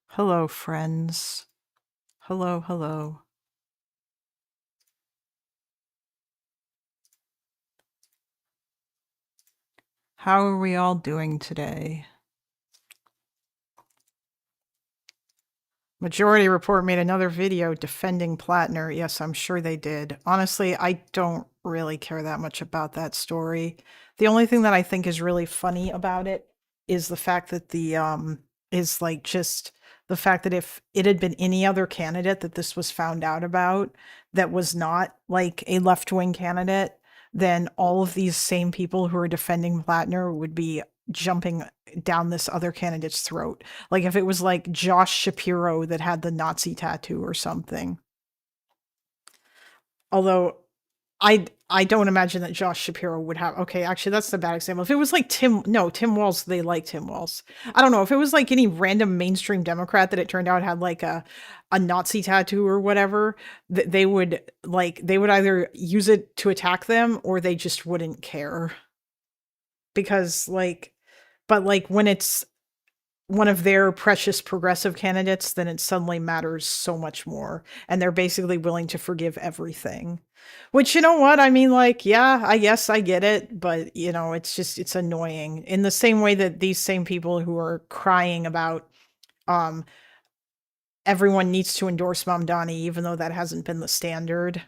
Hello, friends. Hello, hello. How are we all doing today? Majority Report made another video defending Plattner. Yes, I'm sure they did. Honestly, I don't really care that much about that story. The only thing that I think is really funny about it is the fact that is like just the fact that if it had been any other candidate that this was found out about that was not like a left-wing candidate, then all of these same people who are defending Plattner would be jumping down this other candidate's throat. Like if it was like Josh Shapiro that had the Nazi tattoo or something. Although I don't imagine that Josh Shapiro would have. Okay, actually that's the bad example. If it was like Tim Walz, they like Tim Walz. I don't know if it was like any random mainstream Democrat that it turned out had like a Nazi tattoo or whatever, they would either use it to attack them or they just wouldn't care. Because but when it's one of their precious progressive candidates, then it suddenly matters so much more. And they're basically willing to forgive everything. Which, you know what? I mean, yeah, I guess I get it, but, it's annoying. In the same way that these same people who are crying about everyone needs to endorse Mamdani, even though that hasn't been the standard.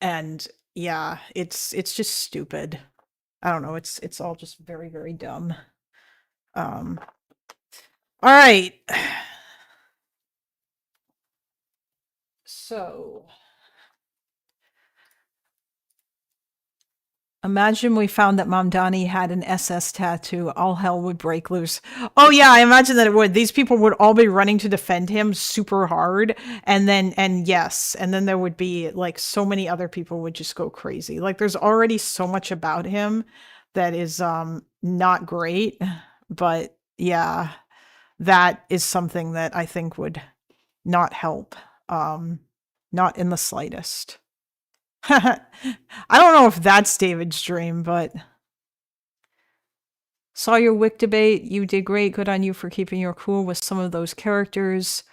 And yeah, it's just stupid. I don't know. It's all just very, very dumb. All right. So, imagine we found that Mamdani had an SS tattoo. All hell would break loose. Oh yeah, I imagine that it would. These people would all be running to defend him super hard, and then there would be like so many other people would just go crazy. Like there's already so much about him that is not great, but yeah, that is something that I think would not help. Not in the slightest. I don't know if that's David's dream, but saw your Wick debate. You did great. Good on you for keeping your cool with some of those characters.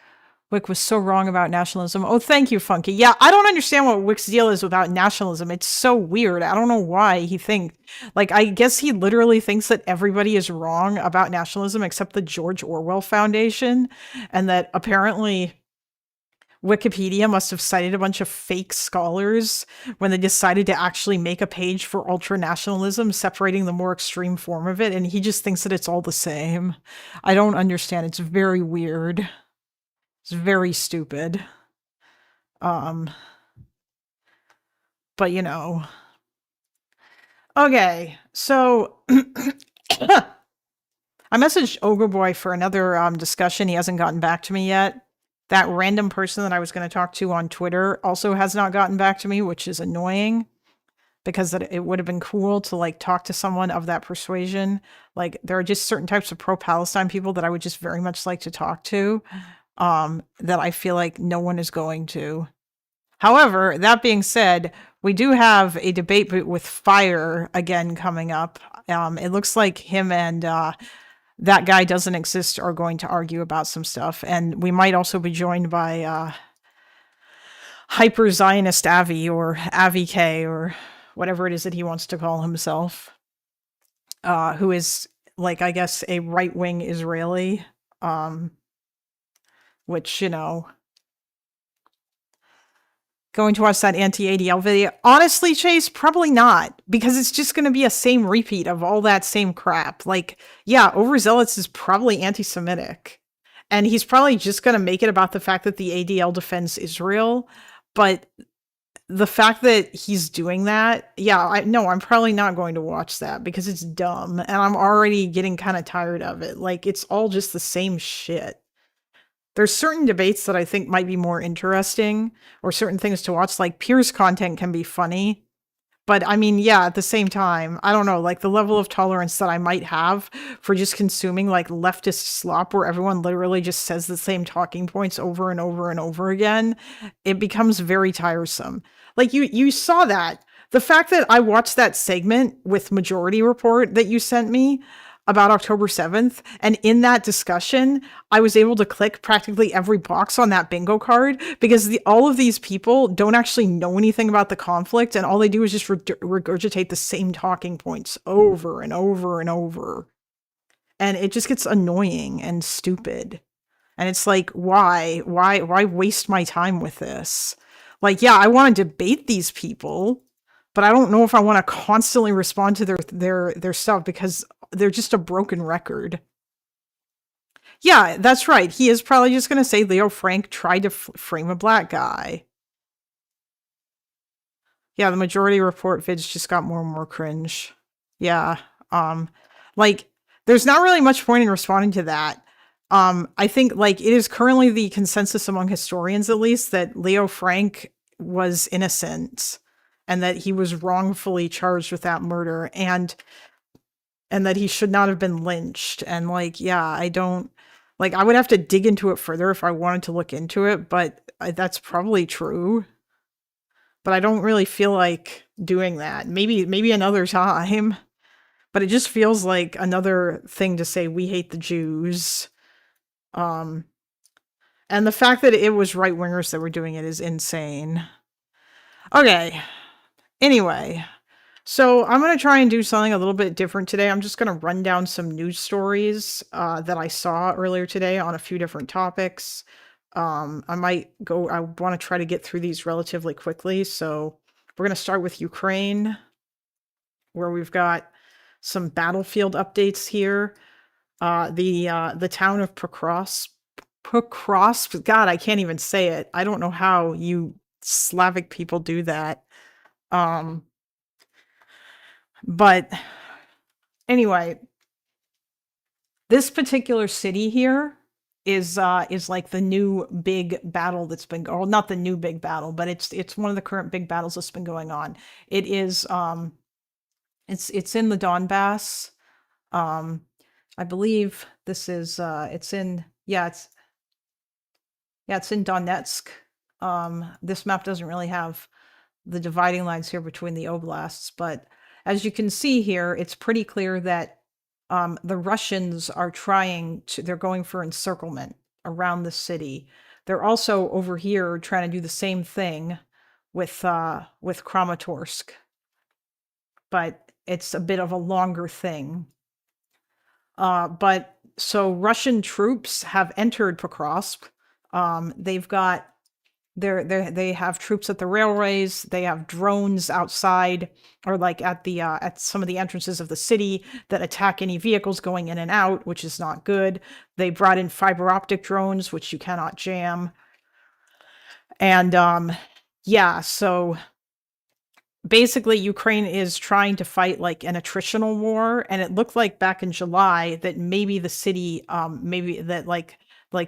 Wick was so wrong about nationalism. Oh, thank you, Funky. Yeah, I don't understand what Wick's deal is about nationalism. It's so weird. I don't know why he thinks. Like, I guess he literally thinks that everybody is wrong about nationalism except the George Orwell Foundation, and that apparently Wikipedia must have cited a bunch of fake scholars when they decided to actually make a page for ultranationalism, separating the more extreme form of it, and he just thinks that it's all the same. I don't understand. It's very weird. It's very stupid. But Okay, so I messaged Ogre Boy for another discussion. He hasn't gotten back to me yet. That random person that I was going to talk to on Twitter also has not gotten back to me, which is annoying because it would have been cool to like talk to someone of that persuasion. Like there are just certain types of pro-Palestine people that I would just very much like to talk to, that I feel like no one is going to. However, that being said, we do have a debate with Fire again coming up. It looks like him and that guy doesn't exist are going to argue about some stuff, and we might also be joined by hyper Zionist Avi or Avi K or whatever it is that he wants to call himself, who is like I guess a right wing Israeli, which going to watch that anti-ADL video? Honestly, Chase, probably not, because it's just going to be a same repeat of all that same crap. Like, yeah, Overzealous is probably anti-Semitic, and he's probably just going to make it about the fact that the ADL defends Israel, but the fact that he's doing that, yeah, I'm probably not going to watch that because it's dumb, and I'm already getting kind of tired of it. Like, it's all just the same shit. There's certain debates that I think might be more interesting, or certain things to watch, like Pierce content can be funny. But I mean, yeah, at the same time, I don't know, like the level of tolerance that I might have for just consuming like leftist slop where everyone literally just says the same talking points over and over and over again, it becomes very tiresome. Like you saw that. The fact that I watched that segment with Majority Report that you sent me, about October 7th. And in that discussion, I was able to click practically every box on that bingo card because all of these people don't actually know anything about the conflict. And all they do is just regurgitate the same talking points over and over and over. And it just gets annoying and stupid. And it's like, why waste my time with this? Like, yeah, I want to debate these people, but I don't know if I want to constantly respond to their stuff because they're just a broken record. Yeah, that's right. He is probably just going to say Leo Frank tried to frame a black guy. Yeah, the majority report vids just got more and more cringe. Yeah. Like, there's not really much point in responding to that. I think like it is currently the consensus among historians, at least, that Leo Frank was innocent and that he was wrongfully charged with that murder and that he should not have been lynched. And like, yeah, I don't like, I would have to dig into it further if I wanted to look into it, but that's probably true. But I don't really feel like doing that. Maybe another time. But it just feels like another thing to say, we hate the Jews. And the fact that it was right-wingers that were doing it is insane. Okay. Anyway, so I'm going to try and do something a little bit different today. I'm just going to run down some news stories that I saw earlier today on a few different topics. I want to try to get through these relatively quickly. So we're going to start with Ukraine, where we've got some battlefield updates here. The town of Pokrovsk, God, I can't even say it. I don't know how you Slavic people do that. But anyway, this particular city here is like the new big battle that's been, or not the new big battle, but it's one of the current big battles that's been going on. It is it's in the Donbass. I believe this is it's in it's in Donetsk. This map doesn't really have the dividing lines here between the oblasts, but as you can see here, it's pretty clear that the Russians are they're going for encirclement around the city. They're also over here trying to do the same thing with Kramatorsk, but it's a bit of a longer thing. But so Russian troops have entered Pokrovsk. They've got they have troops at the railways. They have drones outside, or like at some of the entrances of the city that attack any vehicles going in and out, which is not good. They brought in fiber optic drones, which you cannot jam. And yeah, so basically Ukraine is trying to fight like an attritional war, and it looked like back in July that maybe the city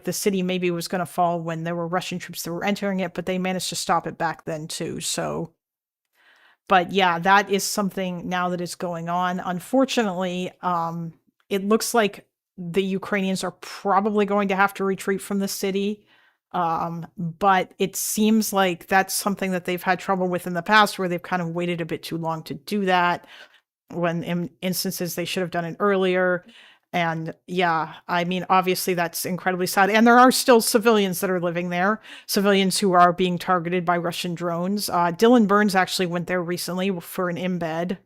the city maybe was going to fall when there were Russian troops that were entering it, but they managed to stop it back then too. So, but yeah, that is something now that is going on. Unfortunately, it looks like the Ukrainians are probably going to have to retreat from the city. But it seems like that's something that they've had trouble with in the past, where they've kind of waited a bit too long to do that, when in instances they should have done it earlier. And yeah, I mean, obviously that's incredibly sad. And there are still civilians that are living there, civilians who are being targeted by Russian drones. Dylan Burns actually went there recently for an embed.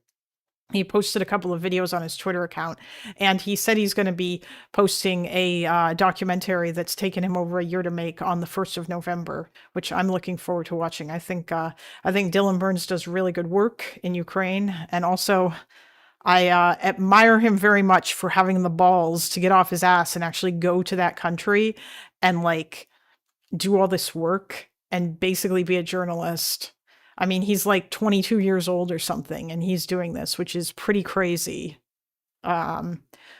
He posted a couple of videos on his Twitter account, and he said he's going to be posting a documentary that's taken him over a year to make on the 1st of November, which I'm looking forward to watching. I think Dylan Burns does really good work in Ukraine, and also I admire him very much for having the balls to get off his ass and actually go to that country and like do all this work and basically be a journalist. I mean, he's like 22 years old or something, and he's doing this, which is pretty crazy.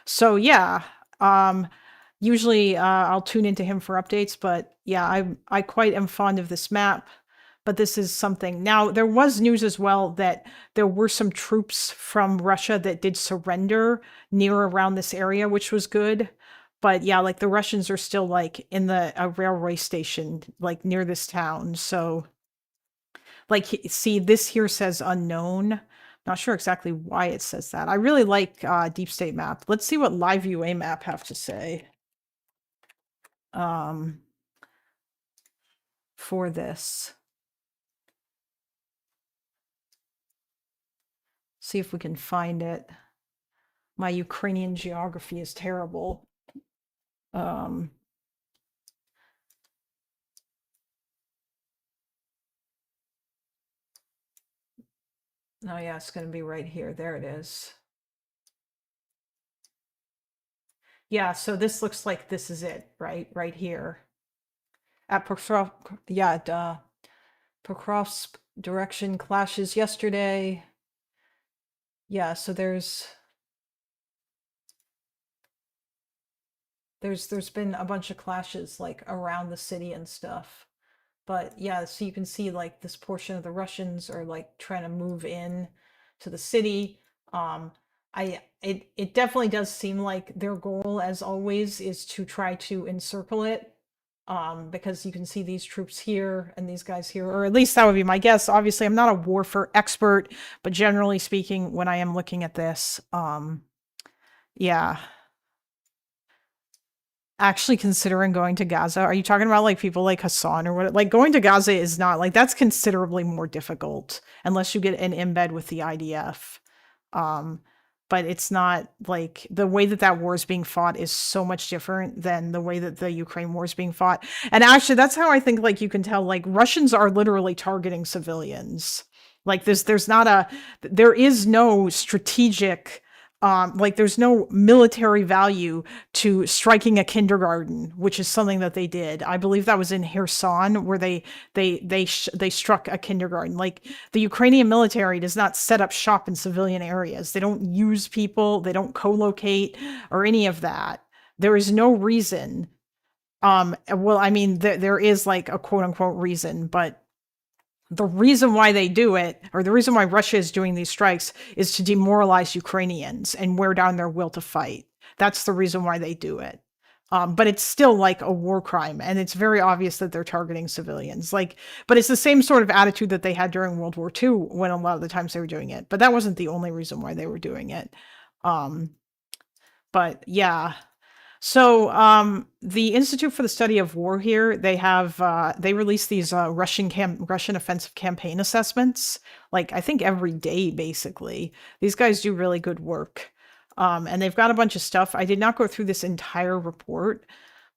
So yeah, usually I'll tune into him for updates, but yeah, I quite am fond of this map. But this is something. Now, there was news as well that there were some troops from Russia that did surrender near around this area, which was good. But yeah, like the Russians are still like in a railway station, like near this town. So like, see, this here says unknown, Not sure exactly why it says that. I really like Deep State Map. Let's see what Live UA Map have to say for this. See if we can find it. My Ukrainian geography is terrible. Oh yeah, it's going to be right here. There it is. Yeah, so this looks like this is it, right? Right here. At Pokrovsk direction clashes yesterday. Yeah, so there's been a bunch of clashes like around the city and stuff. But yeah, so you can see like this portion of the Russians are like trying to move in to the city. It definitely does seem like their goal, as always, is to try to encircle it. Because you can see these troops here and these guys here, or at least that would be my guess. Obviously, I'm not a warfare expert, but generally speaking, when I am looking at this, yeah. Actually considering going to Gaza? Are you talking about like people like Hassan or what? Like going to Gaza is not like that's considerably more difficult unless you get an embed with the IDF. But it's not like the way that that war is being fought is so much different than the way that the Ukraine war is being fought. And actually, that's how I think like you can tell like Russians are literally targeting civilians. Like there is no strategic like there's no military value to striking a kindergarten, which is something that they did. I believe that was in Kherson where they struck a kindergarten. Like the Ukrainian military does not set up shop in civilian areas. They don't use people, they don't co-locate or any of that. There is no reason. Well, I mean, there is like a quote unquote reason, but the reason why they do it, or the reason why Russia is doing these strikes, is to demoralize Ukrainians and wear down their will to fight. That's the reason why they do it. But it's still like a war crime, and it's very obvious that they're targeting civilians. Like, but it's the same sort of attitude that they had during World War II when a lot of the times they were doing it. But that wasn't the only reason why they were doing it. But yeah. So the Institute for the Study of War here, they have they release these Russian offensive campaign assessments, like I think every day basically. These guys do really good work. And they've got a bunch of stuff. I did not go through this entire report,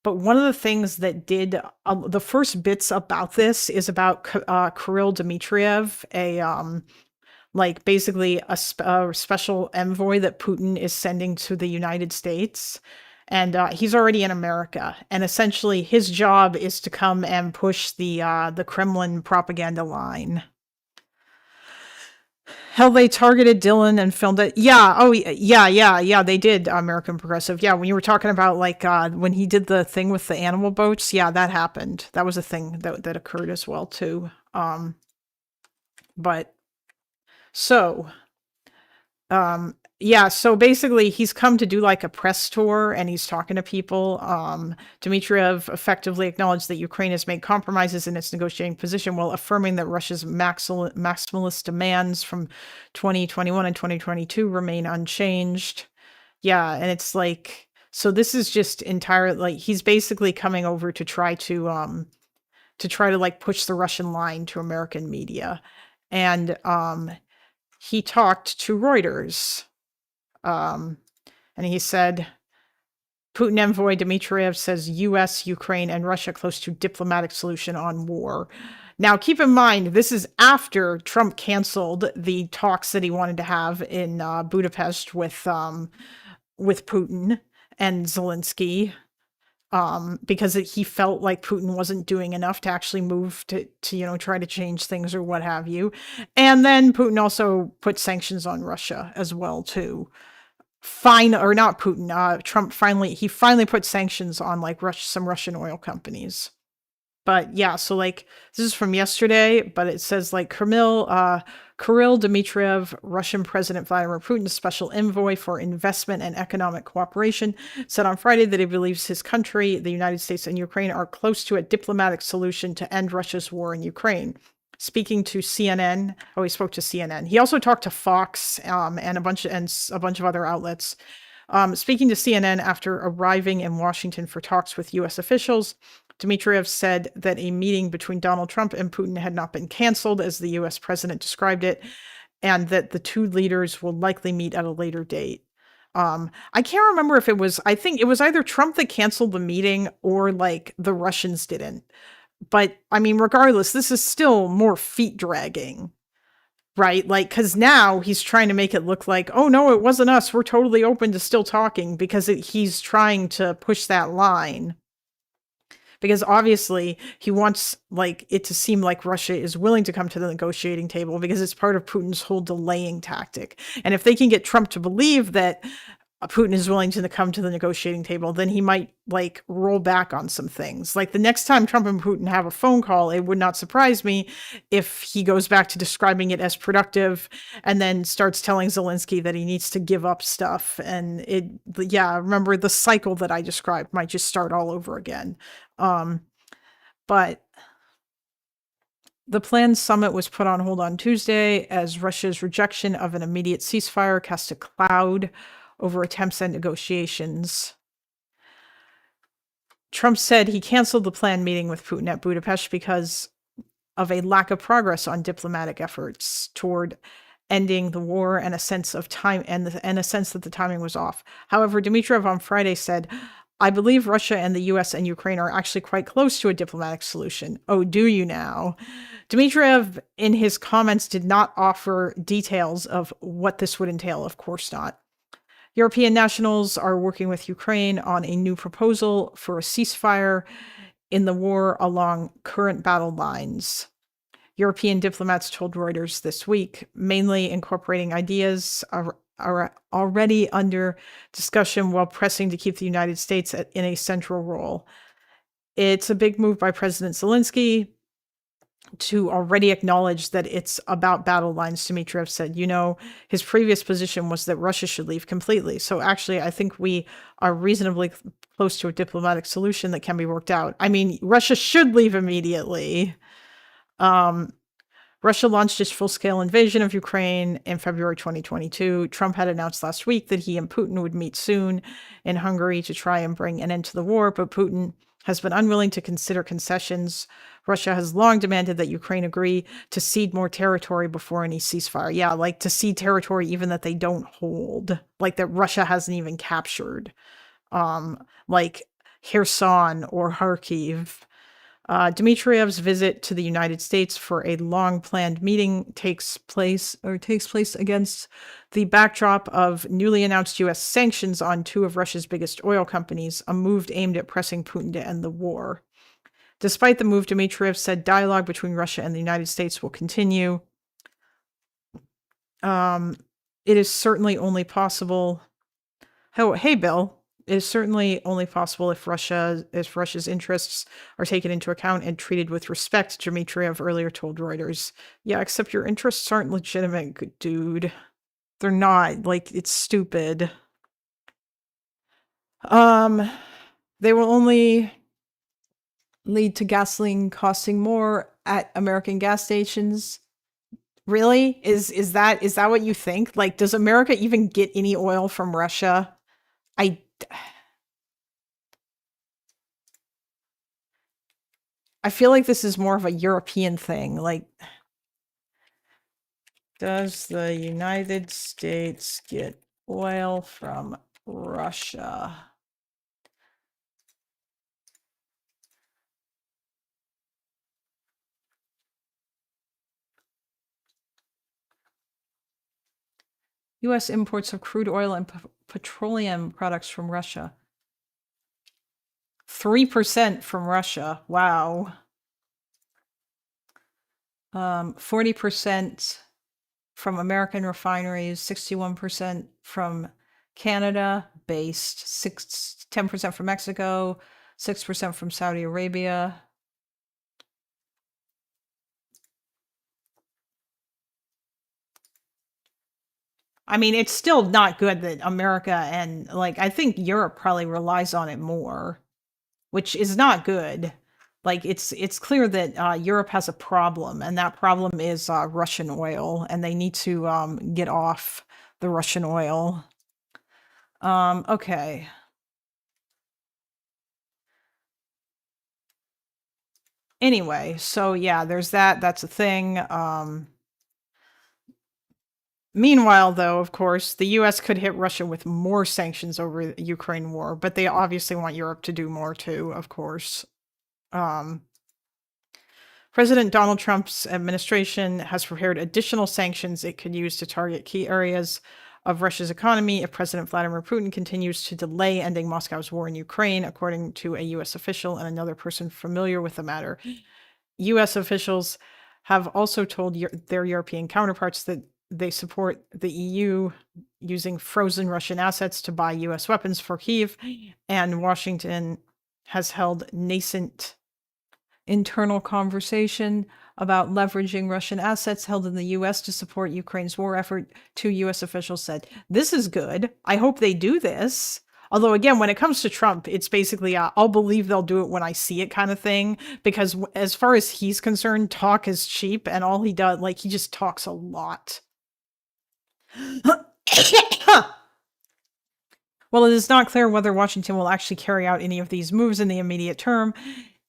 but one of the things that did the first bits about this is about Kirill Dmitriev, like basically a special envoy that Putin is sending to the United States. And he's already in America, and essentially his job is to come and push the Kremlin propaganda line. How they targeted Dylan and filmed it? Yeah. Oh, yeah. They did. American Progressive. Yeah, when you were talking about like when he did the thing with the animal boats, yeah, that happened. That was a thing that occurred as well too. But so. Yeah, so basically he's come to do like a press tour and he's talking to people. Dmitriev effectively acknowledged that Ukraine has made compromises in its negotiating position while affirming that Russia's maximalist demands from 2021 and 2022 remain unchanged. Yeah, and it's like, so this is just entirely like he's basically coming over to try to like push the Russian line to American media. And he talked to Reuters. And he said, Putin envoy Dmitriev says US, Ukraine, and Russia close to diplomatic solution on war. Now, keep in mind, this is after Trump canceled the talks that he wanted to have in Budapest with Putin and Zelensky. Because he felt like Putin wasn't doing enough to actually move to try to change things or what have you. And then Putin also put sanctions on Russia as well too. Trump finally put sanctions on like some Russian oil companies. But yeah, so like this is from yesterday, but it says like Kirill Dmitriev, Russian President Vladimir Putin's special envoy for investment and economic cooperation, said on Friday that he believes his country, the United States, and Ukraine are close to a diplomatic solution to end Russia's war in Ukraine. speaking to CNN. Oh, he spoke to CNN. He also talked to Fox and a bunch of other outlets. Speaking to CNN after arriving in Washington for talks with U.S. officials, Dmitriev said that a meeting between Donald Trump and Putin had not been canceled, as the U.S. president described it, and that the two leaders will likely meet at a later date. I can't remember if it was, I think it was either Trump that canceled the meeting or like the Russians didn't. But I mean, regardless, this is still more feet dragging, right? Like, because now he's trying to make it look like, oh no, it wasn't us. We're totally open to still talking, because he's trying to push that line. Because obviously he wants like it to seem like Russia is willing to come to the negotiating table, because it's part of Putin's whole delaying tactic. And if they can get Trump to believe that Putin is willing to come to the negotiating table, then he might like roll back on some things. Like the next time Trump and Putin have a phone call, it would not surprise me if he goes back to describing it as productive and then starts telling Zelensky that he needs to give up stuff. And remember, the cycle that I described might just start all over again. But the planned summit was put on hold on Tuesday as Russia's rejection of an immediate ceasefire cast a cloud over attempts at negotiations. Trump said he canceled the planned meeting with Putin at Budapest because of a lack of progress on diplomatic efforts toward ending the war and a sense of time and a sense that the timing was off. However, Dmitriev on Friday said, I believe Russia and the US and Ukraine are actually quite close to a diplomatic solution. Oh, do you now? Dmitriev, in his comments, did not offer details of what this would entail. Of course not. European nationals are working with Ukraine on a new proposal for a ceasefire in the war along current battle lines. European diplomats told Reuters this week, mainly incorporating ideas are already under discussion while pressing to keep the United States in a central role. It's a big move by President Zelensky to already acknowledge that it's about battle lines. Dmitriev said, his previous position was that Russia should leave completely. So actually, I think we are reasonably close to a diplomatic solution that can be worked out. I mean, Russia should leave immediately. Russia launched its full-scale invasion of Ukraine in February 2022. Trump had announced last week that he and Putin would meet soon in Hungary to try and bring an end to the war, but Putin has been unwilling to consider concessions. Russia has long demanded that Ukraine agree to cede more territory before any ceasefire. Yeah, like to cede territory even that they don't hold, like that Russia hasn't even captured, like Kherson or Kharkiv. Dmitriev's visit to the United States for a long-planned meeting takes place against the backdrop of newly announced U.S. sanctions on two of Russia's biggest oil companies, a move aimed at pressing Putin to end the war. Despite the move, Dmitriev said dialogue between Russia and the United States will continue. It is certainly only possible. Oh, hey, Bill. It is certainly only possible if Russia's interests are taken into account and treated with respect, Dmitriev earlier told Reuters. Yeah, except your interests aren't legitimate, dude. They're not. Like, it's stupid. They will only lead to gasoline costing more at American gas stations. Really? Is that what you think? Like, does America even get any oil from Russia? I feel like this is more of a European thing. Like, does the United States get oil from Russia? U.S. imports of crude oil and petroleum products from Russia. 3% from Russia. Wow. 40% from American refineries, 61% from Canada-based, 10% from Mexico, 6% from Saudi Arabia. I mean, it's still not good that America and, like, I think Europe probably relies on it more, which is not good. Like it's clear that Europe has a problem, and that problem is Russian oil, and they need to get off the Russian oil. Okay. Anyway, so yeah, there's that. That's a thing. Meanwhile, though, of course, the US could hit Russia with more sanctions over the Ukraine war, but they obviously want Europe to do more too, of course. Um, President Donald Trump's administration has prepared additional sanctions it could use to target key areas of Russia's economy if President Vladimir Putin continues to delay ending Moscow's war in Ukraine, according to a US official and another person familiar with the matter. US officials have also told their European counterparts that they support the EU using frozen Russian assets to buy US weapons for Kyiv, and Washington has held nascent internal conversation about leveraging Russian assets held in the US to support Ukraine's war effort, two US officials said. This is good. I hope they do this. Although, again, when it comes to Trump, it's basically, I'll believe they'll do it when I see it kind of thing. Because as far as he's concerned, talk is cheap, and all he does, like, he just talks a lot. While it is not clear whether Washington will actually carry out any of these moves in the immediate term,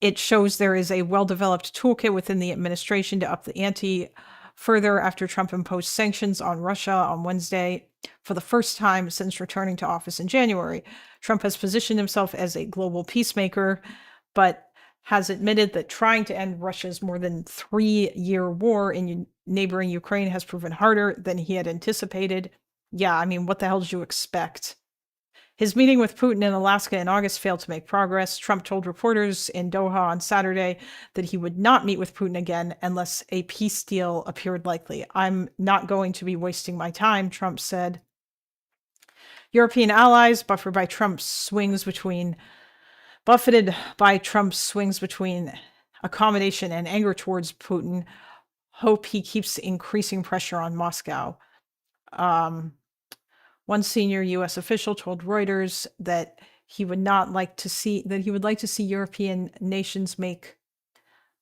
it shows there is a well-developed toolkit within the administration to up the ante further after Trump imposed sanctions on Russia on Wednesday. For the first time since returning to office in January, Trump has positioned himself as a global peacemaker, but has admitted that trying to end Russia's more than 3-year war in neighboring Ukraine has proven harder than he had anticipated. Yeah, I mean, what the hell did you expect? His meeting with Putin in Alaska in August failed to make progress. Trump told reporters in Doha on Saturday that he would not meet with Putin again unless a peace deal appeared likely. I'm not going to be wasting my time, Trump said. European allies, buffeted by Trump's swings between accommodation and anger towards Putin, hope he keeps increasing pressure on Moscow. One senior U.S. official told Reuters that he would like to see European nations make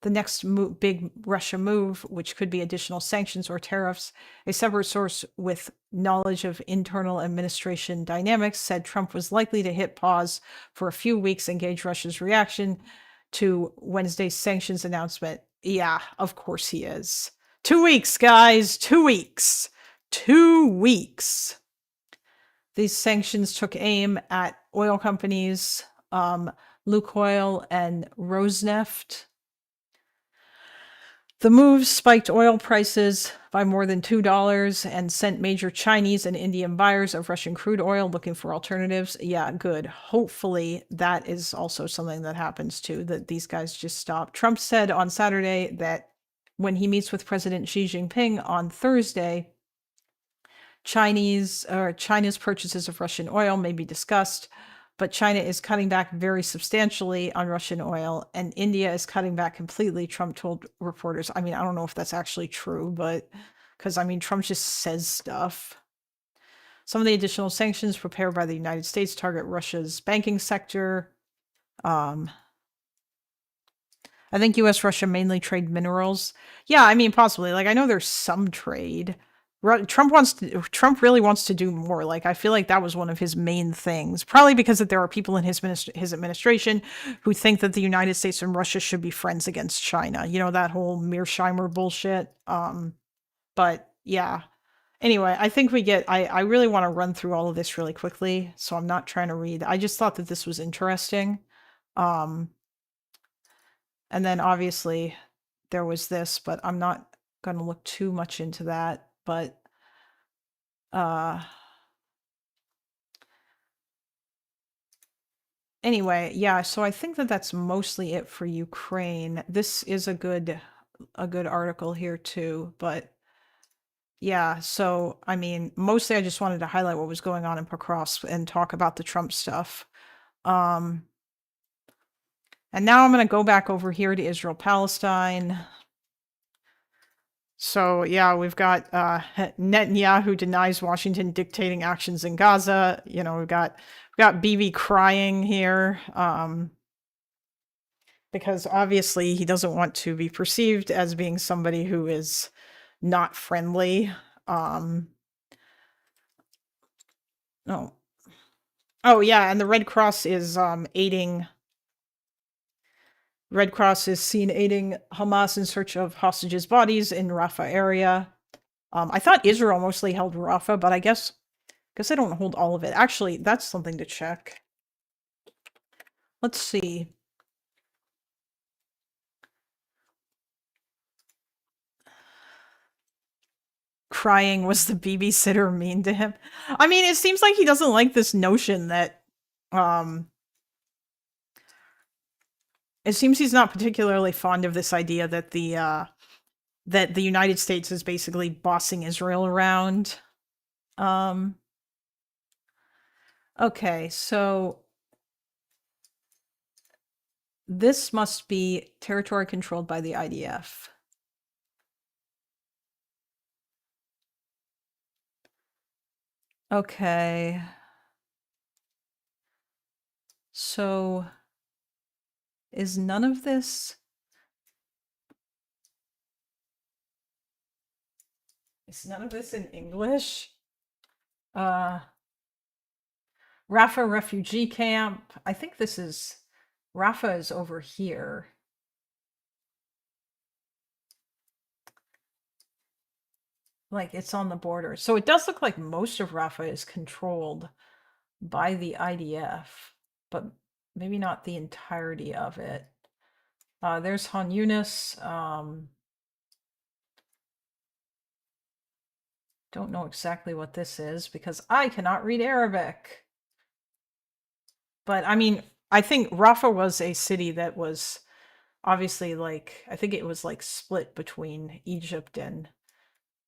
the next big Russia move, which could be additional sanctions or tariffs. A separate source with knowledge of internal administration dynamics said Trump was likely to hit pause for a few weeks and gauge Russia's reaction to Wednesday's sanctions announcement. Yeah, of course he is. 2 weeks, guys. 2 weeks. 2 weeks. These sanctions took aim at oil companies, Lukoil and Rosneft. The move spiked oil prices by more than $2 and sent major Chinese and Indian buyers of Russian crude oil looking for alternatives. Yeah, good. Hopefully that is also something that happens too, that these guys just stop. Trump said on Saturday that when he meets with President Xi Jinping on Thursday, China's purchases of Russian oil may be discussed, but China is cutting back very substantially on Russian oil, and India is cutting back completely, Trump told reporters. I mean, I don't know if that's actually true, but because, I mean, Trump just says stuff. Some of the additional sanctions prepared by the United States target Russia's banking sector. I think US-Russia mainly trade minerals. Yeah, I mean, possibly. Like, I know there's some trade. Trump really wants to do more. Like, I feel like that was one of his main things, probably because that there are people in his administration who think that the United States and Russia should be friends against China. You know, that whole Mearsheimer bullshit. But yeah. Anyway, I think I really want to run through all of this really quickly, so I'm not trying to read. I just thought that this was interesting. And then obviously there was this, but I'm not going to look too much into that. But anyway, yeah, so I think that that's mostly it for Ukraine. This is a good article here too, but yeah, so I mean, mostly I just wanted to highlight what was going on in Pokrovsk and talk about the Trump stuff. And now I'm going to go back over here to Israel-Palestine. So yeah, we've got Netanyahu denies Washington dictating actions in Gaza. You know, we've got Bibi crying here. because obviously he doesn't want to be perceived as being somebody who is not friendly. No. Oh yeah, and the Red Cross is aiding. Red Cross is seen aiding Hamas in search of hostages' bodies in Rafah area. I thought Israel mostly held Rafah, but I guess they don't hold all of it. Actually, that's something to check. Let's see. Crying, was the babysitter mean to him? I mean, it seems like he doesn't like this notion that it seems he's not particularly fond of this idea that the United States is basically bossing Israel around. Okay, so this must be territory controlled by the IDF. Okay. So is none of this? Is none of this in English? Rafah refugee camp. I think this is Rafah is over here. Like it's on the border. So it does look like most of Rafah is controlled by the IDF, but maybe not the entirety of it. There's Han Yunis. Don't know exactly what this is because I cannot read Arabic. But I mean, I think Rafah was a city that was obviously like, I think it was like split between Egypt and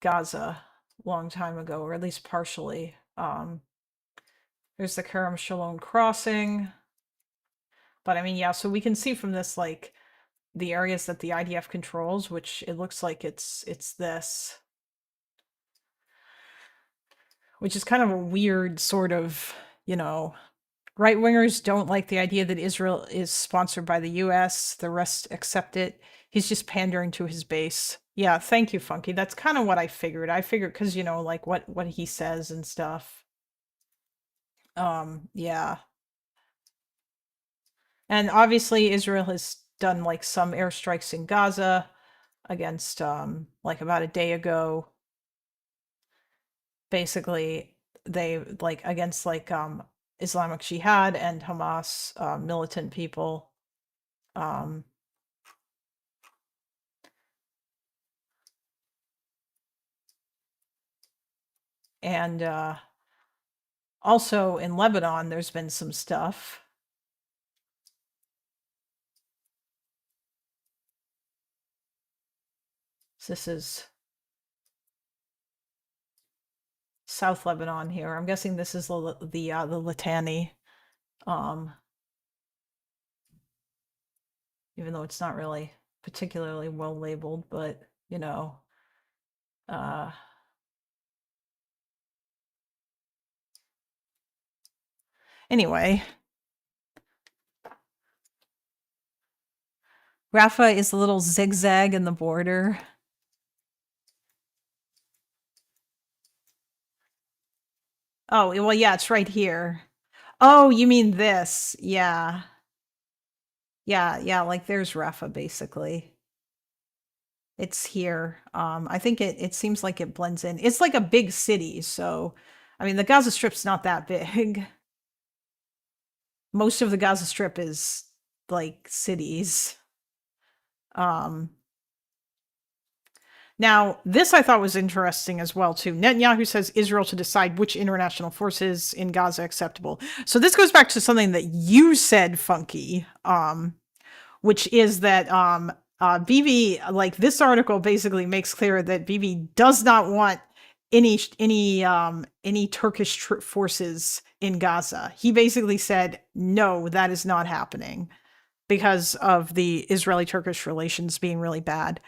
Gaza a long time ago, or at least partially. There's the Kerem Shalom crossing. But I mean, yeah, so we can see from this, like, the areas that the IDF controls, which it looks like it's this. Which is kind of a weird sort of, you know, right-wingers don't like the idea that Israel is sponsored by the US. The rest accept it. He's just pandering to his base. Yeah, thank you, Funky. That's kind of what I figured. I figured because, you know, like what he says and stuff. Yeah. And obviously Israel has done like some airstrikes in Gaza against like about a day ago. Basically, they like against like Islamic Jihad and Hamas militant people. And also in Lebanon, there's been some stuff. This is South Lebanon here. I'm guessing this is the Litani. Even though it's not really particularly well labeled, but you know, anyway, Rafah is a little zigzag in the border. Oh, well, yeah, it's right here. Oh, you mean this? Yeah. Yeah, like there's Rafah basically. It's here. I think it seems like it blends in. It's like a big city, so I mean the Gaza Strip's not that big. Most of the Gaza Strip is like cities. Now, this I thought was interesting as well, too. Netanyahu says Israel to decide which international forces in Gaza acceptable. So this goes back to something that you said, Funky, which is that Bibi, like this article basically makes clear that Bibi does not want any Turkish forces in Gaza. He basically said, no, that is not happening because of the Israeli-Turkish relations being really bad.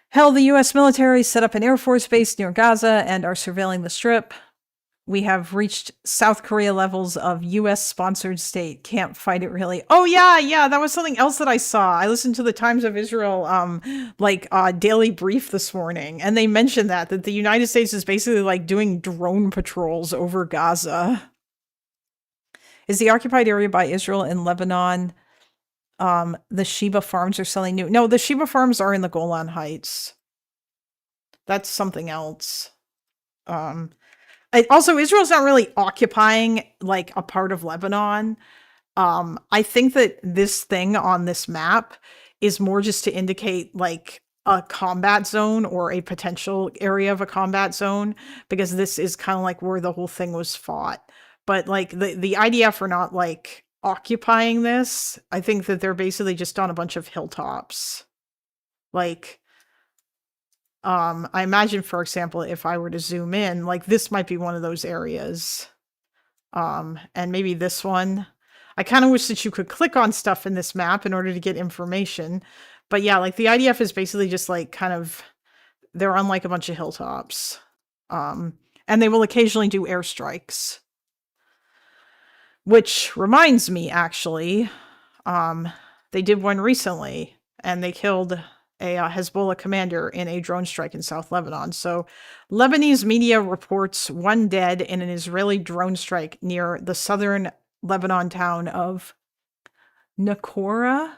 Hell, the U.S. military set up an Air Force base near Gaza and are surveilling the Strip. We have reached South Korea levels of US sponsored state. Can't fight it really. Oh yeah, that was something else that I saw. I listened to the Times of Israel daily brief this morning, and they mentioned that the United States is basically like doing drone patrols over Gaza. Is the occupied area by Israel and Lebanon the Sheba farms are selling new? No, the Sheba farms are in the Golan Heights. That's something else. Also, Israel's not really occupying like a part of Lebanon. I think that this thing on this map is more just to indicate like a combat zone or a potential area of a combat zone, because this is kind of like where the whole thing was fought. But like the IDF are not like occupying this. I think that they're basically just on a bunch of hilltops. Like, I imagine, for example, if I were to zoom in, like this might be one of those areas. And maybe this one. I kind of wish that you could click on stuff in this map in order to get information. But yeah, like the IDF is basically just like kind of, they're on like a bunch of hilltops. And they will occasionally do airstrikes. Which reminds me, actually, they did one recently, and they killed a Hezbollah commander in a drone strike in South Lebanon. So Lebanese media reports one dead in an Israeli drone strike near the southern Lebanon town of Nakora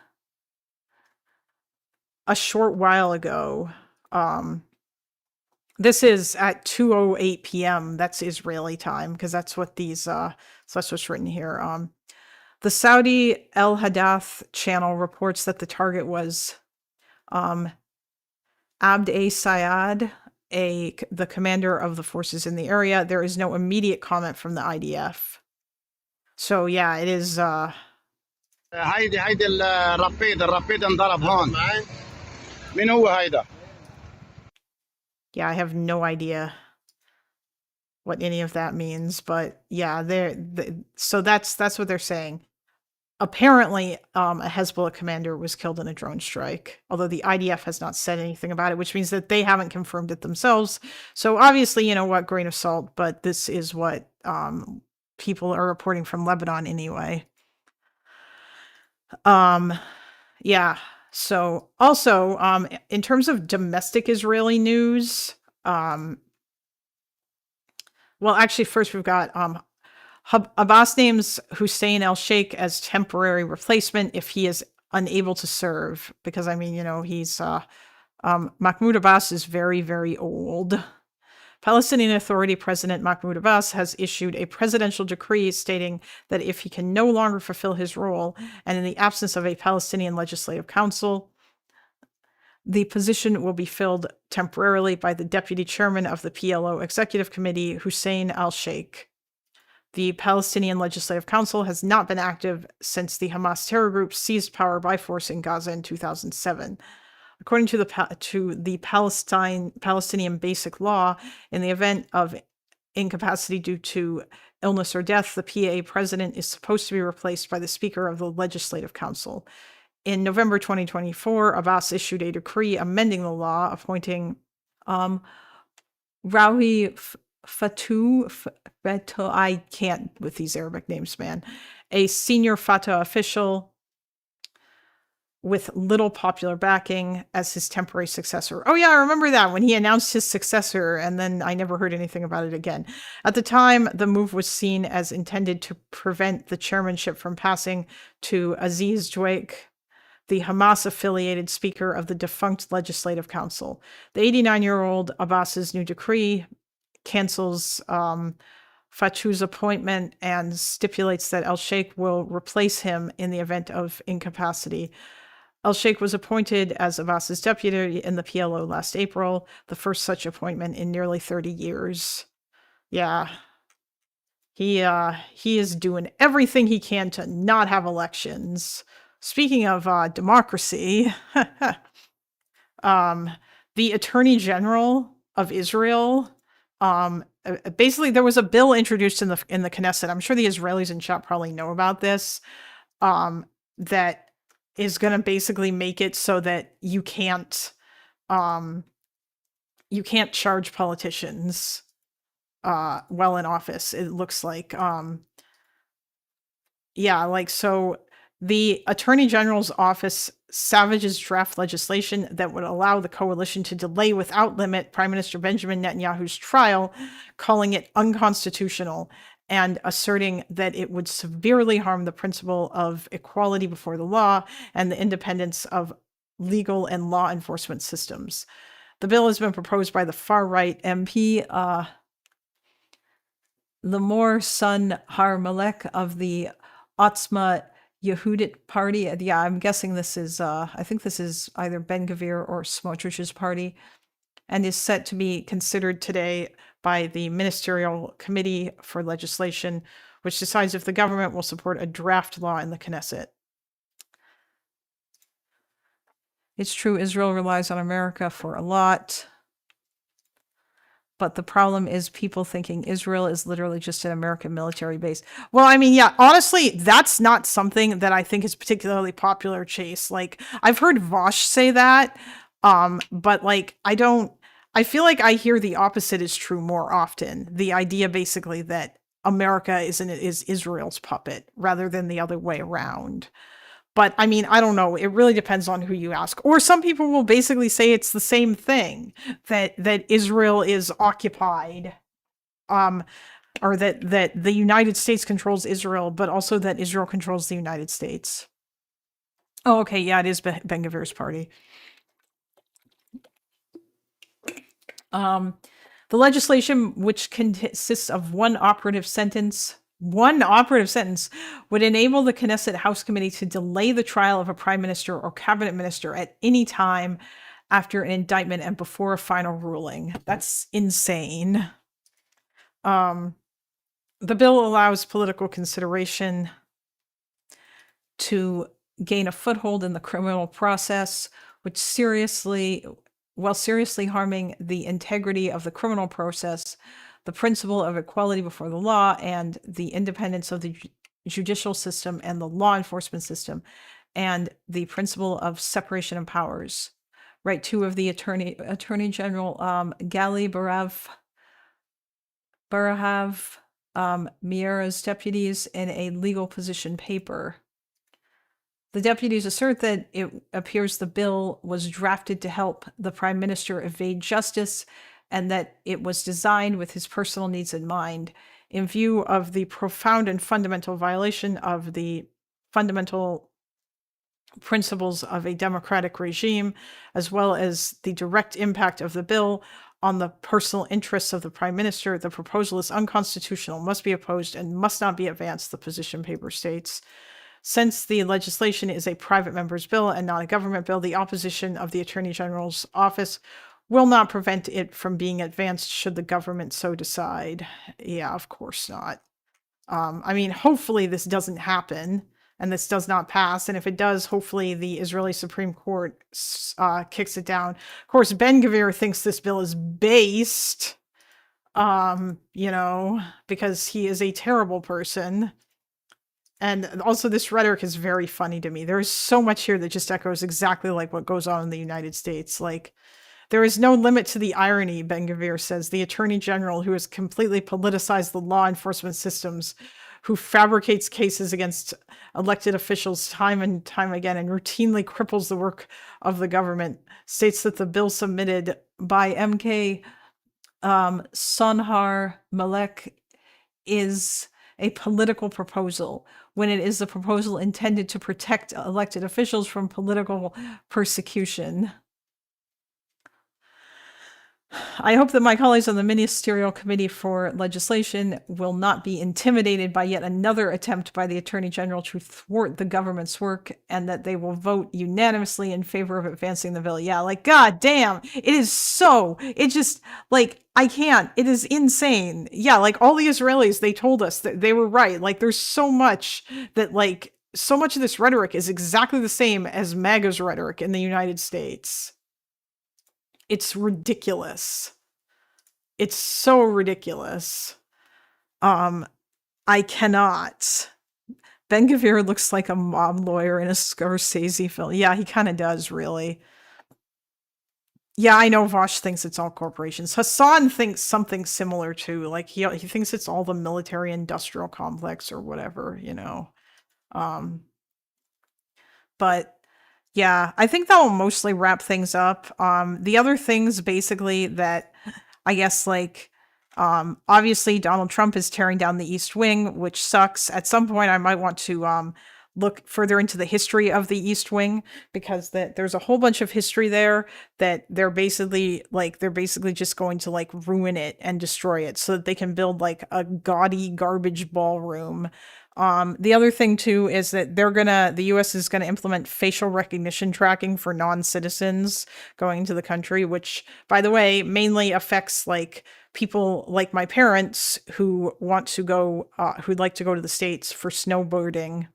a short while ago. This is at 2:08 p.m. That's Israeli time, because that's what these so that's what's written here. The Saudi El Hadath channel reports that the target was Abd Sayad, the commander of the forces in the area. There is no immediate comment from the IDF. So yeah, it is هيدي الربيد انضرب هون. مين هو هيدا؟ Yeah, I have no idea what any of that means, but yeah, so that's what they're saying. Apparently, a Hezbollah commander was killed in a drone strike, although the IDF has not said anything about it, which means that they haven't confirmed it themselves. So obviously, you know what, grain of salt, but this is what people are reporting from Lebanon anyway. Yeah. So also, in terms of domestic Israeli news, well, actually, first we've got Abbas names Hussein el-Sheikh as temporary replacement if he is unable to serve, because I mean, you know, he's Mahmoud Abbas is very, very old. Palestinian Authority President Mahmoud Abbas has issued a presidential decree stating that if he can no longer fulfill his role, and in the absence of a Palestinian Legislative Council, the position will be filled temporarily by the deputy chairman of the PLO Executive Committee, Hussein al-Sheikh. The Palestinian Legislative Council has not been active since the Hamas terror group seized power by force in Gaza in 2007. According to the Palestinian Basic Law, in the event of incapacity due to illness or death, the PA president is supposed to be replaced by the Speaker of the Legislative Council. In November 2024, Abbas issued a decree amending the law, appointing Rawi Fatou, I can't with these Arabic names, man, a senior Fatah official with little popular backing as his temporary successor. Oh yeah, I remember that when he announced his successor, and then I never heard anything about it again. At the time, the move was seen as intended to prevent the chairmanship from passing to Aziz Dweik, the Hamas-affiliated speaker of the defunct Legislative Council. The 89-year-old Abbas's new decree cancels Fatou's appointment and stipulates that el-Sheikh will replace him in the event of incapacity. El-Sheikh was appointed as Abbas's deputy in the PLO last April, the first such appointment in nearly 30 years. Yeah. He is doing everything he can to not have elections. Speaking of democracy, the Attorney General of Israel, basically there was a bill introduced in the Knesset. I'm sure the Israelis in chat probably know about this, that is going to basically make it so that you can't charge politicians while in office, it looks like. Yeah, like so the Attorney General's office savages draft legislation that would allow the coalition to delay without limit Prime Minister Benjamin Netanyahu's trial, calling it unconstitutional and asserting that it would severely harm the principle of equality before the law and the independence of legal and law enforcement systems. The bill has been proposed by the far-right MP, Limor Sun Har Malek of the Otzma Yehudit party. Yeah, I'm guessing this is, I think this is either Ben Gvir or Smotrich's party, and is set to be considered today by the Ministerial Committee for Legislation, which decides if the government will support a draft law in the Knesset. It's true, Israel relies on America for a lot. But the problem is people thinking Israel is literally just an American military base. Well, I mean, yeah, honestly, that's not something that I think is particularly popular, Chase. Like, I've heard Vosh say that, but like, I feel like I hear the opposite is true more often. The idea basically that America is Israel's puppet rather than the other way around. But I mean, I don't know. It really depends on who you ask. Or some people will basically say it's the same thing, that Israel is occupied, or that the United States controls Israel, but also that Israel controls the United States. Oh, okay, yeah, it is Ben Gvir's party. The legislation, which consists of one operative sentence, would enable the Knesset House Committee to delay the trial of a prime minister or cabinet minister at any time after an indictment and before a final ruling. That's insane. The bill allows political consideration to gain a foothold in the criminal process, while seriously harming the integrity of the criminal process, the principle of equality before the law, and the independence of the judicial system and the law enforcement system, and the principle of separation of powers. Right, two of the Attorney General Gali Barahav Miera's deputies in a legal position paper. The deputies assert that it appears the bill was drafted to help the prime minister evade justice and that it was designed with his personal needs in mind, in view of the profound and fundamental violation of the fundamental principles of a democratic regime, as well as the direct impact of the bill on the personal interests of the prime minister. The proposal is unconstitutional, must be opposed, and must not be advanced, the position paper states. Since the legislation is a private member's bill and not a government bill, the opposition of the Attorney General's office will not prevent it from being advanced should the government so decide. Yeah, of course not. I mean, hopefully this doesn't happen and this does not pass. And if it does, hopefully the Israeli Supreme Court kicks it down. Of course, Ben Gvir thinks this bill is based, because he is a terrible person. And also this rhetoric is very funny to me. There is so much here that just echoes exactly like what goes on in the United States. Like, there is no limit to the irony, Ben Gvir says. The Attorney General, who has completely politicized the law enforcement systems, who fabricates cases against elected officials time and time again and routinely cripples the work of the government, states that the bill submitted by MK Sonhar Malek is a political proposal, when it is a proposal intended to protect elected officials from political persecution. I hope that my colleagues on the Ministerial Committee for Legislation will not be intimidated by yet another attempt by the Attorney General to thwart the government's work, and that they will vote unanimously in favor of advancing the bill. Yeah, like, god damn, it just, like, I can't. It is insane. Yeah, like, all the Israelis, they told us that they were right. Like, there's so much that, like, so much of this rhetoric is exactly the same as MAGA's rhetoric in the United States. It's ridiculous. It's so ridiculous. I cannot. Ben Gvir looks like a mob lawyer in a Scorsese film. Yeah, he kind of does, really. Yeah, I know Vosh thinks it's all corporations. Hassan thinks something similar too. Like he thinks it's all the military industrial complex or whatever, you know. Um, but yeah, I think that will mostly wrap things up. The other things basically that I guess like obviously Donald Trump is tearing down the East Wing, which sucks. At some point I might want to look further into the history of the East Wing because there's a whole bunch of history there that they're basically just going to like ruin it and destroy it so that they can build like a gaudy garbage ballroom. The other thing too is that the US is gonna implement facial recognition tracking for non-citizens going into the country, which by the way, mainly affects like people like my parents who want to go, who'd like to go to the States for snowboarding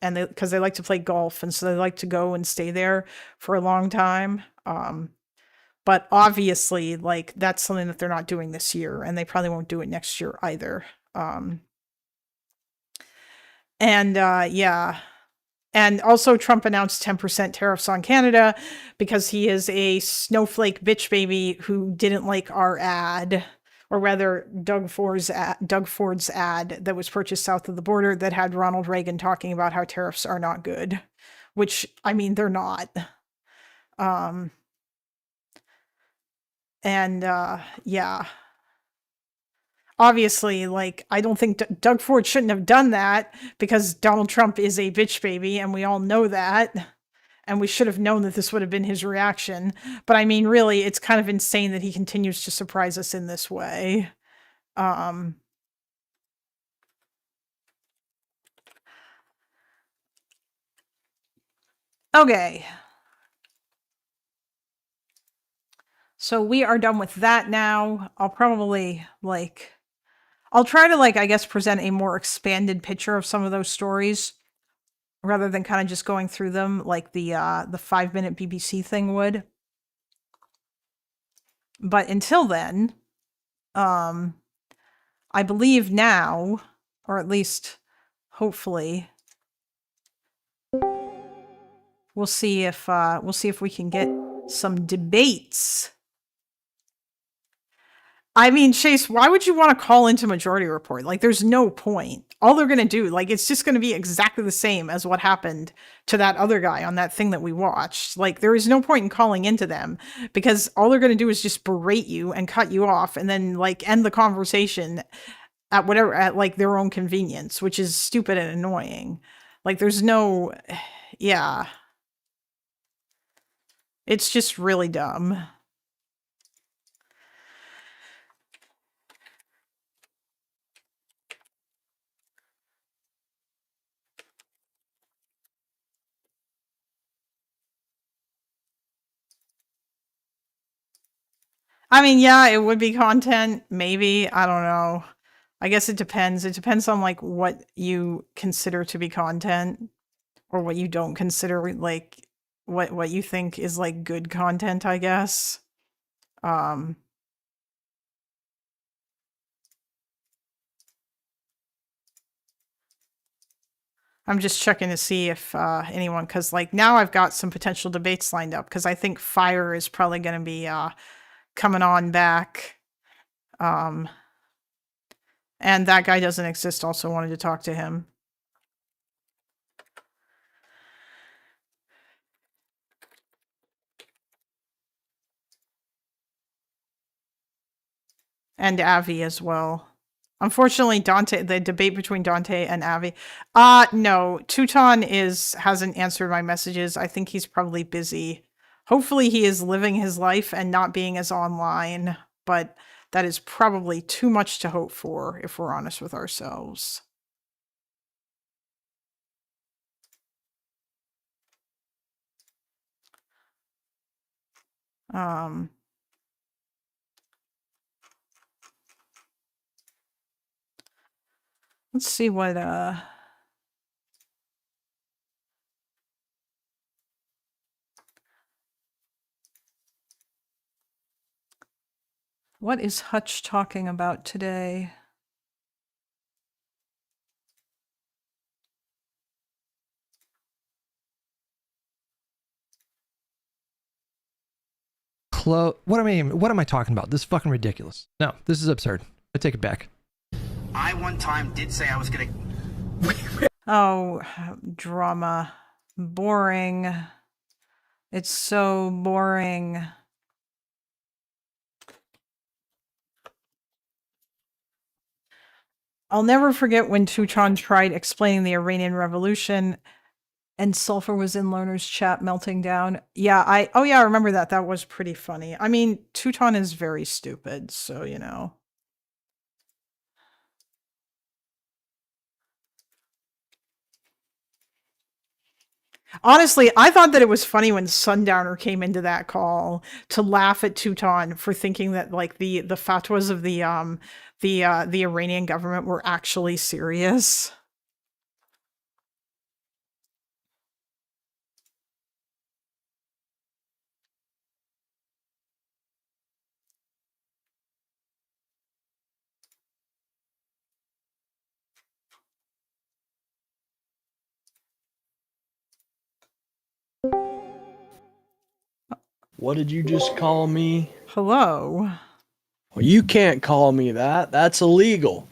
and because they like to play golf and so they like to go and stay there for a long time. But obviously like that's something that they're not doing this year and they probably won't do it next year either. Yeah. And also Trump announced 10% tariffs on Canada because he is a snowflake bitch baby who didn't like our ad, or rather Doug Ford's ad that was purchased south of the border that had Ronald Reagan talking about how tariffs are not good, which I mean they're not. Um yeah. Obviously, like, I don't think Doug Ford shouldn't have done that because Donald Trump is a bitch baby, and we all know that. And we should have known that this would have been his reaction. But I mean, really, it's kind of insane that he continues to surprise us in this way. Um, okay. So we are done with that now. I'll probably, like, I'll try to, like, I guess, present a more expanded picture of some of those stories rather than kind of just going through them like the 5-minute BBC thing would. But until then, um, I believe now, or at least hopefully, we'll see if we can get some debates. I mean, Chase, why would you want to call into Majority Report? Like, there's no point. All they're going to do, like, it's just going to be exactly the same as what happened to that other guy on that thing that we watched. Like, there is no point in calling into them because all they're going to do is just berate you and cut you off and then, like, end the conversation at like their own convenience, which is stupid and annoying. Like, there's no, yeah. It's just really dumb. I mean, yeah, it would be content, maybe. I don't know. I guess it depends. It depends on like what you consider to be content or what you don't consider like what you think is like good content, I guess. Um I'm just checking to see if anyone cuz like now I've got some potential debates lined up cuz I think Fire is probably going to be coming on back. Um and that guy doesn't exist also wanted to talk to him. And Avi as well. Unfortunately, Dante, the debate between Dante and Avi. No, Teuton hasn't answered my messages. I think he's probably busy. Hopefully he is living his life and not being as online, but that is probably too much to hope for if we're honest with ourselves. Um let's see what is Hutch talking about today? close. What am I talking about? This is fucking ridiculous. No, this is absurd. I take it back. I one time did say I was gonna. Oh, drama. Boring. It's so boring. I'll never forget when Tuchan tried explaining the Iranian Revolution and Sulfur was in Lerner's chat melting down. Yeah, I remember that. That was pretty funny. I mean, Tuchan is very stupid, so you know. Honestly, I thought that it was funny when Sundowner came into that call to laugh at Teuton for thinking that like the fatwas of the Iranian government were actually serious. What did you just call me? Hello. Well, you can't call me that. That's illegal.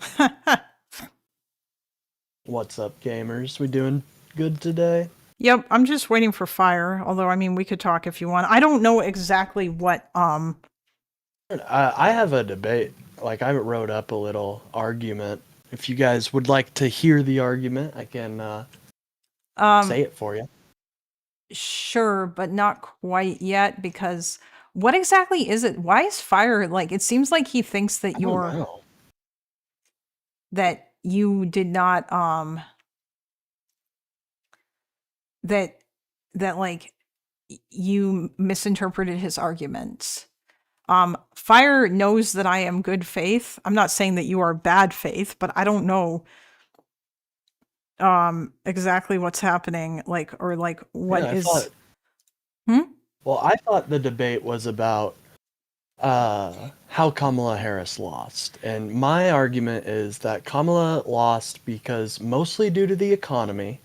What's up, gamers? We doing good today? Yep, I'm just waiting for fire. Although, I mean, we could talk if you want. I don't know exactly what. I have a debate. Like, I wrote up a little argument. If you guys would like to hear the argument, I can say it for you. Sure, but not quite yet, because what exactly is it? Why is fire like? It seems like he thinks that that you did not that like you misinterpreted his arguments. Fire knows that I am good faith. I'm not saying that you are bad faith, but I don't know exactly what's happening, like, or like what is. Well, I thought the debate was about how Kamala Harris lost, and my argument is that Kamala lost because mostly due to the economy,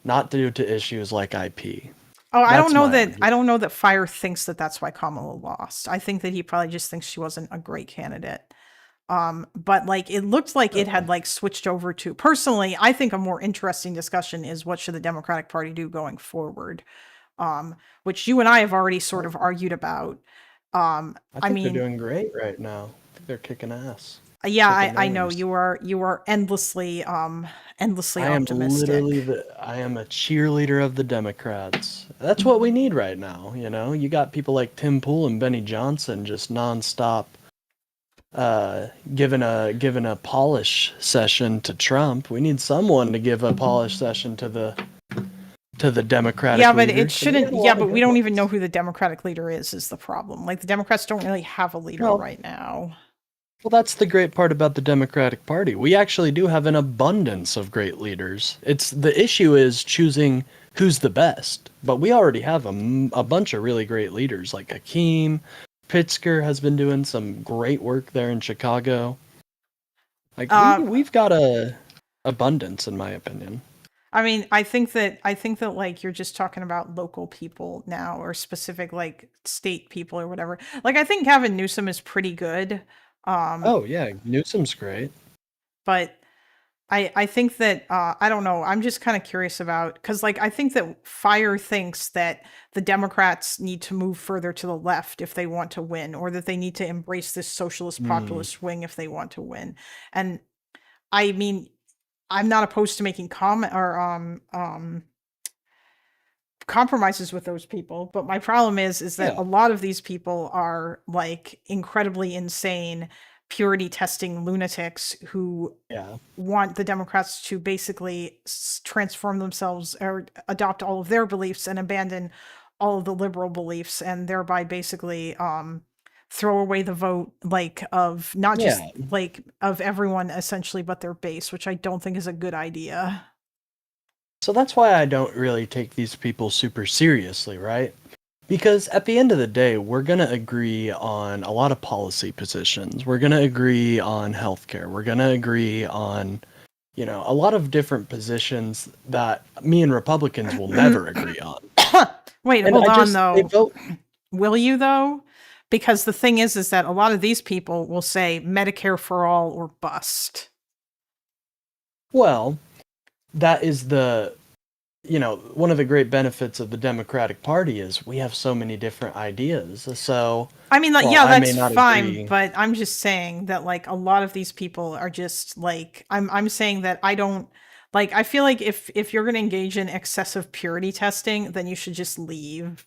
not due to issues like IP. Oh, I don't know that. I don't know that Fire thinks that that's why Kamala lost. I think that he probably just thinks she wasn't a great candidate. But like it looked like it had like switched over to. Personally, I think a more interesting discussion is what should the Democratic Party do going forward, which you and I have already sort of argued about. I think they're doing great right now. I think they're kicking ass. Yeah, I know you are endlessly optimistic. I am a cheerleader of the Democrats. That's what we need right now. You know, you got people like Tim Pool and Benny Johnson just nonstop, giving a polish session to Trump. We need someone to give a polish session to the Democratic. Yeah, but leader. it shouldn't. Yeah, but we don't even know who the Democratic leader is the problem. Like the Democrats don't really have a leader right now. Well, that's the great part about the Democratic Party. We actually do have an abundance of great leaders. The issue is choosing who's the best. But we already have a bunch of really great leaders, like Hakeem. Pritzker has been doing some great work there in Chicago. Like we've got a abundance, in my opinion. I mean, I think that like you're just talking about local people now, or specific like state people or whatever. Like I think Gavin Newsom is pretty good. Oh yeah, Newsom's great. But I think that I don't know. I'm just kind of curious about, because like I think that Fire thinks that the Democrats need to move further to the left if they want to win, or that they need to embrace this socialist populist wing if they want to win. And I mean, I'm not opposed to making compromises with those people, but my problem is that a lot of these people are like incredibly insane purity testing lunatics who want the Democrats to basically transform themselves or adopt all of their beliefs and abandon all of the liberal beliefs, and thereby basically throw away the vote, like of not just like of everyone essentially, but their base, which I don't think is a good idea. So that's why I don't really take these people super seriously, right? Because at the end of the day, we're going to agree on a lot of policy positions. We're going to agree on healthcare. We're going to agree on, you know, a lot of different positions that me and Republicans will never agree on. Wait, hold on though. Will you though? Because the thing is that a lot of these people will say Medicare for all or bust. Well, that is one of the great benefits of the Democratic Party is we have so many different ideas. So, I mean, like, well, yeah, I may that's not fine, agree. but I'm just saying that, like, a lot of these people are just like, I'm saying that I don't like. I feel like if you're going to engage in excessive purity testing, then you should just leave.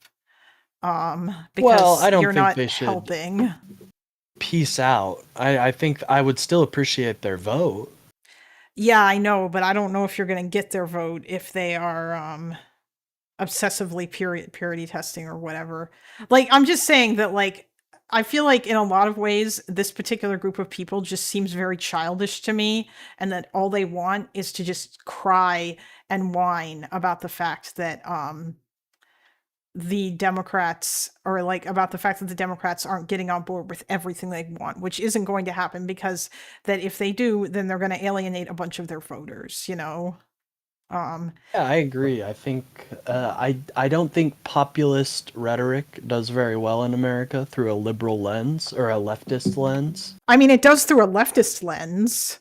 Because I don't you're think not they should helping. peace out. I think I would still appreciate their vote. Yeah, I know, but I don't know if you're going to get their vote if they are obsessively purity testing or whatever. Like, I'm just saying that, like, I feel like in a lot of ways this particular group of people just seems very childish to me, and that all they want is to just cry and whine about the fact that the Democrats, or like about the fact that the Democrats aren't getting on board with everything they want, which isn't going to happen, because that if they do, then they're going to alienate a bunch of their voters, you know? Yeah, I agree. I think I don't think populist rhetoric does very well in America through a liberal lens or a leftist lens. I mean, it does through a leftist lens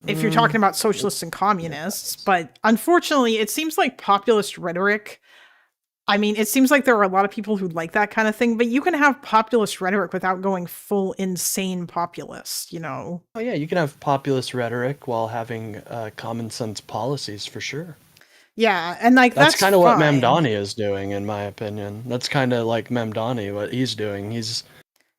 if you're Mm, talking about socialists and communists, but unfortunately, it seems like populist rhetoric. I mean, it seems like there are a lot of people who like that kind of thing, but you can have populist rhetoric without going full insane populist, you know? oh yeah, you can have populist rhetoric while having common sense policies for sure. Yeah, and like That's kind of what fine. Mamdani is doing, in my opinion. That's kind of like Mamdani, what he's doing. He's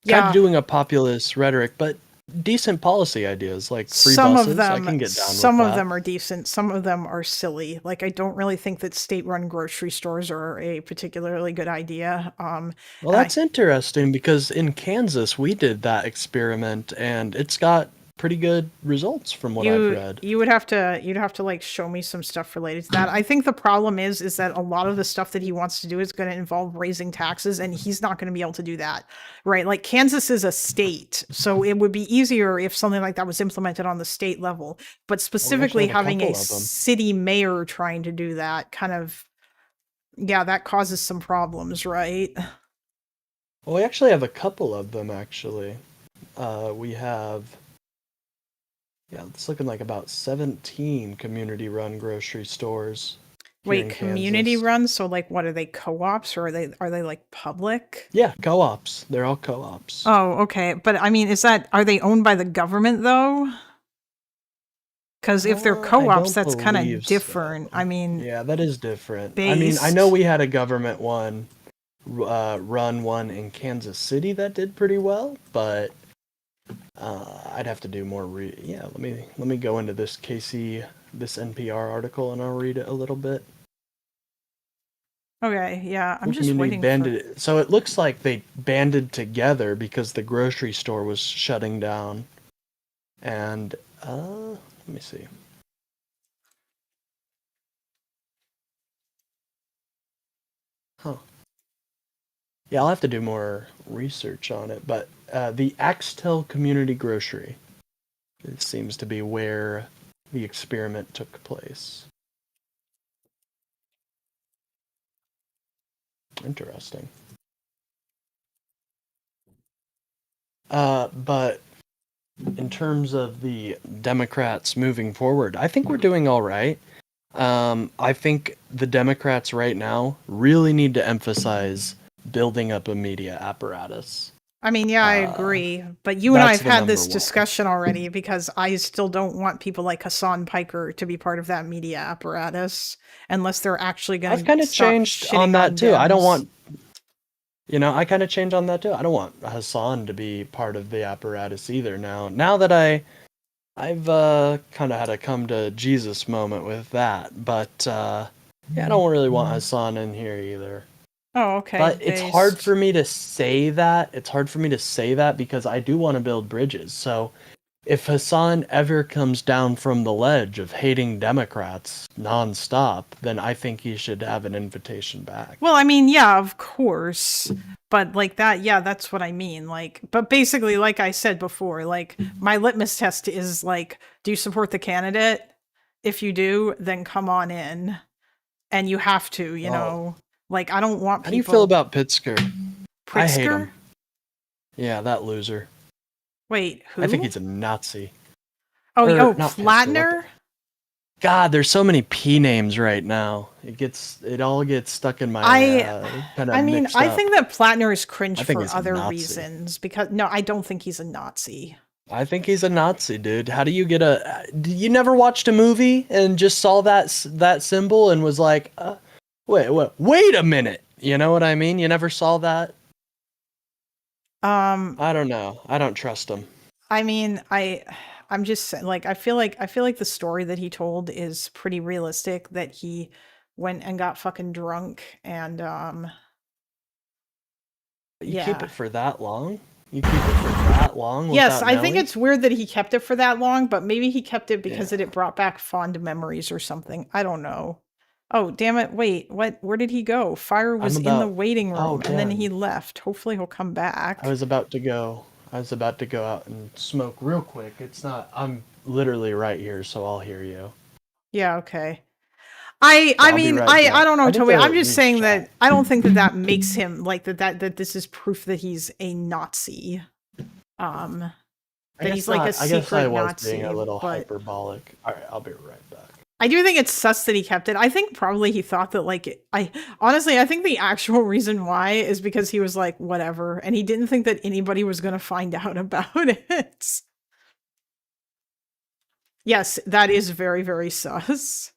kind Yeah. of doing a populist rhetoric, but decent policy ideas like free Some buses. of them, I can get down some with of that. them are decent. Some of them are silly. Like, I don't really think that state-run grocery stores are a particularly good idea. Well, and I- that's interesting because in Kansas we did that experiment and it's got pretty good results from what I've read. you'd have to like show me some stuff related to that. I think the problem is that a lot of the stuff that he wants to do is going to involve raising taxes, and he's not going to be able to do that, right? Like, Kansas is a state, so it would be easier if something like that was implemented on the state level. But specifically have a having couple a of 'em. city mayor trying to do that kind of, yeah, that causes some problems, right? Well, we actually have a couple of them actually. We have it's looking like about 17 community-run grocery stores. here Wait, in community Kansas. run? So like, what are they, co-ops, or are they like public? Yeah, co-ops. They're all co-ops. Oh, okay. But I mean, are they owned by the government though? Because if they're I co-ops, don't that's kind believe of different. so. I mean, Yeah, that is different. I mean, I know we had a government one, run one in Kansas City that did pretty well, but I'd have to do more. Let me go into this this NPR article, and I'll read it a little bit. okay, yeah, I'm just Community waiting for. banded. So it looks like they banded together because the grocery store was shutting down, and let me see. Huh. Yeah, I'll have to do more research on it, but the Axtell Community Grocery, it seems to be where the experiment took place. Interesting. But in terms of the Democrats moving forward, I think we're doing all right. I think the Democrats right now really need to emphasize building up a media apparatus. I mean, yeah, I agree. But you and I that's have the had this number one. discussion already, because I still don't want people like Hassan Piker to be part of that media apparatus unless they're actually going to. I've kind of changed on that too. I don't want, I kind of changed on that too. I don't want Hassan to be part of the apparatus either. Now that I've kind of had a come to Jesus moment with that, but I don't really want Hassan in here either. Oh, okay. But it's hard for me to say that. It's hard for me to say that because I do want to build bridges. So if Hassan ever comes down from the ledge of hating Democrats nonstop, then I think he should have an invitation back. Well, I mean, yeah, of course. But like that, yeah, that's what I mean. Like, but basically, like I said before, like, my litmus test is like, do you support the candidate? If you do, then come on in. And you have to, you know. Like, I don't want people. How do you feel about Pritzker? I hate Pritzker? him. Yeah, that loser. Wait, who? I think he's a Nazi. oh, or oh, not Pistol, what the- Flatner? God, there's so many P names right now. It all gets stuck in my kind of I mean, mixed I up. think that Platner is cringe I think for he's a other Nazi. reasons because no, I don't think he's a Nazi. I think he's a Nazi, dude. How do you get a? You never watched a movie and just saw that symbol and was like, wait a minute. You know what I mean? You never saw that. I don't know. I don't trust him. I mean, I'm just saying, like I feel like the story that he told is pretty realistic. That he went and got fucking drunk and You keep yeah. it for that long? You keep it for that long? Yes, without I think knowing? it's weird that he kept it for that long, but maybe he kept it because it brought back fond memories or something. I don't know. Oh, damn it. Wait, what? Where did he go? Fire was in the about- waiting room Oh, and then he damn. left. Hopefully he'll come back. I was about to go out and smoke real quick. It's not. I'm literally right here, so I'll hear you. Yeah, okay. I I'll be mean, right I back. don't know, I need Toby. to I'm just reach saying that chat. I don't think that that makes him like that this is proof that he's a Nazi. That he's like a I guess I secret was Nazi. being a little but hyperbolic. All right, I'll be right back. I do think it's sus that he kept it. I think probably he thought that like I think the actual reason why is because he was like whatever, and he didn't think that anybody was going to find out about it. Yes, that is very, very sus.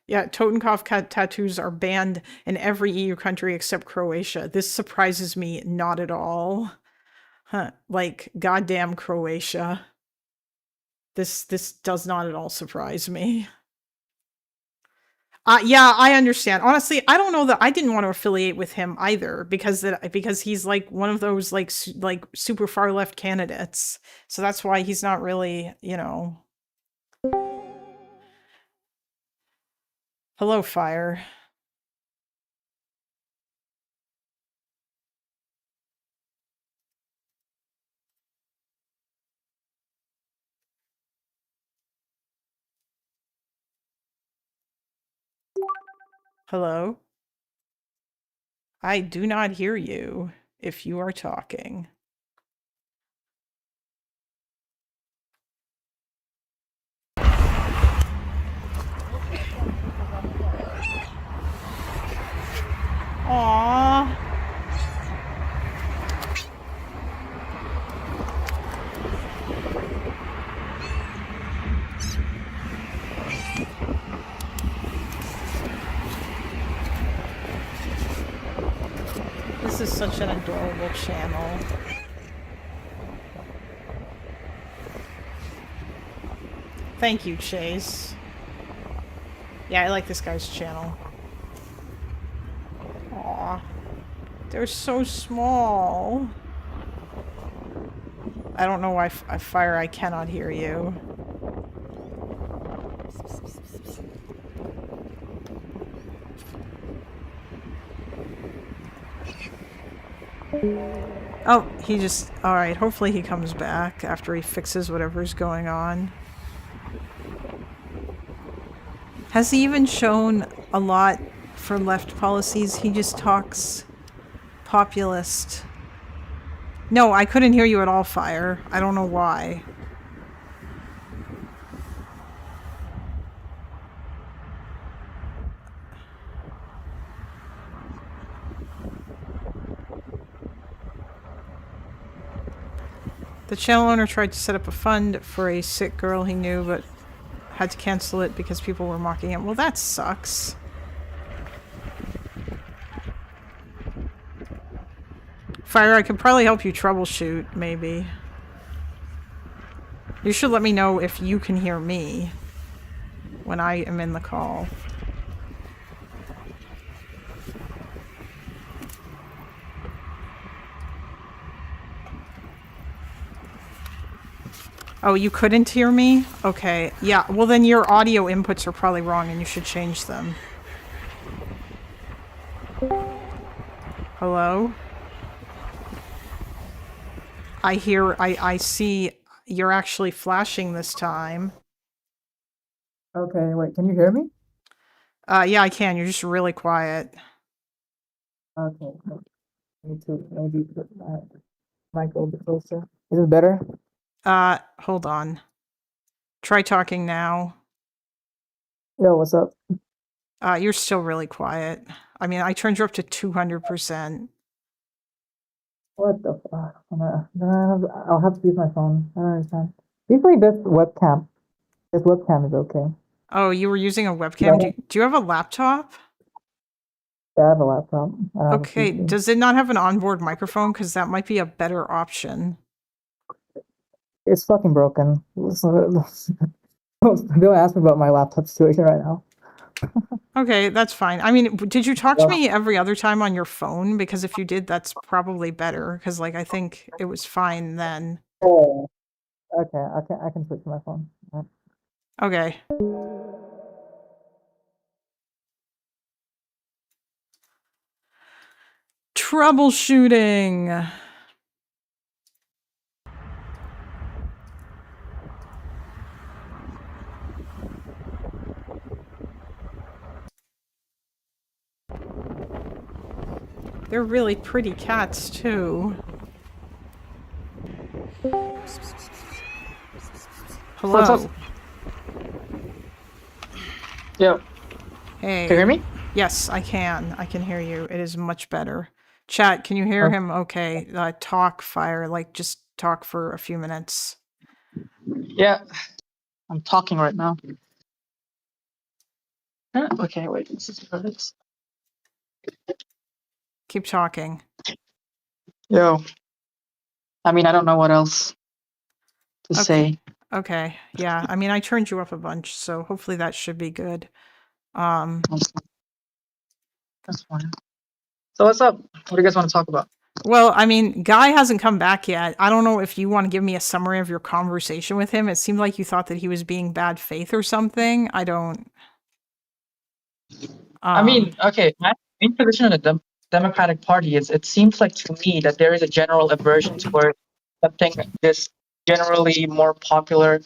Yeah, Totenkopf tattoos are banned in every EU country except Croatia. This surprises me not at all. Huh, like goddamn Croatia. This does not at all surprise me. Yeah, I understand. Honestly, I don't know that I didn't want to affiliate with him either because he's like one of those like super far left candidates. So that's why he's not really, you know. Hello, Fire. Hello? I do not hear you if you are talking. Aww. This is such an adorable channel. Thank you, Chase. Yeah, I like this guy's channel. Aw. They're so small. I don't know why Fire, I cannot hear you. Oh, he just... Alright, hopefully he comes back after he fixes whatever's going on. Has he even shown a lot for left policies? He just talks populist. No, I couldn't hear you at all, Fire. I don't know why. The channel owner tried to set up a fund for a sick girl he knew, but had to cancel it because people were mocking him. Well, that sucks. Fire, I could probably help you troubleshoot, maybe. You should let me know if you can hear me when I am in the call. Oh, you couldn't hear me? Okay. Yeah, well then your audio inputs are probably wrong and you should change them. Hello? I see you're actually flashing this time. Okay, wait, can you hear me? Yeah, I can. You're just really quiet. Okay. Let me put my mic a little bit closer. Is it better? Hold on. Try talking now. Yo, what's up? You're still really quiet. I mean, I turned you up to 200%. What the fuck? I'll have to use my phone. I don't understand. Usually this webcam. This webcam is okay. Oh, you were using a webcam? Do you have a laptop? Yeah, I have a laptop. I don't have a Okay, PC. does it not have an onboard microphone? Because that might be a better option. It's fucking broken. Don't ask me about my laptop situation right now. Okay, that's fine. I mean, did you talk to me every other time on your phone? Because if you did, that's probably better. Because, like, I think it was fine then. Oh, okay. I can switch to my phone. Alright. Okay. Troubleshooting. They're really pretty cats, too. Hello. What's up? Yo, Hey. can you hear me? Yes, I can. I can hear you. It is much better. Chat, can you hear him? Okay. Talk, Fire. Like, just talk for a few minutes. Yeah, I'm talking right now. Okay, wait. This is for this. Keep talking. Yo, I mean, I don't know what else to Okay. say. Okay. Yeah. I mean, I turned you up a bunch, so hopefully that should be good. That's fine. So what's up? What do you guys want to talk about? Well, I mean, Guy hasn't come back yet. I don't know if you want to give me a summary of your conversation with him. It seemed like you thought that he was being bad faith or something. I don't. I mean, okay, my main position in the Democratic Party is it seems like to me that there is a general aversion toward accepting this generally more popular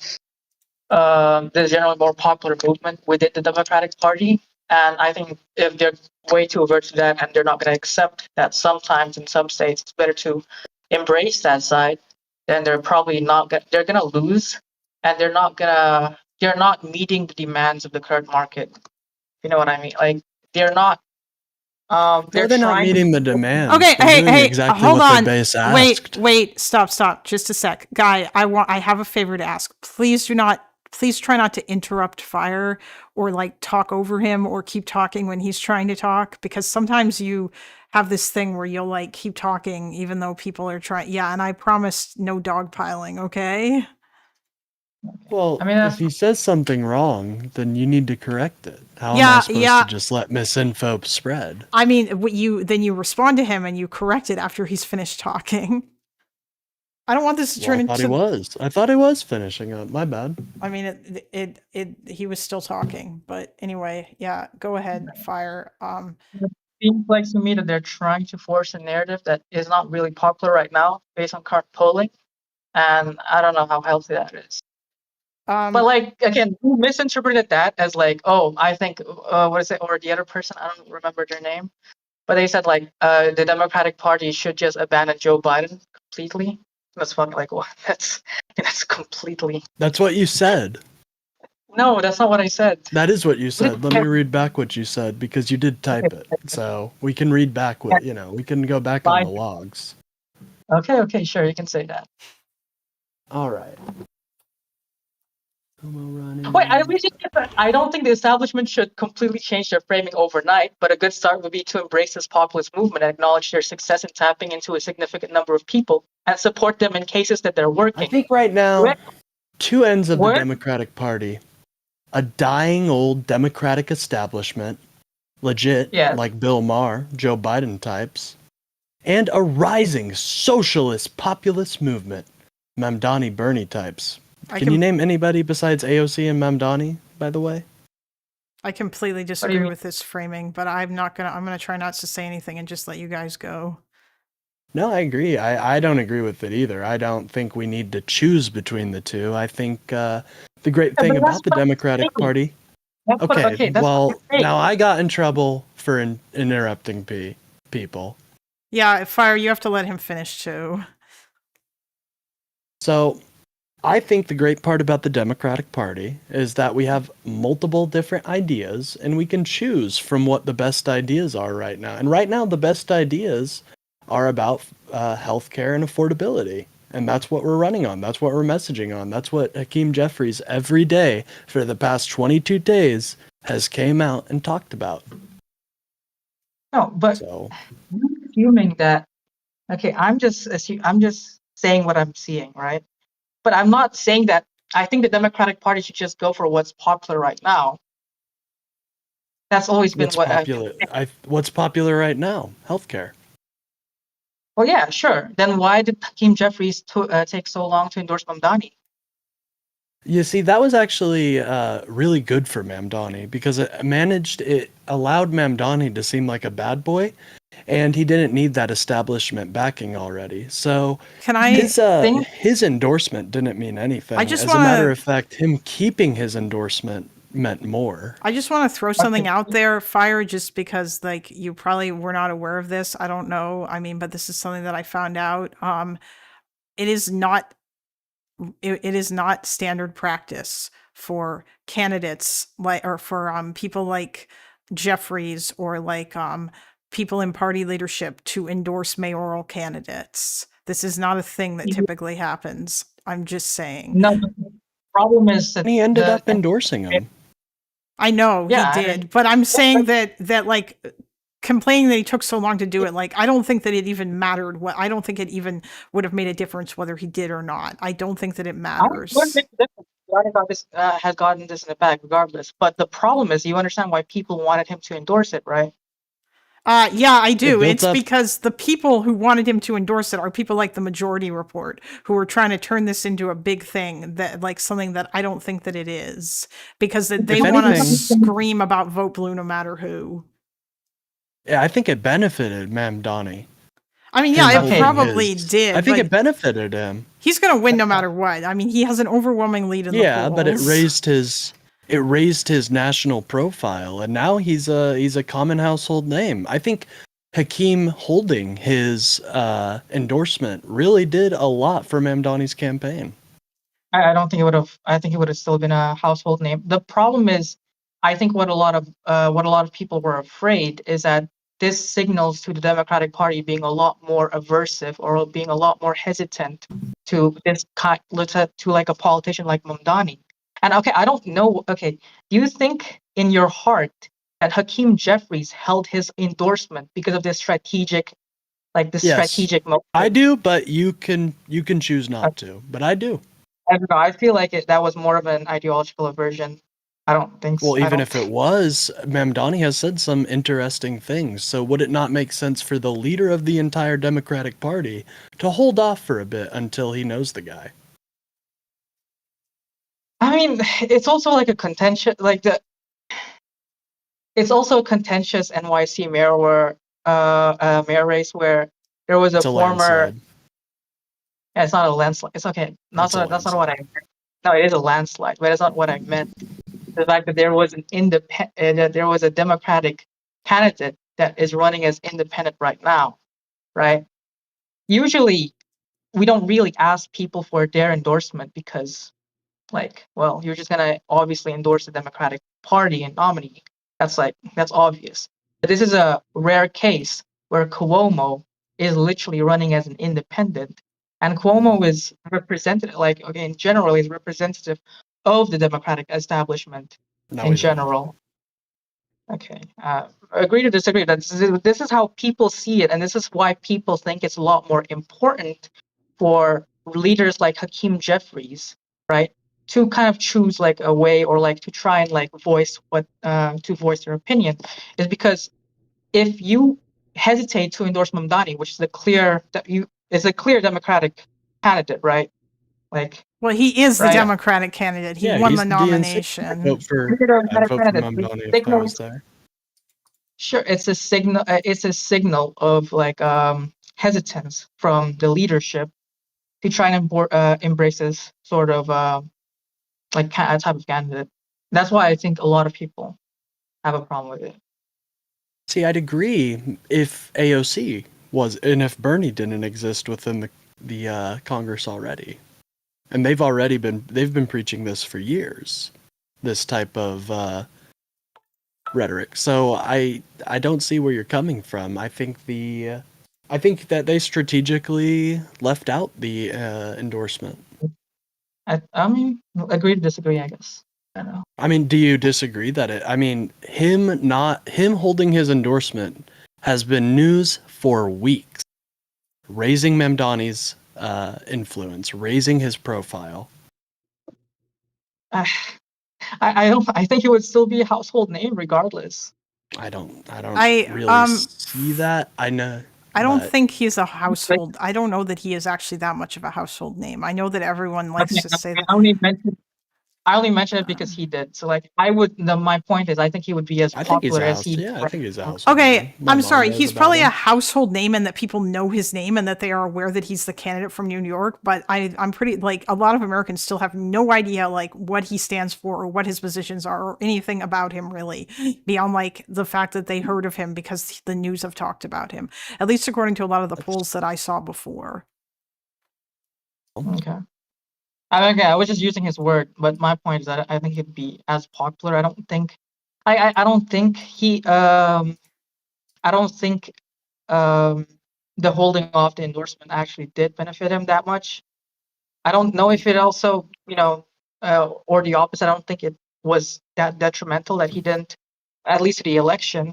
movement within the Democratic Party. And I think if they're way too avert to that and they're not going to accept that sometimes in some states it's better to embrace that side, then they're probably not they're going to lose, and they're not meeting the demands of the current market. You know what I mean? Like they're not They're not trying meeting the demands. Okay, They're hey, doing hey, exactly hold what on. their base asked. Wait, stop, just a sec. Guy, I have a favor to ask. Please try not to interrupt Fire or like talk over him or keep talking when he's trying to talk, because sometimes you have this thing where you'll like keep talking even though people are trying. Yeah, and I promise no dogpiling, okay? Well, I mean, if he says something wrong, then you need to correct it. How am Yeah, I supposed yeah. to just let misinfo spread? I mean, then you respond to him and you correct it after he's finished talking. I don't want this to Well, turn I thought he into. was. I thought he was finishing up. My bad. I mean, he was still talking, but anyway, yeah, go ahead, Fire. seems like to me that they're trying to force a narrative that is not really popular right now based on current polling, and I don't know how healthy that is. But like again, who misinterpreted that as like, oh, I think what is it, or the other person, I don't remember their name, but they said like the Democratic Party should just abandon Joe Biden completely. That's fucking like what? That's completely. That's what you said. No, that's not what I said. That is what you said. Let me read back what you said because you did type it. So we can read back what, we can go back on the logs. Okay, sure, you can say that. All right. Wait, I don't think the establishment should completely change their framing overnight, but a good start would be to embrace this populist movement and acknowledge their success in tapping into a significant number of people and support them in cases that they're working. I think right now, two ends of the What? Democratic Party. A dying old Democratic establishment, legit, Yeah. like Bill Maher, Joe Biden types, and a rising socialist populist movement, Mamdani Bernie types. Can you name anybody besides AOC and Mamdani, by the way? I completely disagree with this framing, but I'm gonna try not to say anything and just let you guys go. No, I agree. I don't agree with it either. I don't think we need to choose between the two. I think the great thing about the Democratic Party. Okay, well, now I got in trouble for interrupting people. Yeah, Fire, you have to let him finish too. So, I think the great part about the Democratic Party is that we have multiple different ideas and we can choose from what the best ideas are right now. And right now, the best ideas are about healthcare and affordability. And that's what we're running on. That's what we're messaging on. That's what Hakeem Jeffries every day for the past 22 days has came out and talked about. No, but So, you're assuming that. Okay, I'm just saying what I'm seeing, right? But I'm not saying that I think the Democratic Party should just go for what's popular right now. That's always been what's what popular? What's popular right now? Healthcare. Well, yeah, sure. Then why did Hakeem Jeffries take so long to endorse Mamdani? You see, that was actually really good for Mamdani because it allowed Mamdani to seem like a bad boy, and he didn't need that establishment backing already. So Can I his endorsement didn't mean anything. I just As a matter wanna- of fact, him keeping his endorsement meant more. I just want to throw something out there, Fire, just because like you probably were not aware of this. I don't know. I mean, but this is something that I found out. It is not it is not standard practice for candidates like or for people like Jeffries or like people in party leadership to endorse mayoral candidates. This is not a thing that typically happens. I'm just saying. No, the problem is that He ended up endorsing him. I know Yeah, he did, but I'm saying that like complaining that he took so long to do it, like I don't think that it even mattered. What I don't think it even would have made a difference whether he did or not. I don't think that it matters. Has gotten this in the bag regardless. But the problem is, you understand why people wanted him to endorse it, right? Yeah, I do. built It's up- because the people who wanted him to endorse it are people like the Majority Report, who are trying to turn this into a big thing, that like something that I don't think that it is, because they want to anything- scream about vote blue no matter who. Yeah, I think it benefited Mamdani. I mean, yeah, him it holding probably his- did. I think but it benefited him. he's going to win no matter what. I mean, he has an overwhelming lead in the polls. But it raised his national profile, and now he's a common household name. I think Hakeem holding his endorsement really did a lot for Mamdani's campaign. I don't think it would have. I think it would have still been a household name. The problem is, I think what a lot of people were afraid is that this signals to the Democratic Party being a lot more aversive or being a lot more hesitant to this kind, to like a politician like Mamdani. And okay, I don't know. Okay, do you think in your heart that Hakeem Jeffries held his endorsement because of this strategic, Yes. strategic motive? I do, but you can choose not to. But I do. I don't know. I feel like that was more of an ideological aversion. I don't think so. Well, even if it was, Mamdani has said some interesting things. So would it not make sense for the leader of the entire Democratic Party to hold off for a bit until he knows the guy? I mean, it's also like a contentious, it's also a contentious NYC mayor race where there was a It's a former. landslide. Yeah, it's not a landslide. It's okay. That's not what I meant. No, it is a landslide, but that's not what I meant. The fact that there was there was a Democratic candidate that is running as independent right now, right? Usually, we don't really ask people for their endorsement because, well, you're just gonna obviously endorse the Democratic Party and nominee. That's obvious. But this is a rare case where Cuomo is literally running as an independent, and Cuomo is represented, in general, is representative of the Democratic establishment No, in he's not. general. Okay, agree to disagree. This is how people see it, and this is why people think it's a lot more important for leaders like Hakeem Jeffries, right, to kind of choose like a way or like to try and like voice their opinion, is because if you hesitate to endorse Mamdani, which is a clear Democratic candidate, right? Well, he is the Right. Democratic candidate. He won he's the DNC. nomination. I'd vote for Democratic candidate. Mamdani if I was there. Sure, it's a signal. It's a signal of hesitance from the leadership to try and embrace this sort of type of candidate. That's why I think a lot of people have a problem with it. See, I'd agree if AOC was, and if Bernie didn't exist within the Congress already, and they've been preaching this for years, this type of rhetoric. So I don't see where you're coming from. I think that they strategically left out the endorsement. I mean, agree to disagree, I guess. I don't know. I mean, do you disagree that him holding his endorsement has been news for weeks, raising Mamdani's influence, raising his profile? I think it would still be a household name regardless. I don't I, really see that. I know. I don't but- think he's a household. I don't know that he is actually that much of a household name. I know that everyone likes to say that. I only mentioned it because he did. So like, my point is, I think he would be as I think he's popular a as house. he. Yeah, I think he's a household Okay, name. My I'm mom sorry. knows He's about probably him. a household name and that people know his name and that they are aware that he's the candidate from New York. But I'm pretty, like, a lot of Americans still have no idea, like, what he stands for or what his positions are or anything about him, really, beyond, like, the fact that they heard of him because the news have talked about him, at least according to a lot of the polls that I saw before. Okay. I was just using his word, but my point is that I think he'd be as popular. I don't think the holding off the endorsement actually did benefit him that much. I don't know if it also, or the opposite. I don't think it was that detrimental that he didn't, at least the election.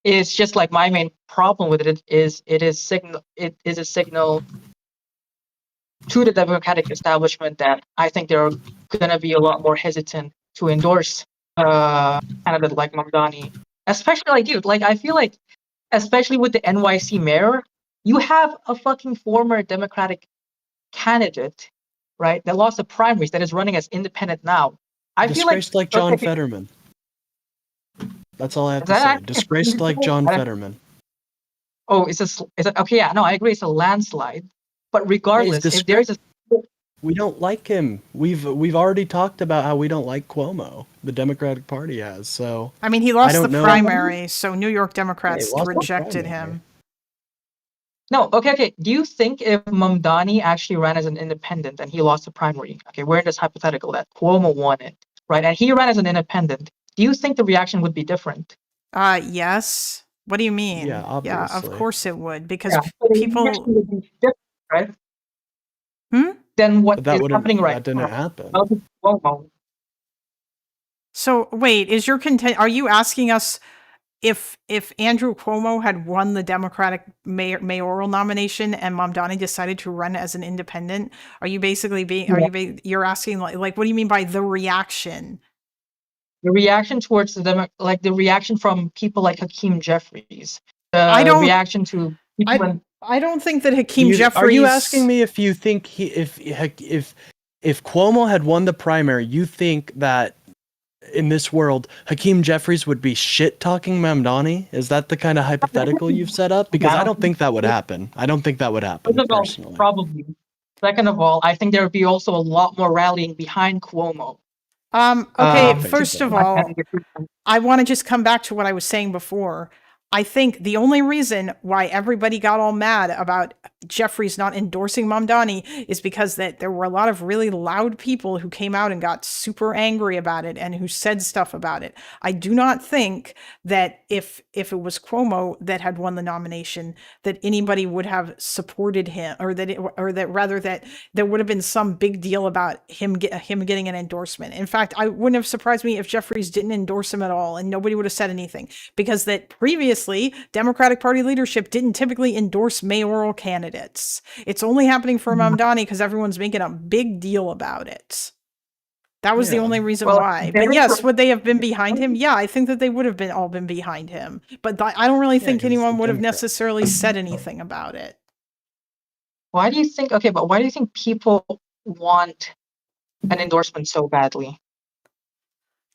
It's just like my main problem with it is a signal to the Democratic establishment that I think they're going to be a lot more hesitant to endorse a candidate like Mamdani, especially like you. Like, I feel like, especially with the NYC mayor, you have a fucking former Democratic candidate, right, that lost the primaries, that is running as independent now. I feel Disgraced John Fetterman. That's all I have to say. Disgraced like John Fetterman. Oh, okay? Yeah, no, I agree. It's a landslide. But regardless, if there's we don't like him. We've already talked about how we don't like Cuomo. The Democratic Party has. So I mean, he lost the don't know. primary, so New York Democrats Yeah, he lost the rejected primary. him. No, okay. Do you think if Mamdani actually ran as an independent and he lost the primary, okay, we're in this hypothetical that Cuomo won it, right, and he ran as an independent, do you think the reaction would be different? Yes. What do you mean? Yeah, of obviously. course it would, because Yeah, so the people. reaction would be different, right? Hmm? Then what But that is wouldn't. happening right That didn't now? happen. Cuomo. So wait, is your are you asking us if Andrew Cuomo had won the Democratic mayoral nomination and Mamdani decided to run as an independent? Are you basically you're asking like what do you mean by the reaction? The reaction towards the reaction from people like Hakeem Jeffries. I don't- reaction to people I don't think that Hakeem Jeffries. Are you asking me if you think if Cuomo had won the primary, you think that in this world Hakeem Jeffries would be shit talking Mamdani? Is that the kind of hypothetical you've set up? Because I don't think that would happen. I don't think that would happen First of all, personally. probably. Second of all, I think there would be also a lot more rallying behind Cuomo. Okay, think first so. of all, I want to just come back to what I was saying before. I think the only reason why everybody got all mad about Jeffries not endorsing Mamdani is because that there were a lot of really loud people who came out and got super angry about it and who said stuff about it. I do not think that if it was Cuomo that had won the nomination, that anybody would have supported him, or that rather that there would have been some big deal about him getting an endorsement. In fact, I wouldn't have surprised me if Jeffries didn't endorse him at all and nobody would have said anything, because that previously Democratic Party leadership didn't typically endorse mayoral candidates. It's only happening for Mamdani because everyone's making a big deal about it. That was the only reason why. But yes, would they have been behind him? Yeah, I think that they would have been behind him. But I don't really think 'cause anyone the would have Democrats. necessarily said anything about it. Why do you think people want an endorsement so badly?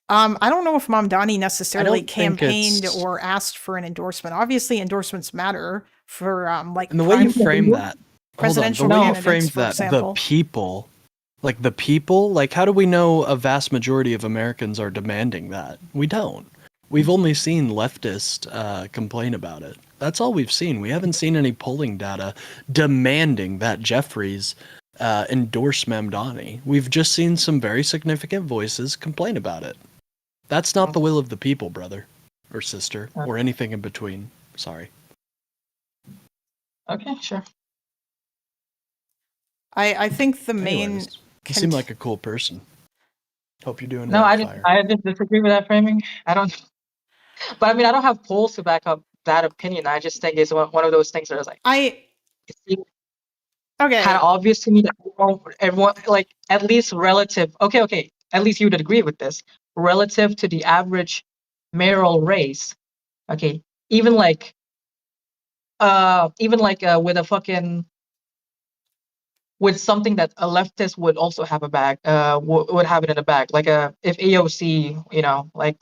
I don't know if Mamdani necessarily don't think campaigned it's- or asked for an endorsement. Obviously, endorsements matter for like And the way you prime- frame that, presidential the way you candidates, framed for that, example. the people, like how do we know a vast majority of Americans are demanding that? We don't. We've only seen leftists complain about it. That's all we've seen. We haven't seen any polling data demanding that Jeffries endorse Mamdani. We've just seen some very significant voices complain about it. That's not the will of the people, brother or sister, or anything in between. Sorry. Okay, sure. I think the main. Anyways, you seem like a cool person. Hope you're doing it No, on I just fire. disagree with that framing. I don't. But I mean, I don't have polls to back up that opinion. I just think it's one of those things that is like it seems Okay. kind of obvious to me that everyone like at least relative. Okay. At least you would agree with this. Relative to the average mayoral race, okay, even like with a fucking with something that a leftist would also have a bag, would have it in a bag, like if AOC, like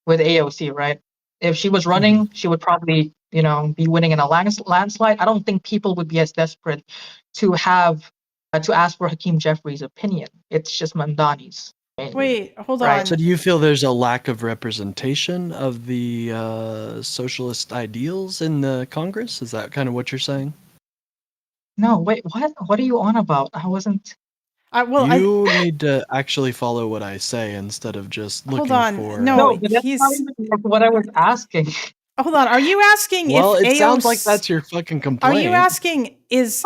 with AOC, right? If she was running, she would probably, be winning in a landslide. I don't think people would be as desperate to have to ask for Hakeem Jeffries' opinion. It's just Mamdani's. Mainly. Wait, hold Right. on. So do you feel there's a lack of representation of the socialist ideals in the Congress? Is that kind of what you're saying? No, wait, what? What are you on about? I wasn't. You need to actually follow what I say instead of just looking for. No, but that's not even what I was asking. Hold on. Are you asking Well, if it sounds AOC like that's your fucking complaint. Are you asking if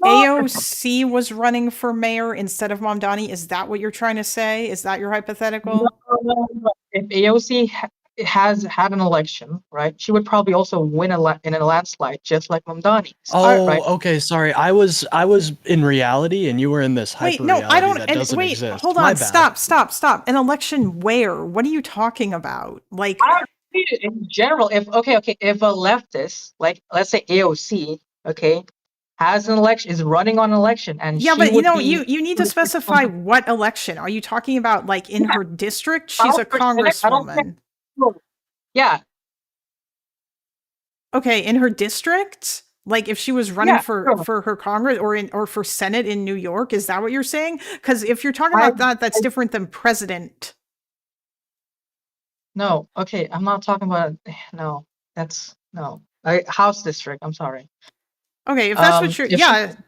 AOC was running for mayor instead of Mamdani? Is that what you're trying to say? Is that your hypothetical? No. If AOC has had an election, right, she would probably also win in a landslide, just like Mamdani. Oh, right? Okay. Sorry, I was in reality, and you were in this hyper reality I don't. that doesn't wait, exist. hold My on. bad. Stop. An election where? What are you talking about? Like, in general, if a leftist, like let's say AOC, okay, has an election, is running on an election, and yeah, she but would you need to specify what election. Are you talking about? Like in her district, she's a congresswoman. Yeah. Okay, in her district, like if she was running for her Congress or for Senate in New York, is that what you're saying? Because if you're talking about that, that's different than president. No, okay, I'm not talking about. No, that's no. House district. I'm sorry. Okay, if that's what you're,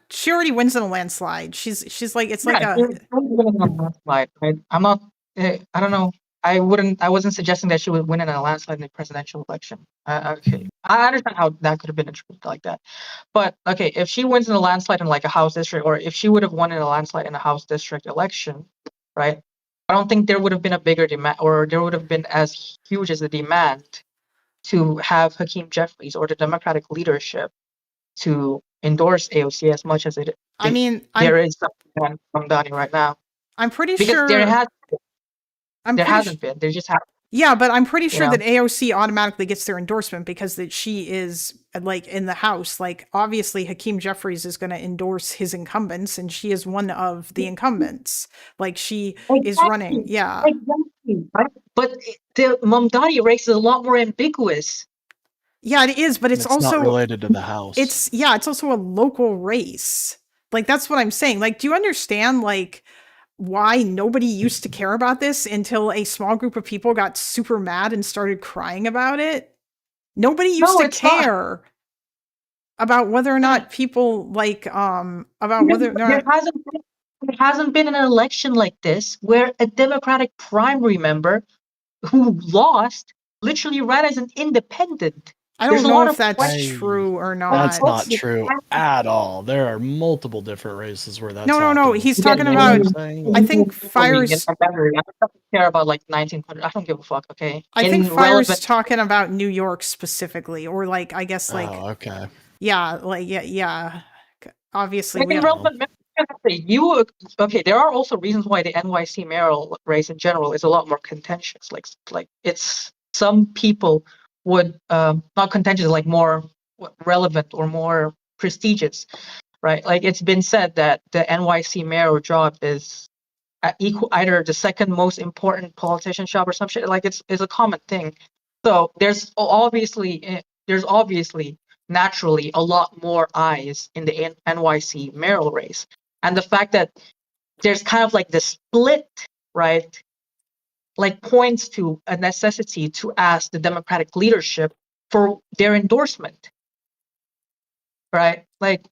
she already wins in a landslide. She's like it's like a landslide. Right? I'm not. I don't know. I wasn't suggesting that she would win in a landslide in the presidential election. Okay, I understand how that could have been interpreted like that, but okay, if she wins in a landslide in like a House district, or if she would have won in a landslide in a House district election, right? I don't think there would have been a bigger demand, or there would have been as huge as the demand to have Hakeem Jeffries or the Democratic leadership to endorse AOC as much as it. I mean, there is something from Donnie right now. I'm pretty because sure there hasn't been. There just hasn't. Yeah, but I'm pretty sure that AOC automatically gets their endorsement because that she is like in the House. Like obviously Hakeem Jeffries is going to endorse his incumbents, and she is one of the incumbents. Like she is running. Yeah. Exactly. But the Mamdani race is a lot more ambiguous. Yeah, it is, but it's also not related to the House. It's also a local race. Like that's what I'm saying. Like, do you understand like why nobody used to care about this until a small group of people got super mad and started crying about it? Nobody used to care about whether or not people like about whether or not there hasn't been an election like this where a Democratic primary member who lost literally ran as an independent. I don't know if that's true or not. That's not true at all. There are multiple different races where that's No. He's talking about. I think Fire's. I don't care about like 1900. I don't give a fuck. Okay. I think Fire's talking about New York specifically, or like I guess like. Oh, okay. Yeah, like yeah. Obviously, there are also reasons why the NYC mayoral race in general is a lot more contentious. Like it's some people would not contentious, like more relevant or more prestigious, right? Like it's been said that the NYC mayoral job is either the second most important politician job or some shit. Like it's a common thing. So there's obviously naturally a lot more eyes in the NYC mayoral race, and the fact that there's kind of like the split, right? like points to a necessity to ask the Democratic leadership for their endorsement. Right? Like,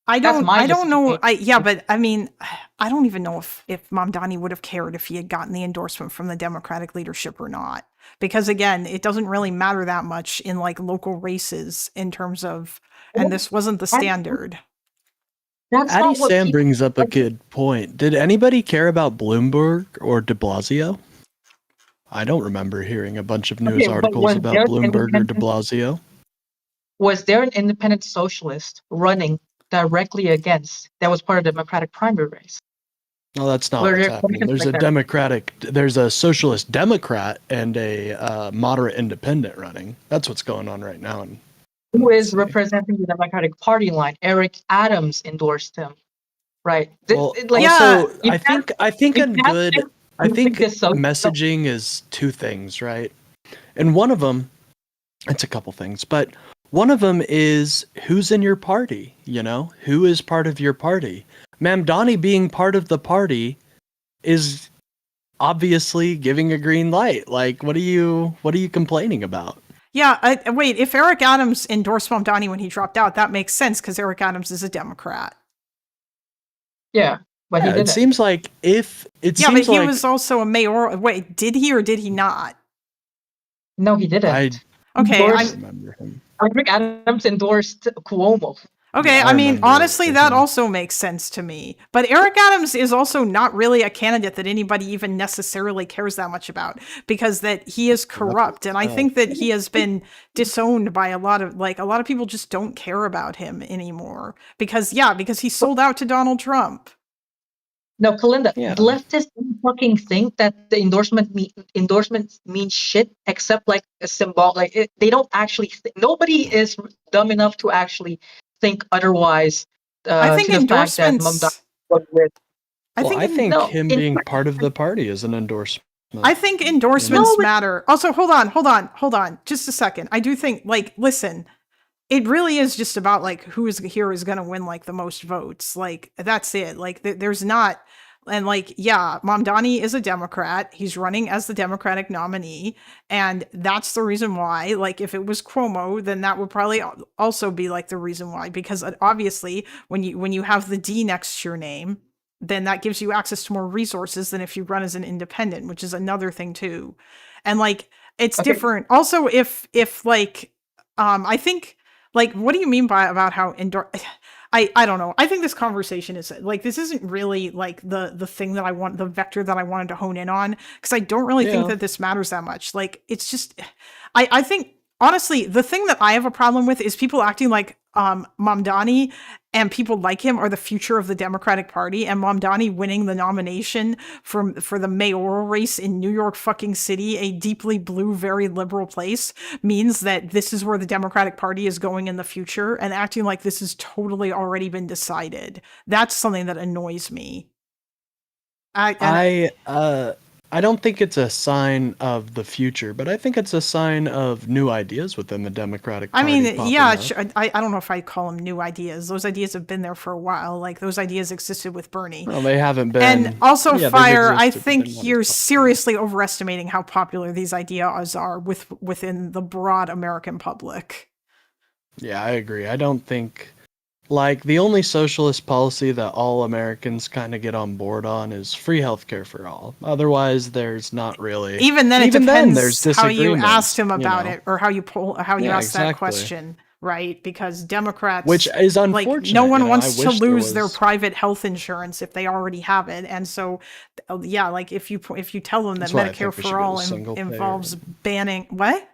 I That's don't. my I don't know. justification. But I mean, I don't even know if Mamdani would have cared if he had gotten the endorsement from the Democratic leadership or not. Because again, it doesn't really matter that much in like local races in terms of, and this wasn't the standard. That's Addie not what Sam people- brings up a good point. Did anybody care about Bloomberg or de Blasio? I don't remember hearing a bunch of news Okay, but articles was about there Bloomberg or de independent- Blasio. Was there an independent socialist running directly against that was part of the Democratic primary race? No, that's not Were what's there happening. questions like that? There's a socialist Democrat and a moderate independent running. That's what's going on right now. Who is representing the Democratic Party line? Eric Adams endorsed him, right? Well, Like, also, you I can't- think you a can't good, just I think this so- messaging is two things, right? And one of them, it's a couple things, but one of them is who's in your party, you know? Who is part of your party? Mamdani being part of the party is obviously giving a green light. Like, what are you complaining about? Yeah. Wait. If Eric Adams endorsed Mamdani when he dropped out, that makes sense because Eric Adams is a Democrat. Yeah, but he Yeah, didn't. it seems like Yeah, but seems he like was also a mayor. Wait, did he or did he not? No, he didn't. I Okay. don't Endorsed- remember him. Eric Adams endorsed Cuomo. Okay, Yeah, I I mean, remember honestly, that him. also makes sense to me. But Eric Adams is also not really a candidate that anybody even necessarily cares that much about because that he is corrupt, and I think that he has been disowned by a lot of people just don't care about him anymore because he sold out to Donald Trump. No, Kalinda, Yeah. leftists don't fucking think that the endorsements mean shit except like a symbol. Like they don't actually. Nobody is dumb enough to actually think otherwise. I think to the fact that endorsements. Mamdani was with. I Well, think I think no, him in being fact- part of the party is an endorsement. I think endorsements No, but- matter. Also, hold on, just a second. I do think, like, listen, it really is just about like who is going to win like the most votes. Like that's it. Like there's not, and like Mamdani is a Democrat. He's running as the Democratic nominee, and that's the reason why. Like if it was Cuomo, then that would probably also be like the reason why. Because obviously, when you have the D next to your name, then that gives you access to more resources than if you run as an independent, which is another thing too. And like it's Okay. different. Also, if like I think like what do you mean by about how I don't know. I think this conversation is like this isn't really like the thing that I want, the vector that I wanted to hone in on, because I don't really think Yeah. that this matters that much. Like it's just I think honestly, the thing that I have a problem with is people acting like Mamdani and people like him are the future of the Democratic Party, and Mamdani winning the nomination for the mayoral race in New York fucking City, a deeply blue, very liberal place, means that this is where the Democratic Party is going in the future, and acting like this has totally already been decided. That's something that annoys me. I don't think it's a sign of the future, but I think it's a sign of new ideas within the Democratic I Party. mean, popping yeah, up. I don't know if I call them new ideas. Those ideas have been there for a while. Like those ideas existed with Bernie. Well, they haven't been. And also, yeah, they've Fire, I existed, but think they haven't you're been seriously overestimating how popular these ideas are within the broad American public. Yeah, I agree. I don't think like the only socialist policy that all Americans kind of get on board on is free healthcare for all. Otherwise, there's not really. Even then, it Even depends there's how you disagreements, asked him you about know. it or how you Yeah, asked that exactly. question, right? Because Democrats, Which is like unfortunate. no one you know, wants I to wish there lose their was- private health insurance if they already have it, and so yeah, like if you tell them that That's why I Medicare think we should for go all single payer. involves banning what?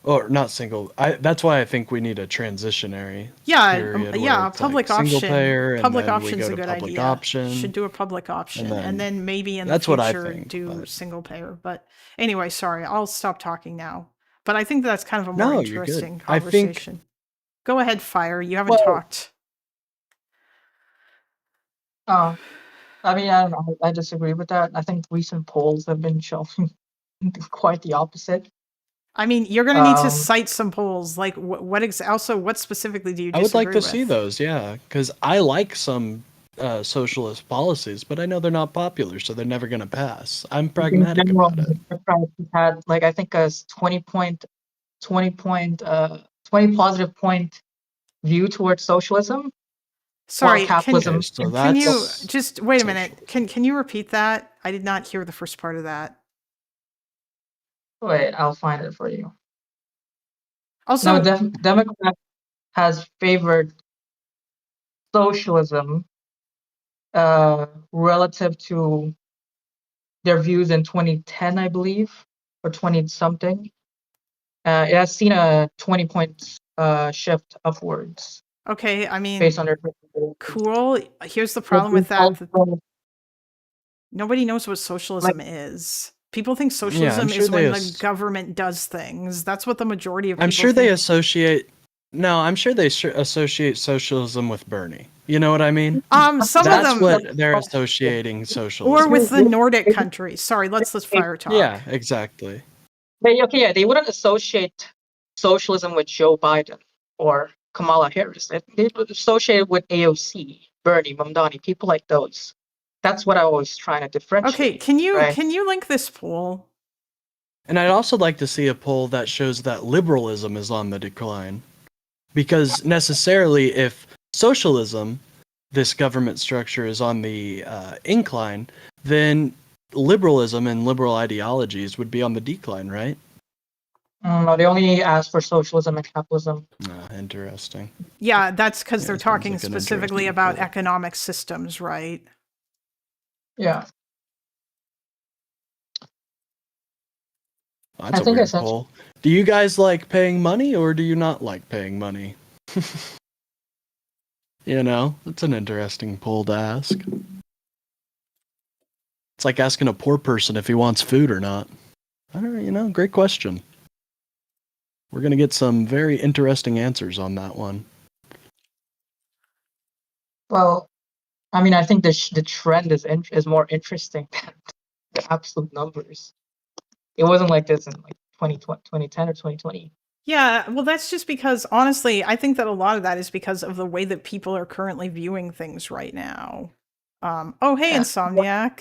Or not single. That's why I think we need a transitionary. Yeah, period yeah, where a it's public like single option. payer, and Public then we option's go a to good public idea. option. Should do a public option, and then maybe in that's the what I future think, do but- single payer. But anyway, sorry, I'll stop talking now. But I think that's kind of a No, more you're good. interesting I think- conversation. Go ahead, Fire. You haven't Well- talked. I mean, I don't know. I disagree with that. I think recent polls have been showing quite the opposite. I mean, you're going to need to Um, cite some polls. Like, what specifically do you I would like disagree to see with? those, yeah, because I like some socialist policies, but I know they're not popular, so they're never going to pass. I'm In pragmatic general, about it. the Democrats had like I think a 20 positive point view towards socialism, while Sorry, capitalism. Okay, so can you that's just wait a social. minute? Can you repeat that? I did not hear the first part of that. Wait, I'll find it for you. Also, No, Democrat has favored socialism relative to their views in 2010, I believe, or 20 something. It has seen a 20 point shift upwards okay, I mean, based on their cool. Here's the problem with that. Nobody knows what socialism is. People think socialism sure is when they the government does things. That's what the majority of people I'm sure they think. associate. No, I'm sure they associate socialism with Bernie. You know what I mean? Some That's of them, what they're associating socialism. or with the Nordic countries. Sorry, let's fire talk. Yeah, exactly. Okay, yeah, they wouldn't associate socialism with Joe Biden or Kamala Harris. They would associate it with AOC, Bernie, Mamdani, people like those. That's what I was trying to differentiate. Okay, can you right? link this poll? And I'd also like to see a poll that shows that liberalism is on the decline. Because necessarily, if socialism, this government structure, is on the incline, then liberalism and liberal ideologies would be on the decline, right? No, they only ask for socialism and capitalism. Interesting. Yeah, that's because Yeah, they're sounds talking like an specifically interesting about poll. economic systems, right? Yeah. That's I a think weird essentially- poll. Do you guys like paying money or do you not like paying money? You know, that's an interesting poll to ask. It's like asking a poor person if he wants food or not. I don't know, great question. We're going to get some very interesting answers on that one. Well, I mean, I think the trend is more interesting than the absolute numbers. It wasn't like this in like 2010 or 2020. Yeah, well, that's just because, honestly, I think that a lot of that is because of the way that people are currently viewing things right now. Oh, hey, Yeah. Insomniac.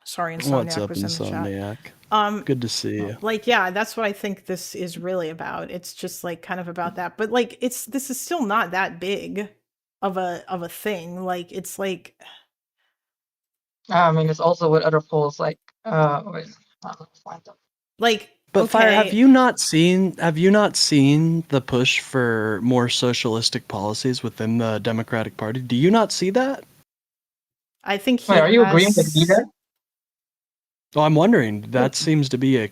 Sorry, Insomniac What's up, was in the Insomniac? chat. Good to see you. Like, yeah, that's what I think this is really about. It's just like kind of about that, but like, this is still not that big of a thing. Like, it's like, I mean, it's also with other polls like wait, I'll find them. like. But okay. Fire, have you not seen the push for more socialistic policies within the Democratic Party? Do you not see that? I think he Wait, are you agreeing with me has- there? Oh, I'm wondering. That seems to be a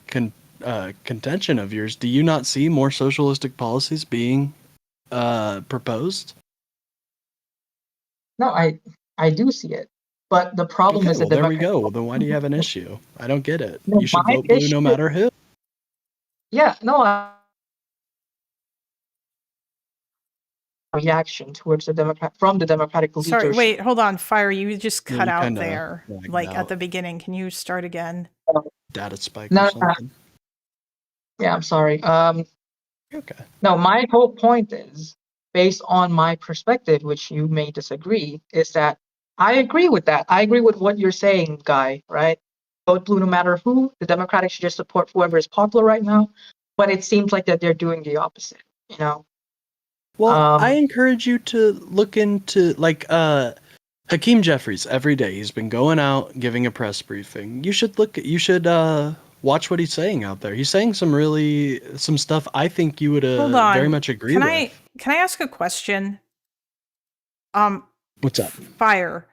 contention of yours. Do you not see more socialistic policies being proposed? No, I do see it, but the problem Okay, is well, that there we go. Well, then why do you have an issue? I don't get it. No, You should my vote blue issue- no matter who. Yeah, no. Reaction towards the Democratic leadership. Sorry, wait, hold on, Fire. You just Yeah, cut you out kinda there, lagged like at out. the beginning. Can you start again? Data spike No, or something. Yeah, I'm sorry. Okay. No, my whole point is, based on my perspective, which you may disagree, is that I agree with that. I agree with what you're saying, Guy, right? Vote blue no matter who. The Democrats should just support whoever is popular right now. But it seems like that they're doing the opposite, you know? Well, Um, I encourage you to look into Hakeem Jeffries every day. He's been going out giving a press briefing. You should watch what he's saying out there. He's saying some stuff I think you would Hold on. very much agree Can with. I ask a question? What's up? Fire.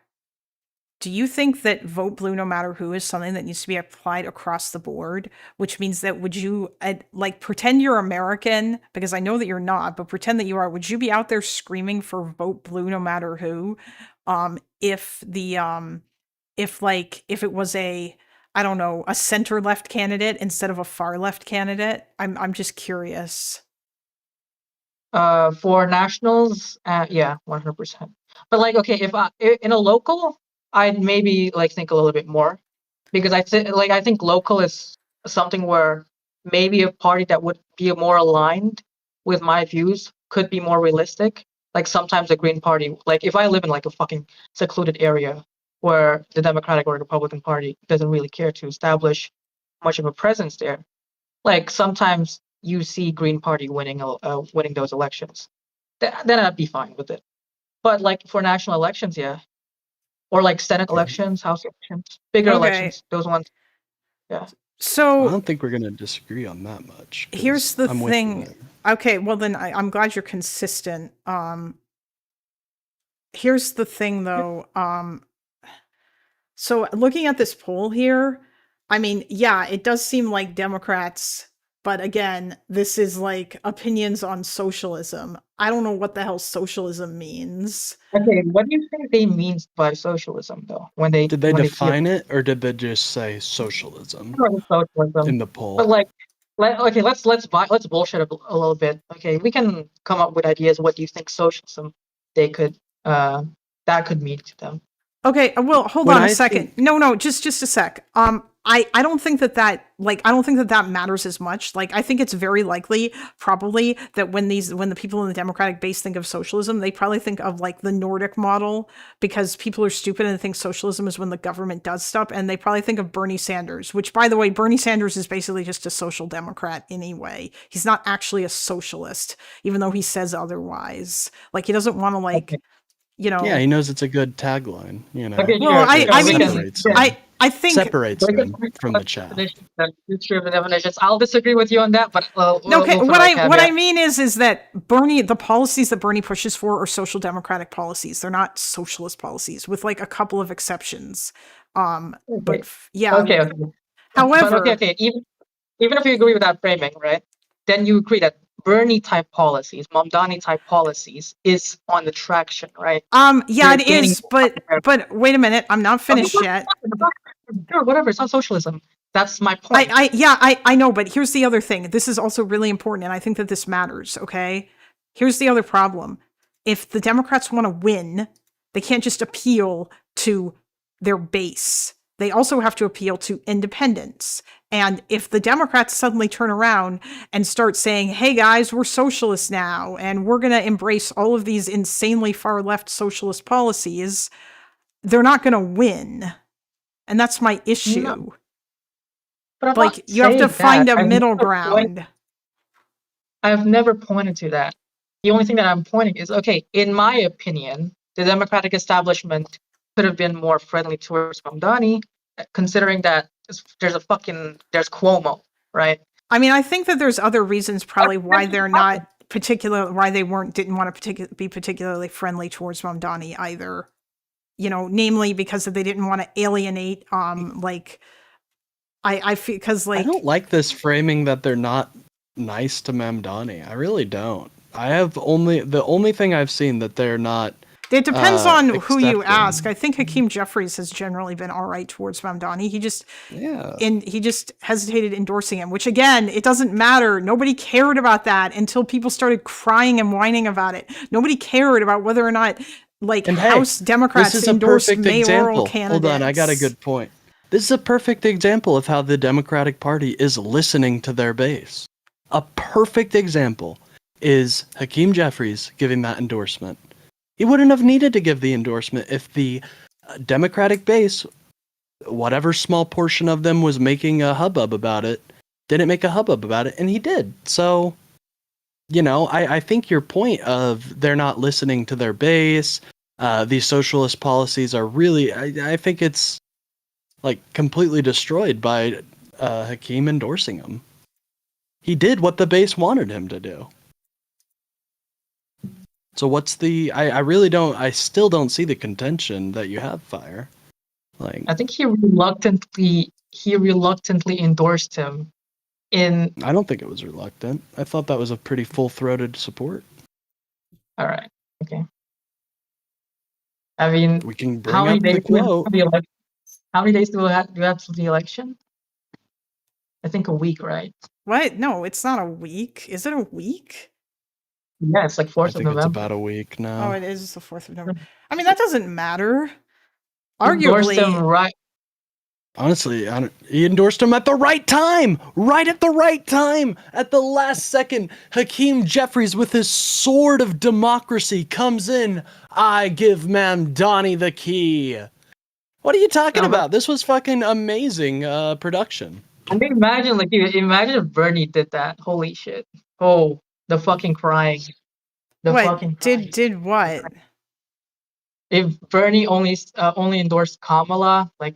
Do you think that vote blue no matter who is something that needs to be applied across the board? Which means that would you like pretend you're American, because I know that you're not, but pretend that you are. Would you be out there screaming for vote blue no matter who? If it was a, I don't know, a center left candidate instead of a far left candidate? I'm just curious. For nationals, yeah, 100%. But like, okay, if in a local, I'd maybe like think a little bit more, because I think local is something where maybe a party that would be more aligned with my views could be more realistic. like sometimes the Green Party, like if I live in like a fucking secluded area where the Democratic or Republican Party doesn't really care to establish much of a presence there, like sometimes you see Green Party winning those elections. Then I'd be fine with it. But like for national elections, yeah, or like Senate elections, House elections, bigger Okay. elections, those ones. Yeah. I So don't think we're gonna disagree on that much. 'cause here's the I'm with you thing. there. Okay, well then I'm glad you're consistent. Here's the thing though. So looking at this poll here, I mean, yeah, it does seem like Democrats, but again, this is like opinions on socialism. I don't know what the hell socialism means. Okay, what do you think they mean by socialism, though? When they Did they when define it, or did they just say socialism socialism? in the poll? But like, let's bullshit a little bit. Okay, we can come up with ideas. What do you think socialism that could mean to them? Okay, well, hold When on a I second. think- No, just a sec. I don't think that I don't think that matters as much. Like, I think it's very likely, probably, that when the people in the Democratic base think of socialism, they probably think of like the Nordic model, because people are stupid and think socialism is when the government does stuff, and they probably think of Bernie Sanders, which, by the way, Bernie Sanders is basically just a social democrat anyway. He's not actually a socialist, even though he says otherwise. Like, he doesn't want to Okay. Yeah, he knows it's a good tagline. You know, Okay, Well, yeah, I we mean, can- separates yeah. him. I think separates We can him from the chat. The future of the definitions. I'll disagree with you on that, but okay, we'll what I caveat. mean is that the policies that Bernie pushes for are social democratic policies. They're not socialist policies, with like a couple of exceptions. But yeah. Okay. However, but okay. Even if you agree with that framing, right? Then you agree that Bernie type policies, Mamdani type policies, is on the traction, right? yeah, You're it gaining is. But wait a minute, I'm not finished yet. Sure, whatever. It's not socialism. That's my point. I know, but here's the other thing. This is also really important, and I think that this matters, okay? Here's the other problem. If the Democrats want to win, they can't just appeal to their base. They also have to appeal to independents. And if the Democrats suddenly turn around and start saying, hey guys, we're socialists now, and we're going to embrace all of these insanely far left socialist policies, they're not going to win. And that's my issue. No. But I'm Like, not you have to saying find that. a I've middle never ground. I've never pointed to that. The only thing that I'm pointing is, okay, in my opinion, the Democratic establishment could have been more friendly towards Mamdani, considering that there's Cuomo, right? I mean, I think that there's other reasons probably why they're not didn't want to be particularly friendly towards Mamdani either. You know, namely because they didn't want to alienate, I feel, because like, I don't like this framing that they're not nice to Mamdani. I really don't. The only thing I've seen that they're not. it depends on who you accepting. ask. I think Hakeem Jeffries has generally been all right towards Mamdani. He just hesitated endorsing him, which again, it doesn't matter. Nobody cared about that until people started crying and whining about it. Nobody cared about whether or not House Democrats this is a endorsed perfect mayoral example. candidates. Hold on, I got a good point. This is a perfect example of how the Democratic Party is listening to their base. A perfect example is Hakeem Jeffries giving that endorsement. He wouldn't have needed to give the endorsement if the Democratic base, whatever small portion of them was making a hubbub about it, didn't make a hubbub about it, and he did. So, you know, I think your point of they're not listening to their base, these socialist policies are really, I think it's like completely destroyed by Hakeem endorsing them. He did what the base wanted him to do. So what's the? I still don't see the contention that you have, Fire. Like, I think he reluctantly endorsed him. I don't think it was reluctant. I thought that was a pretty full-throated support. All right. Okay. I mean, We can bring how many up the days do we have quote. to the election? How many days do we have to the election? I think a week, right? What? No, it's not a week. Is it a week? Yeah, it's like I 4th of think November. it's about a week now. Oh, it is the 4th of November. I mean, that doesn't matter. Endorsed Arguably, him right. Honestly, he endorsed him at the right time, right at the right time. At the last second, Hakeem Jeffries, with his sword of democracy, comes in. I give Mamdani the key. What are you talking about? This was fucking amazing production. I mean, imagine, like, imagine if Bernie did that. Holy shit. Oh, the fucking crying. The fucking What crying. did what? If Bernie only endorsed Kamala like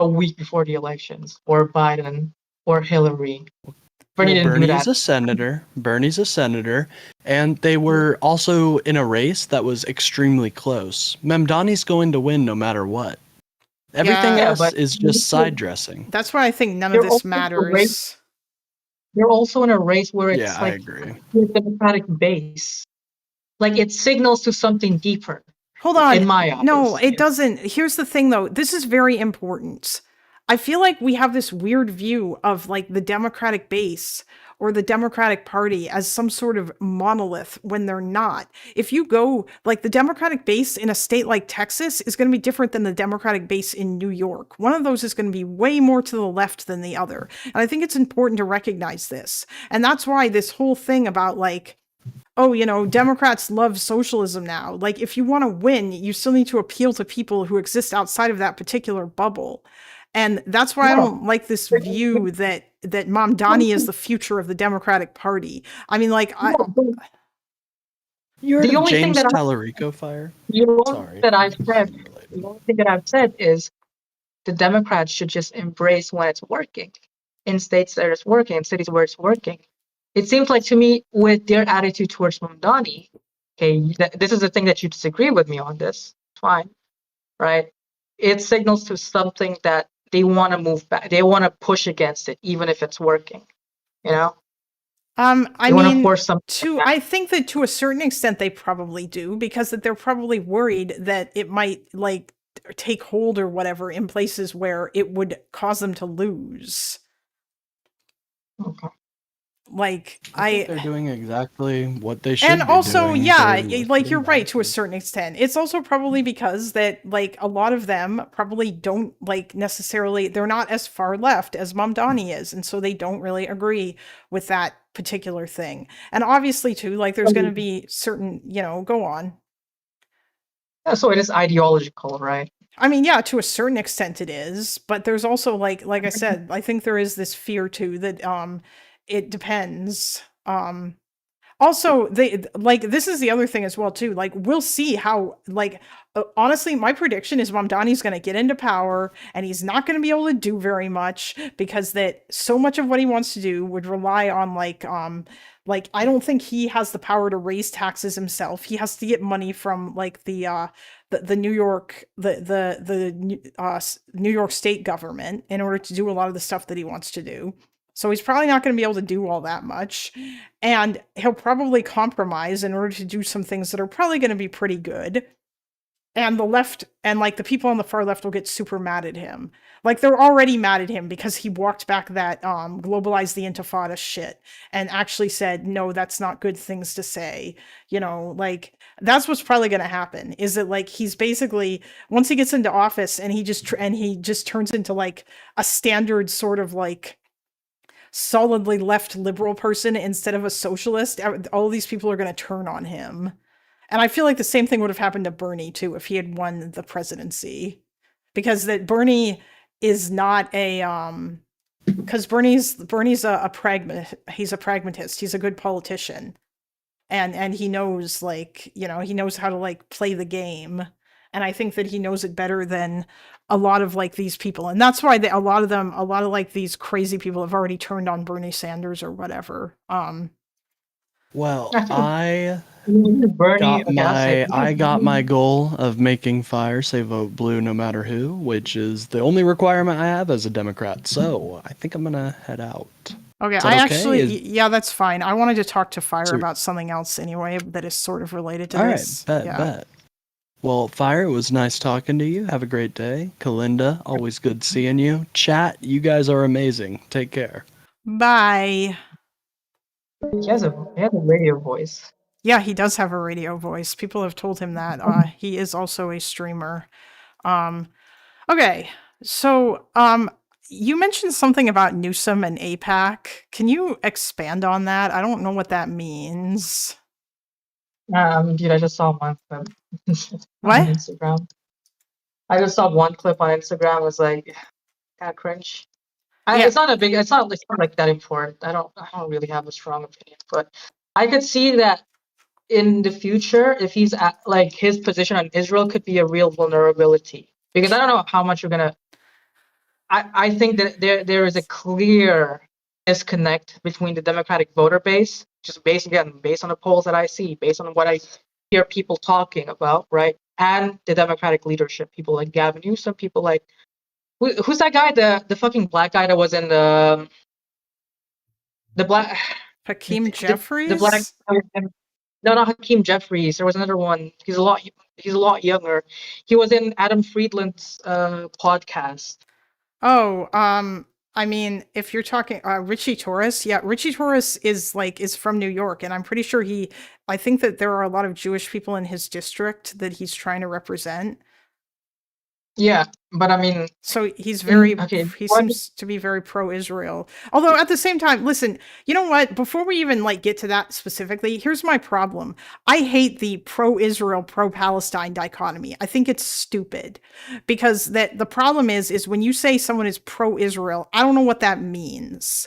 a week before the elections, or Biden, or Hillary. Bernie didn't do Bernie's that. a senator. Bernie's a senator, and they were also in a race that was extremely close. Mamdani's going to win no matter what. Everything Yeah, else but- is just side dressing. That's why I think none They're of this also matters. They're also in a race where it's Yeah, I like agree. the Democratic base. Like, it signals to something deeper. Hold on. In my eyes. No, it doesn't. Here's the thing, though. This is very important. I feel like we have this weird view of like the Democratic base or the Democratic Party as some sort of monolith when they're not. If you go, like, the Democratic base in a state like Texas is going to be different than the Democratic base in New York. One of those is going to be way more to the left than the other. And I think it's important to recognize this. And that's why this whole thing about like, oh, you know, Democrats love socialism now. Like, if you want to win, you still need to appeal to people who exist outside of that particular bubble. And that's why I don't like this view that Mamdani is the future of the Democratic Party. I mean, like, You heard The of only thing James that I- Tallarico fire? The only Sorry. that I've said, the only thing that I've said is the Democrats should just embrace when it's working. In states that it's working, in cities where it's working. It seems like to me, with their attitude towards Mamdani, okay, this is the thing that you disagree with me on this. Fine, right? It signals to something that they want to move back. They want to push against it, even if it's working. You know? I They want to mean, force something. I think that to a certain extent they probably do, because that they're probably worried that it might like take hold or whatever in places where it would cause them to lose. Okay. Like, I think they're doing exactly what they should and be also, doing. yeah, They're like you're looking right to a back. certain extent. It's also probably because that like a lot of them probably don't like necessarily, they're not as far left as Mamdani is, and so they don't really agree with that particular thing. And obviously too, like there's going to be certain, you know, go on. Yeah, so it is ideological, right? I mean, yeah, to a certain extent it is, but there's also like I said, I think there is this fear too that it depends. Also, they like this is the other thing as well too. Like we'll see how like honestly, my prediction is Mamdani's going to get into power and he's not going to be able to do very much because that so much of what he wants to do would rely on like I don't think he has the power to raise taxes himself. He has to get money from like the New York New York state government in order to do a lot of the stuff that he wants to do. So he's probably not going to be able to do all that much. And he'll probably compromise in order to do some things that are probably going to be pretty good. And the left and like the people on the far left will get super mad at him. Like they're already mad at him because he walked back that globalize the intifada shit and actually said, no, that's not good things to say. You know, like that's what's probably going to happen is that like he's basically once he gets into office and he just turns into like a standard sort of like solidly left liberal person instead of a socialist, all these people are going to turn on him. And I feel like the same thing would have happened to Bernie too if he had won the presidency, because that Bernie is not a because Bernie's a he's a pragmatist. He's a good politician, and he knows like he knows how to like play the game. And I think that he knows it better than a lot of like these people. And that's why a lot of like these crazy people have already turned on Bernie Sanders or whatever. Well, Bernie, I got my goal of making fire say vote blue no matter who, which is the only requirement I have as a Democrat. So I think I'm gonna head out. Okay, Is I that okay? actually, yeah, that's fine. I wanted to talk to Fire So- about something else anyway that is sort of related to All right, this. bet. Well, Fire, it was nice talking to you. Have a great day. Kalinda, always good seeing you. Chat, you guys are amazing. Take care. Bye. he has a radio voice. Yeah, he does have a radio voice. People have told him that. He is also a streamer. Okay, so you mentioned something about Newsom and APAC. Can you expand on that? I don't know what that means. Dude, I just saw one clip on What? Instagram. I just saw one clip on Instagram. It was like kind of cringe. Yeah. It's not like that important. I don't really have a strong opinion, but I could see that in the future, if he's at, like his position on Israel could be a real vulnerability, because I don't know how much you're gonna. I think that there is a clear disconnect between the Democratic voter base, just based on the polls that I see, based on what I hear people talking about, right, and the Democratic leadership, people like Gavin Newsom, people like who's that guy, the fucking black guy that was in the black Hakeem Jeffries? the black. No, not Hakeem Jeffries. There was another one. He's a lot younger. He was in Adam Friedland's podcast. Oh, I mean, if you're talking Richie Torres, yeah, Richie Torres is from New York, and I'm pretty sure I think that there are a lot of Jewish people in his district that he's trying to represent. Yeah, but I mean, so he's very okay. He seems to be very pro-Israel. Although at the same time, listen, you know what? Before we even get to that specifically, here's my problem. I hate the pro-Israel, pro-Palestine dichotomy. I think it's stupid, because the problem is when you say someone is pro-Israel, I don't know what that means.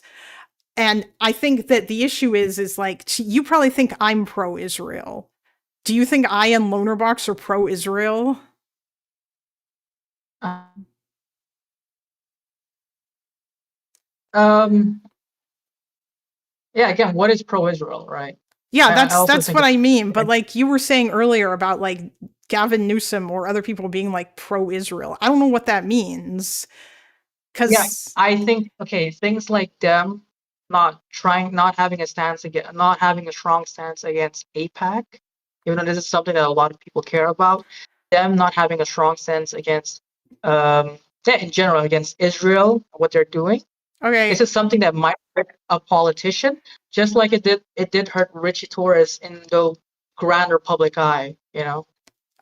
And I think that the issue is like, you probably think I'm pro-Israel. Do you think I and Lonerbox are pro-Israel? Yeah, again, what is pro-Israel, right? Yeah, that's what I mean. But like you were saying earlier about like Gavin Newsom or other people being like pro-Israel, I don't know what that means. Because I think things like them not having a strong stance against APAC, even though this is something that a lot of people care about, them not having a strong stance against in general against Israel, what they're doing. Okay, this is something that might hurt a politician, just like it did hurt Richie Torres in the grander public eye, you know.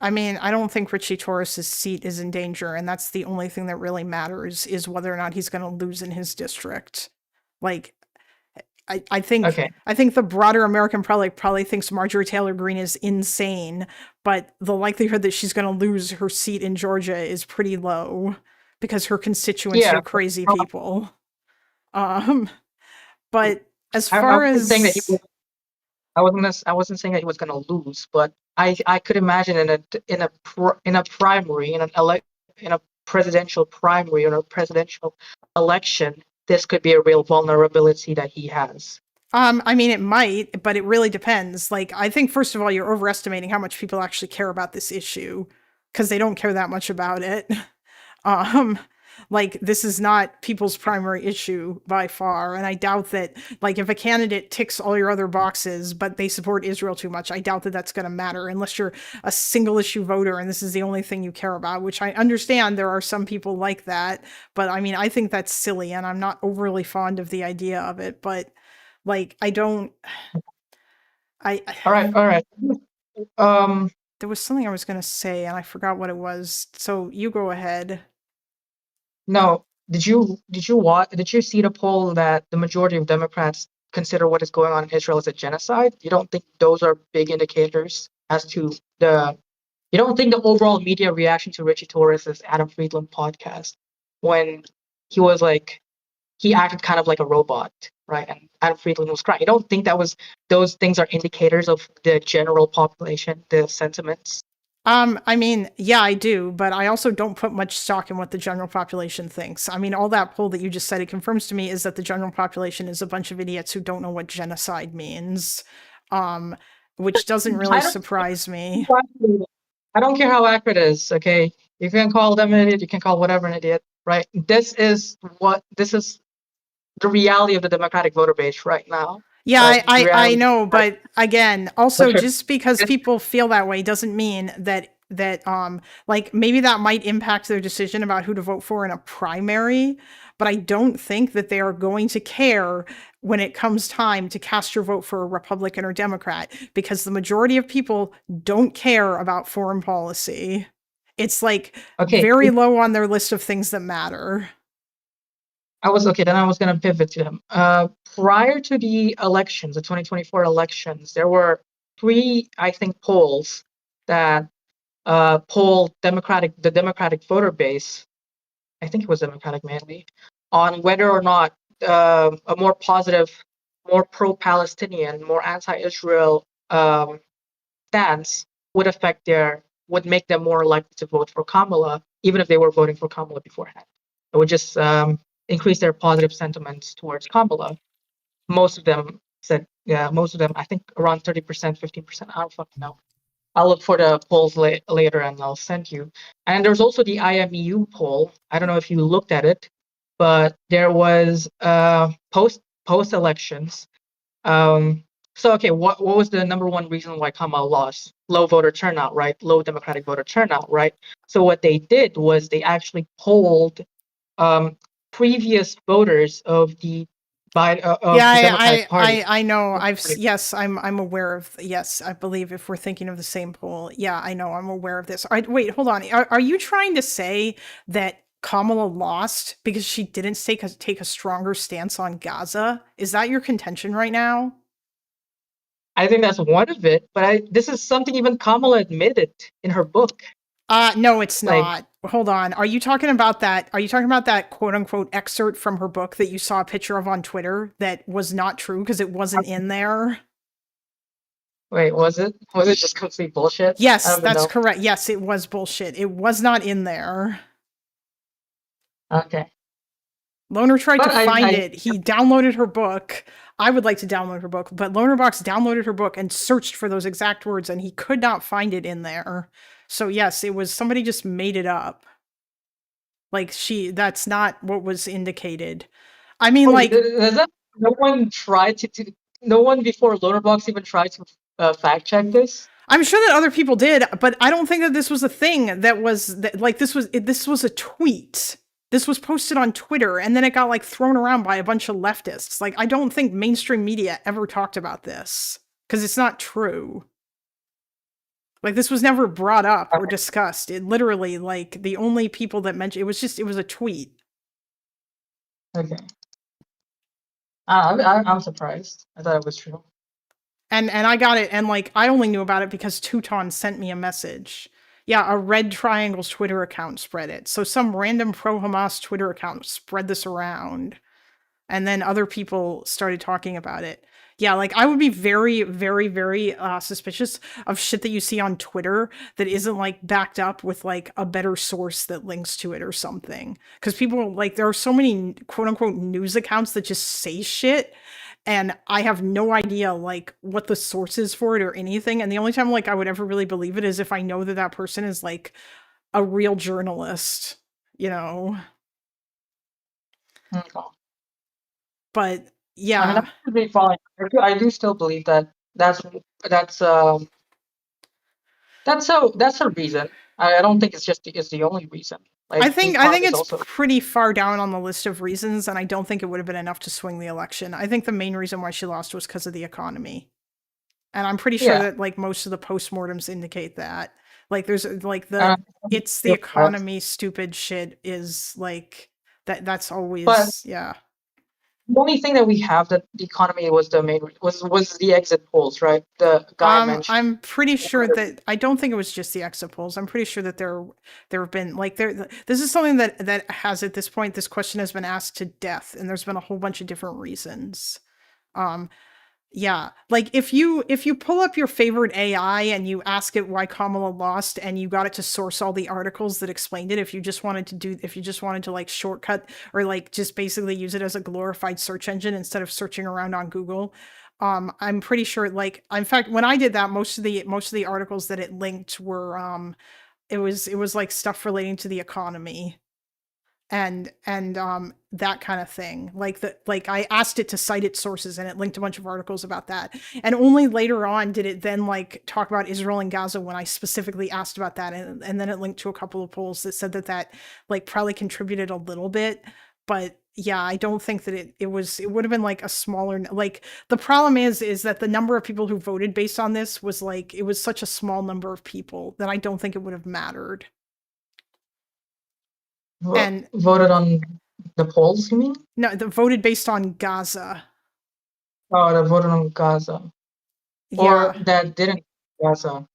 I mean, I don't think Richie Torres's seat is in danger, and that's the only thing that really matters, is whether or not he's going to lose in his district. Like, I think the broader American public probably thinks Marjorie Taylor Greene is insane, but the likelihood that she's going to lose her seat in Georgia is pretty low because her constituents are crazy people. But as far as I wasn't saying that he was going to lose, but I could imagine in a primary, in a presidential primary or a presidential election, this could be a real vulnerability that he has. I mean, it might, but it really depends. Like, I think first of all, you're overestimating how much people actually care about this issue, because they don't care that much about it. Like, this is not people's primary issue by far. And I doubt that, like, if a candidate ticks all your other boxes, but they support Israel too much, I doubt that that's going to matter unless you're a single issue voter and this is the only thing you care about, which I understand there are some people like that. But I mean, I think that's silly, and I'm not overly fond of the idea of it. But, like, I don't. All right. There was something I was going to say, and I forgot what it was. So you go ahead. No, did you see the poll that the majority of Democrats consider what is going on in Israel as a genocide? You don't think those are big indicators as to you don't think the overall media reaction to Richie Torres' Adam Friedland podcast, when he was like, he acted kind of like a robot, right? And Adam Friedland was crying. You don't think those things are indicators of the general population, the sentiments? I mean, yeah, I do, but I also don't put much stock in what the general population thinks. I mean, all that poll that you just said, it confirms to me is that the general population is a bunch of idiots who don't know what genocide means, which doesn't really surprise me. I don't care how accurate it is, okay? You can call them an idiot, you can call whatever an idiot, right? This is the reality of the Democratic voter base right now. Yeah, I know, but again, also just because people feel that way doesn't mean that like, maybe that might impact their decision about who to vote for in a primary, but I don't think that they are going to care when it comes time to cast your vote for a Republican or Democrat, because the majority of people don't care about foreign policy. It's like very low on their list of things that matter. I was okay. Then I was going to pivot to him. Prior to the elections, the 2024 elections, there were 3, I think, polls that polled the Democratic voter base. I think it was Democratic mainly, on whether or not a more positive, more pro-Palestinian, more anti-Israel stance would make them more likely to vote for Kamala, even if they were voting for Kamala beforehand. It would just increase their positive sentiments towards Kamala. Most of them said, most of them, I think around 30%, 15%. I don't fucking know. I'll look for the polls later and I'll send you. And there's also the IMU poll. I don't know if you looked at it, but there was post elections. So okay, what was the number one reason why Kamala lost? Low voter turnout, right? Low Democratic voter turnout, right? So what they did was they actually polled previous voters of the Democratic Party. I know. I'm aware of. Yes, I believe if we're thinking of the same poll. Yeah, I know. I'm aware of this. Wait, hold on. Are you trying to say that Kamala lost because she didn't take a stronger stance on Gaza? Is that your contention right now? I think that's one of it, but this is something even Kamala admitted in her book. No, it's not. Hold on. Are you talking about that? Are you talking about that quote unquote excerpt from her book that you saw a picture of on Twitter that was not true because it wasn't in there? Wait, was it? Was it just complete bullshit? Yes, that's correct. Yes, it was bullshit. It was not in there. Okay. Loner tried to find it. He downloaded her book. I would like to download her book, but Lonerbox downloaded her book and searched for those exact words, and he could not find it in there. So yes, it was somebody just made it up. Like that's not what was indicated. I mean, no one before Lonerbox even tried to fact check this. I'm sure that other people did, but I don't think that this was a thing this was a tweet. This was posted on Twitter and then it got like thrown around by a bunch of leftists. Like, I don't think mainstream media ever talked about this because it's not true. Like, this was never brought up or discussed. It literally, like, the only people that mentioned it was a tweet. Okay. I'm surprised. I thought it was true. And I got it, and like I only knew about it because Teuton sent me a message. Yeah, a Red Triangle's Twitter account spread it. So some random pro-Hamas Twitter account spread this around. And then other people started talking about it. Yeah, like I would be very, very, very suspicious of shit that you see on Twitter that isn't like backed up with like a better source that links to it or something. Because people, like, there are so many quote unquote news accounts that just say shit. And I have no idea, like, what the source is for it or anything. And the only time, like, I would ever really believe it is if I know that that person is, like, a real journalist, you know? Okay. But, yeah. I mean, I do still believe that that's a reason. I don't think it's the only reason. Like, I think it's pretty far down on the list of reasons, and I don't think it would have been enough to swing the election. I think the main reason why she lost was because of the economy. And I'm pretty sure that like most of the postmortems indicate that. Like there's like it's the economy stupid shit is like that's always yeah. The only thing that we have that the economy was the main was the exit polls, right? The guy mentioned. I'm pretty sure that I don't think it was just the exit polls. I'm pretty sure that there have been like this is something that has at this point this question has been asked to death, and there's been a whole bunch of different reasons. Yeah, like if you pull up your favorite AI and you ask it why Kamala lost and you got it to source all the articles that explained it, if you just wanted to like shortcut or like just basically use it as a glorified search engine instead of searching around on Google, I'm pretty sure like in fact when I did that most of the articles that it linked were it was like stuff relating to the economy and that kind of thing. Like I asked it to cite its sources and it linked a bunch of articles about that. And only later on did it then like talk about Israel and Gaza when I specifically asked about that. And then it linked to a couple of polls that said that like probably contributed a little bit. But yeah, I don't think that it would have been like a smaller, like the problem is that the number of people who voted based on this was like, it was such a small number of people that I don't think it would have mattered. And voted on The polls, you mean? No, that voted based on Gaza. Oh, that voted on Gaza. Or Yeah. that didn't Gaza.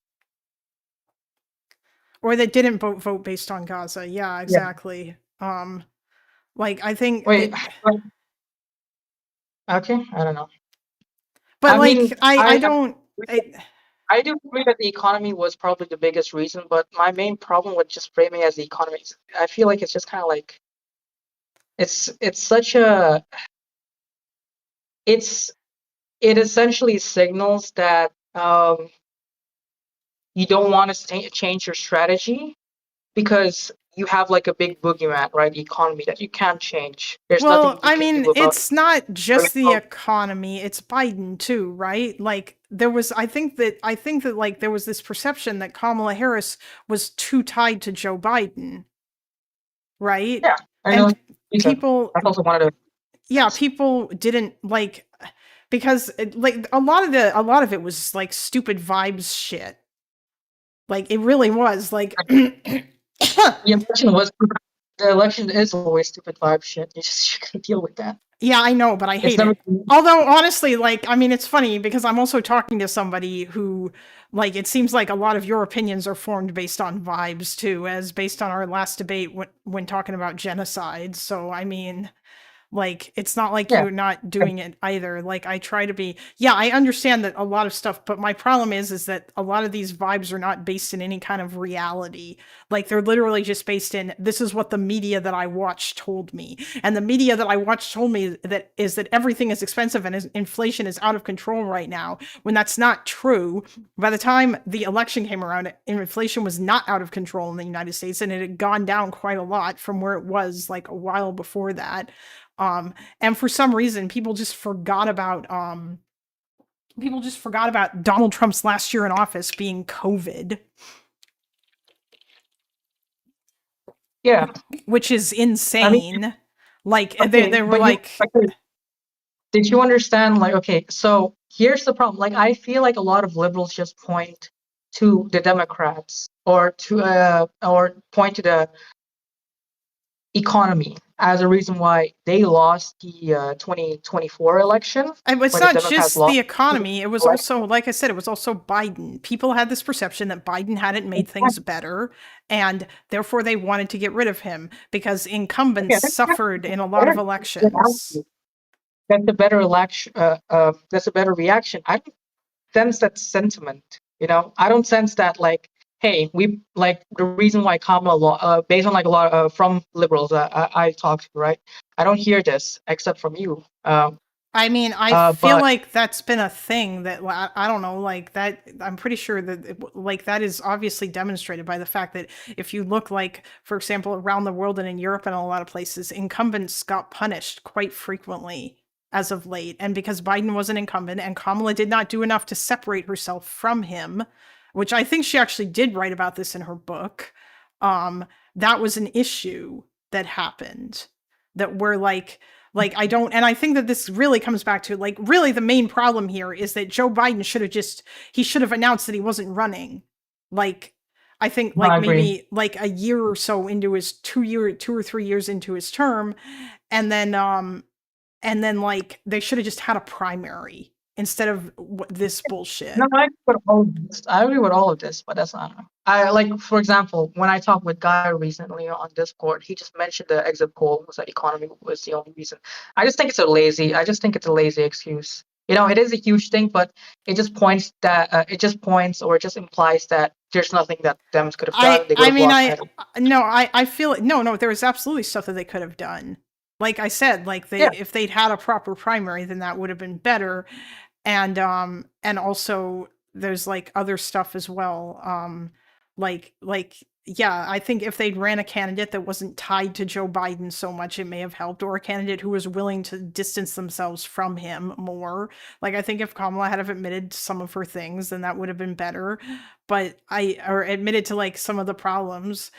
Or that didn't vote based on Gaza. Yeah, exactly. Like I think Wait, okay, I don't know. but I like mean, I don't I do agree that the economy was probably the biggest reason, but my main problem with just framing it as the economy is I feel like it's just kind of like it's such a it essentially signals that you don't want to change your strategy because you have like a big boogeyman, right? The economy that you can't change. There's nothing well, you I can mean, do about it's not just the it. economy, it's Biden too, right? Like there was I think that like there was this perception that Kamala Harris was too tied to Joe Biden. Right? Yeah, I know. And people That's also one of the yeah, people didn't like because like a lot of it was like stupid vibes shit. Like it really was like the election is always stupid vibe shit. You gotta deal with that. Yeah, I know, but I hate it. Although honestly, like I mean, it's funny because I'm also talking to somebody who like it seems like a lot of your opinions are formed based on vibes too, as based on our last debate when talking about genocide. So I mean, like it's not like you're not doing it either. Like I try to be I understand that a lot of stuff, but my problem is that a lot of these vibes are not based in any kind of reality. Like they're literally just based in this is what the media that I watched told me. And the media that I watched told me that everything is expensive and inflation is out of control right now. When that's not true, by the time the election came around, inflation was not out of control in the United States and it had gone down quite a lot from where it was like a while before that. And for some reason, people just forgot about Donald Trump's last year in office being COVID. Yeah, which is insane. I mean, like okay, they were like, did you understand? Like, okay, so here's the problem. Like, I feel like a lot of liberals just point to the Democrats or point to the economy as a reason why they lost the 2024 election. And it's not just the economy. It was also, like I said, it was also Biden. People had this perception that Biden hadn't made things better, and therefore they wanted to get rid of him because incumbents suffered in a lot of elections. That's a better election. That's a better reaction. I don't sense that sentiment. You know, I don't sense that like, hey, we like the reason why Kamala, based on like a lot from liberals I talked to, right? I don't hear this except from you. I mean, I feel like that's been a thing that I don't know, like that. I'm pretty sure that like that is obviously demonstrated by the fact that if you look like, for example, around the world and in Europe and a lot of places, incumbents got punished quite frequently as of late. And because Biden was an incumbent and Kamala did not do enough to separate herself from him, which I think she actually did write about this in her book, that was an issue that happened that we're like I don't, and I think that this really comes back to like really the main problem here is that Joe Biden should have announced that he wasn't running. Like I think like maybe like a year or so into his 2 or 3 years into his term, and then like they should have just had a primary instead of this bullshit. No, I agree with all of this, but that's not. I like, for example, when I talked with Guy recently on Discord, he just mentioned the exit poll was that economy was the only reason. I just think it's a lazy excuse. You know, it is a huge thing, but it just points or it just implies that there's nothing that Dems could have done. I feel no, there was absolutely stuff that they could have done. Like I said, like if they'd had a proper primary, then that would have been better. And also there's like other stuff as well. I think if they'd ran a candidate that wasn't tied to Joe Biden so much, it may have helped, or a candidate who was willing to distance themselves from him more. Like I think if Kamala had have admitted some of her things, then that would have been better. But or admitted to like some of the problems.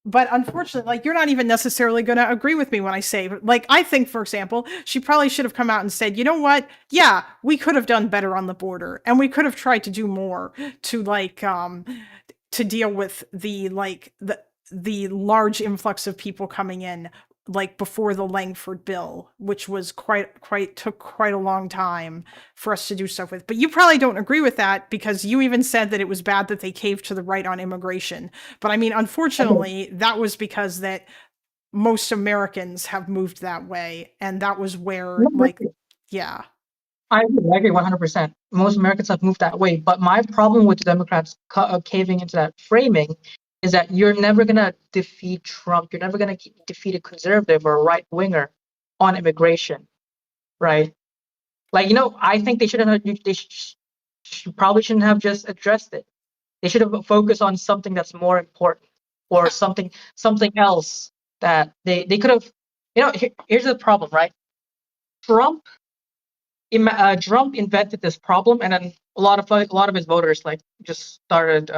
But unfortunately, like you're not even necessarily going to agree with me when I say, like, I think, for example, she probably should have come out and said, you know what? Yeah, we could have done better on the border, and we could have tried to do more to like to deal with the large influx of people coming in. like before the Langford bill, which was took quite a long time for us to do stuff with. But you probably don't agree with that because you even said that it was bad that they caved to the right on immigration. But I mean, unfortunately, that was because that most Americans have moved that way, and that was where, like, yeah. I agree 100%. Most Americans have moved that way. But my problem with the Democrats caving into that framing is that you're never going to defeat Trump. You're never going to defeat a conservative or a right winger on immigration, right? Like, I think they probably shouldn't have just addressed it. They should have focused on something that's more important or something else that they could have. Here's the problem, right? Trump invented this problem, and then a lot of his voters like just started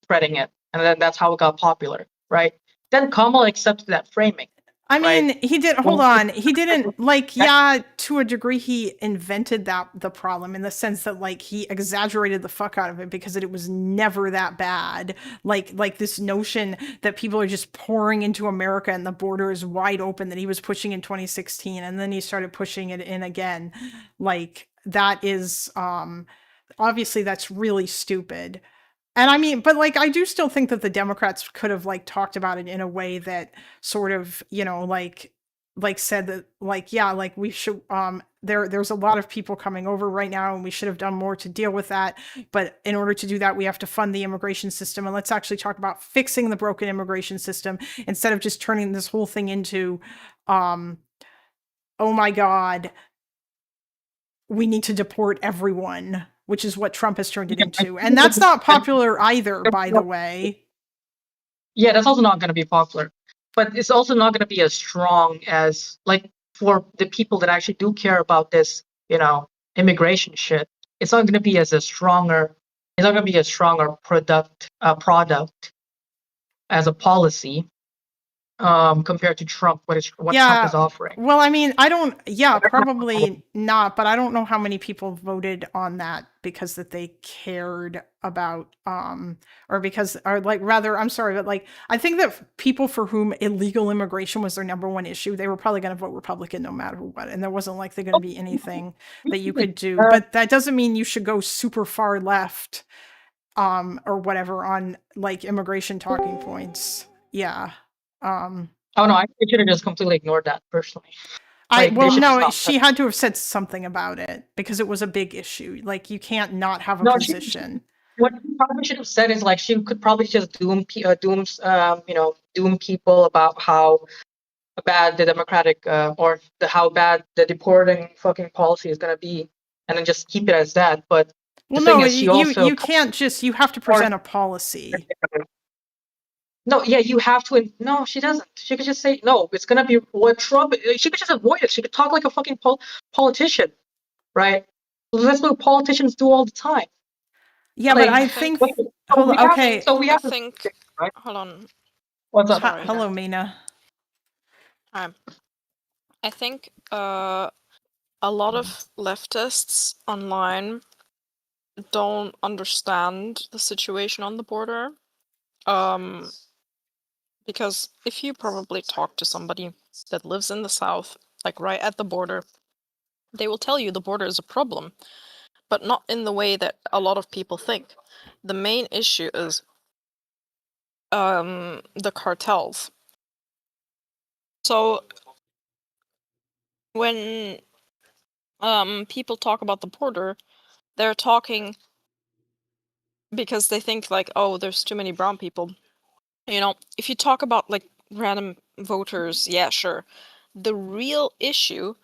spreading it, and then that's how it got popular, right? Then Kamala accepted that framing. I mean, right? he did. Hold on, he didn't like. Yeah, to a degree, he invented the problem in the sense that like he exaggerated the fuck out of it because it was never that bad. Like this notion that people are just pouring into America and the border is wide open that he was pushing in 2016, and then he started pushing it in again. Like that is obviously that's really stupid. And I mean, but like, I do still think that the Democrats could have like talked about it in a way that sort of, like said that like, yeah, like we should, there's a lot of people coming over right now and we should have done more to deal with that. But in order to do that, we have to fund the immigration system. And let's actually talk about fixing the broken immigration system instead of just turning this whole thing into, oh my God, we need to deport everyone, which is what Trump has turned it into. And that's not popular either, by the way. Yeah, that's also not going to be popular. But it's also not going to be as strong as, like, for the people that actually do care about this, immigration shit. It's not going to be as a stronger product as a policy compared to Trump, what Trump is offering. Well, I mean, probably not, but I don't know how many people voted on that because that they cared about, I'm sorry, but like, I think that people for whom illegal immigration was their number one issue, they were probably going to vote Republican no matter what. And there wasn't like they're going to be anything that you could do, but that doesn't mean you should go super far left, or whatever on like immigration talking points. Yeah. Oh no, I should have just completely ignored that personally. She had to have said something about it because it was a big issue. Like you can't not have a position. What she probably should have said is like she could probably just doom people about how bad the Democratic how bad the deporting fucking policy is gonna be, and then just keep it as that. But you can't just. You have to present a policy. No, yeah, you have to. No, she doesn't. She could just say, no, it's going to be what Trump. She could just avoid it. She could talk like a fucking politician, right? So that's what politicians do all the time. Yeah, but I think. Hold on. What's up? Hello, Mina. I think a lot of leftists online don't understand the situation on the border. Because if you probably talk to somebody that lives in the South, like right at the border, they will tell you the border is a problem, but not in the way that a lot of people think. The main issue is the cartels. So when people talk about the border, they're talking because they think like, oh, there's too many brown people. If you talk about like random voters, yeah, sure. The real issue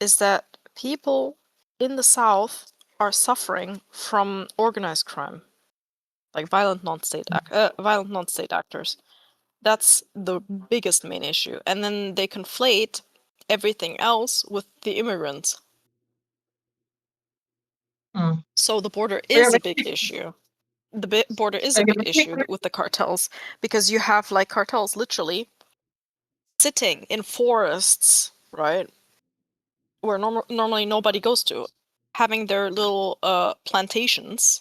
is that people in the South are suffering from organized crime, like violent non-state actors. That's the biggest main issue. And then they conflate everything else with the immigrants. So the border is a big issue. The border is a big issue with the cartels because you have like cartels literally sitting in forests, right, where normally nobody goes to, having their little plantations,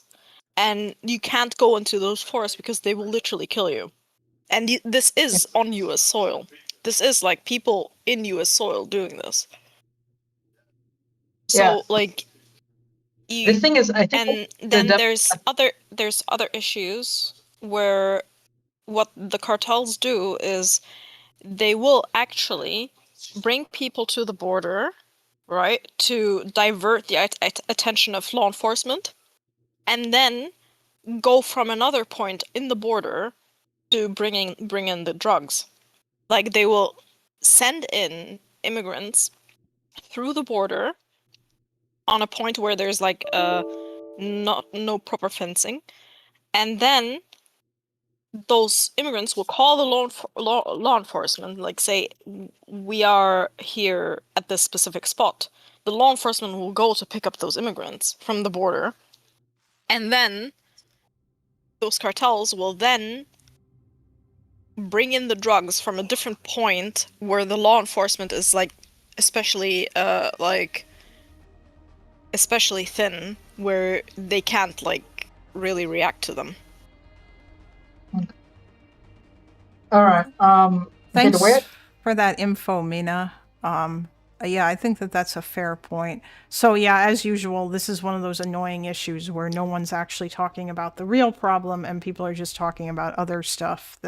and you can't go into those forests because they will literally kill you. And this is on U.S. soil. this is like people in U.S. soil doing this. So Yeah. like, The thing is, I think and then the- there's other issues where what the cartels do is they will actually bring people to the border, right, to divert the attention of law enforcement, and then go from another point in the border to bring in the drugs. Like they will send in immigrants through the border on a point where there's like no proper fencing, and then those immigrants will call the law enforcement, like say, we are here at this specific spot. The law enforcement will go to pick up those immigrants from the border, and then those cartels will then bring in the drugs from a different point where the law enforcement is like especially thin, where they can't like really react to them. All right. Thanks the way for that info, Mina. Yeah, I think that that's a fair point. So yeah, as usual, this is one of those annoying issues where no one's actually talking about the real problem and people are just talking about other stuff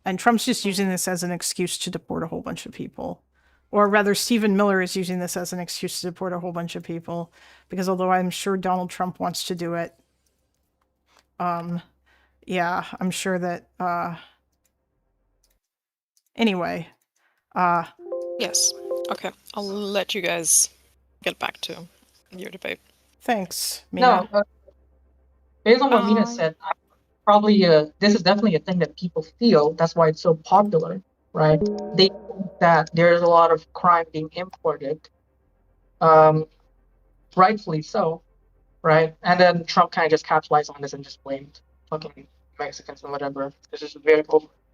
and Trump's just using this as an excuse to deport a whole bunch of people. Or rather, Stephen Miller is using this as an excuse to deport a whole bunch of people, because although I'm sure Donald Trump wants to do it, yeah, I'm sure that, anyway, Yes. Okay. I'll let you guys get back to your debate. thanks, Mina. No, based on what Mina said, probably this is definitely a thing that people feel. That's why it's so popular, right? They think that there's a lot of crime being imported, rightfully so, right? And then Trump kind of just capitalized on this and just blamed fucking Mexicans and whatever. This is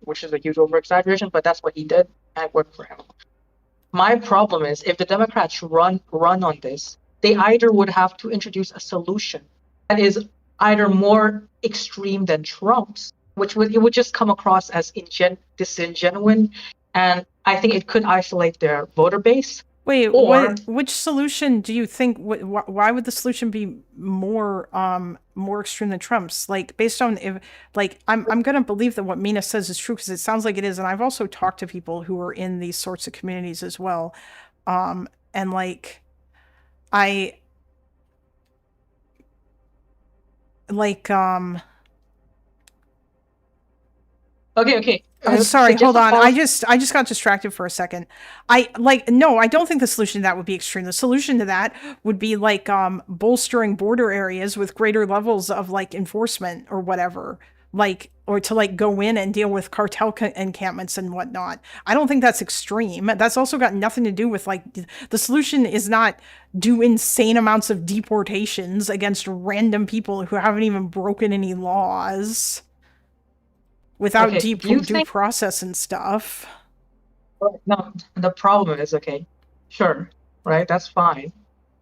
which is a huge over exaggeration, but that's what he did, and it worked for him. My problem is if the Democrats run on this, they either would have to introduce a solution that is either more extreme than Trump's, it would just come across as disingenuous, and I think it could isolate their voter base. Wait, Or- which solution do you think? Why would the solution be more extreme than Trump's? Like based on I'm gonna believe that what Mina says is true because it sounds like it is, and I've also talked to people who are in these sorts of communities as well, and like Okay. Sorry, just hold to on. pause- I just got distracted for a second. No, I don't think the solution to that would be extreme. The solution to that would be like bolstering border areas with greater levels of like enforcement or whatever, or to like go in and deal with cartel encampments and whatnot. I don't think that's extreme. That's also got nothing to do with like the solution is not do insane amounts of deportations against random people who haven't even broken any laws. Without Okay, due think- process and stuff. No, the problem is, okay, sure, right? That's fine,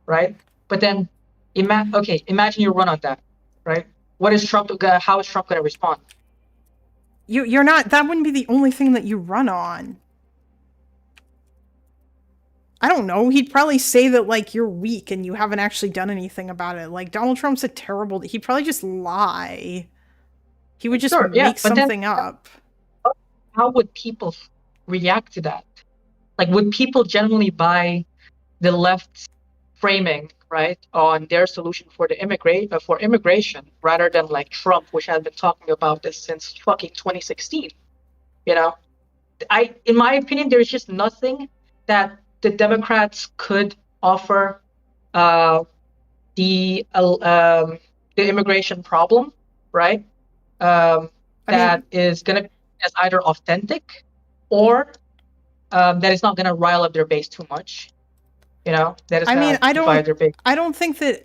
right? But then, imagine you run on that, right? How is Trump going to respond? You're not, that wouldn't be the only thing that you run on. I don't know. He'd probably say that like you're weak and you haven't actually done anything about it. Like Donald Trump's he'd probably just lie. He would just Sure, yeah, make but then- something up. How would people react to that? Like, would people generally buy the left's framing, right, on their solution for for immigration, rather than like Trump, which has been talking about this since fucking 2016? You know, in my opinion, there's just nothing that the Democrats could offer the immigration problem, right? That is going to be as either authentic or that is not going to rile up their base too much. You know, that is divide their base. I don't think that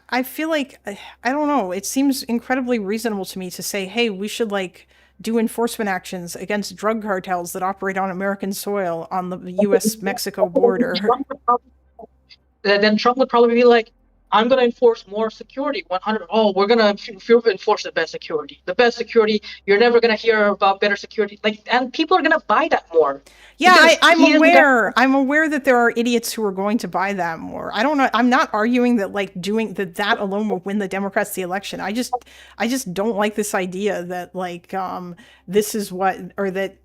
I feel like I don't know. It seems incredibly reasonable to me to say, hey, we should like do enforcement actions against drug cartels that operate on American soil on the U.S.-Mexico border. Then Trump would probably be like, I'm going to enforce more security. 100. Oh, we're going to enforce the best security. The best security. You're never going to hear about better security. Like, and people are going to buy that more. Yeah, Because I'm he isn't aware. I'm aware that there are idiots who are going to buy that more. I don't know. I'm not arguing that like doing that alone will win the Democrats the election. I just don't like this idea that like this is what, or that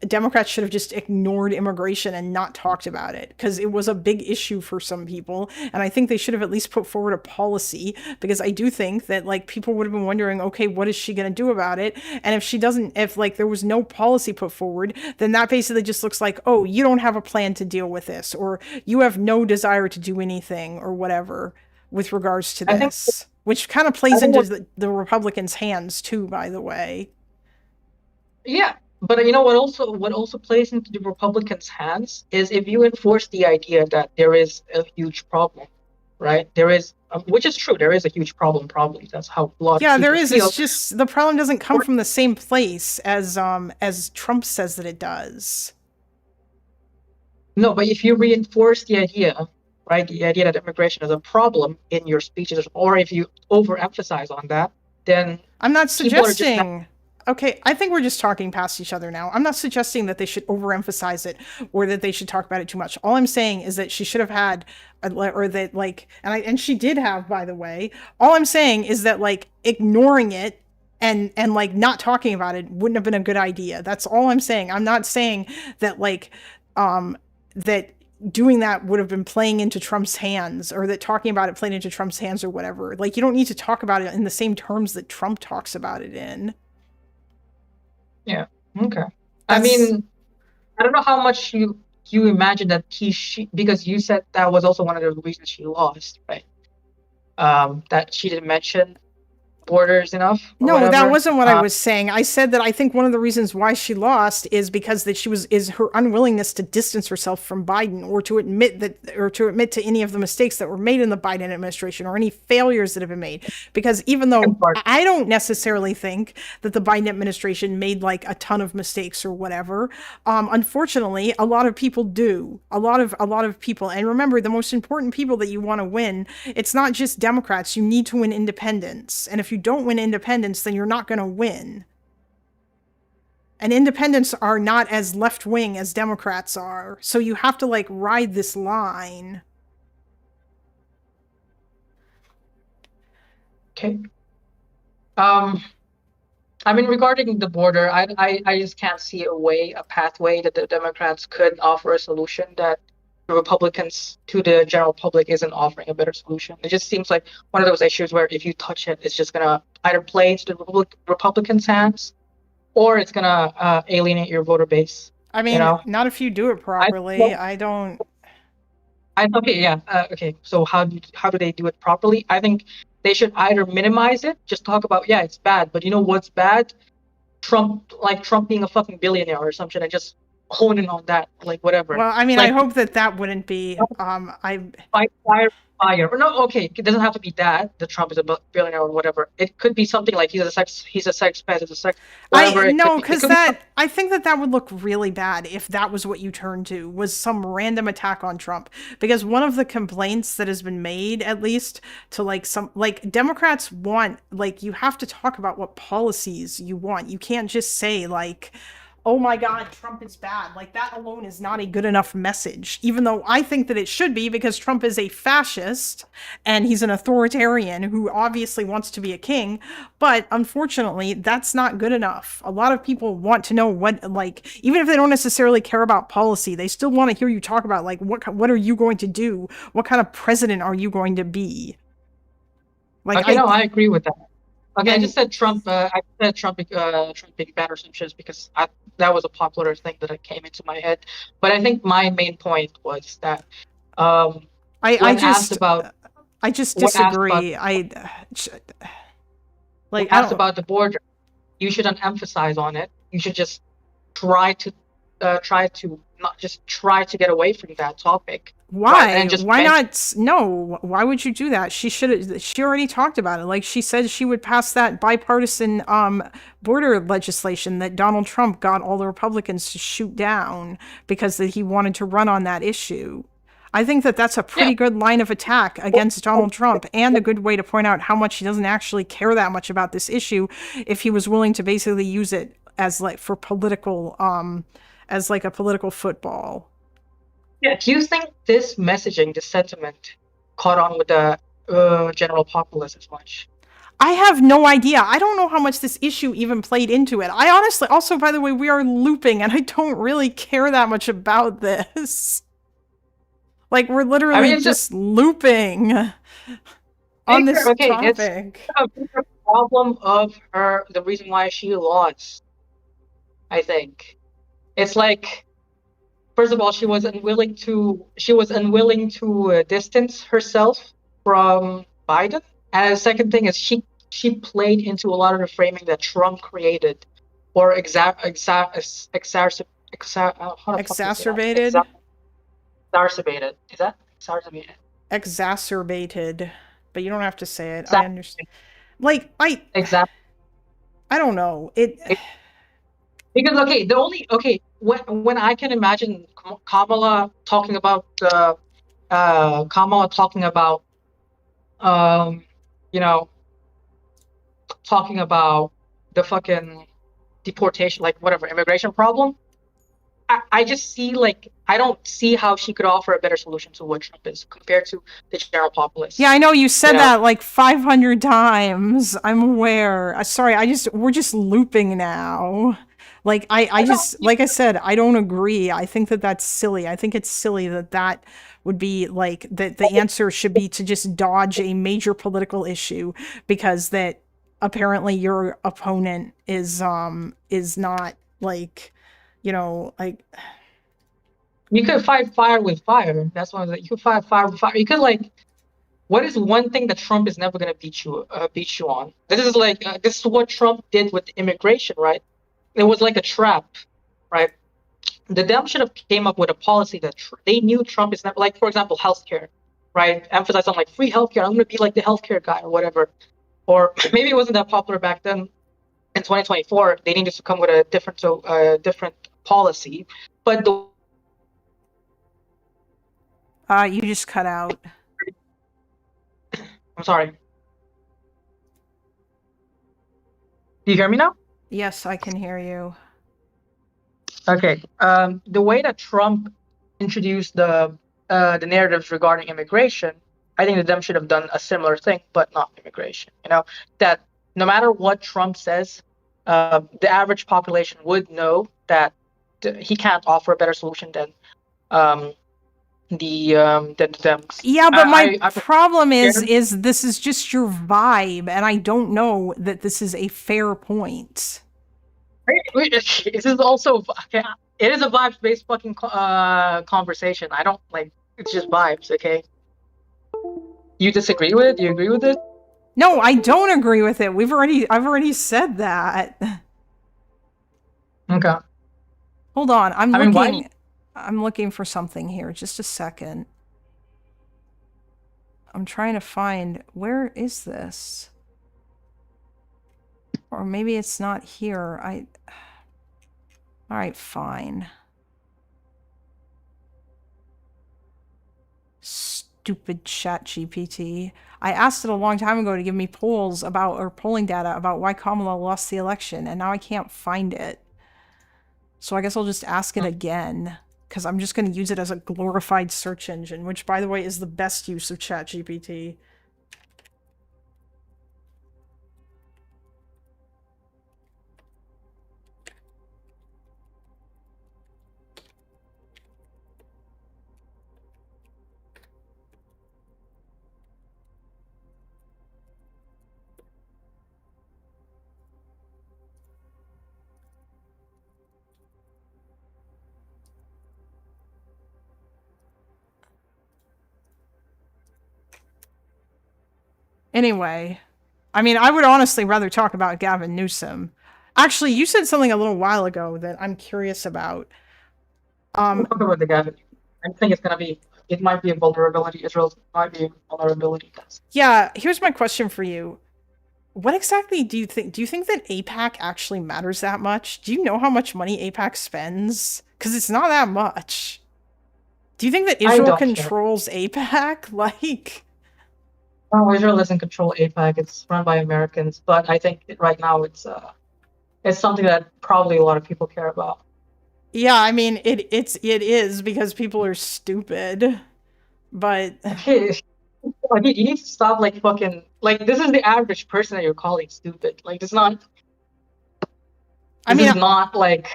Democrats should have just ignored immigration and not talked about it, because it was a big issue for some people. And I think they should have at least put forward a policy, because I do think that like people would have been wondering, okay, what is she going to do about it? And if she doesn't, if like there was no policy put forward, then that basically just looks like, oh, you don't have a plan to deal with this, or you have no desire to do anything or whatever with regards to I think- this, which kind of plays into the Republicans' hands too, by the way. Yeah, but you know what also plays into the Republicans' hands is if you enforce the idea that there is a huge problem, right? There is, which is true. There is a huge problem. Probably that's how a lot of Yeah, there people is. feel. It's just the problem doesn't come from the same place as Trump says that it does. No, but if you reinforce the idea, right, the idea that immigration is a problem in your speeches, or if you overemphasize on that, then I'm not people are just suggesting. Okay, I think we're just talking past each other now. I'm not suggesting that they should overemphasize it or that they should talk about it too much. All I'm saying is that she should have had, or that like, and she did have, by the way. All I'm saying is that like ignoring it and like not talking about it wouldn't have been a good idea. That's all I'm saying. I'm not saying that like that doing that would have been playing into Trump's hands, or that talking about it played into Trump's hands or whatever. Like, you don't need to talk about it in the same terms that Trump talks about it in. Yeah. Okay. I mean, I don't know how much you imagine that she, because you said that was also one of the reasons she lost, right? That she didn't mention borders enough. No, that wasn't what I was saying. I said that I think one of the reasons why she lost is because that is her unwillingness to distance herself from Biden, or to admit to any of the mistakes that were made in the Biden administration, or any failures that have been made. Because even though I don't necessarily think that the Biden administration made like a ton of mistakes or whatever, unfortunately, a lot of people do. A lot of people. And remember, the most important people that you want to win, it's not just Democrats. You need to win independents. And if you don't win independents, then you're not going to win. And independents are not as left-wing as Democrats are. So you have to like ride this line. Okay. I mean, regarding the border, I just can't see a pathway that the Democrats could offer a solution that the Republicans to the general public isn't offering a better solution. It just seems like one of those issues where if you touch it, it's just gonna either play into the Republicans' hands, or it's gonna alienate your voter base. I mean, not if you do it properly. Okay. So how do they do it properly? I think they should either minimize it, just talk about, yeah, it's bad, but you know what's bad? Trump being a fucking billionaire or something, and just hone in on that, like whatever. Well, I mean, like, I hope that wouldn't be. Fire. No, okay, it doesn't have to be that Trump is a billionaire or whatever. It could be something like he's a sex pest, whatever. I think that would look really bad if that was what you turned to, was some random attack on Trump. Because one of the complaints that has been made, at least to like some, like Democrats want, like, you have to talk about what policies you want. You can't just say like, oh my God, Trump is bad. Like, that alone is not a good enough message, even though I think that it should be, because Trump is a fascist and he's an authoritarian who obviously wants to be a king. But unfortunately, that's not good enough. A lot of people want to know what, like, even if they don't necessarily care about policy, they still want to hear you talk about, like, what are you going to do? What kind of president are you going to be? Like, I agree with that. Okay, I just said Trump. I said Trump being bad or some shit because that was a popular thing that came into my head. But I think my main point was that I just disagree. Asked about the border. You shouldn't emphasize on it. You should just try to not just try to get away from that topic. Why? Why not? No. Why would you do that? She already talked about it. Like, she said she would pass that bipartisan border legislation that Donald Trump got all the Republicans to shoot down because that he wanted to run on that issue. I think that that's a pretty good line of attack against Donald Trump, and a good way to point out how much he doesn't actually care that much about this issue if he was willing to basically use it as like for political, as like a political football. Yeah, do you think this messaging, this sentiment, caught on with the general populace as much? I have no idea. I don't know how much this issue even played into it. I honestly, also, by the way, we are looping, and I don't really care that much about this. Like, we're literally just looping on this topic. It's a bigger problem of her, the reason why she lost, I think. It's like, first of all, she was unwilling to distance herself from Biden. And the second thing is she played into a lot of the framing that Trump created, or exacerbated. Exacerbated. Is that exacerbated? Exacerbated, but you don't have to say it. I understand. Like I don't know it. Because when I can imagine Kamala talking about talking about the fucking deportation, like whatever, immigration problem, I just see, like, I don't see how she could offer a better solution to what Trump is compared to the general populace. Yeah, I know you said that like 500 times. I'm aware. Sorry, we're just looping now. Like, I just, like I said, I don't agree. I think that that's silly. I think it's silly that would be like, the answer should be to just dodge a major political issue because that apparently your opponent is not like, like. You could fight fire with fire. That's why you could fight fire with fire. You could, like, what is one thing that Trump is never going to beat you on? This is what Trump did with immigration, right? It was like a trap, right? The Dems should have came up with a policy that they knew Trump is never, like, for example, healthcare, right? Emphasize on like free healthcare. I'm going to be like the healthcare guy or whatever. Or maybe it wasn't that popular back then. In 2024, they needed to come with a different policy. But you just cut out. I'm sorry. Do you hear me now? Yes, I can hear you. Okay. The way that Trump introduced the narratives regarding immigration, I think that them should have done a similar thing, but not immigration. That no matter what Trump says, the average population would know that he can't offer a better solution than the Dems. Yeah, but my problem is this is just your vibe, and I don't know that this is a fair point. This is also, it is a vibes-based fucking conversation. I don't like, it's just vibes, okay? You disagree with it? Do you agree with it? No, I don't agree with it. I've already said that. Okay. Hold on, I'm looking for something here. Just a second. I'm trying to find, where is this? Or maybe it's not here. All right, fine. Stupid ChatGPT. I asked it a long time ago to give me polling data about why Kamala lost the election, and now I can't find it. So I guess I'll just ask it again, because I'm just going to use it as a glorified search engine, which, by the way, is the best use of ChatGPT. Anyway, I mean, I would honestly rather talk about Gavin Newsom. Actually, you said something a little while ago that I'm curious about. We'll talk about the Gavin. I think it might be a vulnerability. Israel might be a vulnerability. Yeah, here's my question for you. What exactly do you think? Do you think that AIPAC actually matters that much? Do you know how much money AIPAC spends? Because it's not that much. Do you think that I Israel don't care. controls APAC? Like, No, Israel doesn't control APAC. It's run by Americans, but I think right now it's something that probably a lot of people care about. yeah, I mean, it is because people are stupid, but Okay, like, you need to stop like fucking like this is the average person that you're calling stupid. Like it's not. I This mean, is not like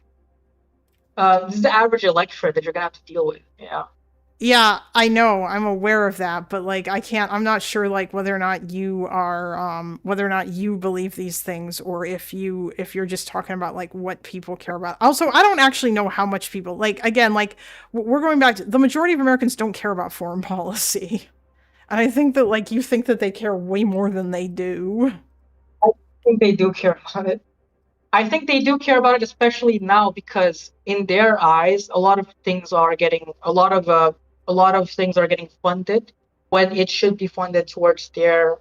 this is the average electorate that you're gonna have to deal with. Yeah. yeah, I know, I'm aware of that, but like, I'm not sure like whether or not you are, whether or not you believe these things, or if you're just talking about like what people care about. Also, I don't actually know how much people, like, again, like, we're going back to the majority of Americans don't care about foreign policy. And I think that like, you think that they care way more than they do. I think they do care about it. I think they do care about it, especially now, because in their eyes, a lot of things are getting funded when it should be funded towards their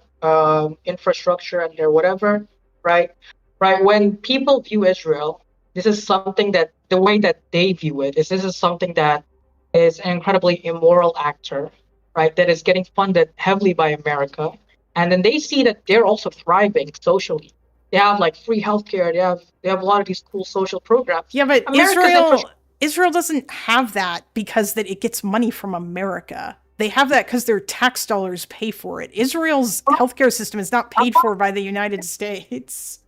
infrastructure and their whatever, right? Right. When people view Israel, this is something that the way that they view it is this is something that is an incredibly immoral actor, right? That is getting funded heavily by America, and then they see that they're also thriving socially. They have like free healthcare. They have a lot of these cool social programs. Yeah, but America's Israel doesn't have that because that it gets money from America. They have that because their tax dollars pay for it. Israel's healthcare system is not paid for by the United States.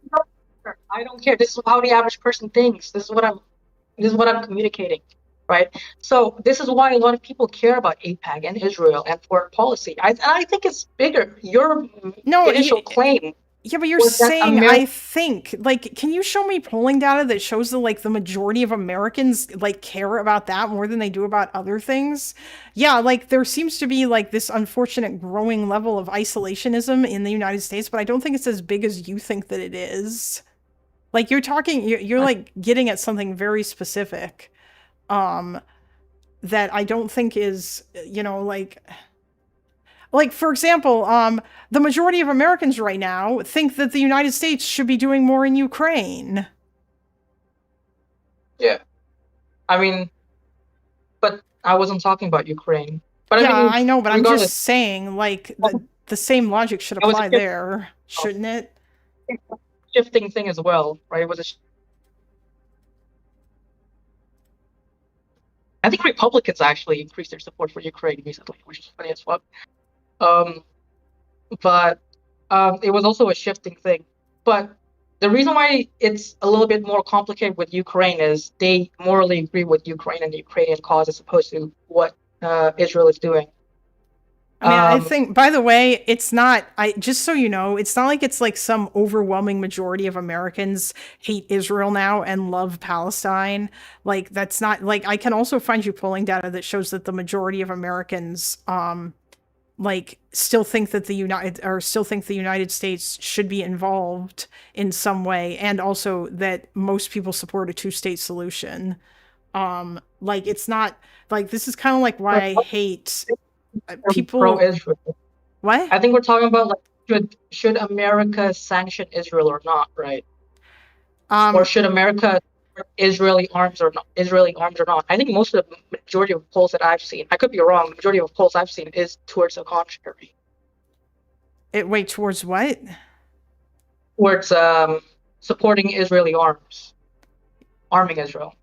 I don't care. This is how the average person thinks. This is what I'm communicating, right? So this is why a lot of people care about AIPAC and Israel and foreign policy. I think it's bigger. Your initial claim. Yeah, but you're saying, I think, like, can you show me polling data that shows that, like, the majority of Americans, like, care about that more than they do about other things? Yeah, like, there seems to be, like, this unfortunate growing level of isolationism in the United States, but I don't think it's as big as you think that it is. Like, you're like, getting at something very specific, that I don't think is, you know, like, for example, the majority of Americans right now think that the United States should be doing more in Ukraine. Yeah. I mean, but I wasn't talking about Ukraine. But yeah, I mean, I know, but I'm just saying, like, the same logic should apply there, shouldn't it? Shifting thing as well, right? It was I think Republicans actually increased their support for Ukraine recently, which is funny as fuck. But it was also a shifting thing. But the reason why it's a little bit more complicated with Ukraine is they morally agree with Ukraine and the Ukrainian cause as opposed to what Israel is doing. I mean, I think, by the way, it's not, just so you know, it's not like it's like some overwhelming majority of Americans hate Israel now and love Palestine. Like, that's not, like, I can also find you polling data that shows that the majority of Americans, like, still think that the United States should be involved in some way, and also that most people support a two-state solution. Like, it's not, like, this is kind of like why I hate people. Pro-Israel. What? I think we're talking about, like, should America sanction Israel or not, right? Or should America Israeli arms or not? I think most of the majority of polls that I've seen, I could be wrong, the majority of polls I've seen is towards the contrary. Wait, towards what? Towards supporting Israeli arming Israel.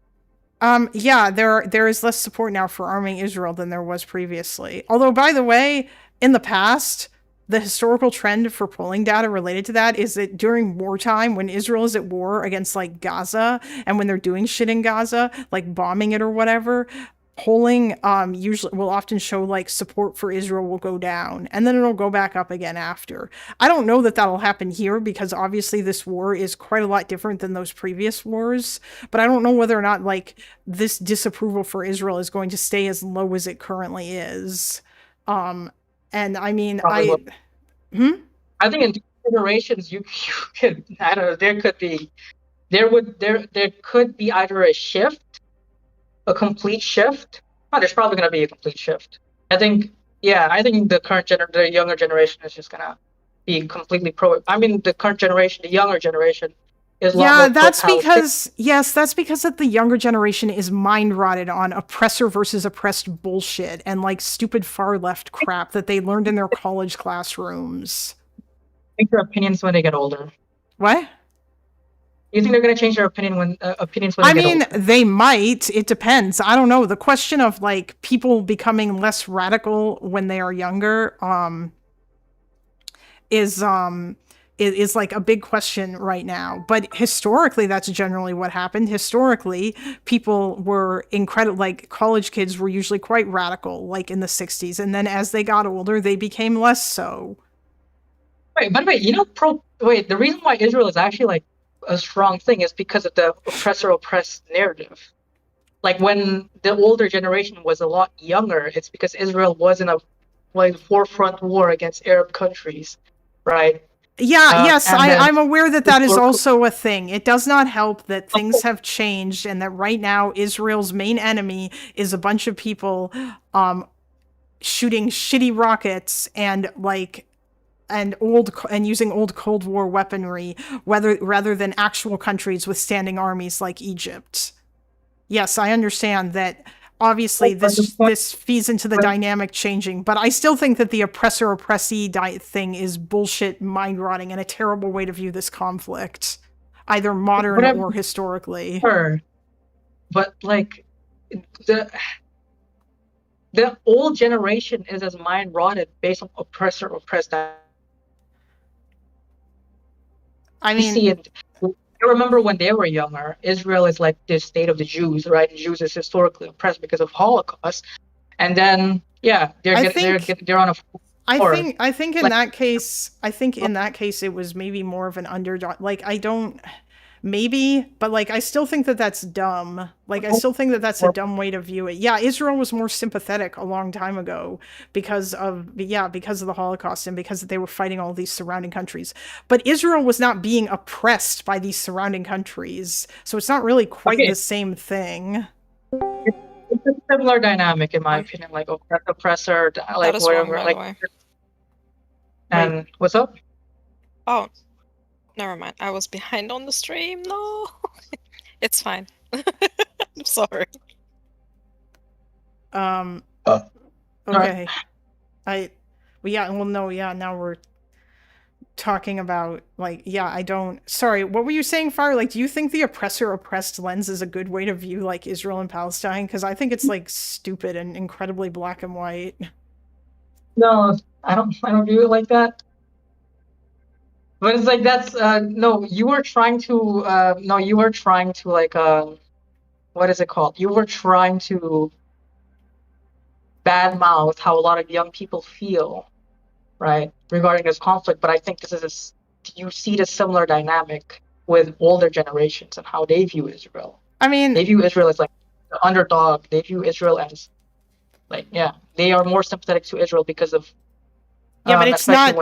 Yeah, there is less support now for arming Israel than there was previously. Although, by the way, in the past, the historical trend for polling data related to that is that during wartime, when Israel is at war against, like, Gaza, and when they're doing shit in Gaza, like bombing it or whatever, polling usually will often show, like, support for Israel will go down, and then it'll go back up again after. I don't know that that'll happen here, because obviously this war is quite a lot different than those previous wars, but I don't know whether or not, like, this disapproval for Israel is going to stay as low as it currently is. And I mean, I think in generations you could, I don't know, there could be either a shift, a complete shift. Oh, there's probably going to be a complete shift. I think the younger generation is just going to be completely the younger generation is a lot Yeah, more that's pro-Palestinian. because that's because that the younger generation is mind rotted on oppressor versus oppressed bullshit and like stupid far left crap that they learned in their college classrooms. Think their opinions when they get older. What? You think they're going to change their opinions when I they mean, get older? they might. It depends. I don't know. The question of like people becoming less radical when they are younger, is like a big question right now. But historically, that's generally what happened. Historically, people were incredible. Like college kids were usually quite radical, like in the '60s, and then as they got older, they became less so. Wait, but wait, the reason why Israel is actually like a strong thing is because of the oppressor-oppressed narrative. Like when the older generation was a lot younger, it's because Israel was in a like forefront war against Arab countries, right? Yeah, yes, and then I'm aware that that is historical- also a thing. It does not help that things have changed and that right now Israel's main enemy is a bunch of people shooting shitty rockets and like and using old Cold War weaponry rather than actual countries with standing armies like Egypt. Yes, I understand that. Obviously, this feeds into the dynamic changing, but I still think that the oppressor-oppressee thing is bullshit, mind-rotting, and a terrible way to view this conflict, either modern or historically. Sure. But like the old generation is as mind rotted based on oppressor-oppressed. I mean, see it. I remember when they were younger, Israel is like the state of the Jews, right? And Jews is historically oppressed because of Holocaust, and then they're on a. I think in that case, it was maybe more of an underdog. Like but like I still think that that's dumb. Like I still think that that's a dumb way to view it. Yeah, Israel was more sympathetic a long time ago because of the Holocaust and because they were fighting all these surrounding countries. But Israel was not being oppressed by these surrounding countries, so it's not really quite the same thing. It's a similar dynamic, in my opinion, like oppressor, like whatever. Wrong, like, and what's up? Oh. Never mind. I was behind on the stream. No, it's fine. I'm sorry. Okay. Now we're talking about sorry, what were you saying, Fire? Like, do you think the oppressor-oppressed lens is a good way to view like Israel and Palestine? Because I think it's like stupid and incredibly black and white. No, I don't view it like that. But it's like that's no, you were trying to like what is it called? You were trying to badmouth how a lot of young people feel, right, regarding this conflict. But I think you see the similar dynamic with older generations and how they view Israel. I mean, they view Israel as like the underdog. They view Israel as like they are more sympathetic to Israel because of. Yeah, but it's not.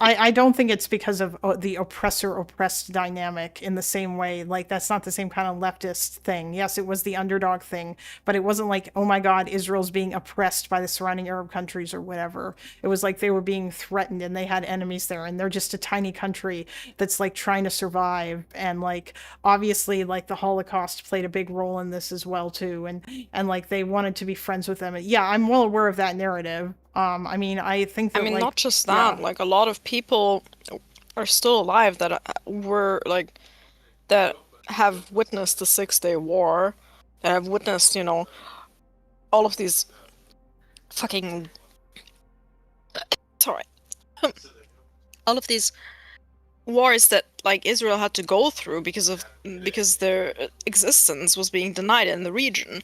I don't think it's because of the oppressor-oppressed dynamic in the same way. Like, that's not the same kind of leftist thing. Yes, it was the underdog thing, but it wasn't like, oh my God, Israel's being oppressed by the surrounding Arab countries or whatever. It was like they were being threatened and they had enemies there, and they're just a tiny country that's like trying to survive. And like, obviously, like the Holocaust played a big role in this as well too. And like they wanted to be friends with them. Yeah, I'm well aware of that narrative. I mean, I think that, not just that, like a lot of people are still alive that that have witnessed the 6-Day War, that have witnessed, all of these fucking all of these wars that like Israel had to go through because their existence was being denied in the region,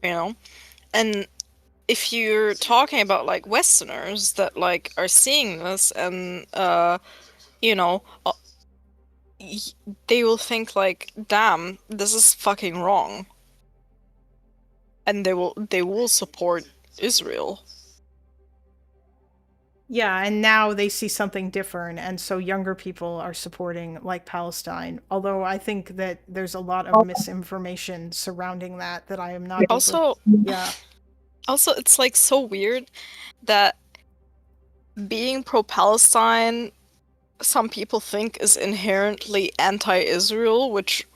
and if you're talking about like Westerners that like are seeing this and they will think like, damn, this is fucking wrong, and they will support Israel. Yeah, and now they see something different, and so younger people are supporting like Palestine. Although I think that there's a lot of misinformation surrounding that I am not. Also, it's like so weird that being pro-Palestine some people think is inherently anti-Israel, which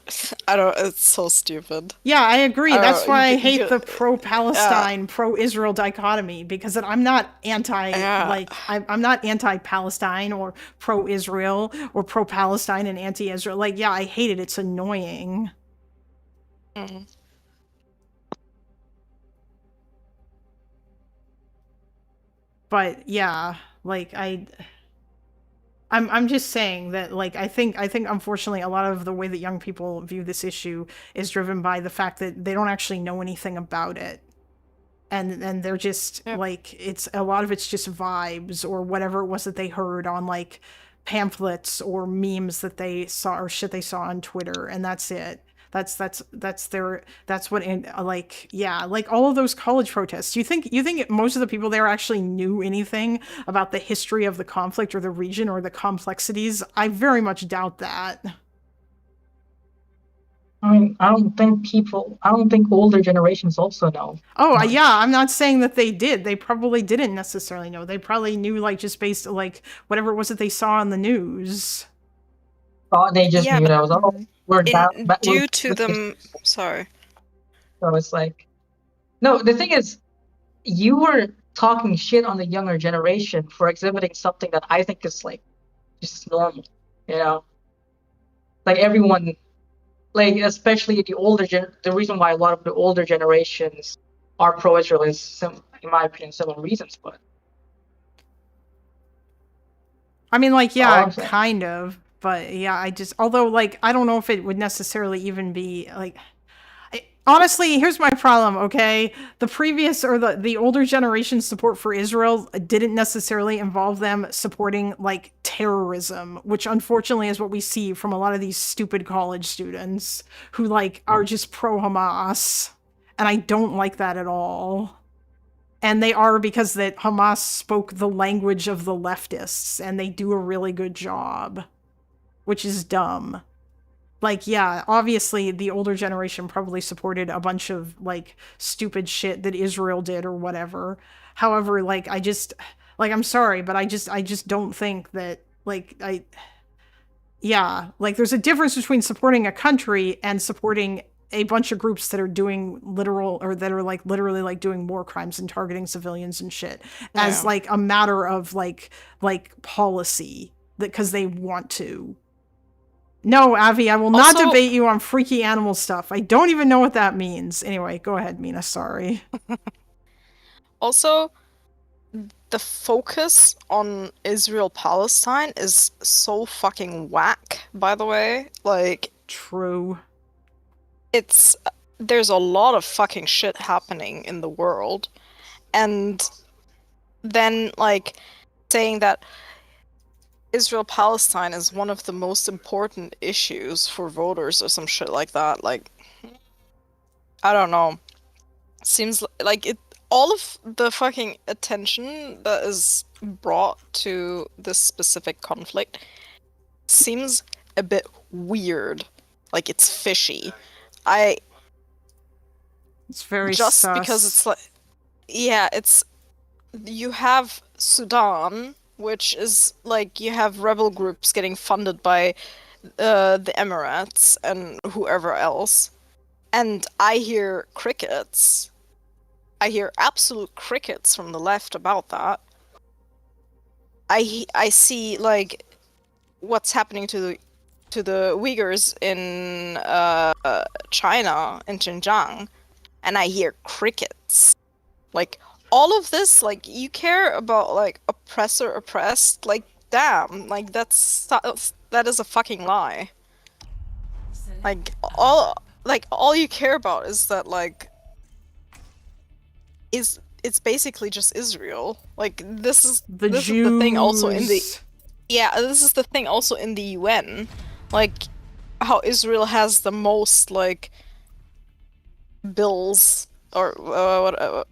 I don't. It's so stupid. Yeah, I agree. don't That's know, why I you hate the could- pro-Palestine, pro-Israel dichotomy, because I'm not I'm not anti-Palestine or pro-Israel or pro-Palestine and anti-Israel. Like, yeah, I hate it. It's annoying. Mm. But yeah, like I'm just saying that, like, I think unfortunately a lot of the way that young people view this issue is driven by the fact that they don't actually know anything about it. And they're just like, it's a lot of it's just vibes or whatever it was that they heard on like pamphlets or memes that they saw or shit they saw on Twitter, and that's it. That's what like, yeah, like all of those college protests. You think most of the people there actually knew anything about the history of the conflict or the region or the complexities? I very much doubt that. I mean, I don't think older generations also know. Oh, much. yeah, I'm not saying that they did. They probably didn't necessarily know. They probably knew, like, just based like whatever it was that they saw on the news. Oh, they just Yeah, knew but that we're due to them. Sorry. So it's like, no, the thing is, you were talking shit on the younger generation for exhibiting something that I think is like just normal, you know? Like everyone, like especially the older the reason why a lot of the older generations are pro-Israel is, in my opinion, several reasons, but I mean, like, yeah, all I'm saying. kind of, but yeah, although, like, I don't know if it would necessarily even be, like, honestly, here's my problem, okay? The previous, or the older generation's support for Israel didn't necessarily involve them supporting, like, terrorism, which unfortunately is what we see from a lot of these stupid college students who, like, are just pro-Hamas, and I don't like that at all. And they are because that Hamas spoke the language of the leftists, and they do a really good job, which is dumb. Like, yeah, obviously the older generation probably supported a bunch of, like, stupid shit that Israel did or whatever. However, like, I'm sorry, but I just don't think that, like, like, there's a difference between supporting a country and supporting a bunch of groups that are doing literally like doing war crimes and targeting civilians and shit as like a matter of like policy, that because they want to. No, Avi, I will not debate you on freaky animal stuff. I don't even know what that means. Anyway, go ahead, Mina. Sorry. Also, the focus on Israel-Palestine is so fucking whack, by the way. Like, true. There's a lot of fucking shit happening in the world. And then, like, saying that Israel-Palestine is one of the most important issues for voters or some shit like that. Like, I don't know. Seems like all of the fucking attention that is brought to this specific conflict seems a bit weird. Like, it's fishy. It's very just sus. Because it's like, yeah, you have Sudan, which is like, you have rebel groups getting funded by the Emirates and whoever else, and I hear crickets. I hear absolute crickets from the left about that. I see, like, what's happening to the Uyghurs in China, in Xinjiang, and I hear crickets. Like, all of this, like, you care about, like, oppressor oppressed, like, damn, like, that is a fucking lie. Like, all you care about is that, like, it's basically just Israel. Like, this is the thing also in the this is the thing also in the UN, like, how Israel has the most, like, bills or the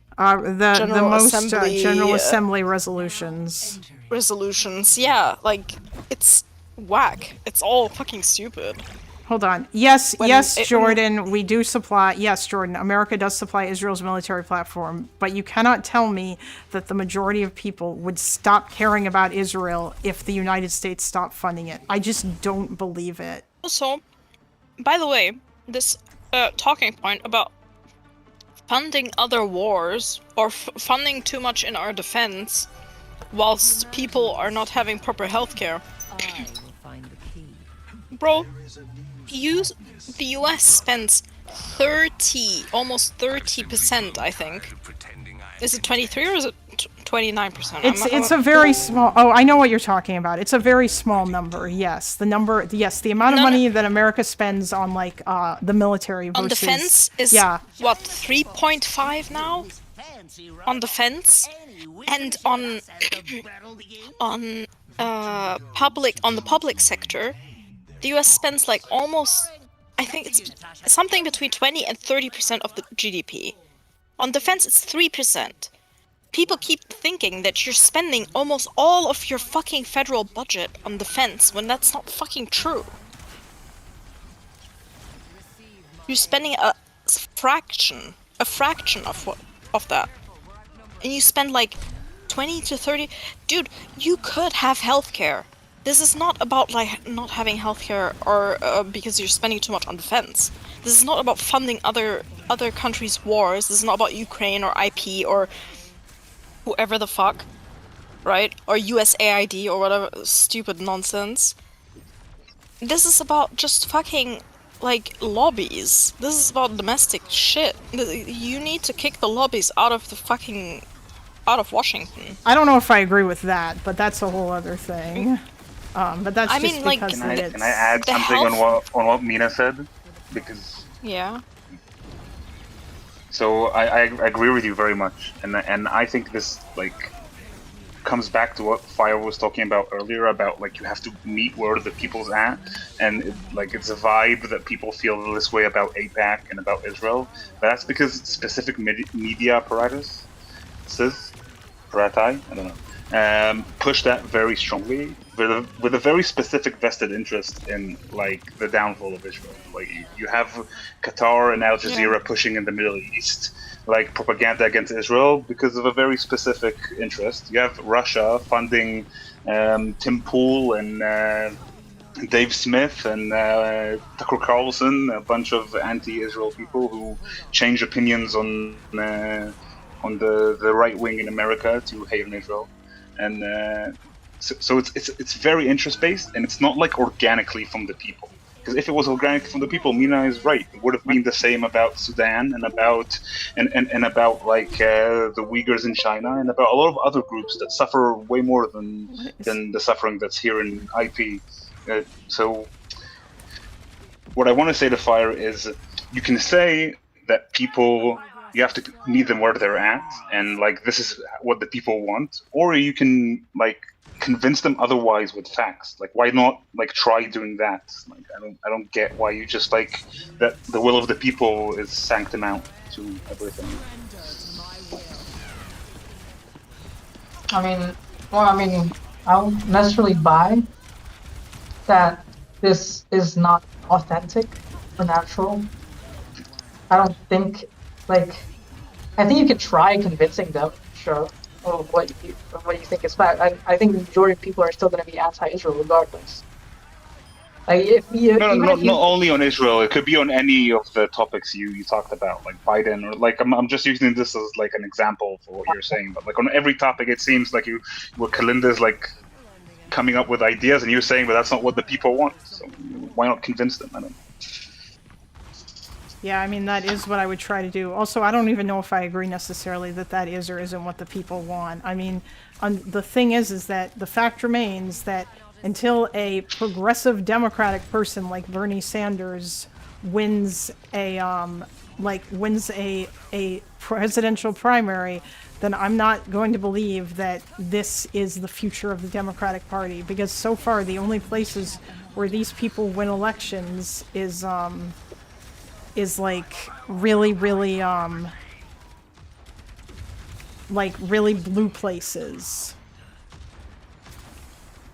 most General Assembly resolutions. Yeah, like, it's whack. It's all fucking stupid. Hold on. Yes, When yes, it- Jordan, we do supply. Yes, Jordan, America does supply Israel's military platform, but you cannot tell me that the majority of people would stop caring about Israel if the United States stopped funding it. I just don't believe it. Also, by the way, this talking point about funding other wars or funding too much in our defense whilst people are not having proper healthcare. Bro, the US spends almost 30%, I think. Is it 23 or is it 29%? It's a very small. Oh, I know what you're talking about. It's a very small number. Yes, the amount of money that America spends on like the military versus on defense is what 3.5 now on defense, and on the public sector, the US spends like almost, I think it's something between 20 and 30% of the GDP. On defense, it's 3%. People keep thinking that you're spending almost all of your fucking federal budget on defense when that's not fucking true. You're spending a fraction of that. And you spend like 20 to 30. Dude, you could have healthcare. This is not about like not having healthcare or because you're spending too much on defense. This is not about funding other countries' wars. This is not about Ukraine or IP or whoever the fuck, right? Or USAID or whatever stupid nonsense. This is about just fucking like lobbies. This is about domestic shit. You need to kick the lobbies out of Washington. I don't know if I agree with that, but that's a whole other thing. But that's just because like, Can I add something on what Mina said? Because yeah. So I agree with you very much, and I think this like comes back to what Fire was talking about earlier about like you have to meet where the people's at, and it's a vibe that people feel this way about AIPAC and about Israel, but that's because specific media apparatus, I don't know, push that very strongly with a very specific vested interest in like the downfall of Israel. Like you have Qatar and Al Jazeera pushing in the Middle East like propaganda against Israel because of a very specific interest. You have Russia funding Tim Pool and Dave Smith and Tucker Carlson, a bunch of anti-Israel people who change opinions on the right wing in America to hate on Israel, and so it's very interest based, and it's not like organically from the people. Because if it was organic from the people, Mina is right. It would have been the same about Sudan and about about like the Uyghurs in China and about a lot of other groups that suffer way more than the suffering that's here in IP. So what I want to say to Fire is, you can say that people, you have to meet them where they're at, and like this is what the people want, or you can like convince them otherwise with facts. Like why not like try doing that? Like I don't get why you just like that the will of the people is sanctimount to everything. I don't necessarily buy that this is not authentic or natural. I don't think, I think you can try convincing them, sure, of what you think is fact. I think the majority of people are still going to be anti-Israel regardless. Not only on Israel, it could be on any of the topics you talked about, like Biden, or like I'm just using this as like an example for what you're saying. But like on every topic, it seems like Kalinda's like coming up with ideas, and you're saying, but that's not what the people want. So why not convince them? I don't know. Yeah, I mean, that is what I would try to do. Also, I don't even know if I agree necessarily that is or isn't what the people want. I mean, the thing is that the fact remains that until a progressive Democratic person like Bernie Sanders wins a presidential primary, then I'm not going to believe that this is the future of the Democratic Party, because so far the only places where these people win elections is like really blue places.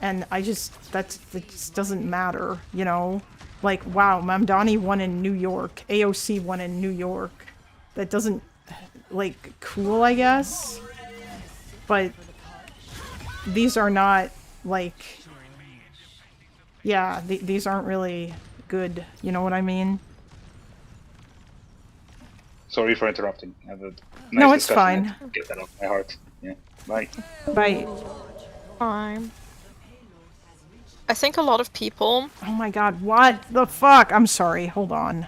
And that just doesn't matter, you know? Like, wow, Mamdani won in New York. AOC won in New York. That doesn't, like, cool, I guess. But these are not, like, yeah, these aren't really good. You know what I mean? Sorry for interrupting. Have a nice No, it's discussion. fine. Get that off my heart. Yeah. Bye. Bye. Fine. I think a lot of people. Oh my god, what the fuck? I'm sorry, hold on.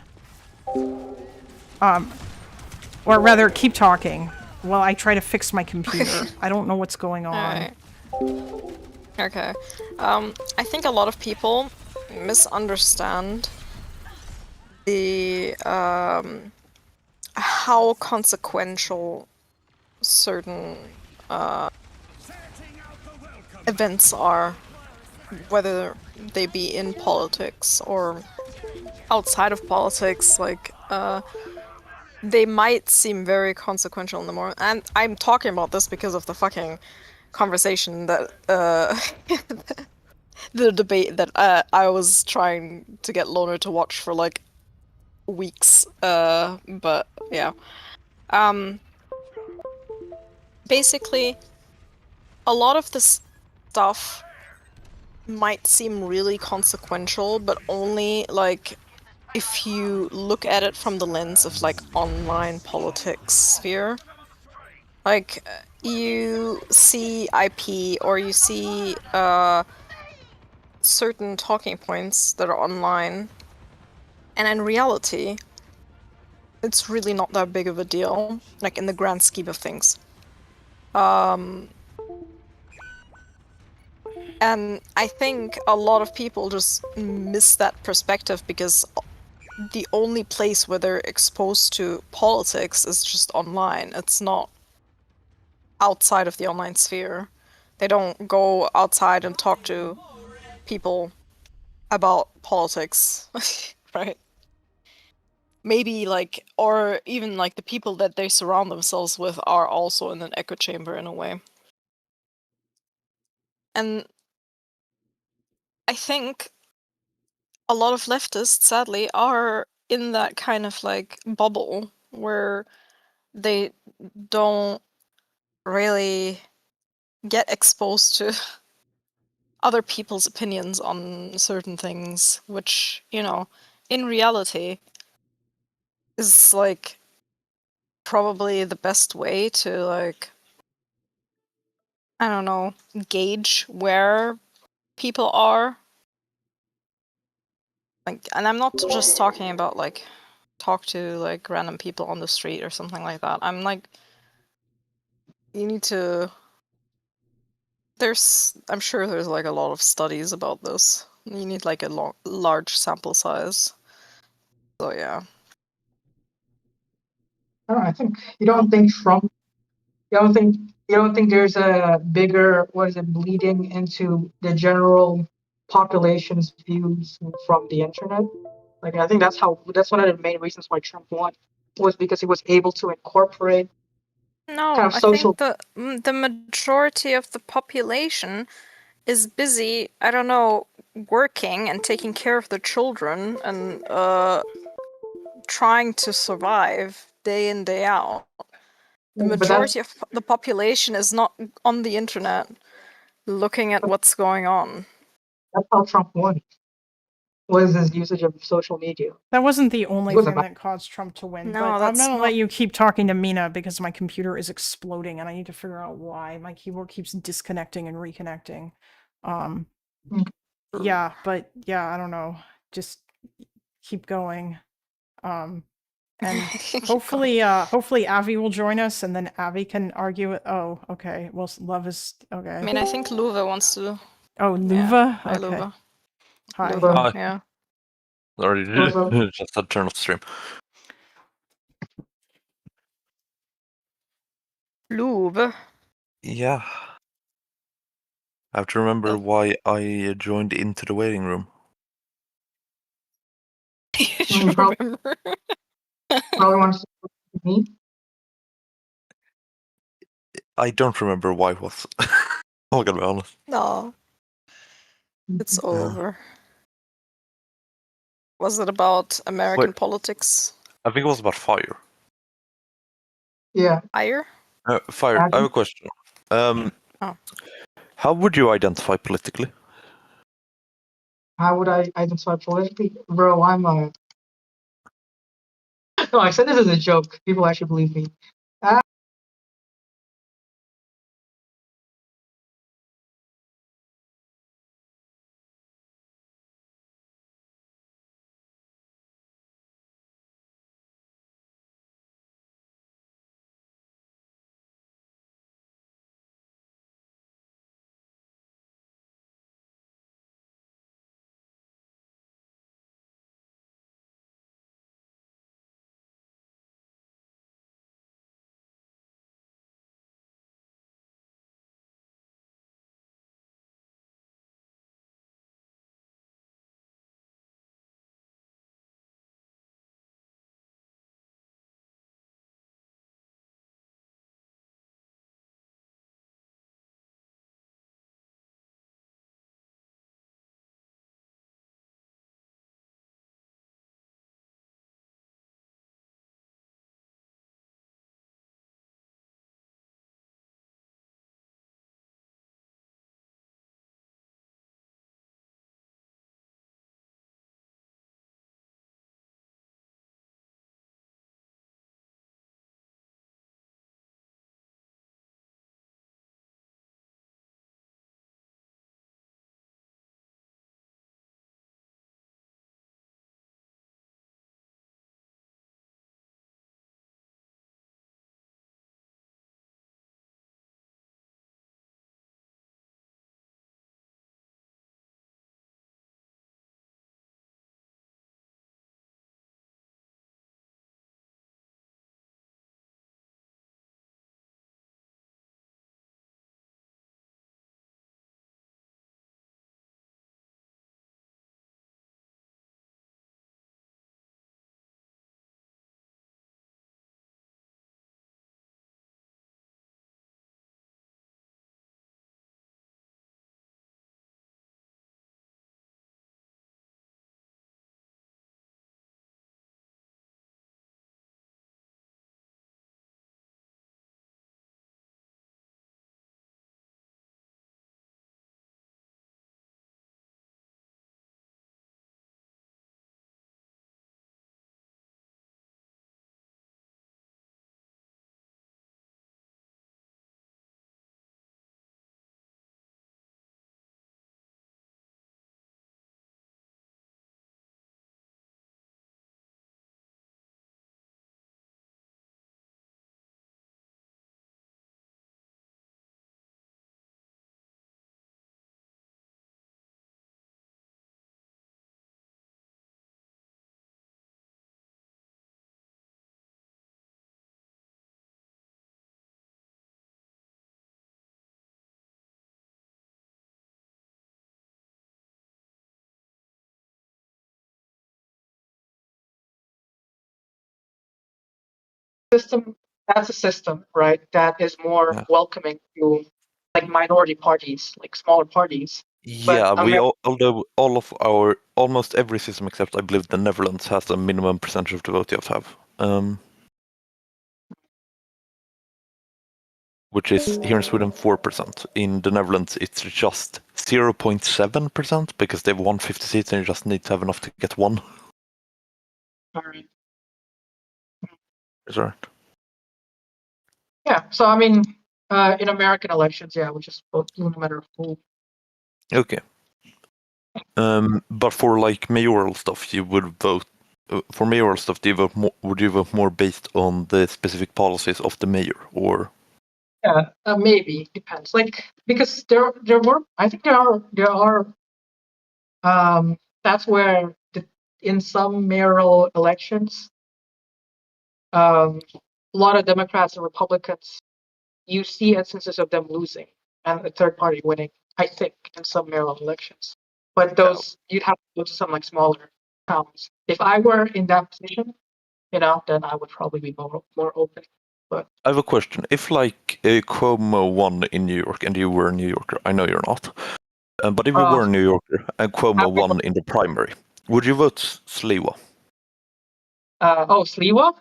Or rather, keep talking while I try to fix my computer. I don't know what's going on. Alright. Okay. I think a lot of people misunderstand the how consequential certain events are, whether they be in politics or outside of politics. Like, they might seem very consequential in the moment, and I'm talking about this because of the fucking conversation that the debate that I was trying to get Loner to watch for like weeks. But yeah. Basically, a lot of this stuff might seem really consequential, but only like if you look at it from the lens of like online politics sphere. Like, you see IP or you see certain talking points that are online, and in reality, it's really not that big of a deal, like in the grand scheme of things. And I think a lot of people just miss that perspective because the only place where they're exposed to politics is just online. It's not outside of the online sphere. They don't go outside and talk to people about politics, right? Maybe like, or even like the people that they surround themselves with are also in an echo chamber in a way. And I think a lot of leftists, sadly, are in that kind of like bubble where they don't really get exposed to other people's opinions on certain things, which, you know, in reality is like probably the best way to like, I don't know, gauge where people are. Like, and I'm not just talking about like talk to like random people on the street or something like that. I'm like, you need to, I'm sure there's like a lot of studies about this. You need like a large sample size. So yeah. I don't know, I think you don't think Trump. You don't think there's a bigger, what is it, bleeding into the general population's views from the internet? Like, I think that's one of the main reasons why Trump won, was because he was able to incorporate No, kind of I social. think the majority of the population is busy, I don't know, working and taking care of their children and trying to survive day in, day out. The majority of the population is not on the internet looking at what's going on. That's how Trump won, was his usage of social media. That wasn't the only It wasn't thing bad. that caused Trump to win. No, but I'm that's gonna not- let you keep talking to Mina because my computer is exploding and I need to figure out why. My keyboard keeps disconnecting and reconnecting. Yeah, but yeah, I don't know. Just keep going. And hopefully Avi will join us and then Avi can argue it. Oh, okay. Well, love is okay. I mean, I think Luva wants to. Oh, Luva? Hi, Okay. Luva. Hi. Luva. Yeah. Sorry, Luva. just had to turn off the stream. Luva. Yeah. I have to remember why I joined into the waiting room. You should remember. Probably wants to talk to me. I don't remember why it was. I'm gonna be honest. No. It's over. Was it about American Wait. politics? I think it was about fire. Yeah. Fire? Fire. I have a question. How would you identify politically? How would I identify politically? Bro, I'm a... No, I said this as a joke. People actually believe me. System, that's a system, right? That is more welcoming to like minority parties, like smaller parties. Yeah, although almost every system except I believe the Netherlands has a minimum percentage of the vote you have to have. Which is here in Sweden 4%. In the Netherlands it's just 0.7% because they have 150 seats and you just need to have enough to get one. Alright. Is that right? Yeah, so I mean, in American elections, yeah, we just vote no matter who. Okay. But for like mayoral stuff, you would vote. For mayoral stuff, would you vote more based on the specific policies of the mayor, or? Yeah, maybe depends. Like because there were, I think there are. That's where in some mayoral elections, a lot of Democrats and Republicans, you see instances of them losing and a third party winning. I think in some mayoral elections, but those you'd have to go to some like smaller towns. If I were in that position, then I would probably be more open. But I have a question. If like Cuomo won in New York and you were a New Yorker, I know you're not, but if you were a New Yorker and Cuomo won in the primary, Would you vote Sliwa? Sliwa?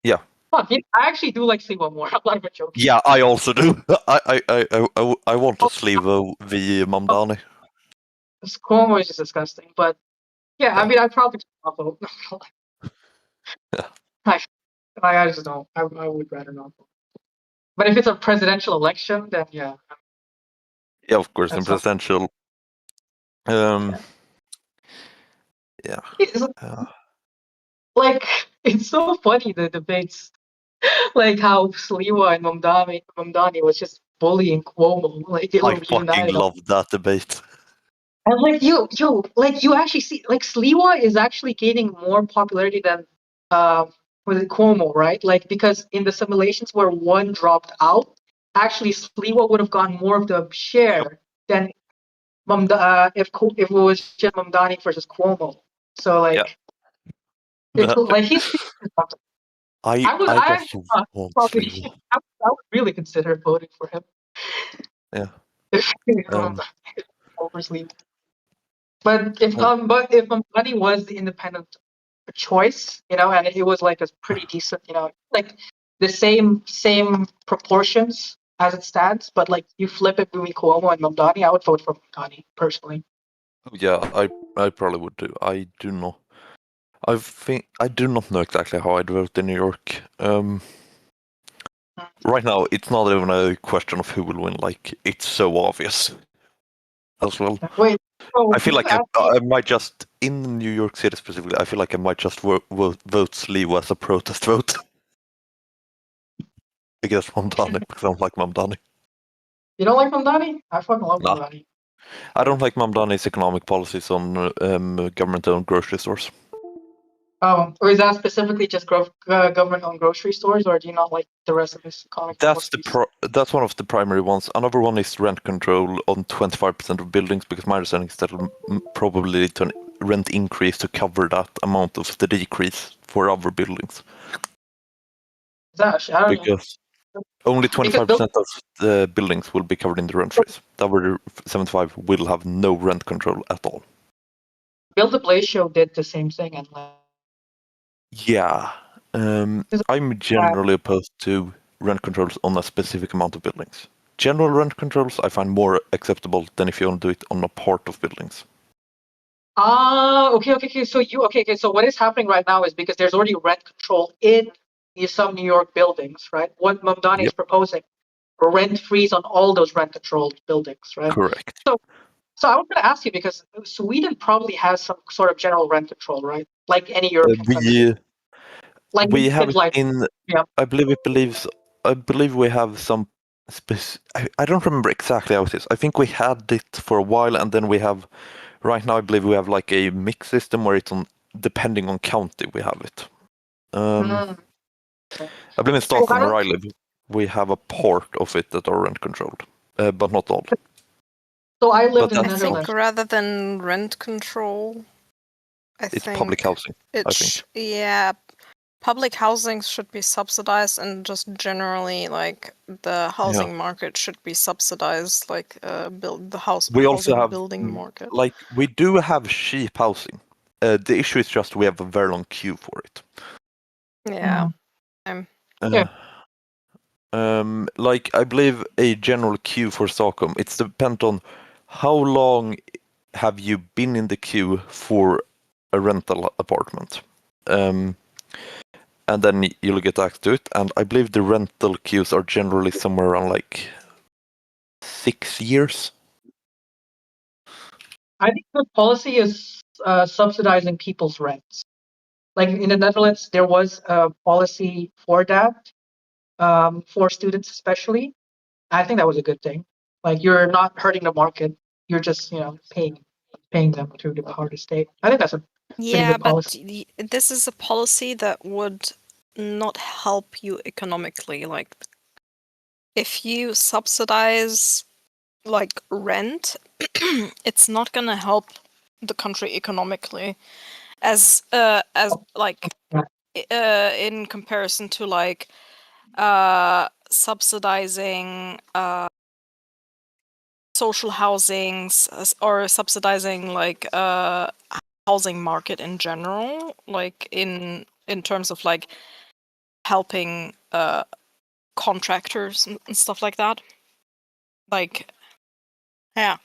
Yeah. Fuck, I actually do like Sliwa more. I'm not even joking. Yeah, I also do. I want a Sliwa v Mamdani. Cuomo is just disgusting, but yeah, I mean, I'd probably not vote. Yeah. I just don't. I would rather not vote. But if it's a presidential election, then yeah. Yeah, of course, in That's not- presidential. Yeah. Like, it's so funny, the debates. Like how Sliwa and Mamdani was just bullying Cuomo. Like they I were fucking united. love that debate. And like you actually see, like Sliwa is actually gaining more popularity than was it Cuomo, right? Like because in the simulations where one dropped out, actually Sliwa would have gotten more of the share than if it was just Mamdani versus Cuomo. So like, it's like he's. I just actually want probably Sliwa. I would really consider voting for him. Yeah. Oversleep. But if Mamdani was the independent choice, you know, and it was like a pretty decent, you know, like the same proportions as it stands, but like you flip it between Cuomo and Mamdani, I would vote for Mamdani personally. Yeah, I probably would do. I do not. I do not know exactly how I'd vote in New York. Right now, it's not even a question of who will win. Like, it's so obvious as well. Wait, so I feel like I might just, in New York City specifically, I feel like I might just vote Sliwa as a protest vote. Against Mamdani, because I don't like Mamdani. You don't like Mamdani? I fucking love Nah. Mamdani. I don't like Mamdani's economic policies on government-owned grocery stores. Oh, or is that specifically just government-owned grocery stores, or do you not like the rest of his economic policies? That's one of the primary ones. Another one is rent control on 25% of buildings, because my understanding is that will probably lead to a rent increase to cover that amount of the decrease for other buildings. I don't know. Because only 25% of the buildings will be covered in the rent freeze. The other 75 will have no rent control at all. Build a Blaze show did the same thing, and Yeah, I'm generally opposed to rent controls on a specific amount of buildings. General rent controls I find more acceptable than if you want to do it on a part of buildings. Okay. So what is happening right now is because there's already rent control in some New York buildings, right? What Mamdani is proposing, rent freeze on all those rent controlled buildings, right? Correct. So I was going to ask you, because Sweden probably has some sort of general rent control, right? Like any European country. Like we have it in. Yeah. I believe we have some. I don't remember exactly how it is. I think we had it for a while, and then we have. Right now, I believe we have like a mix system where it's on depending on county. We have it. I believe in Stockholm, where I live, we have a part of it that are rent controlled, but not all. So I lived in the I Netherlands. think rather than rent control, it's public housing. I think. Yeah, public housing should be subsidized, and just generally, like the housing market should be subsidized, like the house. We also have building market. Like we do have cheap housing. The issue is just we have a very long queue for it. Yeah. Like I believe a general queue for Stockholm. It's dependent on how long have you been in the queue for a rental apartment. And then you'll get access to it. And I believe the rental queues are generally somewhere around like 6 years. I think the policy is subsidizing people's rents. Like in the Netherlands, there was a policy for that, for students especially. I think that was a good thing. Like you're not hurting the market; you're just paying them through the hardest state. I think that's a Yeah, but policy. this is a policy that would not help you economically. Like, if you subsidize like rent, it's not gonna help the country economically, as like in comparison to like subsidizing social housings or subsidizing like housing market in general, like in terms of like helping contractors and stuff like that. Like, yeah.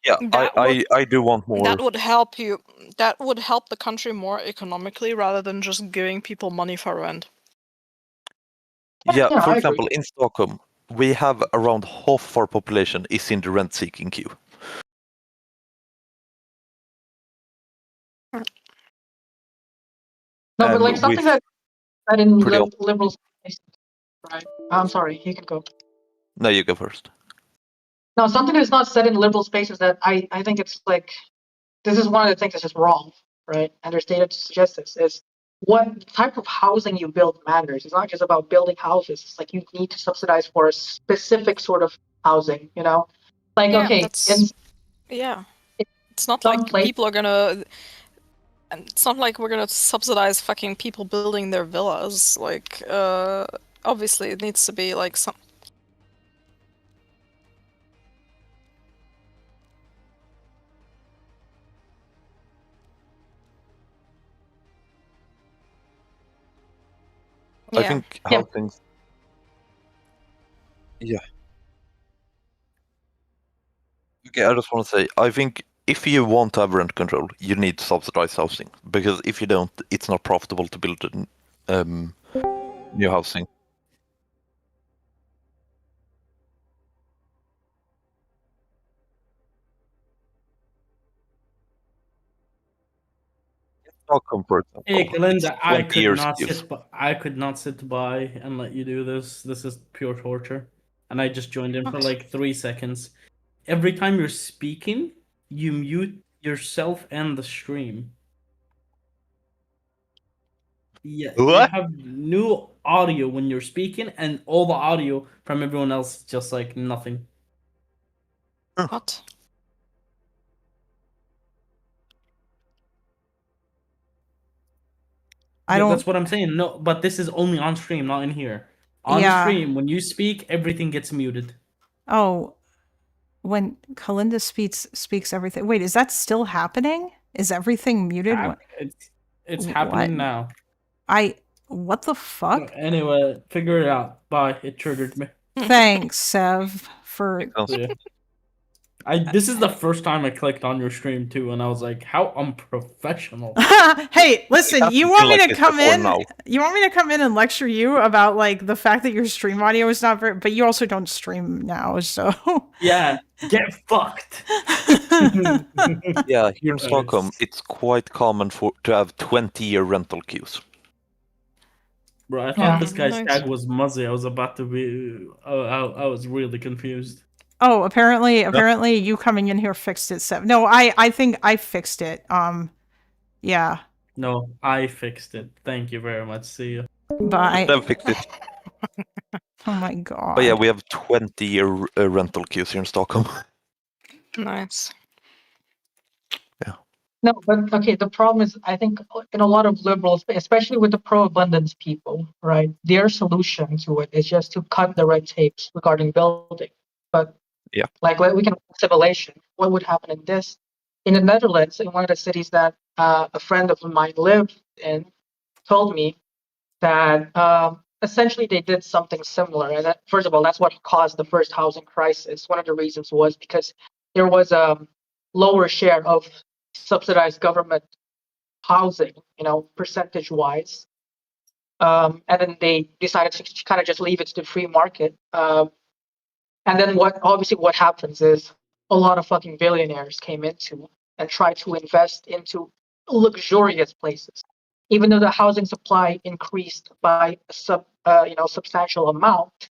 Yeah, I do want more. That would help you. That would help the country more economically rather than just giving people money for rent. Yeah, Yeah, for I example, agree. in Stockholm, we have around half our population is in the rent-seeking queue. No, but like And something with that in pretty often. liberal spaces, right? I'm sorry, you can go. No, you go first. No, something that's not said in liberal spaces that I think it's like, this is one of the things that's just wrong, right? And there's data to suggest this, is what type of housing you build matters. It's not just about building houses. It's like you need to subsidize for a specific sort of housing, you know? Like, Yeah, okay, in yeah. in It's not some like place, people are gonna. And it's not like we're gonna subsidize fucking people building their villas. Like, obviously it needs to be like some. I Yeah. think housing. Yeah. Okay, I just want to say, I think if you want to have rent control, you need to subsidize housing, because if you don't, it's not profitable to build new housing. Stockholm, for example, Hey, Kalinda, it's 20 years queues. I could not sit by and let you do this. This is pure torture. And I just joined in for like 3 seconds. Every time you're speaking, you mute yourself and the stream. Yeah, you What? have new audio when you're speaking, and all the audio from everyone else is just like nothing. What? I don't. That's what I'm saying. No, but this is only on stream, not in here. On Yeah. stream, when you speak, everything gets muted. Oh, when Kalinda speaks everything. Wait, is that still happening? Is everything muted? It's happening What? now. What the fuck? Anyway, figure it out. Bye. It triggered me. Thanks, Sev, for. Yeah. This is the first time I clicked on your stream too, and I was like, "How unprofessional!" Hey, listen, you want me like to this come before in? now. You want me to come in and lecture you about like the fact that your stream audio is not very, but you also don't stream now, so. Yeah, get fucked. Yeah, here in Stockholm, it's quite common to have 20-year rental queues. Bro, I thought this guy's tag was Muzzy. I was about to be. I was really confused. Oh, apparently you coming in here fixed it, Sev. No, I think I fixed it. Yeah. No, I fixed it. Thank you very much. See you. Bye. Then fixed it. Oh my god. But yeah, we have 20-year rental queues here in Stockholm. Nice. Yeah. no, but okay, the problem is, I think in a lot of liberals, especially with the pro-abundance people, right, their solution to it is just to cut the red tapes regarding building. But yeah, like we can simulation. What would happen in this? In the Netherlands, in one of the cities that a friend of mine lived in, told me that essentially they did something similar. And that, first of all, that's what caused the first housing crisis. One of the reasons was because there was a lower share of subsidized government housing, percentage-wise. And then they decided to kind of just leave it to the free market. And then what happens is a lot of fucking billionaires came into and tried to invest into luxurious places. Even though the housing supply increased by a substantial amount,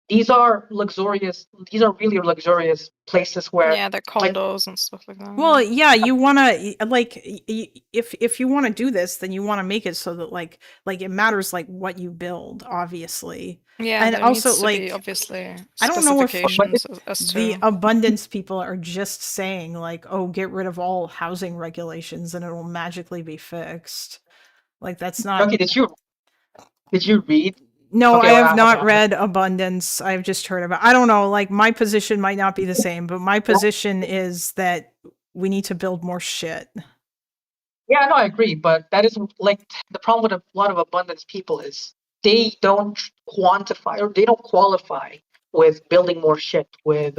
these are really luxurious places where, yeah, they're condos and stuff like that. Well, yeah, you want to like if you want to do this, then you want to make it so that like it matters like what you build, obviously. Yeah, and there also needs to like be, obviously, I don't know if specifications as the to abundance people are just saying like, oh, get rid of all housing regulations and it will magically be fixed. Like that's not. Okay, did you read? No, Okay, I have not read Abundance. I've just heard about. I don't know. Like my position might not be the same, but my position is that we need to build more shit. Yeah, no, I agree, but that is like the problem with a lot of abundance people is they don't quantify or they don't qualify with building more shit with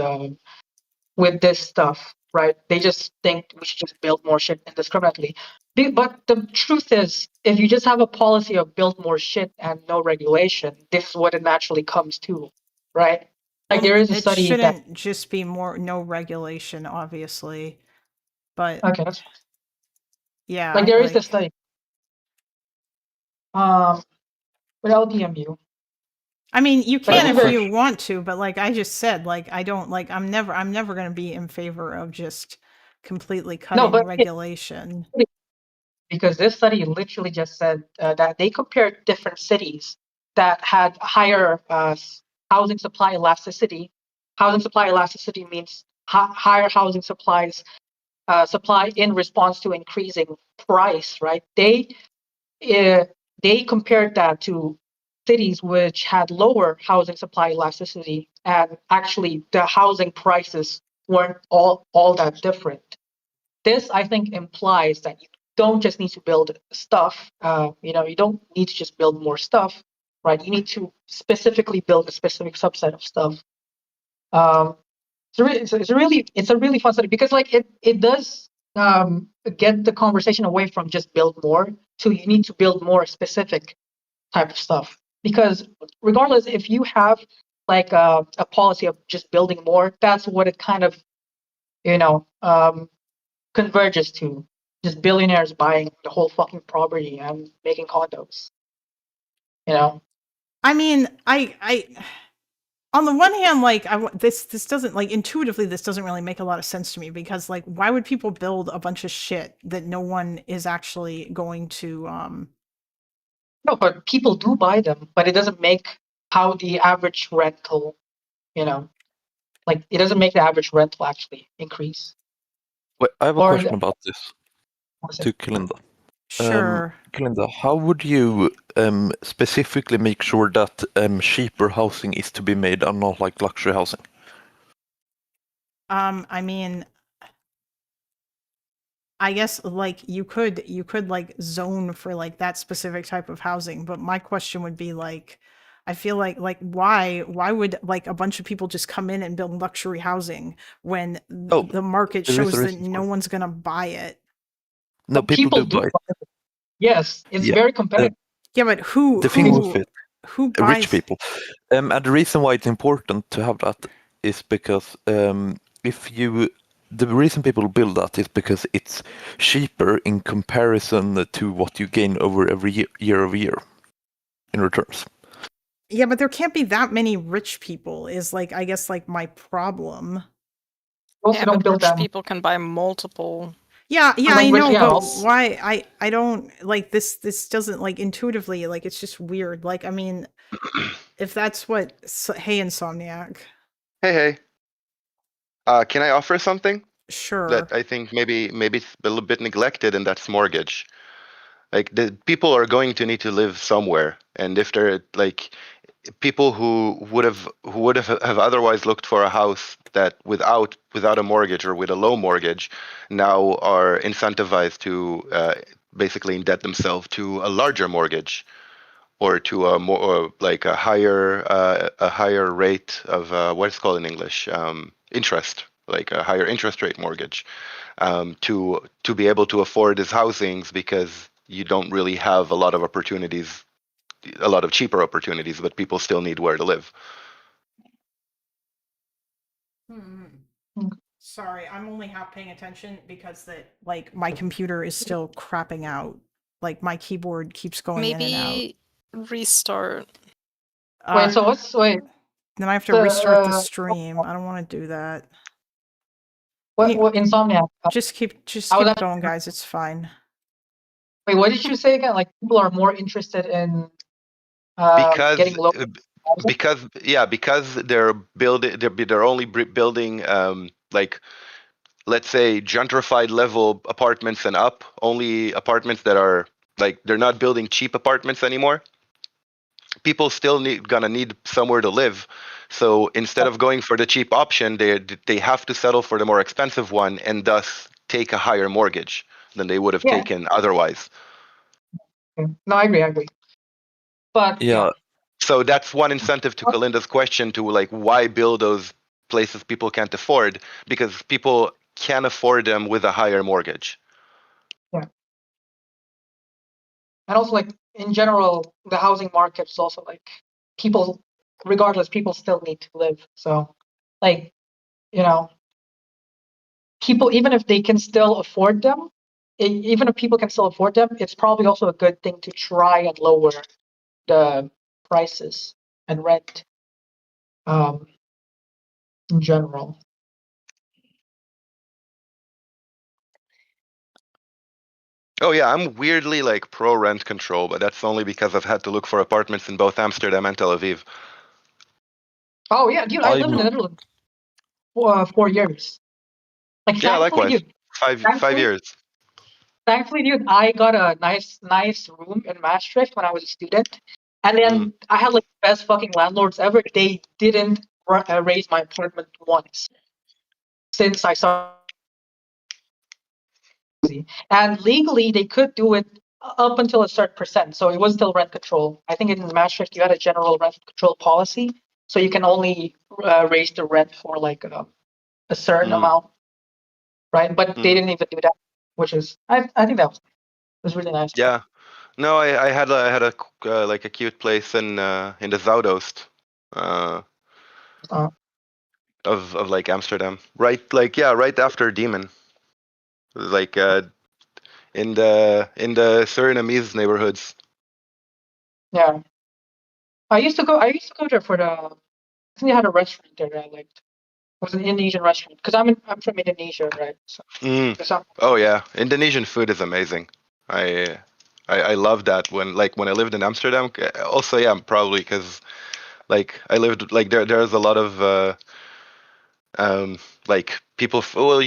this stuff, right? They just think we should just build more shit indiscriminately. But the truth is, if you just have a policy of build more shit and no regulation, this is what it naturally comes to, right? Like there is a It study that shouldn't just be no regulation, obviously, but okay, that's yeah, like there is this study. With LDMU. I mean, you But I can think if very- you want to, but like I just said, like I don't like I'm never going to be in favor of just completely cutting but regulation. because this study literally just said that they compared different cities that had higher housing supply elasticity. Housing supply elasticity means higher housing supplies supply in response to increasing price, right? They compared that to cities which had lower housing supply elasticity, and actually the housing prices weren't all that different. This, I think, implies that you don't just need to build stuff. You don't need to just build more stuff, right? You need to specifically build a specific subset of stuff. It's a really fun study because like it does get the conversation away from just build more to you need to build more specific type of stuff. Because regardless, if you have like a policy of just building more, that's what it kind of converges to. Just billionaires buying the whole fucking property and making condos. I mean, I on the one hand, like this doesn't like intuitively this doesn't really make a lot of sense to me because like why would people build a bunch of shit that no one is actually going to No, but people do buy them, but it doesn't make how the average rental, like it doesn't make the average rental actually increase. Wait, I have a question about this to Kalinda. Sure. Kalinda, how would you specifically make sure that cheaper housing is to be made and not like luxury housing? I mean, I guess like you could like zone for like that specific type of housing, but my question would be like I feel like why would like a bunch of people just come in and build luxury housing when the market there is shows a that reason no one's going to buy it? No, people do buy it. Yes, it's very competitive. Yeah, but who The thing with it, who buys rich people. And the reason why it's important to have that is because the reason people build that is because it's cheaper in comparison to what you gain over every year over year in returns. Yeah, but there can't be that many rich people is like I guess like my problem. Yeah, but rich people can buy multiple. Yeah, I know, but why I don't like this doesn't like intuitively like it's just weird. Like I mean, if that's what hey Insomniac. Hey. Can I offer something? Sure. That I think maybe it's a little bit neglected, and that's mortgage. Like the people are going to need to live somewhere, and if they're like people who would have otherwise looked for a house that without a mortgage or with a low mortgage now are incentivized to basically indebt themselves to a larger mortgage or to a more like a higher rate of what's called in English interest, like a higher interest rate mortgage, to be able to afford these housings because you don't really have a lot of opportunities, a lot of cheaper opportunities, but people still need where to live. Sorry, I'm only half paying attention because like my computer is still crapping out. Like my keyboard keeps going in and out. Maybe restart. Wait. Then I have to restart the stream. I don't want to do that. What Insomniac? Just keep going, guys. It's fine. Wait, what did you say again? Like people are more interested in getting low. Because they're only building like, let's say, gentrified level apartments and up, only apartments that are like, they're not building cheap apartments anymore. People still gonna need somewhere to live, so instead of going for the cheap option, they have to settle for the more expensive one and thus take a higher mortgage. than they would have Yeah. taken otherwise. No, I agree. But Yeah. So that's one incentive to Kalinda's question to like why build those places people can't afford, because people can afford them with a higher mortgage. Yeah. And also, like, in general, the housing market is also like people, regardless, people still need to live. So, like, you know, people, even if they can still afford them, even if people can still afford them, it's probably also a good thing to try and lower the prices and rent in general. Oh yeah, I'm weirdly like pro rent control, but that's only because I've had to look for apartments in both Amsterdam and Tel Aviv. Oh yeah, dude, I lived in the Netherlands for 4 years. Like, Yeah, thankfully, likewise. dude, 5 years. Thankfully, dude, I got a nice room in Maastricht when I was a student, and then I had like the best fucking landlords ever. They didn't raise my apartment once since I started. And legally, they could do it up until a certain percent, so it was still rent control. I think in Maastricht you had a general rent control policy, so you can only raise the rent for like a certain amount, right? But they didn't even do that, which is I think that was really nice. Yeah. No, I had a like a cute place in the Zuidoost of like Amsterdam, right? Like right after Diemen, like in the Surinamese neighborhoods. Yeah, I used to go there for the. I think they had a restaurant there that I liked. It was an Indonesian restaurant because I'm from Indonesia, right? So, Oh yeah, Indonesian food is amazing. I love that when I lived in Amsterdam. Also, yeah, probably because like I lived like there's a lot of like people. Well,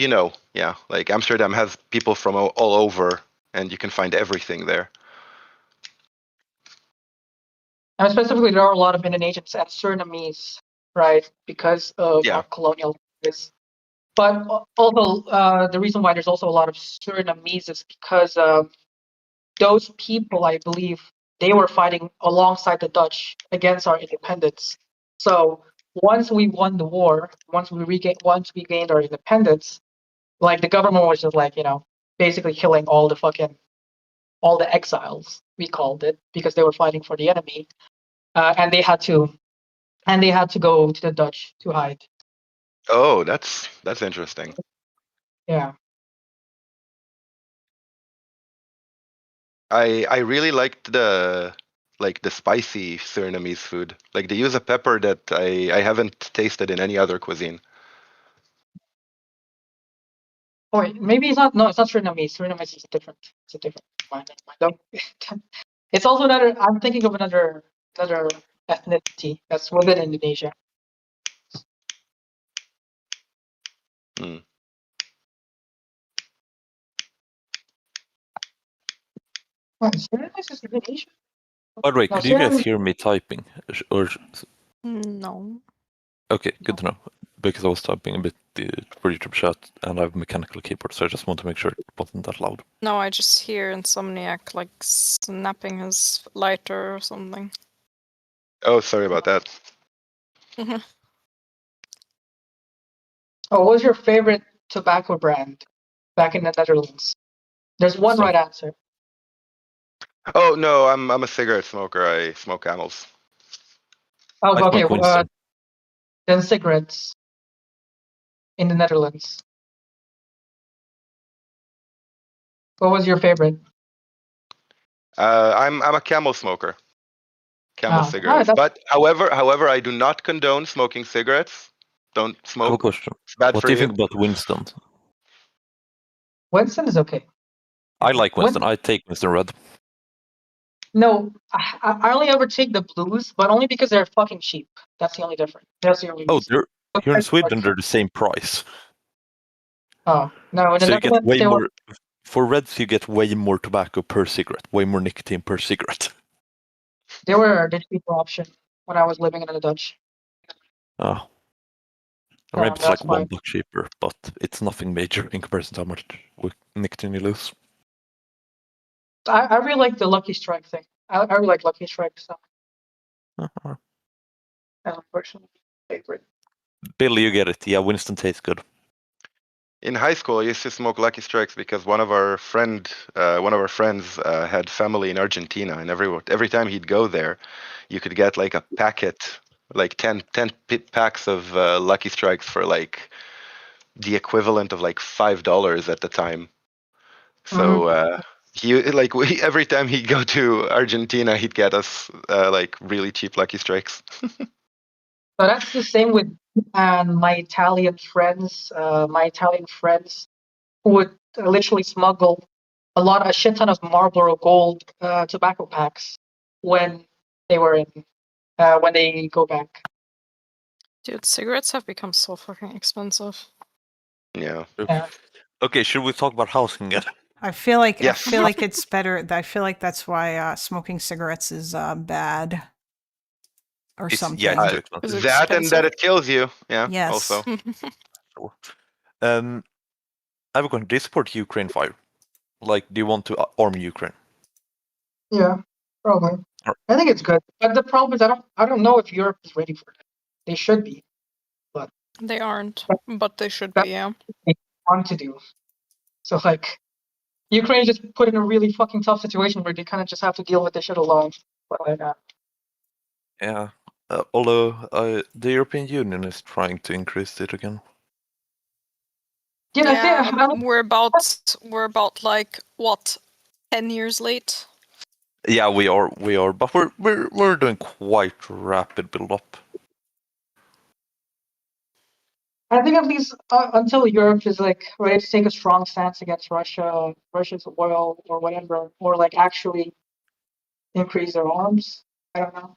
yeah, like Amsterdam has people from all over, and you can find everything there. and specifically, there are a lot of Indonesians and Surinamese, right? Because of our colonial days. But also, the reason why there's also a lot of Surinamese is because those people, I believe, they were fighting alongside the Dutch against our independence. So once we won the war, once we gained our independence, like the government was just like, basically killing all the exiles, we called it, because they were fighting for the enemy, and they had to go to the Dutch to hide. Oh, that's interesting. Yeah. I really liked the spicy Surinamese food. Like they use a pepper that I haven't tasted in any other cuisine. Oh wait, maybe it's not. No, it's not Surinamese. Surinamese is different. It's a different. It's also another. I'm thinking of another ethnicity that's within Indonesia. What, Surinamese is Indonesia? By the way, No, could you guys Suriname- hear me typing? Or No. okay, good to know. Because I was typing a bit for YouTube chat, and I have a mechanical keyboard, so I just want to make sure it wasn't that loud. No, I just hear Insomniac like snapping his lighter or something. Oh, sorry about that. Oh, what was your favorite tobacco brand back in the Netherlands? There's one right answer. Oh no, I'm a cigarette smoker. I smoke Camels. Oh, I okay. smoke Winston. Then cigarettes in the Netherlands. What was your favorite? I'm a Camel smoker. Camel cigarettes. But however, I do not condone smoking cigarettes. Don't smoke. I have a question. It's bad What for do you you. think about Winston? Winston is okay. I like Winston. I take Winston Red. No, I only ever take the blues, but only because they're fucking cheap. That's the only difference. That's the only Oh, reason. here in Sweden, they're the same price. Oh no! In the So you get Netherlands, way they more. were. For Reds, you get way more tobacco per cigarette, way more nicotine per cigarette. They were the cheaper option when I was living in the Dutch. Oh. Or maybe it's that's like fine. $1 cheaper, but it's nothing major in comparison to how much nicotine you lose. I really like the Lucky Strike thing. I really like Lucky Strike stuff. Uh-huh. That's my personal favorite. Bill, you get it. Yeah, Winston tastes good. In high school, I used to smoke Lucky Strikes because one of our friends had family in Argentina, and every time he'd go there, you could get like a packet, like 10 packs of Lucky Strikes for like the equivalent of like $5 at the time. So every time he'd go to Argentina, he'd get us like really cheap Lucky Strikes. So that's the same with my Italian friends. My Italian friends who would literally smuggle a shit ton of Marlboro Gold tobacco packs when they were when they go back. Dude, cigarettes have become so fucking expensive. Yeah. Okay, should we talk about housing again? I feel like Yes. it's better. I feel like that's why smoking cigarettes is bad, or something. Yeah, it's too expensive. That and that it kills you. Yeah. Yes. Also. Sure. I have a question. Do you support Ukraine fire? Like, do you want to arm Ukraine? Yeah, probably. I think it's good, but the problem is I don't know if Europe is ready for it. They should be, but They aren't, but they should be. Yeah. they want to do. So like, Ukraine just put in a really fucking tough situation where they kind of just have to deal with this shit alone. But like, Yeah. Although the European Union is trying to increase it again. yeah, I think We're about like what, 10 years late. Yeah, we are, but we're doing quite rapid build up. I think at least until Europe is like ready to take a strong stance against Russia's oil or whatever, or like actually increase their arms. I don't know.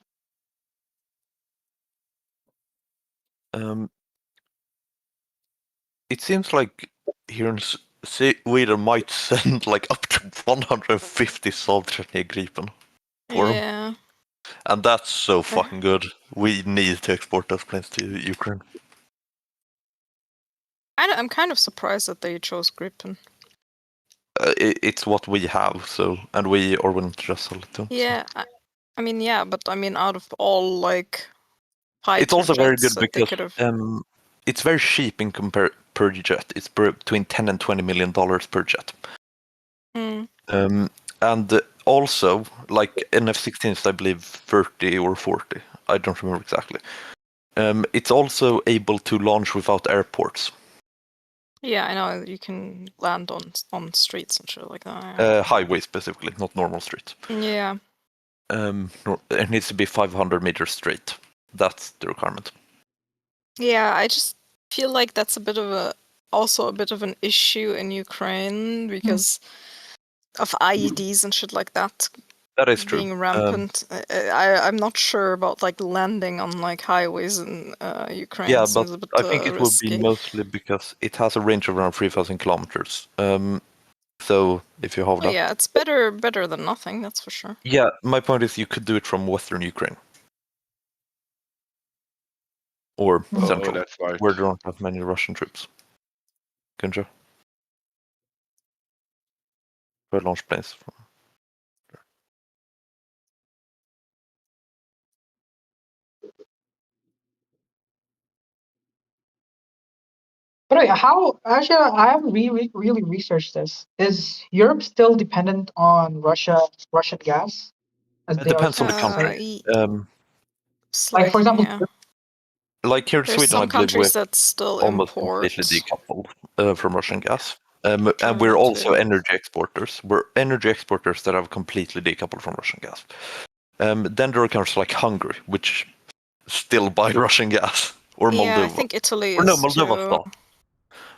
It seems like here in Sweden might send like up to 150 Saab Gripen for 'em. Yeah. And that's so fucking good. We need to export those planes to Ukraine. I'm kind of surprised that they chose Gripen. It's what we have, so, and we are willing to just sell it to 'em, so. Yeah, I mean, yeah, but I mean, out of all like It's also very good that they because could've- it's very cheap in per jet. It's between $10 and $20 million per jet. And also, like NF-16s, I believe 30 or 40. I don't remember exactly. It's also able to launch without airports. Yeah, I know you can land on streets and shit like that. Yeah. Highways specifically, not normal streets. Yeah. It needs to be 500 meters straight. That's the requirement. Yeah, I just feel like that's also a bit of an issue in Ukraine because of IEDs and shit like that. That is true. Being rampant. I'm not sure about like landing on like highways in Ukraine. Yeah, Seems but a bit, I think it would risky. be mostly because it has a range of around 3,000 kilometers. So if you have that, Yeah, it's better than nothing. That's for sure. yeah, my point is you could do it from western Ukraine or central, that's smart. where there don't have many Russian troops. Kunja, where launch planes from. But anyway, actually I haven't really researched this. Is Europe still dependent on Russian gas? As It they depends are on the country. like for example, yeah. Like here in There's Sweden, some I believe countries we're that still almost import. completely decoupled from Russian gas. And we're Germany also too. energy exporters. We're energy exporters that have completely decoupled from Russian gas. Then there are countries like Hungary, which still buy Russian gas, or Moldova. Yeah, I think Italy Or no, is Moldova too. stop.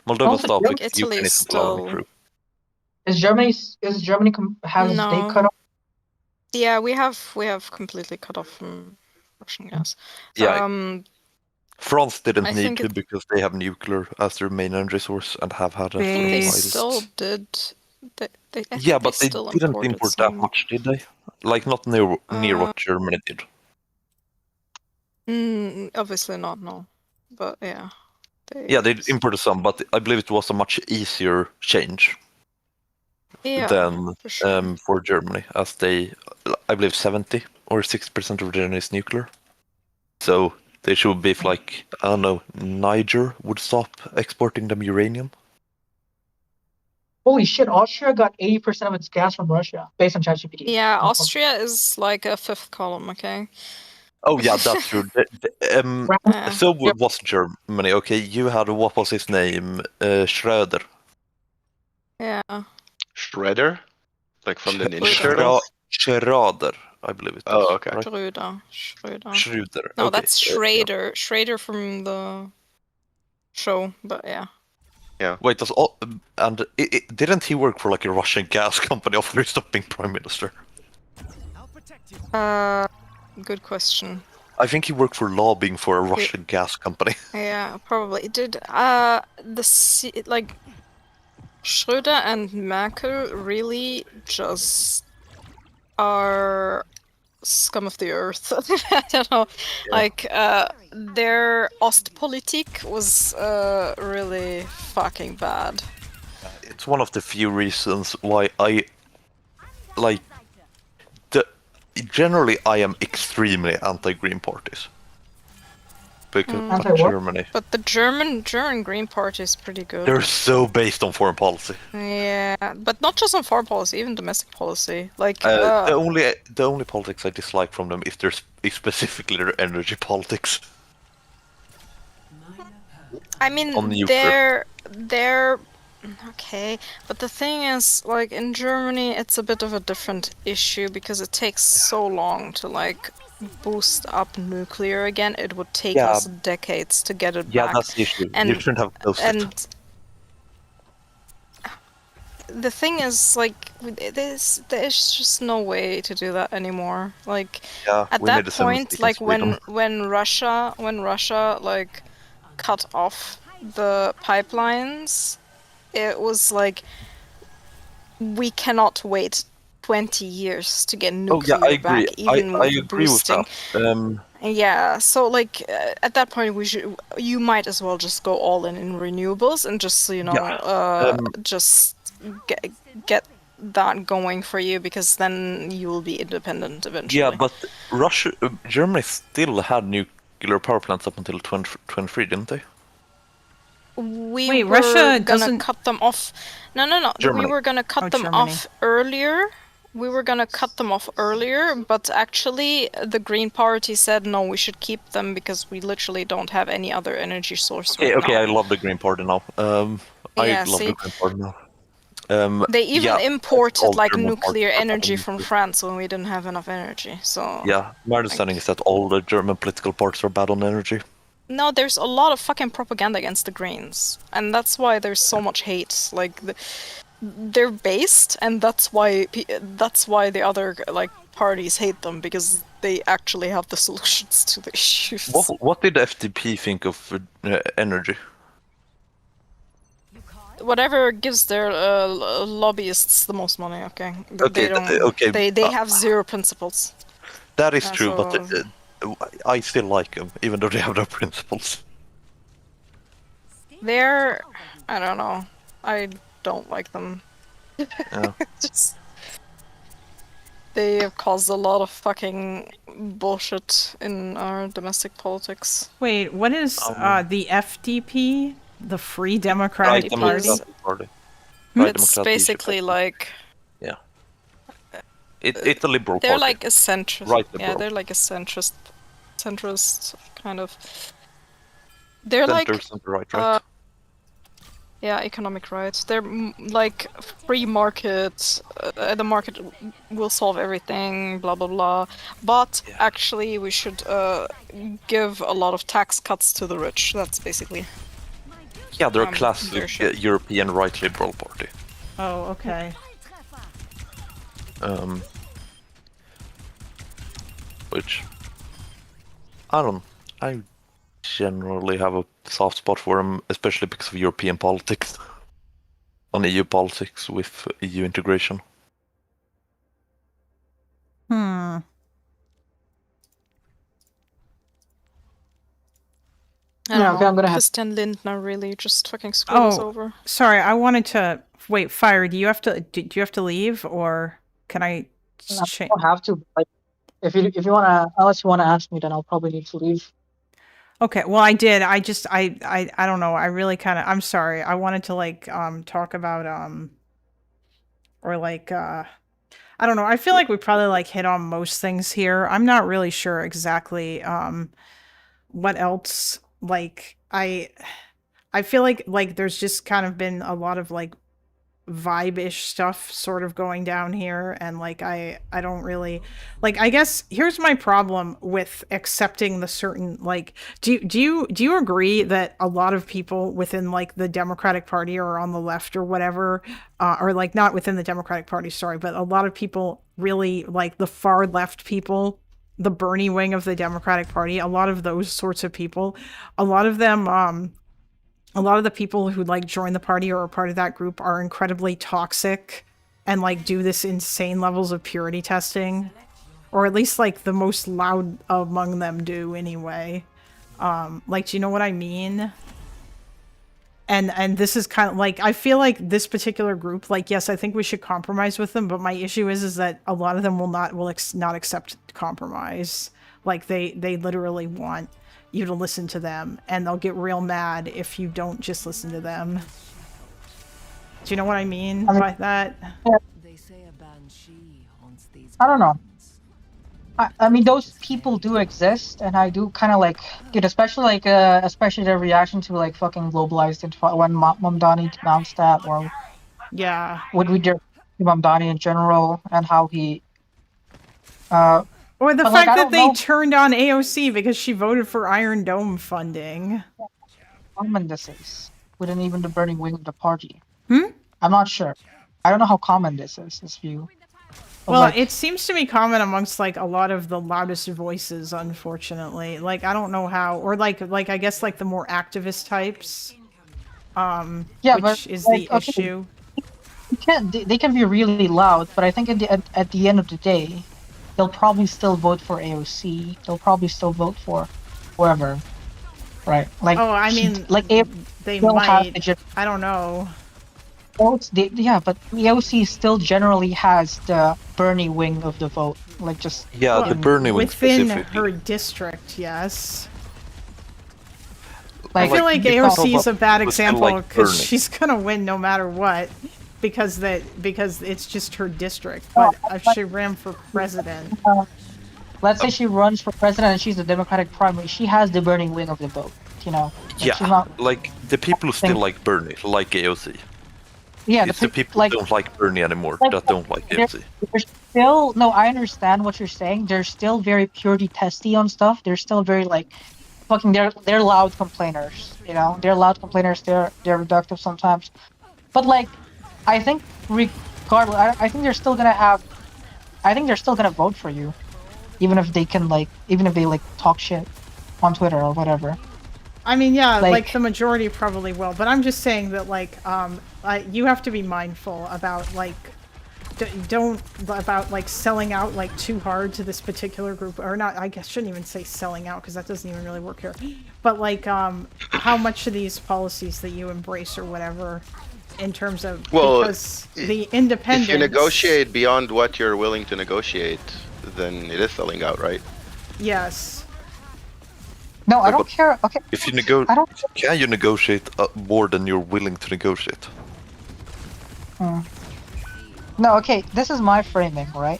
Moldova Also, stop I think because Italy Ukraine is isn't allowing still- through. is Germany has they No. cut off? Yeah, we have completely cut off from Russian gas. Yeah. France didn't I need think to because they have nuclear as their main energy source and have had it for a They while. still did. I think Yeah, but they still didn't imported import that some. much, did they? Like not near what Germany did. Obviously not, no. But yeah. Yeah, they imported some, but I believe it was a much easier change Yeah, than for sure. for Germany, as I believe 70 or 60% of Germany is nuclear. So they should be if, like, I don't know, Niger would stop exporting them uranium. Holy shit! Austria got 80% of its gas from Russia, based on ChatGPT. Yeah, Austria is like a fifth column, okay? Oh yeah, that's true. So was Germany. Okay, you had, what was his name? Schröder. Yeah. Shredder, like from the Ninja Turtles. Schröder, I believe it was. Oh, okay. Right? Schröder. Okay. No, that's yeah. Schrader. Schrader from the show, but yeah. Yeah. Wait, and didn't he work for like a Russian gas company after he stopped being prime minister? Good question. I think he worked for lobbying for a Russian gas company. Yeah, probably. Did like Schröder and Merkel really just are scum of the earth? I don't know. Yeah. Like their Ostpolitik was really fucking bad. It's one of the few reasons why I like generally I am extremely anti-Green parties. Because Germany. But the German Green Party is pretty good. They're so based on foreign policy. Yeah, but not just on foreign policy, even domestic policy. Like the only politics I dislike from them is specifically their energy politics. I mean, they're okay, but the thing is, like in Germany, it's a bit of a different issue because it takes so long to like boost up nuclear again. It would take us decades to get it back. Yeah, that's the issue. You shouldn't have closed it. The thing is, like, there's just no way to do that anymore. Like, at that point, like when Russia like cut off the pipelines, it was like we cannot wait 20 years to get nuclear back, even I with agree boosting. with that. Yeah, so like at that point you might as well just go all in renewables and just just get that going for you, because then you will be independent eventually. Yeah, but Germany still had nuclear power plants up until 2023, didn't they? We were Russia gonna doesn't cut them off. No. Germany. We were gonna cut them Germany. off earlier. But actually the Green Party said no, we should keep them because we literally don't have any other energy source right Okay, now. I love the Green Party now. I love the Green Party now. They even imported all like German nuclear parties are energy bad on from France when we didn't have enough energy. So Yeah, my understanding is that all the German political parties are bad on energy. no, there's a lot of fucking propaganda against the Greens, and that's why there's so much hate. Like they're based, and that's why the other like parties hate them, because they actually have the solutions to the issues. What did FDP think of energy? Whatever gives their lobbyists the most money. Okay. They have zero principles. That is true, but I still like them, even though they have no principles. I don't know. I don't like them. Yeah. They have caused a lot of fucking bullshit in our domestic politics. Wait, what is the FDP? The Free Democratic Party? It's basically like... Yeah. It's a liberal they're party. like a centrist. Right Yeah, liberal. they're like a centrist kind of... They're like... Center right. Yeah, economic rights. They're like free market. The market will solve everything. Blah blah blah. But actually, we should give a lot of tax cuts to the rich. That's basically. Yeah, they're a classic European right liberal party. Oh, okay. Which I generally have a soft spot for them, especially because of European politics, on EU politics with EU integration. I don't know. I'm gonna Christian Lindner really just fucking screwed us over. Sorry, I wanted to Wait, Fire, do you have to leave, or can I I change? don't have to. Like, if you wanna, unless you wanna ask me, then I'll probably need to leave. Okay, well, I did. I just I don't know. I really kind of. I'm sorry. I wanted to like talk about or like I don't know. I feel like we probably like hit on most things here. I'm not really sure exactly what else. Like I feel like there's just kind of been a lot of like vibe-ish stuff sort of going down here, and like I don't really like. I guess here's my problem with accepting the certain like do you agree that a lot of people within like the Democratic Party or on the left or whatever or like not within the Democratic Party, sorry, but a lot of people really like the far left people, the Bernie wing of the Democratic Party, a lot of those sorts of people, a lot of them a lot of the people who like join the party or are part of that group are incredibly toxic and like do this insane levels of purity testing, or at least like the most loud among them do anyway. Like, do you know what I mean? And this is kind of like, I feel like this particular group, like, yes, I think we should compromise with them, but my issue is that a lot of them will not accept compromise. Like they literally want you to listen to them, and they'll get real mad if you don't just listen to them. Do you know what I mean by that? I don't know. I mean, those people do exist, and I do kind of like it, especially their reaction to like fucking globalized when Mamdani announced that, or yeah, what we did to Mamdani in general, and how he or the but, fact like, that they turned on AOC because she voted for Iron Dome funding. How common this is within even the burning wing of the party. I'm not sure. I don't know how common this is, this view. But well, like, it seems to be common amongst like a lot of the loudest voices, unfortunately. Like I don't know how, or like I guess like the more activist types. Yeah, which but, is like, the issue. They can be really loud, but I think at the end of the day, they'll probably still vote for AOC. They'll probably still vote for whoever, right? Like, oh, I mean, like they might. I don't know. Yeah, but AOC still generally has the Bernie wing of the vote. Like just the Bernie wing within specifically. her district. Yes. Like, I feel like AOC is a bad people still example like because Bernie. she's gonna win no matter what, because it's just her district. But if she ran for president, let's say she runs for president and she's the Democratic primary, she has the Bernie wing of the vote. You know. Like, she's not, like the people who still like Bernie, like AOC. yeah, It's the people like, who don't like Bernie anymore like, that don't like AOC. They're still I understand what you're saying. They're still very purity testy on stuff. They're still very like fucking they're loud complainers. You know, they're loud complainers. They're reductive sometimes. But like, I think regardless, I think they're still gonna vote for you, even if they talk shit on Twitter or whatever. I mean, yeah, like the majority probably will. But I'm just saying that like you have to be mindful about like about like selling out like too hard to this particular group, or not. I guess shouldn't even say selling out because that doesn't even really work here. But like how much of these policies that you embrace or whatever, in terms of because the independence. If you negotiate beyond what you're willing to negotiate, then it is selling out, right? Yes. No, I don't care. Okay. If you can you negotiate more than you're willing to negotiate? No, okay. This is my framing, right?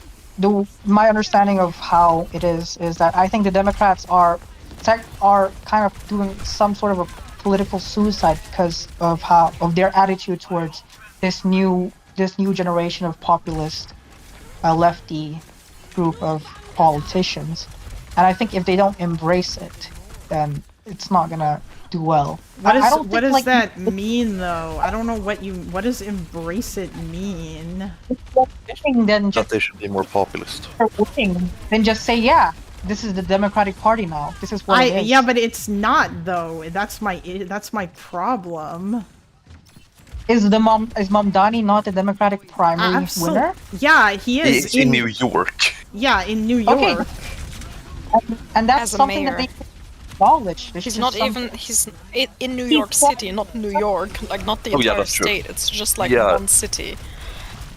My understanding of how it is that I think the Democrats are kind of doing some sort of a political suicide because of their attitude towards this new generation of populist lefty group of politicians, and I think if they don't embrace it, then it's not gonna do well. What does that mean though? I don't know what does embrace it mean? Then that they should be more populist. Then just say, yeah, this is the Democratic Party now. This is what it is. Yeah, but it's not though. That's my problem. Is Mamdani not the Democratic primary winner? Yeah, he is. It's in New York. Yeah, in New York. Okay. And that's As a something mayor. that acknowledged. He's not even. He's in New York City, not New York. Like not the Oh, yeah, entire that's true. state. It's just like Yeah. one city.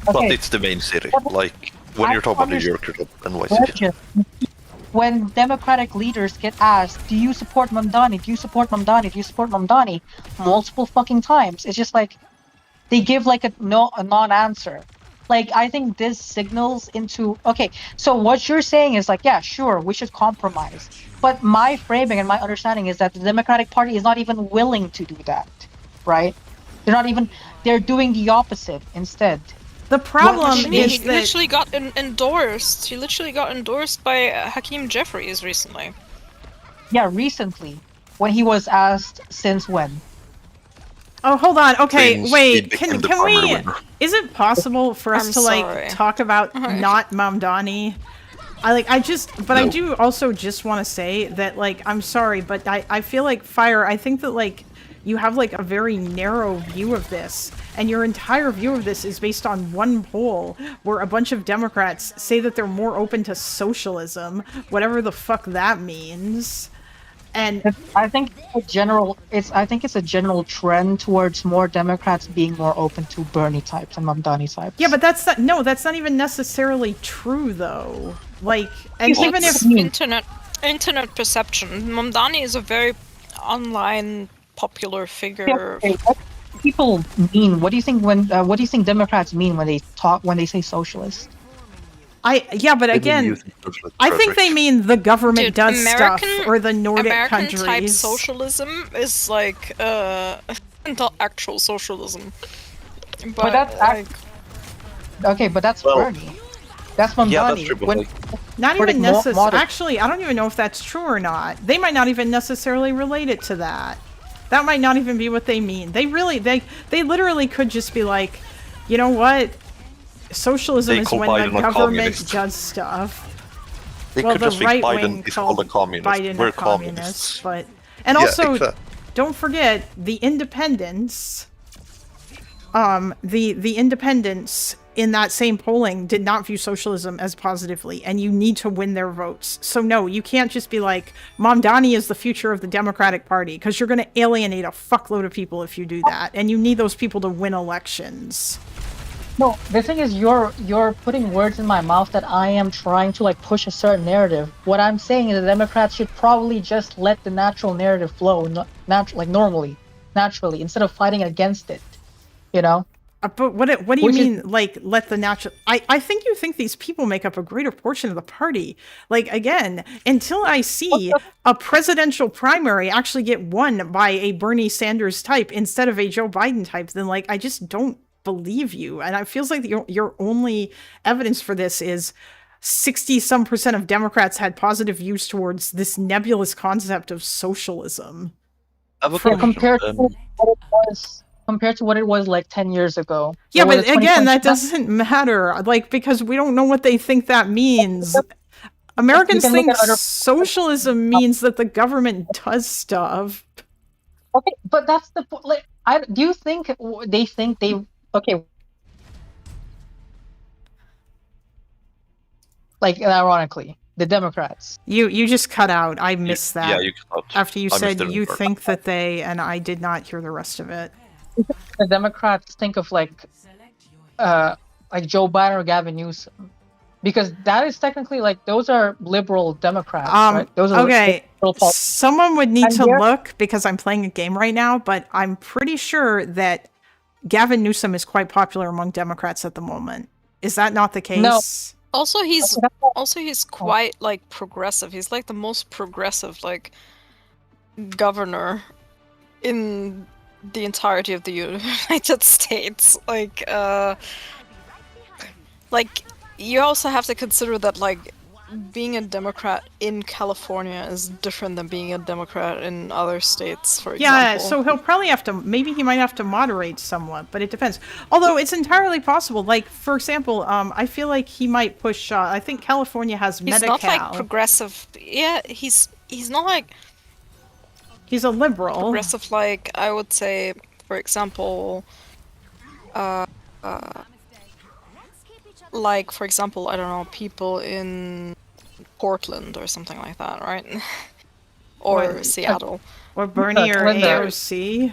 But Okay. it's the main city. Like when you're talking about New York, you're talking about NYC. Religion. When Democratic leaders get asked, "Do you support Mamdani? Do you support Mamdani? Do you support Mamdani?" multiple fucking times, it's just like they give like a non-answer. Like I think this signals into okay. So what you're saying is like, yeah, sure, we should compromise. But my framing and my understanding is that the Democratic Party is not even willing to do that, right? They're not even. They're doing the opposite instead. The problem He is that literally got endorsed. He literally got endorsed by Hakeem Jeffries recently. Yeah, recently, when he was asked since when. Oh, hold on. Okay, Since wait. he Can became the can we? primary winner. Is it possible for us I'm to sorry. like talk about not Mamdani? I No. do also just want to say that like I'm sorry, but I feel like Fire. I think that like you have like a very narrow view of this, and your entire view of this is based on one poll where a bunch of Democrats say that they're more open to socialism, whatever the fuck that means. And I think it's a general trend towards more Democrats being more open to Bernie types and Mamdani types. yeah, but that's not even necessarily true though. Like, and Well, even if internet perception, Mamdani is a very online popular figure. Okay, what do people mean? What do you think what do you think Democrats mean when they say socialist? but again, I think they mean the government does stuff, or the Nordic American countries. type socialism is like not actual socialism. But that's like, okay, but that's Bernie. That's Mamdani. Yeah, that's true. But When- like, Not for even the necessarily. modern- Actually, I don't even know if that's true or not. They might not even necessarily relate it to that. That might not even be what they mean. They literally could just be like, you know what? Socialism They is call when Biden the a government communist. does stuff. they Well, could the just think right Biden wing is called a called communist. Biden We're a communist, communists. but and Yeah, also exactly. don't forget the independents. The independents in that same polling did not view socialism as positively, and you need to win their votes. So no, you can't just be like, Mamdani is the future of the Democratic Party, because you're going to alienate a fuckload of people if you do that, and you need those people to win elections. No, the thing is, you're putting words in my mouth that I am trying to like push a certain narrative. What I'm saying is the Democrats should probably just let the natural narrative flow, naturally, instead of fighting against it. You know. But what do you Which mean, is- like, let the natural... I think you think these people make up a greater portion of the party. Like, again, until I see a presidential primary actually get won by a Bernie Sanders type instead of a Joe Biden type, then, like, I just don't believe you. And it feels like your only evidence for this is 60-some% of Democrats had positive views towards this nebulous concept of socialism. I have a So question. compared to what it was like 10 years ago. Yeah, Or was but it again, 2020? that doesn't matter, like, because we don't know what they think that means. Americans You can look think at other- socialism means that the government does stuff. Okay, but that's the point. Like, do you think they think they okay? Like, ironically, the Democrats. You just cut out. I missed that. Yeah, you cut out. After you I missed said it in you part. think that they, and I did not hear the rest of it. The Democrats think of like Joe Biden or Gavin Newsom, because that is technically like those are liberal Democrats. Right? Those are Okay. liberal politics. Someone would need And to they're- look, because I'm playing a game right now, but I'm pretty sure that Gavin Newsom is quite popular among Democrats at the moment. Is that not the case? No. Also, he's quite like progressive. He's like the most progressive like governor in the entirety of the United States. Like you also have to consider that like being a Democrat in California is different than being a Democrat in other states, for Yeah, example. so he'll probably have to, maybe he might have to moderate somewhat, but it depends. Although it's entirely possible. Like, for example, I feel like he might push, I think California has He's Medi-Cal. not like progressive. Yeah, he's not like He's a liberal. progressive. Like I would say, for example, like for example, I don't know, people in Portland or something like that, right? or What? Seattle. Or Bernie or Linda. AOC.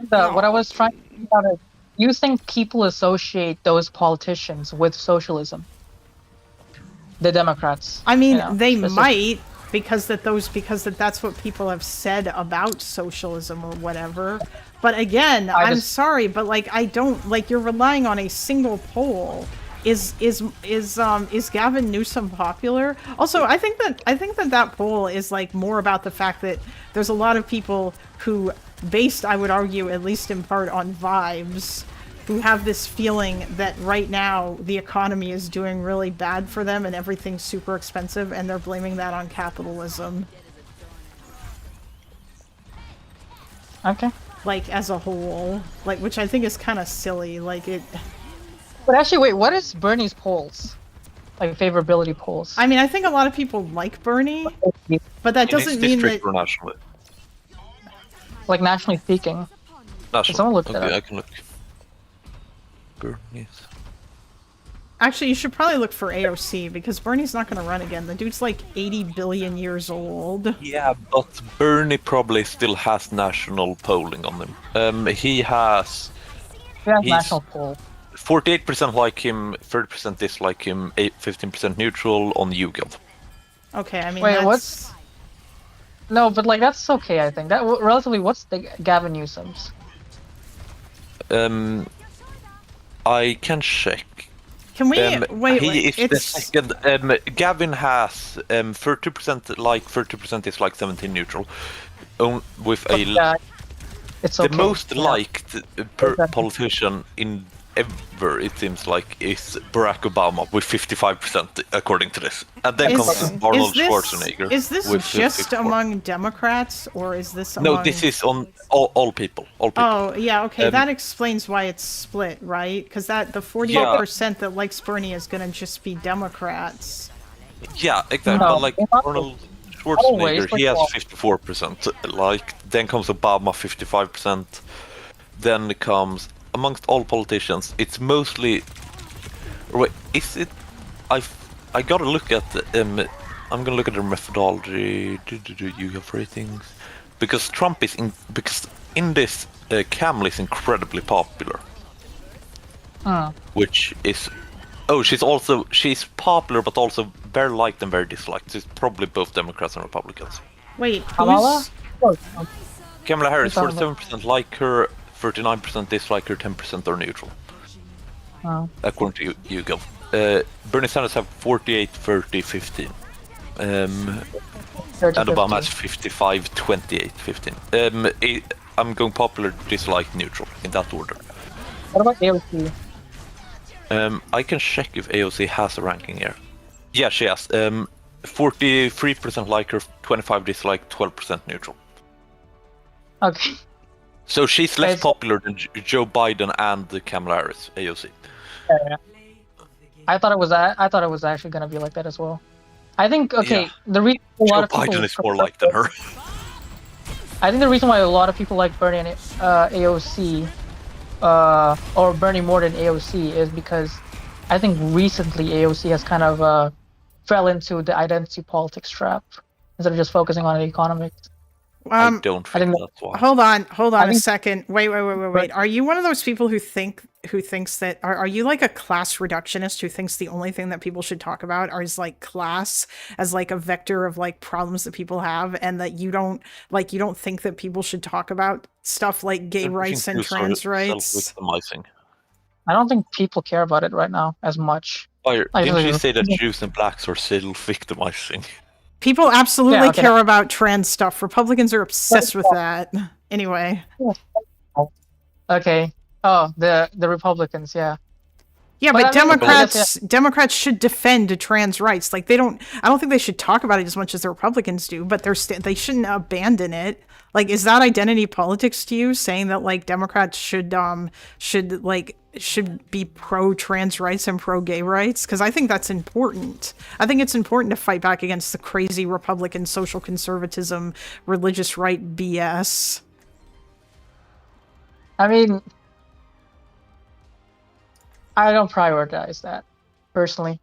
What I was trying to think about is, you think people associate those politicians with socialism? The Democrats. I mean, you know, they specific- might because that's what people have said about socialism or whatever. But again, I'm sorry, but like I don't like you're relying on a single poll. Is Gavin Newsom popular? Also, I think that poll is like more about the fact that there's a lot of people who, based, I would argue, at least in part on vibes, who have this feeling that right now the economy is doing really bad for them and everything's super expensive, and they're blaming that on capitalism. Okay. Like, as a whole. Like, which I think is kind of silly. Like, it... But actually, wait, what is Bernie's polls? Like, favorability polls? I mean, I think a lot of people like Bernie, but that doesn't mean that... nationally. Like, nationally speaking. National. Someone look Okay, that up. I can look. Bernie's. Actually, you should probably look for AOC, because Bernie's not going to run again. The dude's like 80 billion years old. Yeah, but Bernie probably still has national polling on him. He has... Yeah, he's national poll. 48% like him, 30% dislike him, 15% neutral on YouGov. Okay, I mean, Wait, that's... what's... No, but like, that's okay, I think. That relatively, what's the Gavin Newsom's? I can check. Can we... wait, he is the it's... second. Gavin has 30% like, 30% is like, 17 neutral. With a... it's the okay. most Yeah. liked politician in ever, it seems like, is Barack Obama with 55%, according to this. And then comes Arnold Schwarzenegger. Is this with just 54. among Democrats, or is this among... No, this is on all people. All people. Oh, yeah, okay, that explains why it's split, right? Because the 48% that likes Bernie is going to just be Democrats. Yeah, exactly. No, But like Arnold Schwarzenegger, always, he has like, 54%. Like, then comes Obama, 55%. Then comes, amongst all politicians, it's mostly... Wait, is it... I gotta look at... I'm gonna look at the methodology. You have ratings. Because Trump is in... Because in this, Kamala is incredibly popular. Which is... Oh, she's popular, but also very liked and very disliked. She's probably both Democrats and Republicans. Wait, Kamala? who's... Kamala Harris, Who's on 47% like her, 39% dislike her, 10% are neutral. According to YouGov. Bernie Sanders have 48, 30, 15. And Obama has 55, 28, 15. I'm going popular, dislike, neutral, in that order. What about AOC? I can check if AOC has a ranking here. Yeah, she has. 43% like her, 25 dislike, 12% neutral. Okay. So she's less popular than Joe Biden and Kamala Harris, AOC. Yeah. I thought it was actually gonna be like that as well. I think the reason a lot Joe of people Biden is more like than her. I think the reason why a lot of people like Bernie and AOC, or Bernie more than AOC, is because I think recently AOC has kind of fell into the identity politics trap instead of just focusing on the economics. I don't think that's why. Hold on a second. Wait. Are you one of those people who thinks that are you like a class reductionist who thinks the only thing that people should talk about is like class as like a vector of like problems that people have, and that you don't think that people should talk about stuff like gay rights and trans rights? I don't think people care about it right now as much. Didn't you say that Jews and blacks are self-victimizing? People absolutely care about trans stuff. Republicans are obsessed with that. Anyway. Okay. Oh, the Republicans, yeah. Yeah, but I mean, Democrats should defend trans rights. Like I don't think they should talk about it as much as the Republicans do, but they shouldn't abandon it. Like, is that identity politics to you, saying that like Democrats should be pro trans rights and pro gay rights? Because I think that's important. I think it's important to fight back against the crazy Republican social conservatism, religious right BS. I mean, I don't prioritize that personally.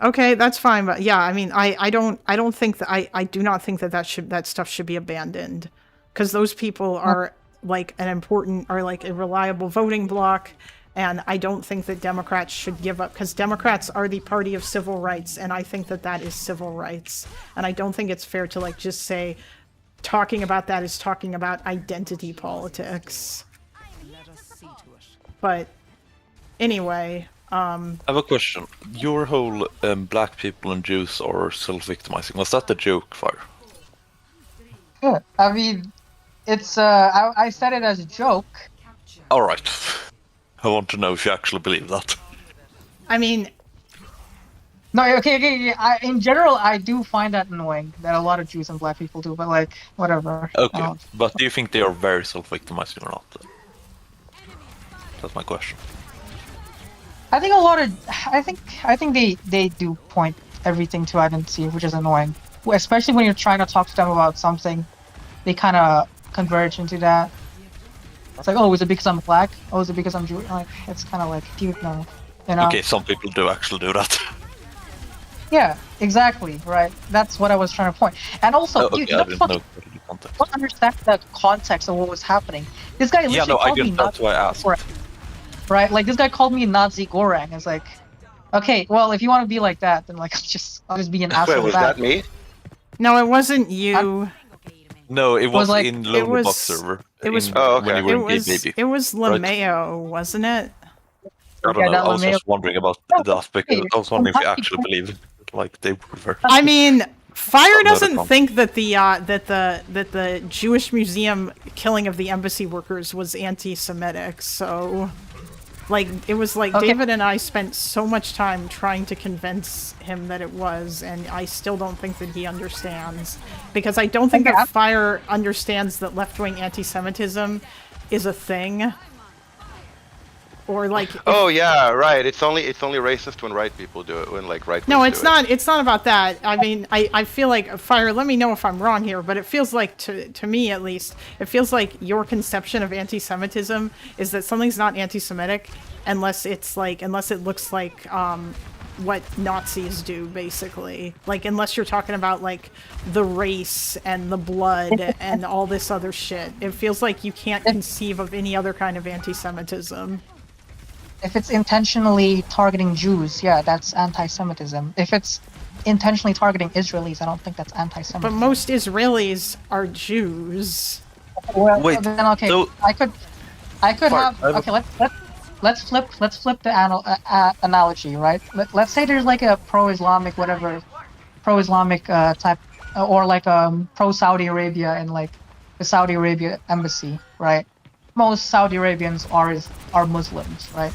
Okay, that's fine, but yeah, I mean, I don't think that I do not think that stuff should be abandoned, because those people are like a reliable voting bloc, and I don't think that Democrats should give up, because Democrats are the party of civil rights, and I think that is civil rights, and I don't think it's fair to like just say talking about that is talking about identity politics. But anyway. I have a question. Your whole black people and Jews are self-victimizing. Was that the joke, Fire? Yeah, I mean, it's I said it as a joke. All right. I want to know if you actually believe that. I mean, no, okay. In general, I do find that annoying that a lot of Jews and black people do, but like, whatever. Okay, but do you think they are very self-victimizing or not? That's my question. I think I think they do point everything to identity, which is annoying. Especially when you're trying to talk to them about something, they kind of converge into that. It's like, oh, is it because I'm black? Oh, is it because I'm Jewish? Like, it's kind of like, dude, no, you know? Okay, some people do actually do that. Yeah, exactly, right. That's what I was trying to point. And also, okay, dude, you don't understand the context of what was happening. This guy literally called me that's why I asked. Right, like this guy called me Nazi Gorang. It's like, okay, well, if you want to be like that, then like I'll just be an asshole. Wait, was that me? No, it wasn't you. No, it was like, in Lone Box server. It was. When you were in Baby. It was LeMayo, wasn't it? I don't know. I was just wondering about that because I was wondering if you actually believe like they were. I mean, Fire doesn't think that the Jewish museum killing of the embassy workers was anti-Semitic, so like it was like David and I spent so much time trying to convince him that it was, and I still don't think that he understands, because I don't think that Fire understands that left-wing anti-Semitism is a thing. Or like oh yeah, right. It's only racist when right people do it, when like right. No, it's not. It's not about that. I mean, I feel like Fire. Let me know if I'm wrong here, but it feels like to me at least, it feels like your conception of anti-Semitism is that something's not anti-Semitic unless it looks like what Nazis do, basically. Like unless you're talking about like the race and the blood and all this other shit. It feels like you can't conceive of any other kind of anti-Semitism. If it's intentionally targeting Jews, yeah, that's anti-Semitism. If it's intentionally targeting Israelis, I don't think that's anti-Semitism. But most Israelis are Jews. Well, wait. Then, okay, so, I could have. Okay, let's flip the analogy, right? Let's say there's like a pro-Islamic type, or like pro-Saudi Arabia and like the Saudi Arabia embassy, right? Most Saudi Arabians are Muslims, right?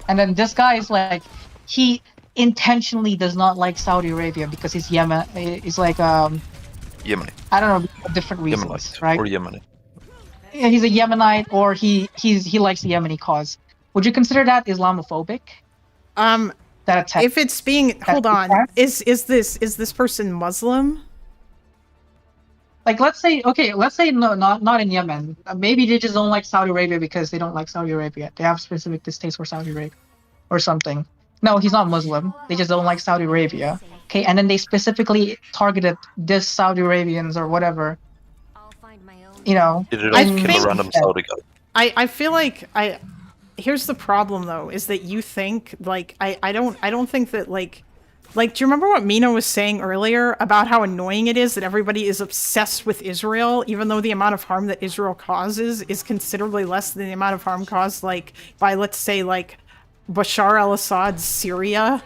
And then this guy is like, he intentionally does not like Saudi Arabia because he's he's like Yemeni. I don't know, different reasons, Yemenite, right? Or Yemeni. Yeah, he's a Yemenite, or he likes the Yemeni cause. Would you consider that Islamophobic? If it's being hold on, is this person Muslim? Like, let's say no, not in Yemen. Maybe they just don't like Saudi Arabia because they don't like Saudi Arabia. They have specific distaste for Saudi Arabia or something. No, he's not Muslim. They just don't like Saudi Arabia. Okay, and then they specifically targeted this Saudi Arabians or whatever. You know, I think a random Saudi guy. I feel like here's the problem though, is that you think like I don't think that like do you remember what Mina was saying earlier about how annoying it is that everybody is obsessed with Israel, even though the amount of harm that Israel causes is considerably less than the amount of harm caused like by, let's say, like Bashar al-Assad's Syria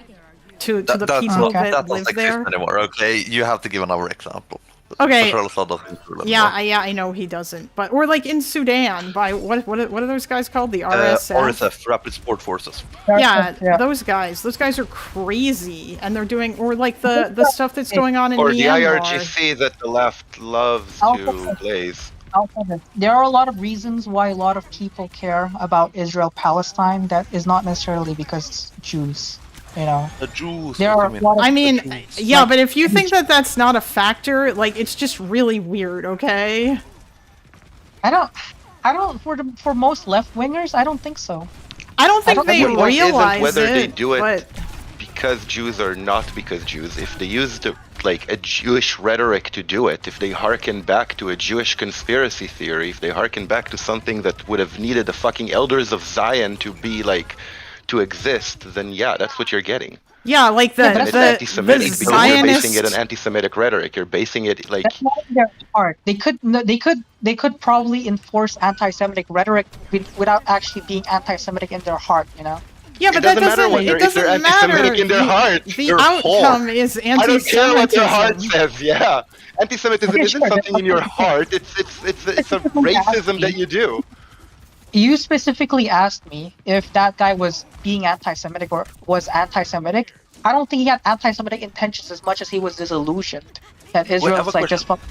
to the people that live there. Anymore. Okay, you have to give another example. Okay. Bashar al-Assad doesn't yeah, I know he doesn't. But or like in Sudan by what are those guys called? The RSF. RSF, Rapid Support Forces. Yeah, those guys. Those guys are crazy, and they're doing or like the stuff that's going on in or Myanmar. the IRGC that the left loves to blaze. There are a lot of reasons why a lot of people care about Israel-Palestine. That is not necessarily because it's Jews. You know, the Jews. There are. I mean, yeah, but if you think that that's not a factor, like it's just really weird. Okay. I don't. For most left wingers, I don't think so. I don't think they realize whether it. they do it but... because Jews or not because Jews, if they used like a Jewish rhetoric to do it, if they harken back to a Jewish conspiracy theory, if they harken back to something that would have needed the fucking elders of Zion to be like to exist, then yeah, that's what you're getting. Yeah, like the And it's anti-Semitic because you're basing Zionist. it on anti-Semitic rhetoric. You're basing it like That's not in their heart. They could probably enforce anti-Semitic rhetoric without actually being anti-Semitic in their heart. You know. Yeah, but it that doesn't matter when it they're, if they're doesn't matter. anti-Semitic in their heart. The They're outcome poor. is I don't care what their heart anti-Semitism. says. Yeah, anti-Semitism Okay, isn't sure, something in your that's- heart. It's a racism that you do. You specifically asked me if that guy was being anti-Semitic or was anti-Semitic. I don't think he had anti-Semitic intentions as much as he was disillusioned that I have Israel's a like just fuck.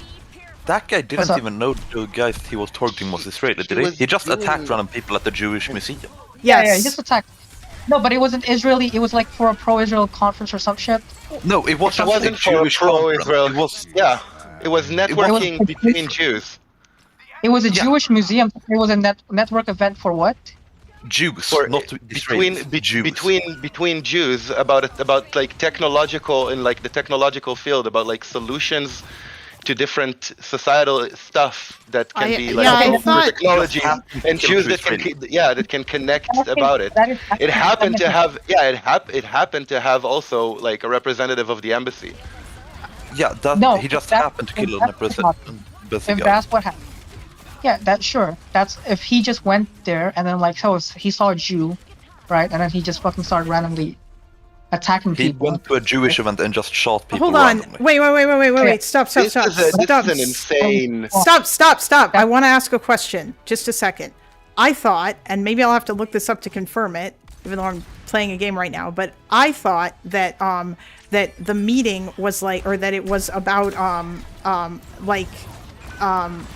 That guy What's didn't up? even know the guys he was targeting was Israeli, did he? was He just doing- attacked random people at the Jewish museum. Yeah, he just attacked. No, but it wasn't Israeli. It was like for a pro-Israel conference or some shit. No, it wasn't, It wasn't a for Jewish pro-Israel. conference. Yeah, it was networking was- between Jews. It was a Jewish museum. It was a network event for what? Jews, For not between Israelis. Jews. between Jews about like technological in like the technological field about like solutions to different societal stuff that can I- be yeah, like I open thought- technology and Kill Jews two that can Israelis. that can connect Okay, about it. that is It happened to anti-Semitic. have it happened to have also like a representative of the embassy. Yeah, that No, he just that- happened to kill that's an embassy If guy. that's what happened. Yeah, that's sure. That's if he just went there and then like so he saw a Jew, right? And then he just fucking started randomly attacking He people. went to a Jewish event and just shot people Hold on. randomly. Wait. Stop. This is an insane. Stop. I want to ask a question. Just a second. I thought, and maybe I'll have to look this up to confirm it, even though I'm playing a game right now, but I thought that that the meeting was like, or that it was about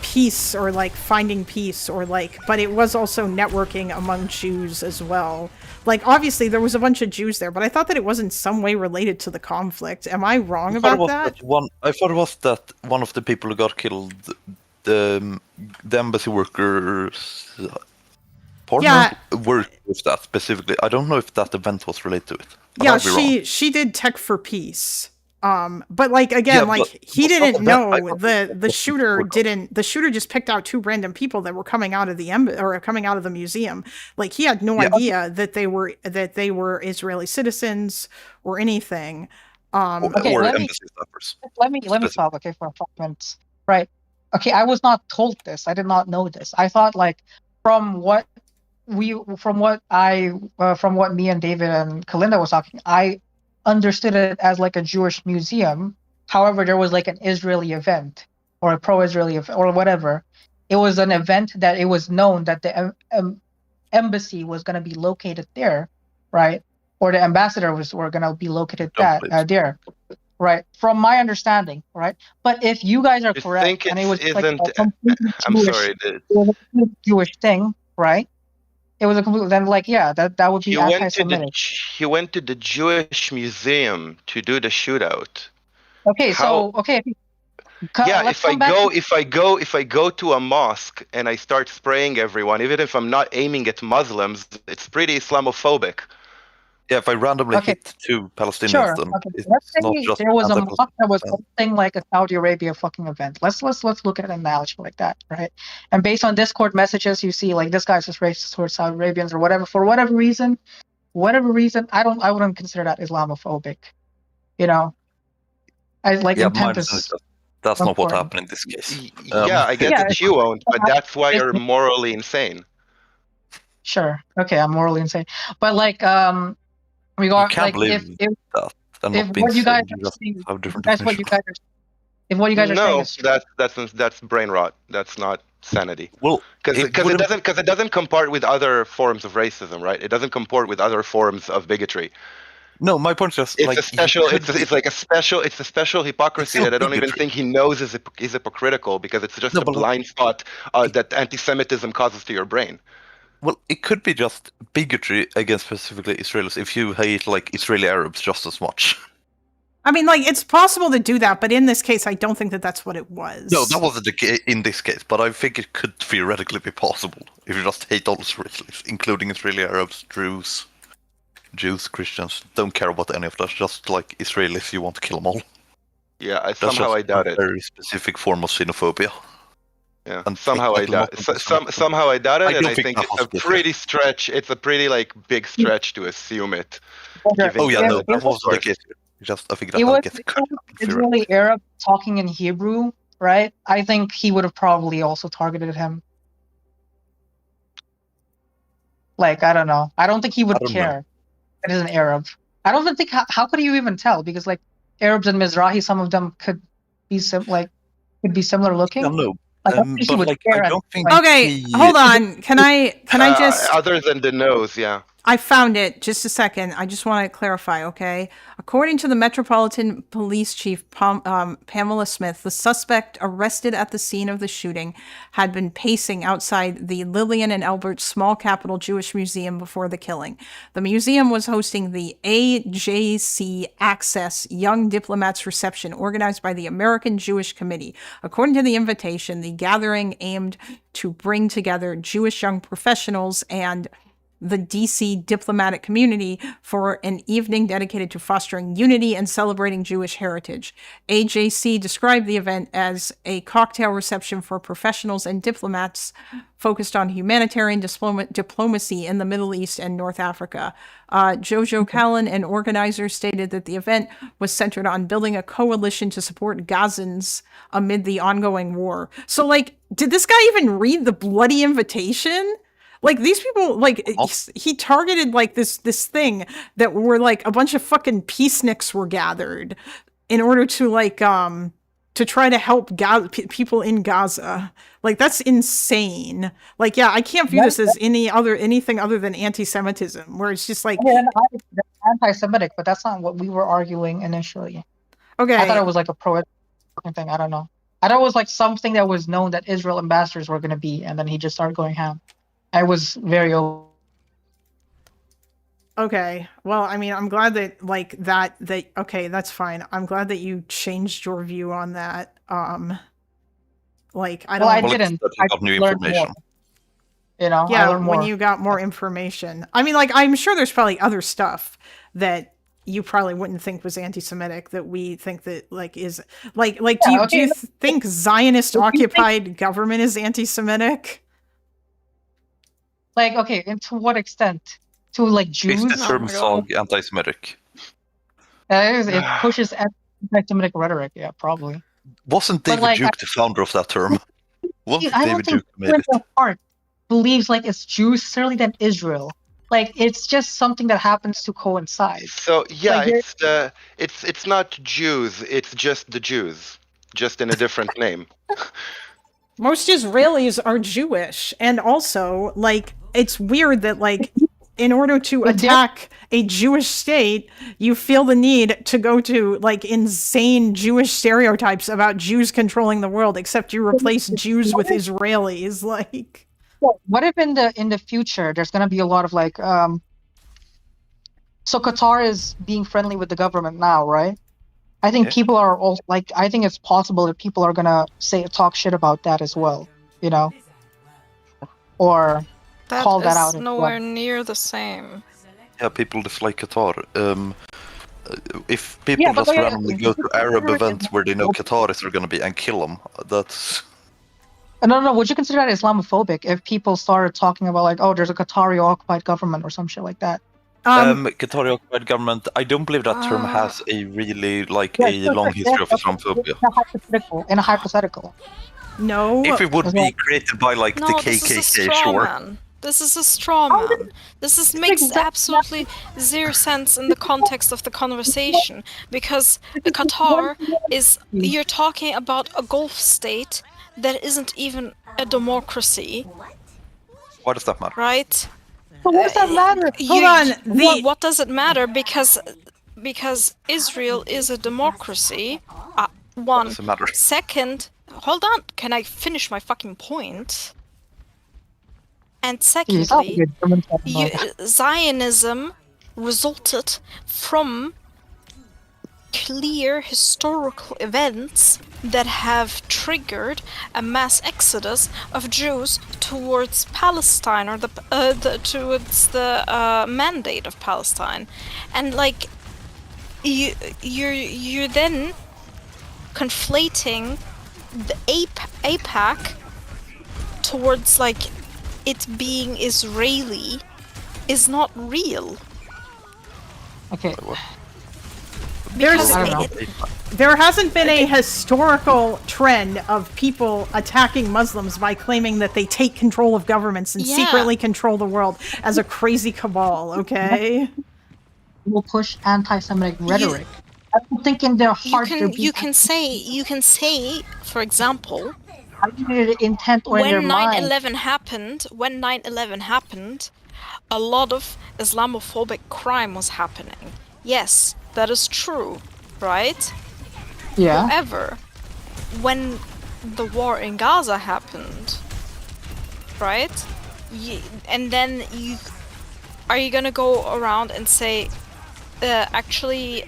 peace or like finding peace or like, but it was also networking among Jews as well. Like obviously there was a bunch of Jews there, but I thought that it was in some way related to the conflict. Am I wrong about that? I thought it was that one of the people who got killed, the embassy workers' partner worked with that specifically. I don't know if that event was related to it. I Yeah, might be wrong. she did tech for peace. But like again, Yeah, like but he it's not didn't that- I know thought the shooter didn't. The shooter just picked out two random people that were coming out of the coming out of the museum. Like he had no idea that they were Israeli citizens or anything. Okay, or let me- embassy staffers. Let me stop, okay, for a couple minutes. Right. Okay, I was not told this. I did not know this. I thought like from what me and David and Kalinda was talking, I understood it as like a Jewish museum. However, there was like an Israeli event or a pro-Israeli event or whatever. It was an event that it was known that the embassy was going to be located there, right? Or the ambassador were going to be located there, right? From my understanding, right? But if you guys are correct, and it was like a completely I'm Jewish, sorry. it was a complete Jewish thing, right? It was a complete. Then, like, yeah, that would be anti-Semitic. He went to the Jewish museum to do the shootout. Okay, so okay. Yeah, let's if I come back go to a mosque and I start spraying everyone, even if I'm not aiming at Muslims, it's pretty Islamophobic. Yeah, if I randomly Okay. hit two Palestinians, Sure. then Okay. it's Let's not say just there was a anti-Palestinian. mosque that was hosting like a Saudi Arabia fucking event. Let's look at an analogy like that, right? And based on Discord messages, you see like this guy's just racist towards Saudi Arabians or whatever. For whatever reason, I wouldn't consider that Islamophobic. You know, I like Yeah, intent mine is is that's not what important. happened in this case. Yeah, I get Yeah, that you won't, but that's why you're it's- morally insane. Sure. Okay, I'm morally insane, but like You regard can't like believe if that and if not be what you guys insane. You are just saying, have different that's what you definitions. guys are. If what you guys are saying No, is that's brain rot. That's not sanity. Well, Because wouldn't- it doesn't comport with other forms of racism, right? It doesn't comport with other forms of bigotry. No, my point is just It's like a special. you could It's like a special. It's a special hypocrisy It's that I not don't even bigotry. think he knows is hypocritical because it's just No, a but like- blind spot that anti-Semitism causes to your brain. Well, it could be just bigotry against specifically Israelis if you hate like Israeli Arabs just as much. I mean, like it's possible to do that, but in this case, I don't think that that's what it was. No, that wasn't the case in this case, but I think it could theoretically be possible if you just hate all Israelis, including Israeli Arabs, Jews. Jews, Christians, don't care about any of that. Just like Israelis, you want to kill them all. Yeah, That's somehow I just doubt a it. very specific form of xenophobia. Yeah, And somehow I like, doubt. Somehow I doubt it, I and don't I think think that it's a was pretty stretch. It's a pretty like big stretch to assume it. given Oh yeah, the- no, the that was the source. case. Just I think that It how was it gets cut. Israeli Arab talking in Hebrew, right? I think he would have probably also targeted him. Like, I don't know. I don't think he would I don't know. care. It is an Arab. I don't even think how could you even tell? Because like Arabs and Mizrahi, some of them could be similar looking. I know. Like, I don't think he but would like care I at don't this think point. Okay, hold on. Can I just Other than the nose, yeah. I found it. Just a second. I just want to clarify, okay? According to the Metropolitan Police Chief Pamela Smith, the suspect arrested at the scene of the shooting had been pacing outside the Lillian and Albert Small Capital Jewish Museum before the killing. The museum was hosting the AJC Access Young Diplomats Reception organized by the American Jewish Committee. According to the invitation, the gathering aimed to bring together Jewish young professionals and the DC diplomatic community for an evening dedicated to fostering unity and celebrating Jewish heritage. AJC described the event as a cocktail reception for professionals and diplomats focused on humanitarian diplomacy in the Middle East and North Africa. Jojo Callan, an organizer, stated that the event was centered on building a coalition to support Gazans amid the ongoing war. So, like, did this guy even read the bloody invitation? Like, these people, like, he targeted, like, this thing that were, like, a bunch of fucking peaceniks were gathered in order to, like, to try to help people in Gaza. Like, that's insane. Like, yeah, I can't view this as anything other than anti-Semitism, where it's just like... Yeah, that's anti-Semitic, but that's not what we were arguing initially. Okay. I thought it was like a pro-Israel thing, I don't know. I thought it was like something that was known that Israel ambassadors were going to be, and then he just started going ham. I was very Okay. Well, I mean, I'm glad that like that okay, that's fine. I'm glad that you changed your view on that. Like I don't I didn't. I got new learned information. more. You know, I yeah, learned when more. you got more information. I mean, like I'm sure there's probably other stuff that you probably wouldn't think was anti-Semitic that we think that like is like do you think Zionist occupied government is anti-Semitic? Like, okay, and to what extent? To like Jews? Is the term SOG anti-Semitic? It pushes anti-Semitic rhetoric, yeah, probably. Wasn't But, David like, Duke the founder of that term? Wasn't I don't David think Duke made it? the heart believes like it's Jews certainly than Israel. Like it's just something that happens to coincide. So yeah, Like, it's not Jews. It's just the Jews, just in a different name. Most Israelis are Jewish, and also like it's weird that like in order to attack a Jewish state, you feel the need to go to like insane Jewish stereotypes about Jews controlling the world, except you replace Jews with Israelis. Like, what if in the future there's gonna be a lot of like so Qatar is being friendly with the government now, right? I think people are all like I think it's possible that people are gonna talk shit about that as well, you know? Or call that out. That is nowhere near the same. Yeah, people dislike Qatar. If people Yeah, but just like, randomly go to Arab events where they know Qataris are going to be and kill them, that's... No, would you consider that Islamophobic if people started talking about like, oh, there's a Qatari occupied government or some shit like that? Qatari occupied government, I don't believe that term has a really, like, a long history of Islamophobia. In a hypothetical. No. If it would be created by, like, the KKK, sure. This is a straw man. This makes absolutely zero sense in the context of the conversation, because Qatar is, you're talking about a Gulf state that isn't even a democracy. Why does that matter? Right? But what does that matter? Hold on. What does it matter? Because Israel is a democracy. One. Does it matter? Second, hold on. Can I finish my fucking point? And secondly, Zionism resulted from clear historical events that have triggered a mass exodus of Jews towards Palestine or towards the mandate of Palestine, and like you're then conflating the AIPAC towards like it being Israeli is not real. Okay. There's, I don't know. there hasn't been a historical trend of people attacking Muslims by claiming that they take control of governments and Yeah. secretly control the world as a crazy cabal, okay? Will push anti-Semitic rhetoric. I don't think in their You heart they're can being you can say, for example, intent or in their when mind. 9/11 happened, a lot of Islamophobic crime was happening. Yes, that is true, right? Yeah. However, when the war in Gaza happened, right? And then are you gonna go around and say, actually,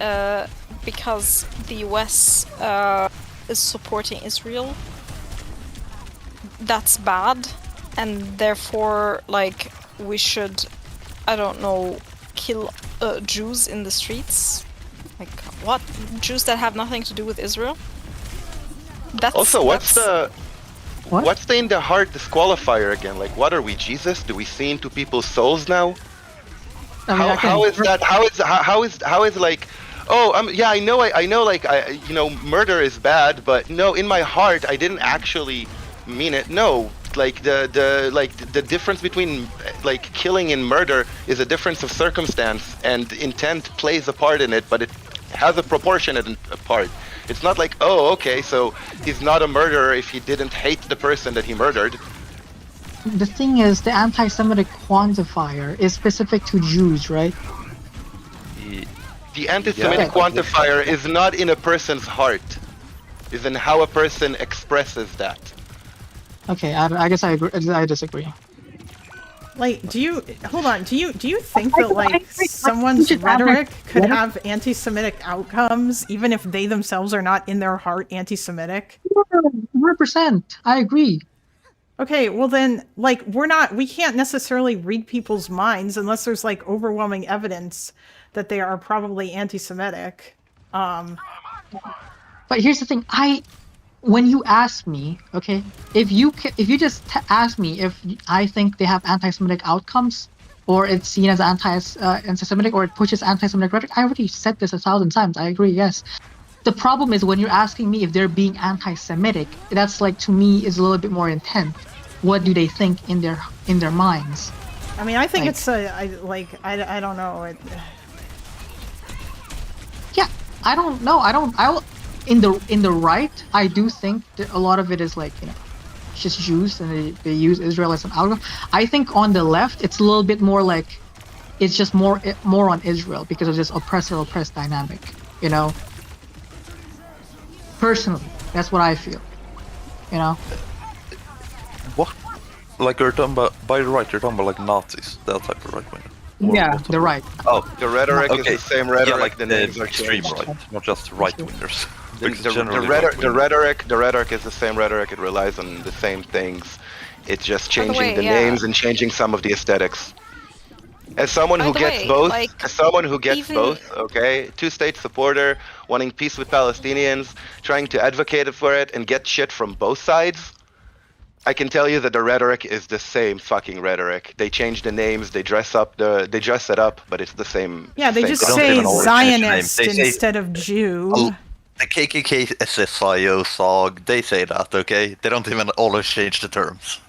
because the US is supporting Israel, that's bad, and therefore, like, we should, I don't know, kill Jews in the streets? Like, what? Jews that have nothing to do with Israel? That's Also, what's the in the heart disqualifier again? Like, what are we, Jesus? Do we see into people's souls now? I mean, How is that? How is like? Oh, yeah, I know, like, murder is bad, but no, in my heart, I didn't actually mean it. No, like the difference between like killing and murder is a difference of circumstance, and intent plays a part in it, but it has a proportionate part. It's not like, oh, okay, so he's not a murderer if he didn't hate the person that he murdered. The thing is, the anti-Semitic quantifier is specific to Jews, right? The anti-Semitic quantifier is not in a person's heart, is in how a person expresses that. Okay, I guess I agree. I disagree. Like, do you think that like someone's rhetoric could have anti-Semitic outcomes even if they themselves are not in their heart anti-Semitic? 100%. I agree. Okay, well then, like, we can't necessarily read people's minds unless there's like overwhelming evidence that they are probably anti-Semitic. But here's the thing, when you ask me, okay, if you just ask me if I think they have anti-Semitic outcomes, or it's seen as anti-Semitic, or it pushes anti-Semitic rhetoric, I already said this 1,000 times. I agree, yes. The problem is when you're asking me if they're being anti-Semitic, that's like, to me, is a little bit more intent. What do they think in their minds? I mean, I think Like- it's I don't know. Yeah, I don't know. In the right, I do think that a lot of it is like, it's just Jews and they use Israel as an outcome. I think on the left, it's a little bit more like, it's just more on Israel because of this oppressor-oppressed dynamic, Personally, that's what I feel, What? Like you're talking about, by the right, you're talking about like Nazis, that type of right winger. Yeah, the right. Oh, The rhetoric okay. is the same rhetoric. Yeah, like the the names are extreme changed. right, not just right wingers. The rhetoric is the same rhetoric. It relies on the same things. It's just changing way, the yeah. names and changing some of the aesthetics. As someone By who the gets way, both, like, as someone who gets even- both, okay, two-state supporter, wanting peace with Palestinians, trying to advocate for it and get shit from both sides, I can tell you that the rhetoric is the same fucking rhetoric. They change the names, they dress it up, but it's the same. Yeah, they same just crap. don't say even always change the name. Zionist They say- instead of Jew. Oh, the KKK SSIO SOG, they say that, okay? They don't even always change the terms.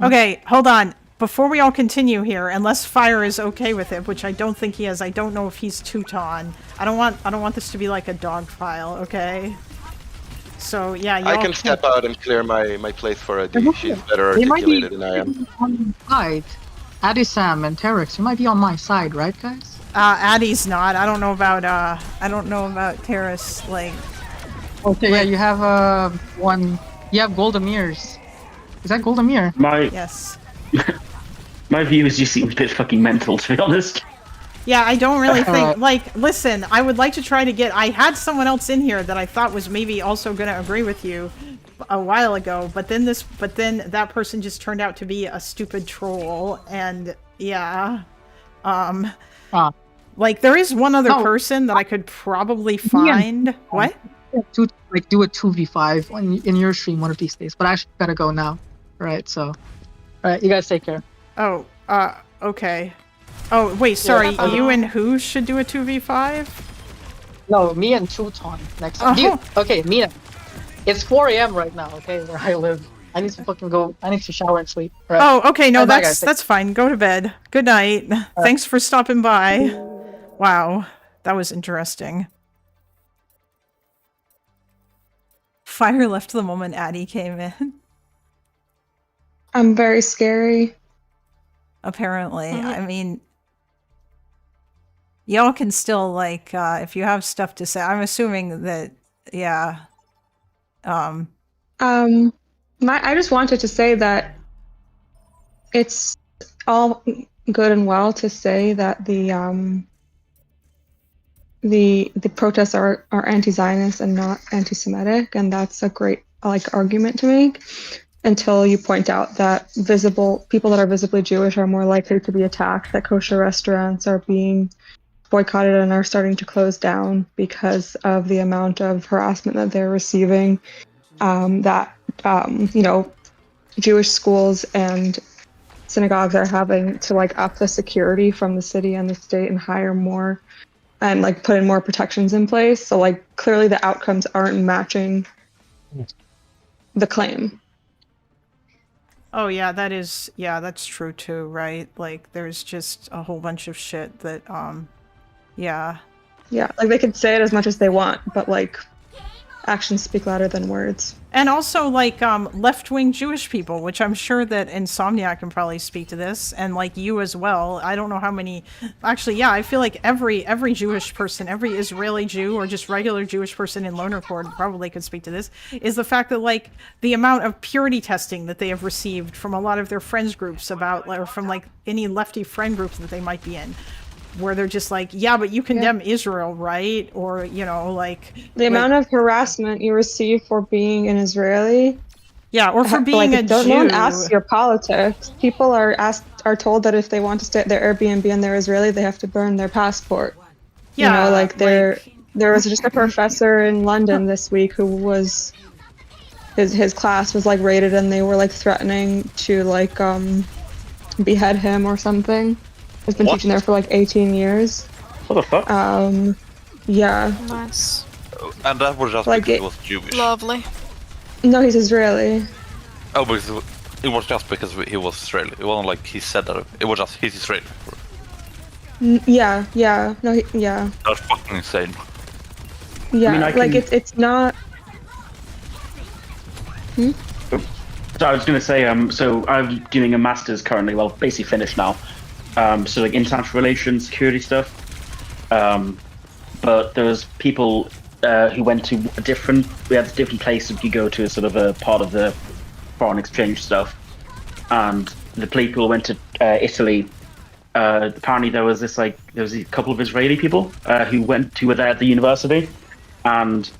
Okay, hold on. Before we all continue here, unless Fire is okay with it, which I don't think he is. I don't know if he's Teuton. I don't want this to be like a dog file, okay? So yeah, I y'all can step out and clear my place for Adi. She's better They might be articulated than I am. on my side. Adisam and Terex, you might be on my side, right, guys? Addie's not. I don't know about Terrace, like. Okay, yeah, you have one. You have Goldamir's. Is that Goldamir? Yes. My views just seem a bit fucking mental, to be honest. Yeah, I don't really think, Alright. like, listen, I would like to try to get, I had someone else in here that I thought was maybe also going to agree with you a while ago, but then that person just turned out to be a stupid troll, and yeah, like, there is one other person that I could probably find. What? Do a 2v5 in your stream one of these days, but I actually gotta go now. Alright, so. Alright, you guys take care. Oh, okay. Oh, wait, sorry, you and who should do a 2v5? No, me and Tuton next time. Okay, Mina. It's 4 a.m. right now, okay, where I live. I need to fucking go. I need to shower and sleep. Right. Oh, okay, no, Bye, guys. that's fine. Go to bed. Good night. Thanks for stopping by. Wow, that was interesting. Fire left the moment Addie came in. I'm very scary. Apparently, I mean, y'all can still, like, if you have stuff to say. I'm assuming that, yeah. I just wanted to say that it's all good and well to say that the protests are anti-Zionist and not anti-Semitic, and that's a great argument to make. Until you point out that people that are visibly Jewish are more likely to be attacked, that kosher restaurants are being boycotted and are starting to close down because of the amount of harassment that they're receiving, Jewish schools and synagogues are having to up the security from the city and the state and hire more and put in more protections in place. So clearly the outcomes aren't matching the claim. Oh yeah, that's true too, right? Like, there's just a whole bunch of shit that, yeah. Yeah, they could say it as much as they want, but actions speak louder than words. And also, left-wing Jewish people, which I'm sure that Insomniac can probably speak to this, and, you as well. I don't know how many... Actually, yeah, I feel like every Jewish person, every Israeli Jew, or just regular Jewish person in Loner Cord probably could speak to this, is the fact that, the amount of purity testing that they have received from a lot of their friends groups about, or from, any lefty friend groups that they might be in, where they're just yeah, but you condemn Israel, right? Or, the amount of harassment you receive for being an Israeli. Yeah, or for being a Jew. No one asks your politics. People are told that if they want to stay at their Airbnb and they're Israeli, they have to burn their passport. Yeah, there was just a professor in London this week who was his class was raided and they were threatening to behead him or something. He's been teaching there for 18 years. What the fuck? Yeah. Nice. And that was just because he was Jewish. Lovely. No, he's Israeli. Oh, but it was just because he was Israeli. It wasn't like he said that. It was just he's Israeli. Yeah. No, yeah. That's fucking insane. Yeah, it's not... So I was going to say, so I'm doing a master's currently, well, basically finished now. So international relations, security stuff. But there was people who went to we had different places you go to as sort of a part of the foreign exchange stuff. And the people went to Italy. Apparently there was there was a couple of Israeli people who were there at the university, and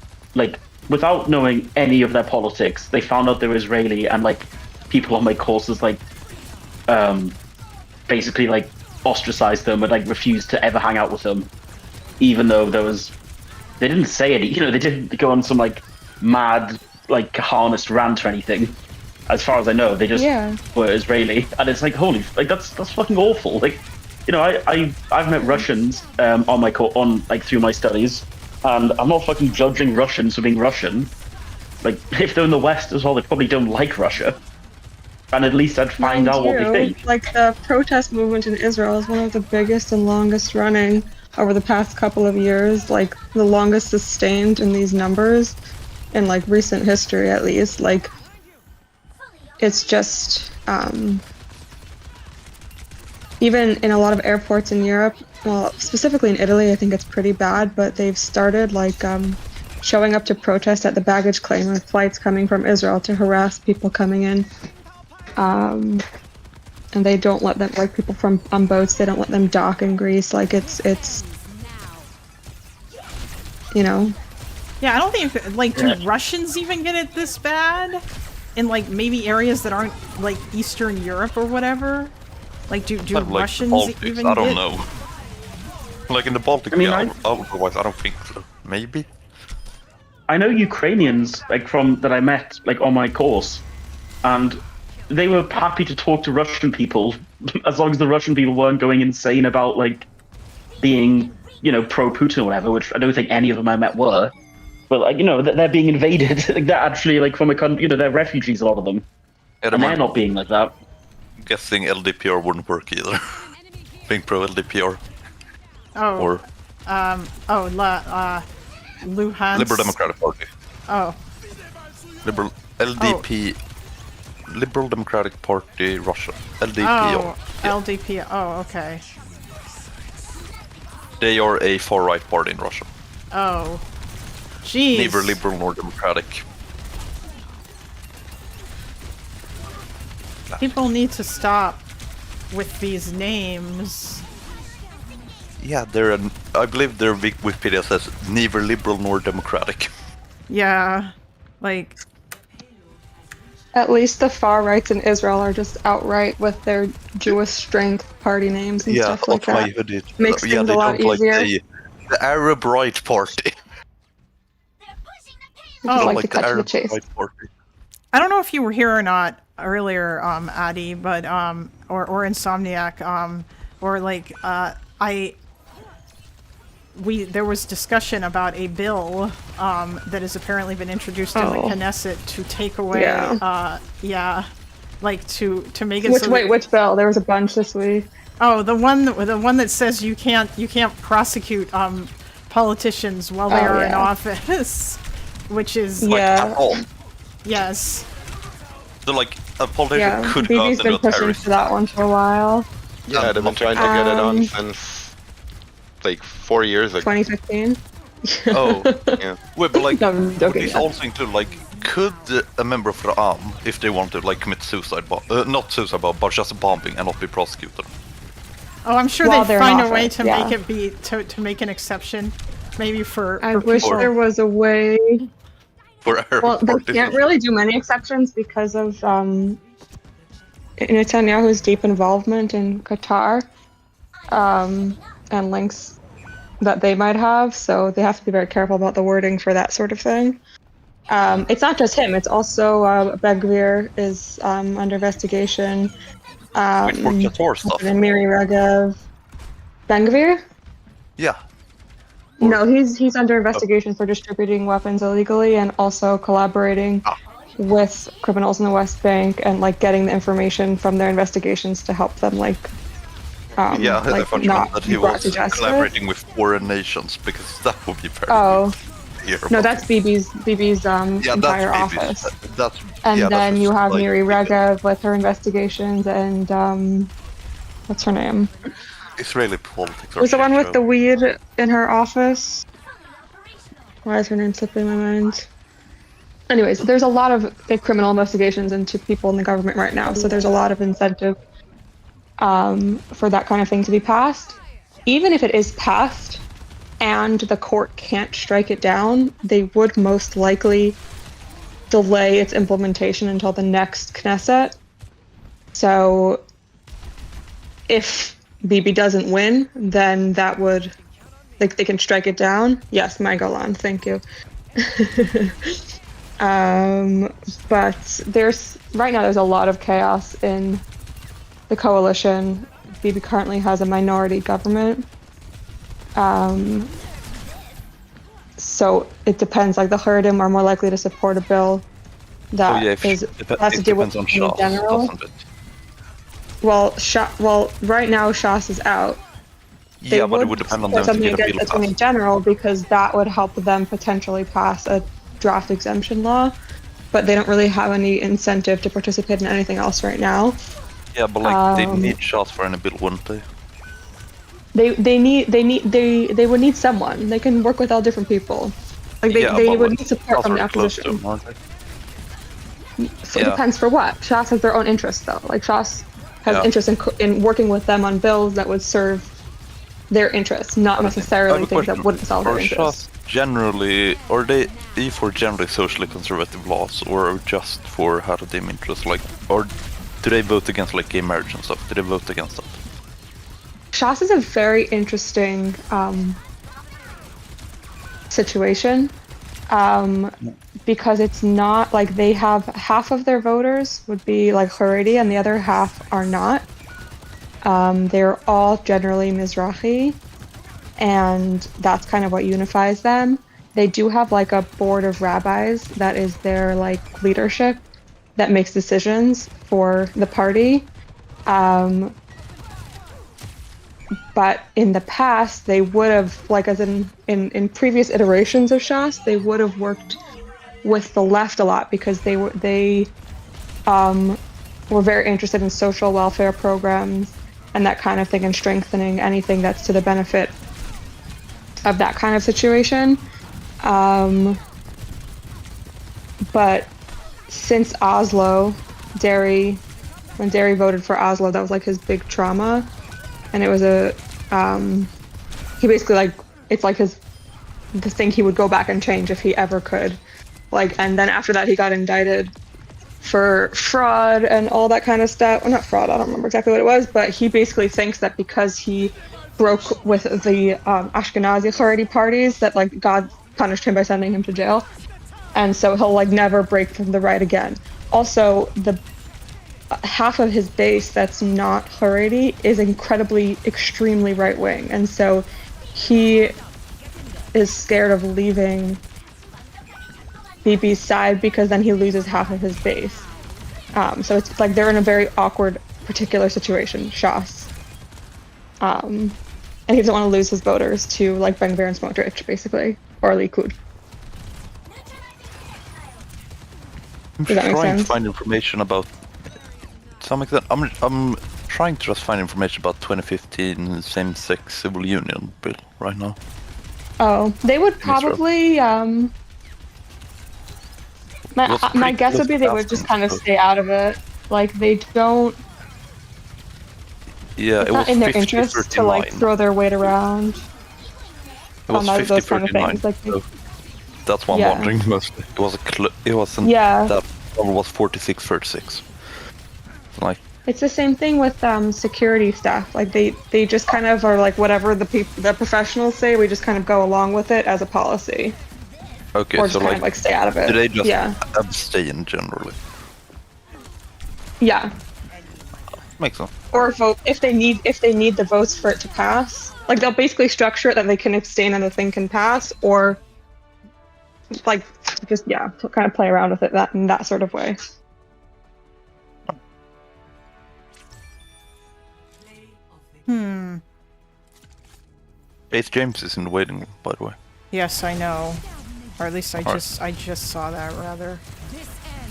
without knowing any of their politics, they found out they were Israeli, and people on my courses basically ostracized them and refused to ever hang out with them, even though they didn't say any, they didn't go on some mad harnessed rant or anything. As far as I know, they just were Israeli, and it's holy, that's fucking awful. I've met Russians on my through my studies, and I'm not fucking judging Russians for being Russian. If they're in the West as well, they probably don't like Russia. And at least I'd find out what they think. The protest movement in Israel is one of the biggest and longest running over the past couple of years, the longest sustained in these numbers in recent history, at least. It's just even in a lot of airports in Europe, well, specifically in Italy, I think it's pretty bad, but they've started showing up to protest at the baggage claim with flights coming from Israel to harass people coming in. and they don't let them, like people from on boats, they don't let them dock in Greece. Like it's you know. Yeah, I don't think like do Russians even get it this bad? In like maybe areas that aren't like Eastern Europe or whatever? Like do But, like, Russians the Baltics, even I don't get know. Like in the Baltic, I mean, otherwise I don't think so. Maybe. I know Ukrainians like from that I met like on my course, and they were happy to talk to Russian people as long as the Russian people weren't going insane about like being, you know, pro-Putin or whatever, which I don't think any of them I met were. But like, you know, they're being invaded. Like they're actually like from a country, you know, they're refugees, a lot of them, and they're not being like that. Guessing LDPR wouldn't work either. Being pro LDPR. Oh. Or Luhansk. Liberal Democratic Party. Oh. Liberal LDP. Liberal Democratic Party Russia. LDPR. Oh, LDP. Oh, okay. They are a far-right party in Russia. Oh. Jeez. Neither liberal nor democratic. People need to stop with these names. Yeah, I believe their Wikipedia says neither liberal nor democratic. Yeah, like. At least the far rights in Israel are just outright with their Jewish strength party names and stuff like that. Makes things a lot easier. Like the Arab Right Party. Like to cut to the chase. I don't know if you were here or not earlier, Adi, but or Insomniac, or like there was discussion about a bill that has apparently been introduced in the Knesset to take away like to make it which bill? There was a bunch this week. Oh, the one that says you can't prosecute politicians while they are in office, which is yes. So like a politician could go BB's been pushing for that one for a while. Yeah, they've been trying to get it on since like 4 years ago. 2015. Oh, yeah. Wait, but like, No, I'm joking. this also include like, could a member of the arm, if they want to, like commit suicide, not suicide, but just bombing and not be prosecuted? Oh, I'm sure While they'd they're find in a way office, to yeah. make it be to make an exception, maybe for. I wish people. there was a way. For Well, they can't really do many exceptions because of Netanyahu's deep involvement in Qatar, and links that they might have. So they have to be very careful about the wording for that sort of thing. It's not just him; it's also Ben-Gvir is under investigation. For Qatar stuff. And Miri Regev. Ben-Gvir? Yeah. No, he's under investigation for distributing weapons illegally and also collaborating with criminals in the West Bank and like getting the information from their investigations to help them like I like thought you not meant that be he brought was to justice. collaborating with foreign nations, because that would be very No, that's BB's entire that's office. That's And then you have like, Miri Regev with her investigations and what's her name? Israeli politics. Was the one with the weed in her office? Why is her name slipping my mind? Anyways, there's a lot of criminal investigations into people in the government right now, so there's a lot of incentive for that kind of thing to be passed. Even if it is passed and the court can't strike it down, they would most likely delay its implementation until the next Knesset. So if Bibi doesn't win, then that would, like, they can strike it down. Yes, Magalan, thank you. But right now there's a lot of chaos in the coalition. Bibi currently has a minority government. So it depends, like the Haredim are more likely to support a bill that has to do with on in Shas, general. doesn't it? Well, right now Shas is out. Yeah, but it would depend on them to something get a against bill Attorney passed. General because that would help them potentially pass a draft exemption law, but they don't really have any incentive to participate in anything else right now. Yeah, but like they need Shas for any bill, wouldn't they? They would need someone. They can work with all different people. Like they but, would like, need support Shas from the are close to opposition. them, aren't they? So it depends for what. Shas has their own interests though. Like Shas has interest in working with them on bills that would serve their interests, not necessarily things that wouldn't solve their interests. Generally, are they for generally socially conservative laws, or just for Haradim interests? Like, or do they vote against like gay marriage and stuff? Do they vote against that? Shas is a very interesting situation because it's not like they have half of their voters would be like Haredi and the other half are not. They're all generally Mizrahi, and that's kind of what unifies them. They do have like a board of rabbis that is their like leadership that makes decisions for the party. But in the past, they would have, like as in previous iterations of Shas, they would have worked with the left a lot because they were very interested in social welfare programs and that kind of thing, and strengthening anything that's to the benefit of that kind of situation. But since Oslo, when Derry voted for Oslo, that was like his big trauma. And it was he basically like, it's like the thing he would go back and change if he ever could. Like, and then after that he got indicted for fraud and all that kind of stuff. Well, not fraud, I don't remember exactly what it was, but he basically thinks that because he broke with the Ashkenazi Haredi parties, that like God punished him by sending him to jail. And so he'll like never break from the right again. Also, the half of his base that's not Haredi is extremely right-wing, and so he is scared of leaving Bibi's side because then he loses half of his base. So it's like they're in a very awkward particular situation, Shas. And he doesn't want to lose his voters to like Ben Gvir and Smotrich, basically, or Likud. I'm trying to find information about some extent. I'm trying to just find information about 2015 same-sex civil union bill right now. Oh, they would probably my guess would be they would just kind of stay out of it. Like they don't. Yeah, it's not in their interest to like throw their weight around. It was 50-39. Kind of things. Like so that's what I'm wondering mostly. It wasn't. Yeah. That level was 46-36. Like. It's the same thing with security staff. Like they just kind of are like whatever the professionals say. We just kind of go along with it as a policy. Okay, or just so kind of like stay out of it. Do they just abstain generally? Yeah. Makes sense. Or vote if they need the votes for it to pass. Like they'll basically structure it that they can abstain and the thing can pass, or like just kind of play around with it in that sort of way. Ace James is in the waiting room, by the way. Yes, I know. Or at least I just saw that, rather.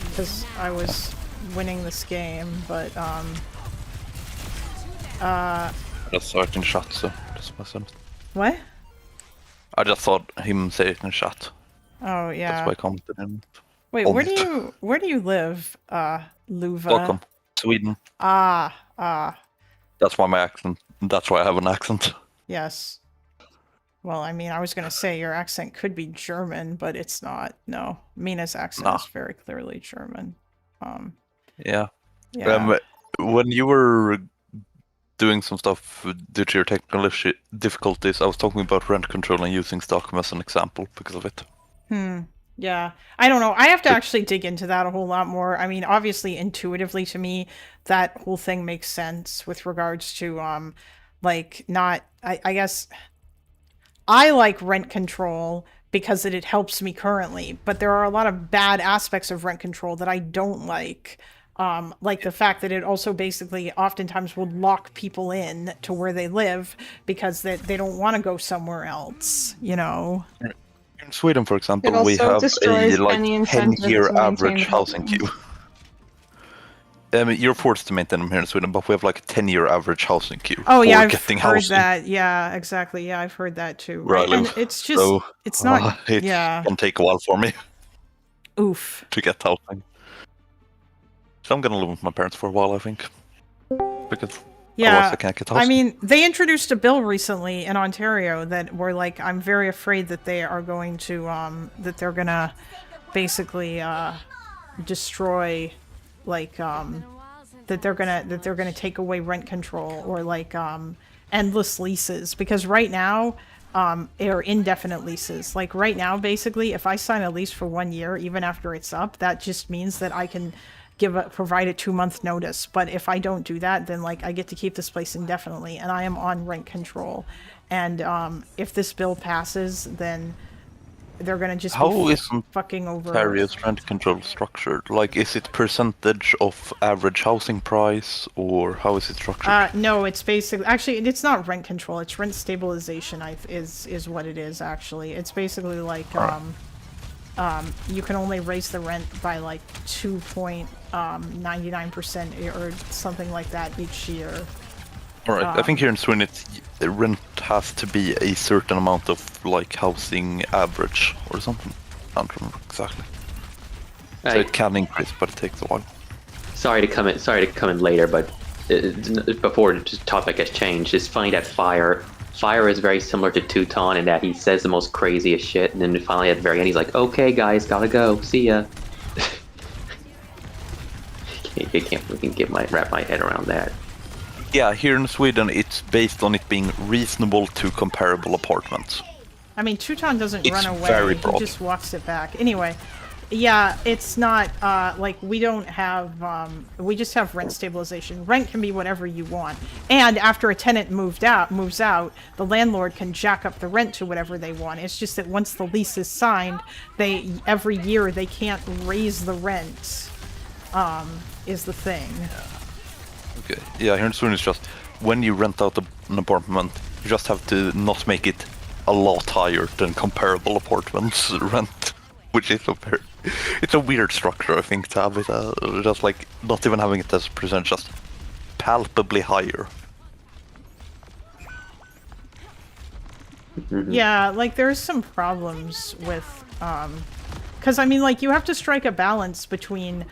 Because I was winning this game, but I just saw it in chat, so just myself. What? I just saw him say it in chat. Oh yeah. That's why I commented him. Wait, where do you live, Luva? Welcome, Sweden. That's why my accent. That's why I have an accent. Yes. Well, I mean, I was gonna say your accent could be German, but it's not. No, Mina's accent is very clearly German. Yeah. Yeah. When you were doing some stuff due to your technical difficulties, I was talking about rent control and using Stockholm as an example because of it. Yeah. I don't know. I have to actually dig into that a whole lot more. I mean, obviously, intuitively to me, that whole thing makes sense with regards to, I guess I like rent control because it helps me currently, but there are a lot of bad aspects of rent control that I don't like. Like the fact that it also basically oftentimes will lock people in to where they live because they don't want to go somewhere else, you know? In Sweden, for example, we have a 10-year average housing queue. You're forced to maintain them here in Sweden, but we have like a 10-year average housing queue. Oh yeah, I've getting heard housing. that. Yeah, exactly. Yeah, I've heard that too. Where I live. And it's just, so, it's not. It can take a while for me. Oof. To get housing. So I'm gonna live with my parents for a while, I think. because Yeah, I can't get I housing. mean, they introduced a bill recently in Ontario that were like, I'm very afraid that they are going to, that they're gonna basically destroy, like, that they're gonna take away rent control or like endless leases, because right now, or indefinite leases. Like right now, basically, if I sign a lease for 1 year, even after it's up, that just means that I can provide a 2-month notice. But if I don't do that, then like I get to keep this place indefinitely, and I am on rent control. And if this bill passes, then they're gonna just be fucking over. Ontario's rent control structured? Like, is it percentage of average housing price, or how is it structured? No, it's basically it's not rent control. It's rent stabilization. Is what it is actually. It's basically like you can only raise the rent by like 2.99% or something like that each year. Alright, I think here in Sweden the rent has to be a certain amount of like housing average or something. I don't remember exactly. So it can increase, but it takes a while. Sorry to come in later, but before the topic has changed, it's funny that Fire is very similar to Teuton in that he says the most craziest shit, and then finally at the very end he's like, "Okay, guys, gotta go. See ya." I can't wrap my head around that. Yeah, here in Sweden it's based on it being reasonable to comparable apartments. I mean, Teuton doesn't It's run away. very He broad. just walks it back. Anyway, yeah, it's not like we don't have. We just have rent stabilization. Rent can be whatever you want, and after a tenant moves out, the landlord can jack up the rent to whatever they want. It's just that once the lease is signed, every year they can't raise the rent. Is the thing. Okay. Yeah, here in Sweden it's just when you rent out an apartment, you just have to not make it a lot higher than comparable apartments rent, which is it's a weird structure, I think, to have it just like not even having it as a percent, just palpably higher. Yeah, like there's some problems with because I mean, like you have to strike a balance between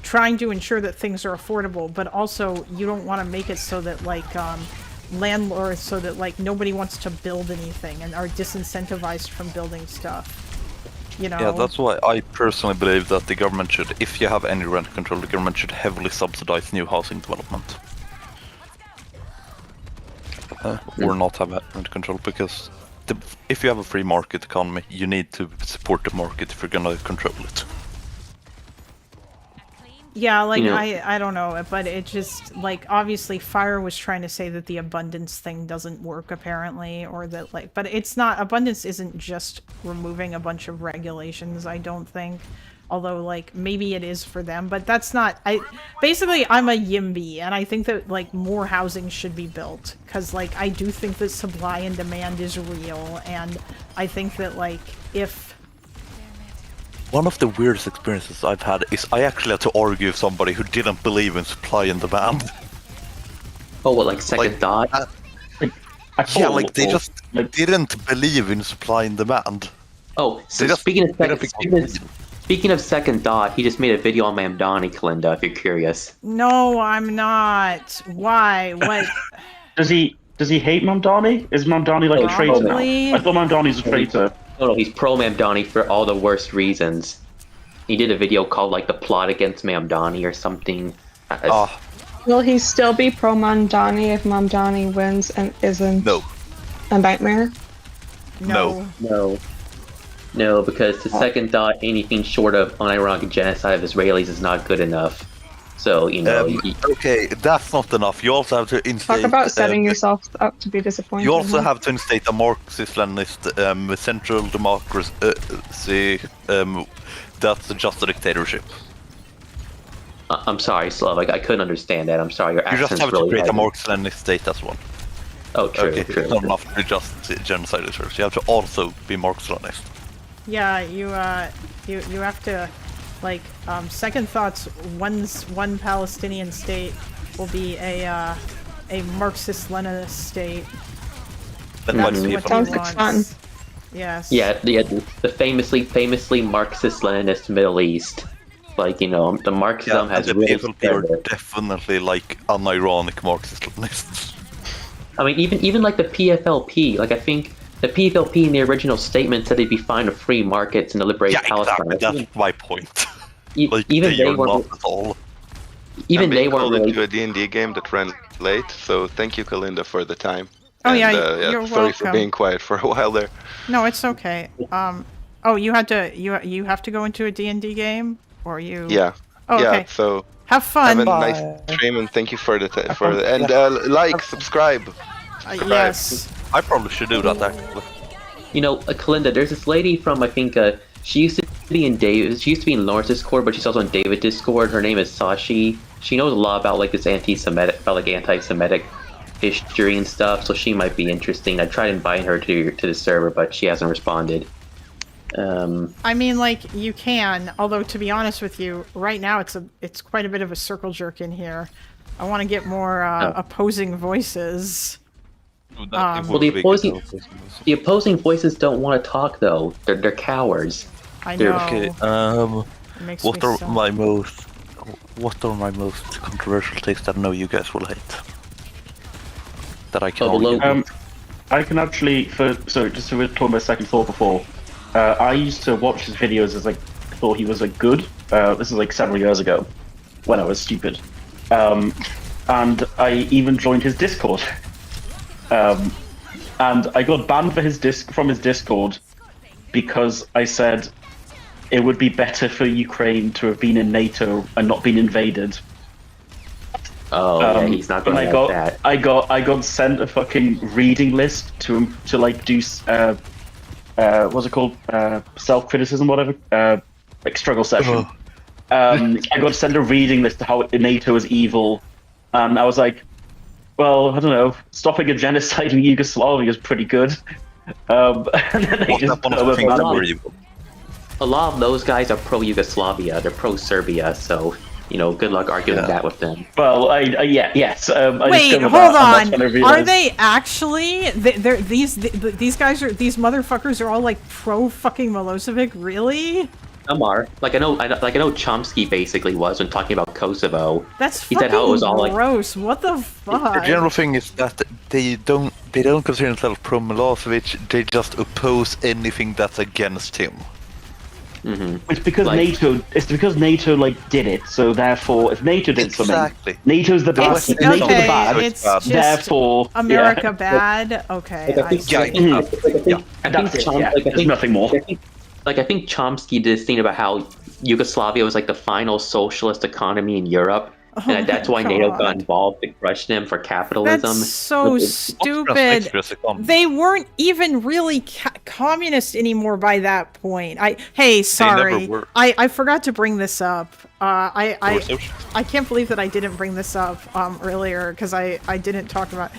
trying to ensure that things are affordable, but also you don't want to make it so that like landlords, so that like nobody wants to build anything and are disincentivized from building stuff. You know? Yeah, that's why I personally believe that the government should, if you have any rent control, the government should heavily subsidize new housing development. Or not have rent control, because if you have a free market economy, you need to support the market if you're gonna control it. Yeah, like You know- I don't know, but it just like obviously Fire was trying to say that the abundance thing doesn't work apparently, or that like, but it's not, abundance isn't just removing a bunch of regulations, I don't think. Although like maybe it is for them, but that's not, basically I'm a YIMBY and I think that like more housing should be built, because like I do think that supply and demand is real, and I think that like if One of the weirdest experiences I've had is I actually had to argue with somebody who didn't believe in supply and demand. Oh, what, like second thought? Yeah, like they just didn't believe in supply and demand. Oh, so speaking of second thought, he just made a video on Mamdani, Kalinda, if you're curious. no, I'm not. Why? What? Does he hate Mamdani? Is Mamdani like a traitor now? Probably. I thought Mamdani's a traitor. No, he's pro Mamdani for all the worst reasons. He did a video called like the plot against Mamdani or something. Will he still be pro Mamdani if Mamdani wins and isn't a nightmare? No, because the second thought, anything short of unironic genocide of Israelis is not good enough. So, you know... Okay, that's not enough. You also have to instate... Talk about setting yourself up to be disappointed. You also huh? have to instate a Marxist-Leninist central democracy that's just a dictatorship. I'm sorry, Slav, I couldn't understand that. I'm sorry, your You accent's just have to really create a heavy. Marxist-Leninist state as well. Oh, true, Okay, true. it's not enough to just genocide Israelis. You have to also be Marxist-Leninist. Yeah, you have to, like, second thoughts. One Palestinian state will be a Marxist-Leninist state. Then That's why do what he Sounds like wants. fun. Yes. Yeah, the famously Marxist-Leninist Middle East. Like, the Marxism has the really PFLP are spread. definitely like unironic Marxist-Leninists. I mean, even like the PFLP, like I think the PFLP in the original statement said they'd be fine with free markets and to liberate Palestine. Exactly. That's my point. Even they are weren't. not at all. Even they weren't called really. into a D&D game that ran late, so thank you, Kalinda, for the time. Oh, and, yeah, you're sorry for welcome. being quiet for a while there. No, it's okay. Oh, you have to go into a D&D game, or you? Yeah. Oh, yeah. okay. So have fun. Have a nice stream, and thank you for the like, subscribe. Yes. I probably should do that actually. Kalinda, there's this lady from I think she used to be in Lawrence's Discord, but she's also in David Discord. Her name is Sashi. She knows a lot about like this anti-Semitic history and stuff, so she might be interesting. I tried inviting her to the server, but she hasn't responded. I mean, like, you can, although to be honest with you, right now it's quite a bit of a circle jerk in here. I want to get more opposing voices. Well, the opposing voices don't want to talk though. They're cowards. I know. Okay. It makes What me are sad. my most controversial takes that I know you guys will hate? That I can argue. I can actually, so just so we were talking about Second Thought before, I used to watch his videos as like, thought he was like good. This is like several years ago, when I was stupid. And I even joined his Discord. And I got banned from his Discord because I said it would be better for Ukraine to have been in NATO and not been invaded. Oh, yeah, he's not going to like that. I got sent a fucking reading list to like do what's it called? Self-criticism, whatever. Like struggle session. I got sent a reading list to how NATO is evil, and I was like, well, I don't know. Stopping a genocide in Yugoslavia is pretty good. And then they just a lot of those guys are pro-Yugoslavia. They're pro-Serbia, so good luck arguing that with them. Well, yes. Wait, hold on. Are they actually? These motherfuckers are all like pro fucking Milosevic, really? Some are. Like I know Chomsky basically was when talking about Kosovo. That's he fucking said how it was all like gross. What the fuck? The general thing is that they don't consider themselves pro Milosevic. They just oppose anything that's against him. Mm-hmm. It's because NATO. It's because NATO did it. So therefore, if NATO did something, NATO's the bad. NATO's the bad. It's just therefore America bad. Okay. There's nothing more. I think Chomsky did this thing about how Yugoslavia was like the final socialist economy in Europe, and that's why NATO got involved to crush them for capitalism. That's so stupid. They weren't even really communist anymore by that point. Sorry. I forgot to bring this up. I can't believe that I didn't bring this up earlier because I didn't talk about.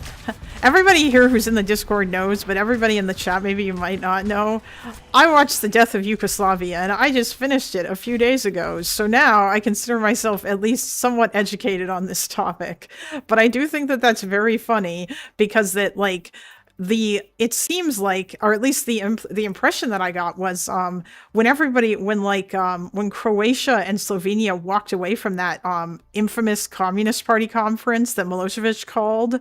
Everybody here who's in the Discord knows, but everybody in the chat maybe you might not know. I watched The Death of Yugoslavia, and I just finished it a few days ago. So now I consider myself at least somewhat educated on this topic. But I do think that that's very funny because that it seems like, or at least the impression that I got was when Croatia and Slovenia walked away from that infamous Communist Party conference that Milosevic called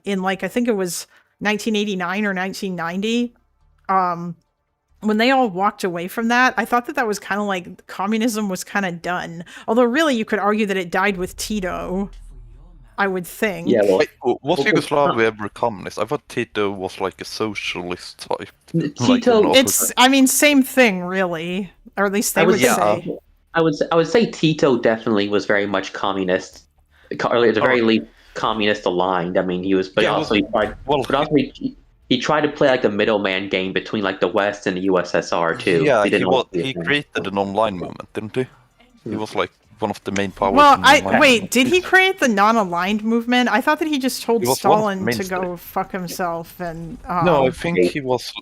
in I think it was 1989 or 1990. When they all walked away from that, I thought that was kind of like communism was kind of done. Although really you could argue that it died with Tito. I would think. Yeah, was Yugoslavia ever communist? I thought Tito was like a socialist type. Tito, same thing, really, or at least they would say. I would say Tito definitely was very much communist, or at the very least communist aligned. I mean, he was, but he tried to play like the middleman game between like the West and the USSR too. Yeah, he created an online movement, didn't he? He was like one of the main powers. Well, did he create the non-aligned movement? I thought that he just told Stalin to go fuck himself. And no, I think it was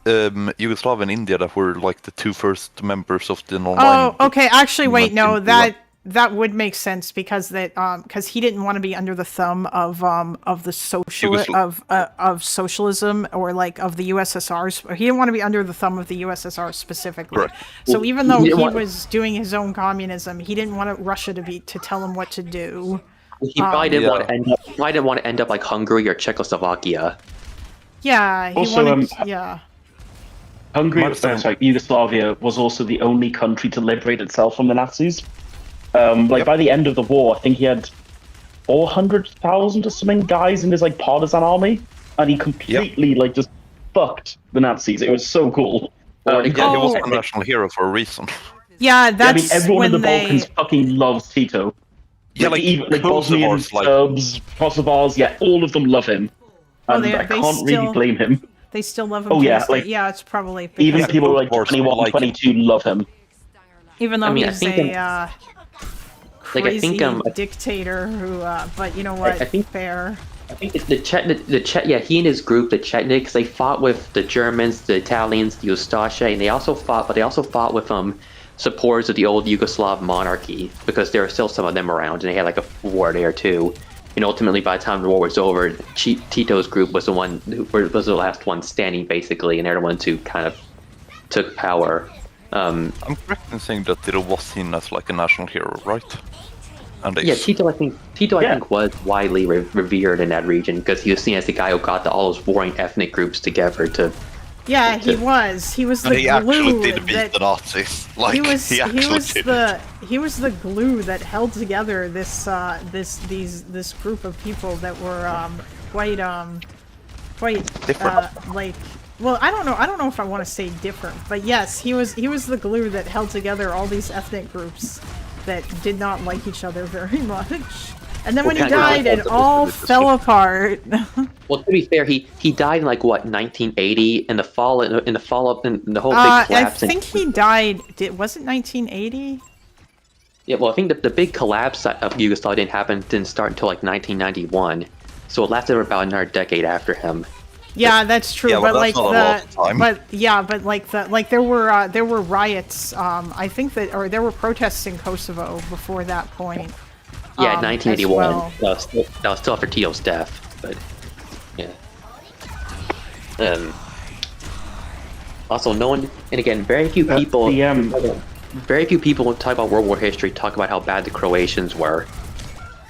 Yugoslavia and India that were like the two first members of the non-aligned. Oh, okay. Actually, wait, no, that that would make sense because he didn't want to be under the thumb of the of socialism or like of the USSR. He didn't want to be under the thumb of the USSR specifically. Correct. So Well, even though he he didn't want- was doing his own communism, he didn't want Russia to tell him what to do. He probably didn't Yeah. want to end up. Probably didn't want to end up like Hungary or Czechoslovakia. Yeah, he Also, wanted. Yeah. Hungary, sorry, Yugoslavia was also the only country to liberate itself from the Nazis. By the end of the war, I think he had 400,000 or something guys in his like partisan army, and he completely like just fucked the Nazis. It was so cool. He was Oh. a national hero for a reason. Yeah, that's everyone in when the Balkans fucking loves Tito. Yeah, like, even like Kosovo's, Bosnians, like- Serbs, Kosovars, yeah, all of them love him, Oh, and they- I they can't still- really blame him. They still love him. Oh, to yeah, this day. like, yeah, it's probably Even because- people like Wars, 21, like- 22 love him. even though I mean, I he's think a like, I crazy think, dictator who. But you know what? I think- fair. I think he and his group, the Chetniks, they fought with the Germans, the Italians, the Ustaše, and they also fought with supporters of the old Yugoslav monarchy because there were still some of them around, and they had like a war there too. And ultimately, by the time the war was over, Tito's group was was the last one standing, basically, and they're the ones who kind of took power. I'm correct in saying that Tito was seen as like a national hero, right? And Yeah, Tito, I think was widely revered in that region because he was seen as the guy who got all those warring ethnic groups together to. Yeah, he was. He was the And he actually glue did beat that. the Nazis. Like, he was did. he was the glue that held together this group of people that were quite Different. like, well, I don't know if I want to say different, but yes, he was the glue that held together all these ethnic groups that did not like each other very much. And then when he died, it all fell apart. Well, to be fair, he died in like what 1980 in the fall up in the whole big I collapse. think he died. Was it 1980? Yeah, well, I think the big collapse of Yugoslavia didn't start until like 1991, so it lasted about another decade after him. Yeah, that's true. Yeah, but well, like that's not a lot of time. there were riots. I think there were protests in Kosovo before that point. Yeah, as 1981. well. That was still after Tito's death, but yeah. Also, no one, and again, very few people talk about World War history talk about how bad the Croatians were.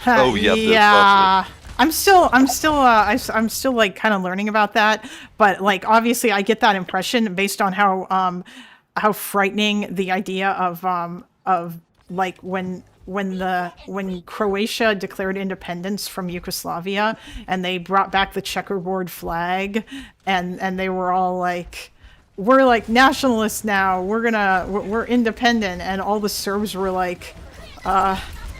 Oh, yeah, yeah. I'm still like kind of learning about that, but like obviously I get that impression based on how frightening the idea of like when Croatia declared independence from Yugoslavia and they brought back the checkerboard flag and they were all like, we're like nationalists now, we're independent, and all the Serbs were like,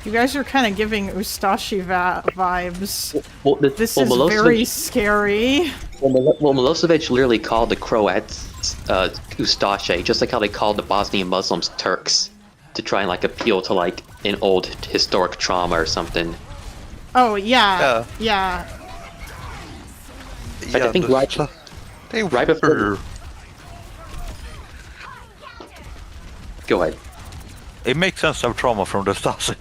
you guys are kind of giving Ustaše vibes. This is very scary. Well, Milosevic literally called the Croats Ustaše, just like how they called the Bosnian Muslims Turks, to try and like appeal to like an old historic trauma or something. Oh yeah. But I think right before. Go ahead. It makes sense to have trauma from the Stasi.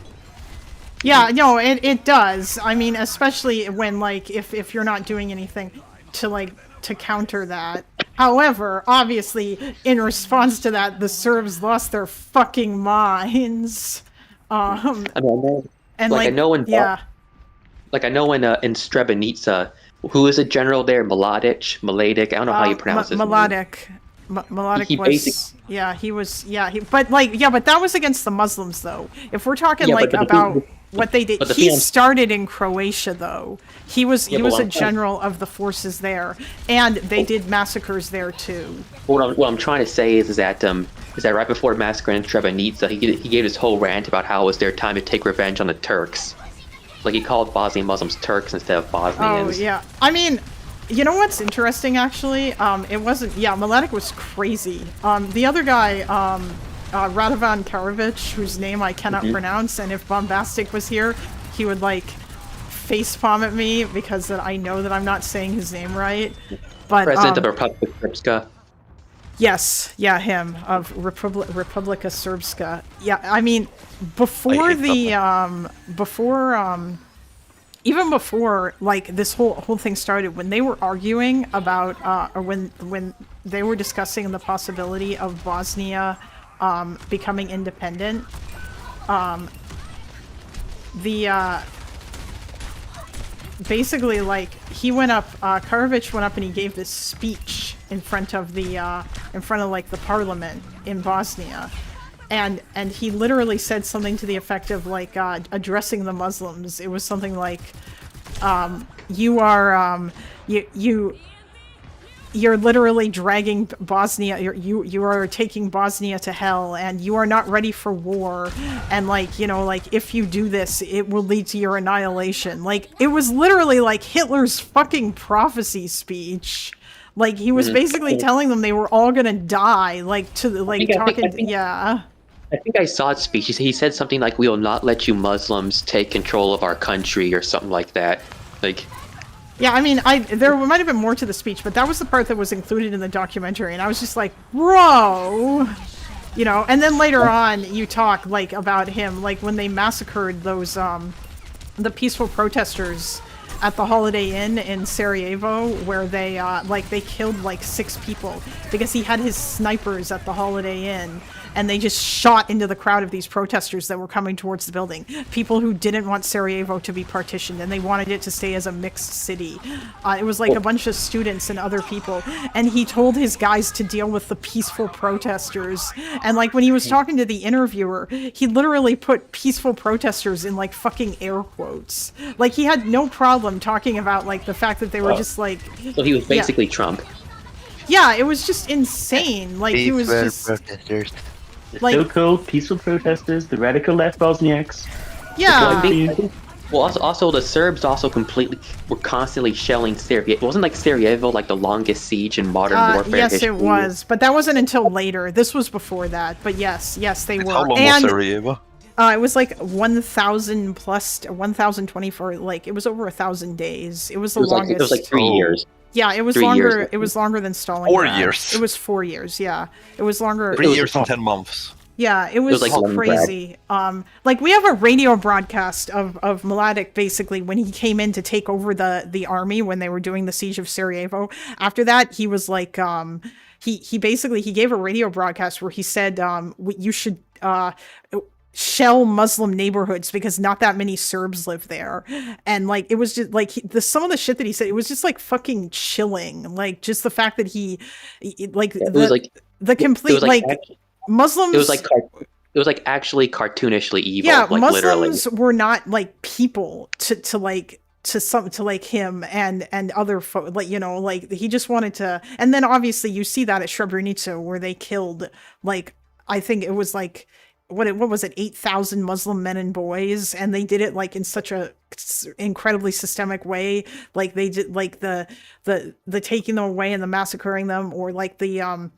Yeah, no, it does. I mean, especially when like if you're not doing anything to counter that. However, obviously, in response to that, the Serbs lost their fucking minds. I know in Srebrenica, who is a general there, Mladic, I don't know how you pronounce his name. Mladic was but that was against the Muslims though. If we're talking about what they did, he started in Croatia though. He was a general of the forces there, and they did massacres there too. What I'm trying to say is that right before the massacre in Srebrenica, he gave his whole rant about how it was their time to take revenge on the Turks. Like he called Bosnian Muslims Turks instead of Bosnians. Oh yeah, I mean, you know what's interesting actually? It wasn't. Yeah, Mladic was crazy. The other guy, Radovan Karadzic, whose name I cannot pronounce, and if Bombastic was here, he would like facepalm at me because I know that I'm not saying his name right. But President of the Republic of Srpska. Yes, yeah, him of Republika Srpska. Yeah, I mean, before even before like this whole thing started, when they were arguing about or when they were discussing the possibility of Bosnia becoming independent, basically, like, he went up, Karadzic went up and he gave this speech in front of like the parliament in Bosnia, and he literally said something to the effect of like addressing the Muslims. It was something like, you are you're literally dragging Bosnia, you are taking Bosnia to hell, and you are not ready for war, and like, you know, like, if you do this, it will lead to your annihilation. Like, it was literally like Hitler's fucking prophecy speech. Like, he was basically telling them they were all gonna die, like, to like yeah. I think I saw his speech. He said something like, "We will not let you Muslims take control of our country," or something like that. Like, yeah, I mean, there might have been more to the speech, but that was the part that was included in the documentary, and I was just like, bro, you know. And then later on, you talk like about him, like when they massacred those the peaceful protesters at the Holiday Inn in Sarajevo, where they they killed like 6 people because he had his snipers at the Holiday Inn, and they just shot into the crowd of these protesters that were coming towards the building. People who didn't want Sarajevo to be partitioned, and they wanted it to stay as a mixed city. It was like a bunch of students and other people, and he told his guys to deal with the peaceful protesters. And like when he was talking to the interviewer, he literally put peaceful protesters in like fucking air quotes. Like, he had no problem talking about like the fact that they were just like... So he was basically Trump. Yeah, it was just insane. Like, he was just... protesters. The like- so-called peaceful protesters, the radical left Bosniaks. Yeah. Well, also the Serbs also were constantly shelling Serbia. It wasn't like Sarajevo like the longest siege in modern warfare yes, history. it was, but that wasn't until later. This was before that, but yes, they were. How long and was Sarajevo? it was like 1,000 plus 1,024. Like, it was over 1,000 days. It was the longest. It was like 3 years. Yeah, it was 3 longer. years. It was longer than Stalingrad. 4 years. It was 4 years. Yeah, it was longer. 3 years and 10 months. Yeah, it was like crazy. Like, we have a radio broadcast of Mladic basically when he came in to take over the army when they were doing the siege of Sarajevo. After that, he was like, he basically gave a radio broadcast where he said, you should shell Muslim neighborhoods because not that many Serbs live there. And like, it was just like some of the shit that he said, it was just like fucking chilling. Like, just the fact that he like the complete like Muslims. It was like actually cartoonishly evil. Yeah, like, Muslims literally. were not like people to like him and other folk. Like, you know, like, he just wanted to. And then obviously you see that at Srebrenica, where they killed, like, I think it was like, what was it, 8,000 Muslim men and boys, and they did it like in such a incredibly systemic way. Like, they did like the taking them away and the massacring them, or like the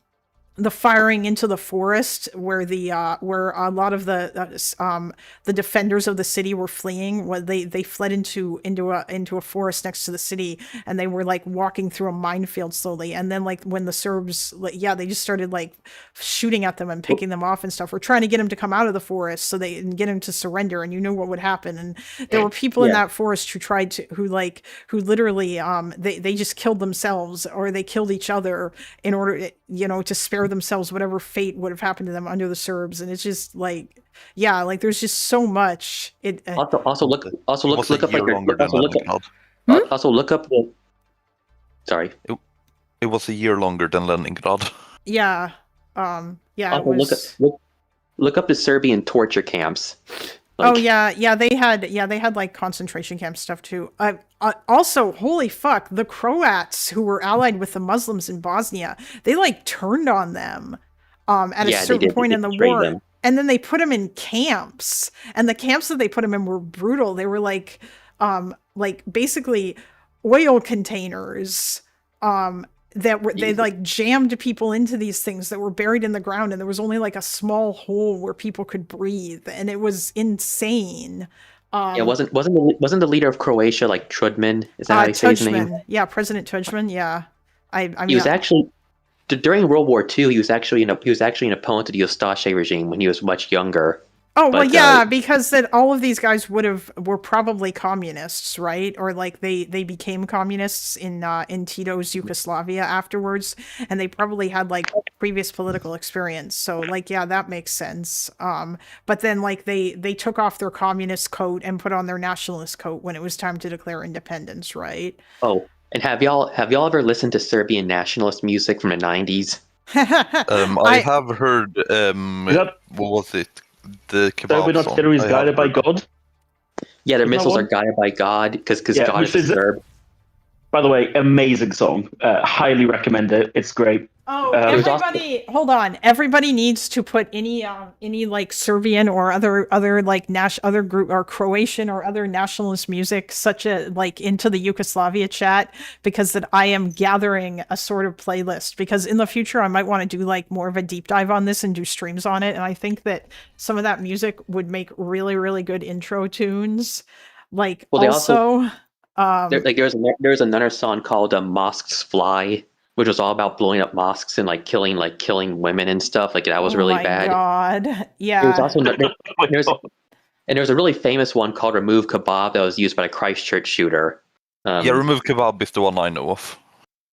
firing into the forest where where a lot of the defenders of the city were fleeing. When they fled into a forest next to the city, and they were like walking through a minefield slowly. And then like when the Serbs, they just started like shooting at them and picking them off and stuff. We're trying to get them to come out of the forest so they and get them to surrender. And you knew what would happen. And there were people in that forest who literally they just killed themselves, or they killed each other in order, you know, to spare themselves whatever fate would have happened to them under the Serbs. And it's just like, yeah, like, there's just so much. Also look up the. Sorry. It was a year longer than Leningrad. Yeah. Yeah. Also, it was... look up the Serbian torture camps. Oh yeah, they had like concentration camp stuff too. Also, holy fuck, the Croats who were allied with the Muslims in Bosnia, they like turned on them at a certain point in the war, and then they put them in camps, and the camps that they put them in were brutal. They were like basically oil containers. They like jammed people into these things that were buried in the ground, and there was only like a small hole where people could breathe, and it was insane. Wasn't the leader of Croatia like Trudman? Is that how you say his name? Yeah, President Tudjman. Yeah, I mean, he was actually during World War II, he was actually an opponent of the Ustaše regime when he was much younger. Oh, well, But, yeah, because that all of these guys were probably communists, right? Or like they became communists in Tito's Yugoslavia afterwards, and they probably had like previous political experience. So like, yeah, that makes sense. But then like they took off their communist coat and put on their nationalist coat when it was time to declare independence, right? Oh, and have y'all ever listened to Serbian nationalist music from the 90s? I have heard. What was it? The kebab we're not song. terrorists I guided have by heard. God. Yeah, their You know missiles what? are guided by God because God which is is- Serb. By the way, amazing song. Highly recommend it. It's great. Oh, There's everybody, hold on. Everybody needs to put any like Serbian or other like other group or Croatian or other nationalist music such a like into the Yugoslavia chat, because that I am gathering a sort of playlist, because in the future I might want to do like more of a deep dive on this and do streams on it, and I think that some of that music would make really, really good intro tunes. Like Well, they also There's another song called "Mosques Fly," which was all about blowing up mosques and like killing women and stuff. Like that was really oh my bad. God. Yeah. There was also there's a really famous one called "Remove Kebab" that was used by a Christchurch shooter. Yeah, Remove Kebab is the one I know of.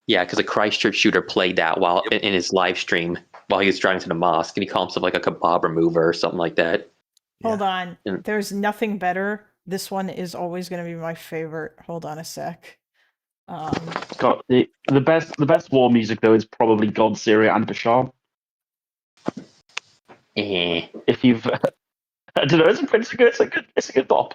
Yeah, because a Christchurch shooter played that while in his live stream while he was driving to the mosque, and he called himself like a kebab remover or something like that. Hold on. And- There's nothing better. This one is always going to be my favorite. Hold on a sec. God, the best war music though is probably God, Syria, and Bashar. If you've, I don't know, it's a good bop.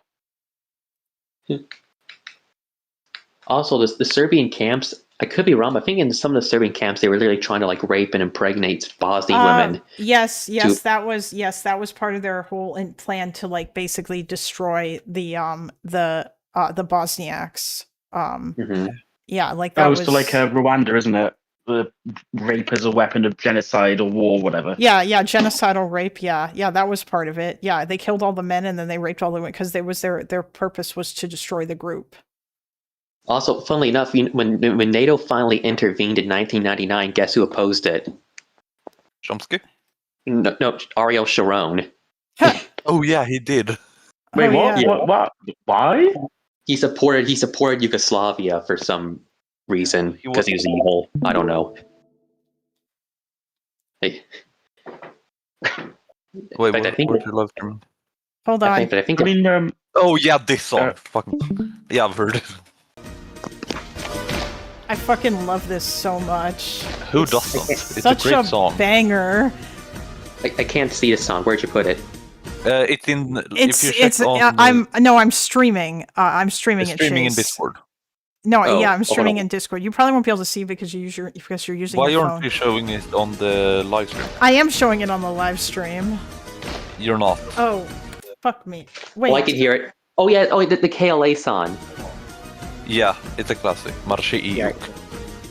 Also, the Serbian camps, I could be wrong, but I think in some of the Serbian camps they were literally trying to like rape and impregnate Bosnian women. Yes, that was part of their whole plan to like basically destroy the Bosniaks. Yeah, like that Goes was to like Rwanda, isn't it? The rape as a weapon of genocide or war, whatever. Yeah, genocidal rape. Yeah, that was part of it. Yeah, they killed all the men and then they raped all the women because their purpose was to destroy the group. Also, funnily enough, when NATO finally intervened in 1999, guess who opposed it? Chomsky? No, Ariel Sharon. Oh yeah, he did. Wait, Oh, what? yeah. What? Why? He supported Yugoslavia for some reason because he was evil. I don't know. Hey. Wait, But I think- what you love him? Hold I on. think, but I think I mean, Oh yeah, this song. Fucking yeah, I've heard it. I fucking love this so much. Who It's doesn't? It's such a great song. banger. I can't see the song. Where'd you put it? It's in. It's if you check on, I'm streaming. I'm streaming it. streaming in Chase. Discord. No, Oh, yeah, I'm hold streaming on. in Discord. You probably won't be able to see because you're using Why your aren't phone. you showing it on the live stream? I am showing it on the live stream. You're not. Oh, fuck me. Wait. Oh, I can hear it. Oh yeah. Oh, the KLA song. Yeah, it's a classic. Marche EU.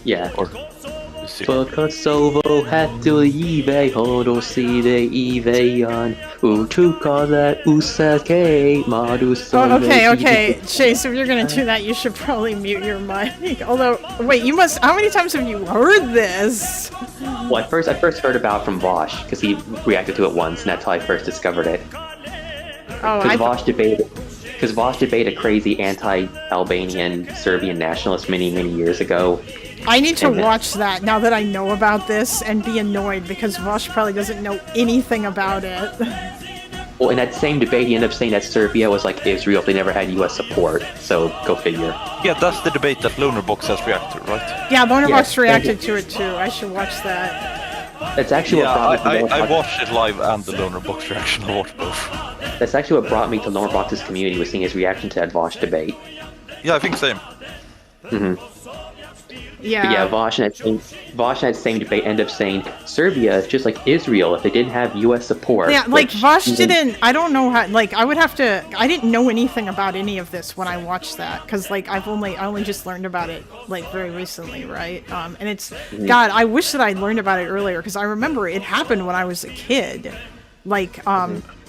Yeah. Or För Kosovo hette givet har då sida ivejan utukade usake madus. Oh, okay. Chase, if you're gonna do that, you should probably mute your mic. Although, wait, you must. How many times have you heard this? Well, I first heard about it from Vosh because he reacted to it once, and that's how I first discovered it. Oh, Because Vosh debated a crazy anti-Albanian Serbian nationalist many years ago. I need to And then- watch that now that I know about this and be annoyed because Vosh probably doesn't know anything about it. Well, in that same debate, he ended up saying that Serbia was like Israel if they never had U.S. support. So go figure. Yeah, that's the debate that Lonerbox has reacted to, right? Yeah, Lonerbox Yes, reacted to it too. I should watch that. That's actually Yeah, what brought me to I Lonerbox. watched it live and the Lonerbox reaction. I watched both. That's actually what brought me to Lonerbox's community, was seeing his reaction to that Vosh debate. Yeah, I think same. Mm-hmm. Yeah. But yeah, Vosh in that same debate ended up saying Serbia is just like Israel if they didn't have U.S. support. Yeah, like which Vosh even- didn't. I don't know how. Like, I would have to. I didn't know anything about any of this when I watched that because, like, I only just learned about it like very recently, right? And it's God. I wish that I'd learned about it earlier because I remember it happened when I was a kid. Like,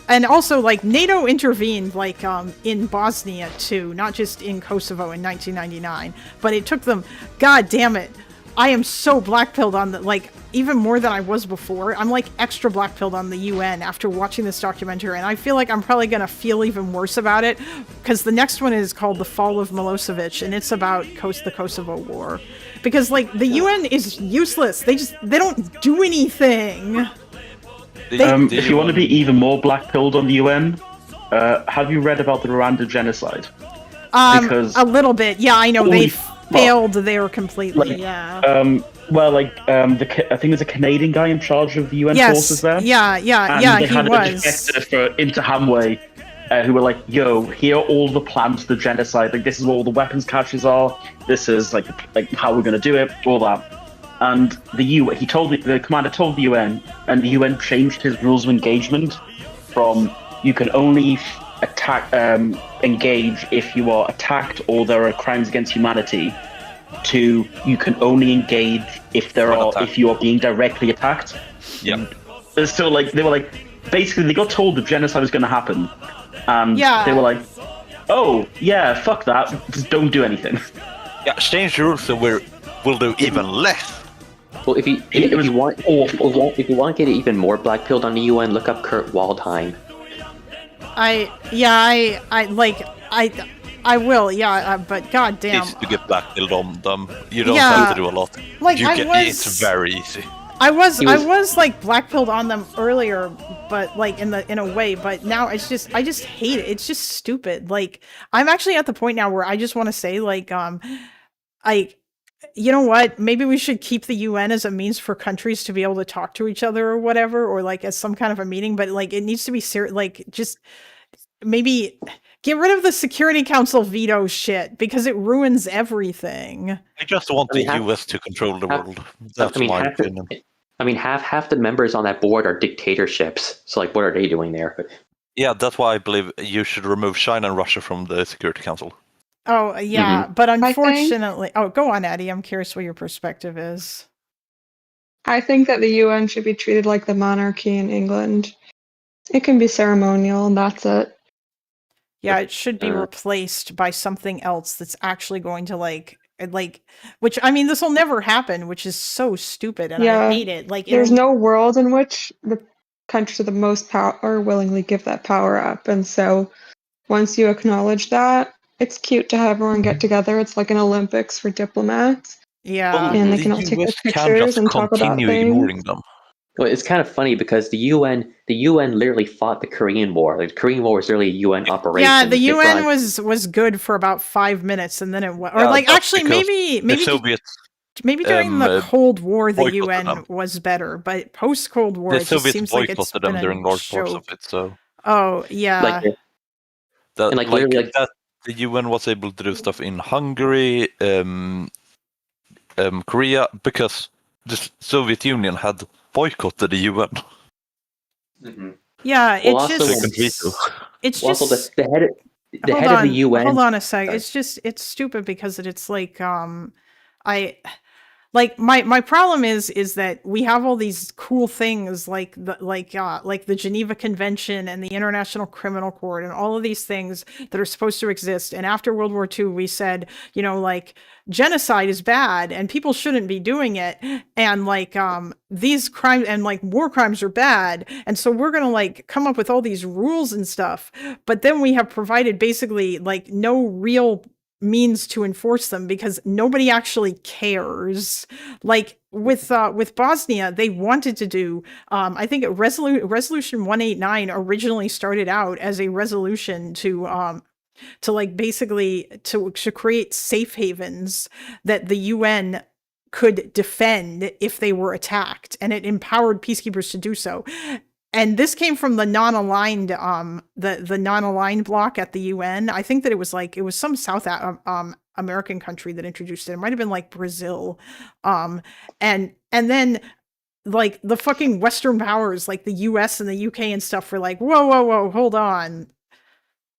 and also like NATO intervened like in Bosnia too, not just in Kosovo in 1999, but it took them. God damn it. I am so black-pilled on the, like, even more than I was before. I'm like extra black-pilled on the UN after watching this documentary, and I feel like I'm probably gonna feel even worse about it, because the next one is called The Fall of Milosevic, and it's about the Kosovo War. Because, like, the UN is useless. They don't do anything. If you want to be even more black-pilled on the UN, have you read about the Rwanda genocide? Because a little bit. Yeah, I know. They failed there completely, yeah. I think there's a Canadian guy in charge of the UN forces there. Yeah, They he had was. a defector for Interhamwe who were like, yo, here are all the plans for the genocide. Like, this is where all the weapons caches are. This is like how we're going to do it, all that. And the commander told the UN, and the UN changed his rules of engagement from you can only engage if you are attacked or there are crimes against humanity, to you can only engage if you are being directly attacked. Yeah. So like they were like, basically they got told the genocide was going to happen, and they were like, oh yeah, fuck that, just don't do anything. Yeah, change the rules so we'll do even less. Well, if you want to get even more black-pilled on the UN, look up Kurt Waldheim. I will, but goddamn. Easy to get black-pilled on them. You don't have to do a lot. Like, it's very easy. I was like black-pilled on them earlier, but like in a way, but now I just hate it. It's just stupid. Like, I'm actually at the point now where I just want to say, like, you know what? Maybe we should keep the UN as a means for countries to be able to talk to each other or whatever, or like as some kind of a meeting, but like it needs to be like just maybe get rid of the Security Council veto shit because it ruins everything. I just want the US to control the world. That's my opinion. Half the members on that board are dictatorships. So like, what are they doing there? Yeah, that's why I believe you should remove China and Russia from the Security Council. Oh, yeah, but unfortunately... Oh, go on, Addie. I'm curious what your perspective is. I think that the UN should be treated like the monarchy in England. It can be ceremonial, and that's it. Yeah, it should be replaced by something else that's actually going to, which, I mean, this will never happen, which is so stupid, and I hate it. Like, there's no world in which the countries with the most power willingly give that power up, and so once you acknowledge that, it's cute to have everyone get together. It's like an Olympics for diplomats. Yeah. And they can all take their pictures and talk about things. Well, it's kind of funny because the UN literally fought the Korean War. Like, the Korean War was really a UN operation. Yeah, the UN was good for about 5 minutes, and then it was, or like actually maybe Soviets, maybe during the Cold War the UN was better, but post Cold War it just seems like it's been a during large parts of it. So. Oh yeah. The UN was able to do stuff in Hungary, Korea, because the Soviet Union had boycotted the UN. Mm-hmm. Yeah, well, it's also just the head of the UN. Hold on a sec. It's stupid because it's like my problem is that we have all these cool things like the Geneva Convention and the International Criminal Court and all of these things that are supposed to exist. And after World War II, we said, like, genocide is bad and people shouldn't be doing it, and like these crimes and like war crimes are bad, and so we're gonna like come up with all these rules and stuff. But then we have provided basically like no real means to enforce them because nobody actually cares. Like with Bosnia, they wanted to do I think resolution 189 originally started out as a resolution to like basically to create safe havens that the UN could defend if they were attacked, and it empowered peacekeepers to do so. And this came from the non-aligned, the non-aligned bloc at the UN. I think that it was some South American country that introduced it. It might have been like Brazil, and then like the fucking Western powers, like the US and the UK and stuff, were like, whoa, hold on.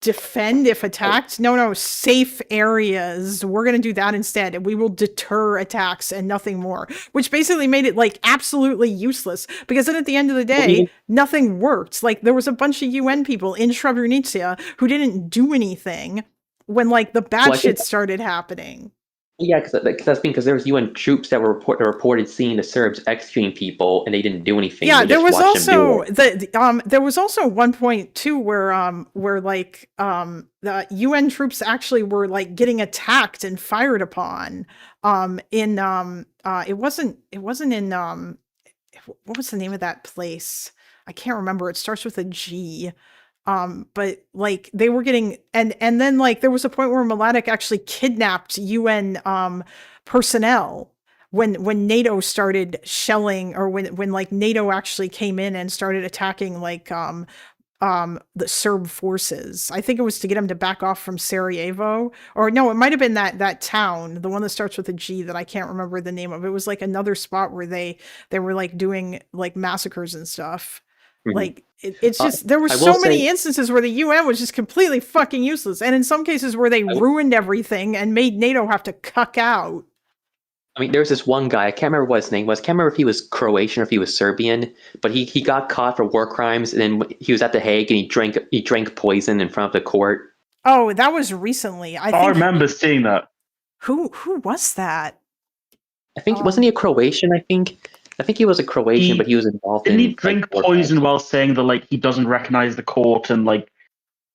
Defend if attacked? No, safe areas. We're going to do that instead, and we will deter attacks and nothing more, which basically made it like absolutely useless, because then at the end of the day, nothing worked. Like, there was a bunch of UN people in Srebrenica who didn't do anything when like the bad shit started happening. Yeah, because there was UN troops that were reported seeing the Serbs executing people, and they didn't do anything. Yeah, They there just was watched them do also it. there was also one point too where like the UN troops actually were like getting attacked and fired upon in it wasn't in what was the name of that place? I can't remember. It starts with a G. But like they were getting and then like there was a point where Mladic actually kidnapped UN personnel when NATO started shelling, or when like NATO actually came in and started attacking like the Serb forces. I think it was to get them to back off from Sarajevo, or no, it might have been that town, the one that starts with a G that I can't remember the name of. It was like another spot where they were like doing like massacres and stuff. Mhm. Like it's just there were I so will many say- instances where the UN was just completely fucking useless, and in some cases where they ruined everything and made NATO have to cuck out. I mean, there's this one guy, I can't remember what his name was. I can't remember if he was Croatian or if he was Serbian, but he got caught for war crimes, and then he was at The Hague and he drank poison in front of the court. Oh, that was recently. I I think remember seeing that. who was that? I think wasn't he a Croatian? I think he was a Croatian, but he was involved Didn't in he drink war poison while saying that like he doesn't recognize the court and like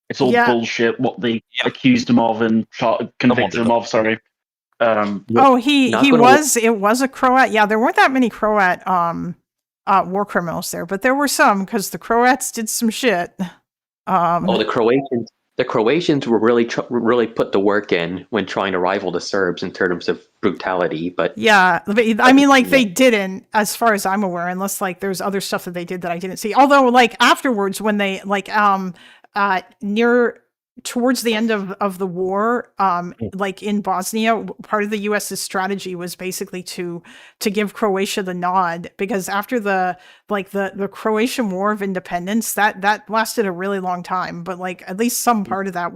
it's all Yeah. bullshit what they accused him of and convicted him of? Sorry. Oh, it was a Croat. Yeah, there weren't that many Croat war criminals there, but there were some because the Croats did some shit. The Croatians were really put the work in when trying to rival the Serbs in terms of brutality, but Yeah, I mean, like they didn't, as far as I'm aware, unless like there's other stuff that they did that I didn't see. Although, like afterwards, when they like near towards the end of the war, like in Bosnia, part of the U.S.'s strategy was basically to give Croatia the nod, because after the Croatian War of Independence, that lasted a really long time, but like at least some part of that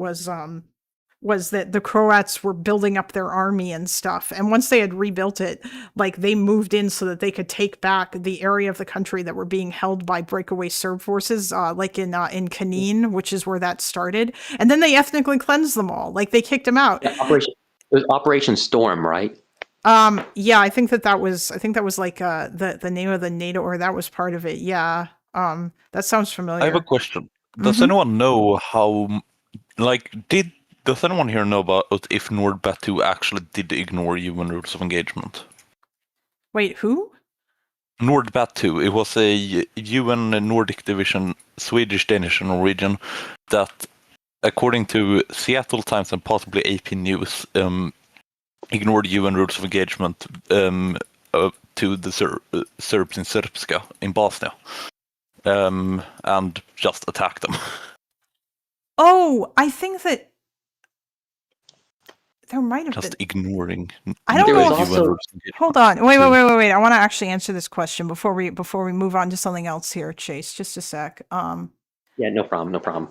was that the Croats were building up their army and stuff. And once they had rebuilt it, like they moved in so that they could take back the area of the country that were being held by breakaway Serb forces, like in Kanin, which is where that started. And then they ethnically cleansed them all. Like they kicked them out. it was Operation Storm, right? Yeah, I think that was like the name of the NATO, or that was part of it. Yeah. That sounds familiar. I have a question. Does anyone know how, does anyone here know about if NordBat 2 actually did ignore UN rules of engagement? Wait, who? NordBat 2. It was a UN Nordic division, Swedish, Danish, and Norwegian, that, according to Seattle Times and possibly AP News, ignored UN rules of engagement to the Serbs in Srpska in Bosnia, and just attacked them. Oh, I think that there might have Just been. ignoring. I don't the know. UN If, rules of engagement. hold on. Wait. I want to actually answer this question before we move on to something else here, Chase. Just a sec. Yeah, no problem.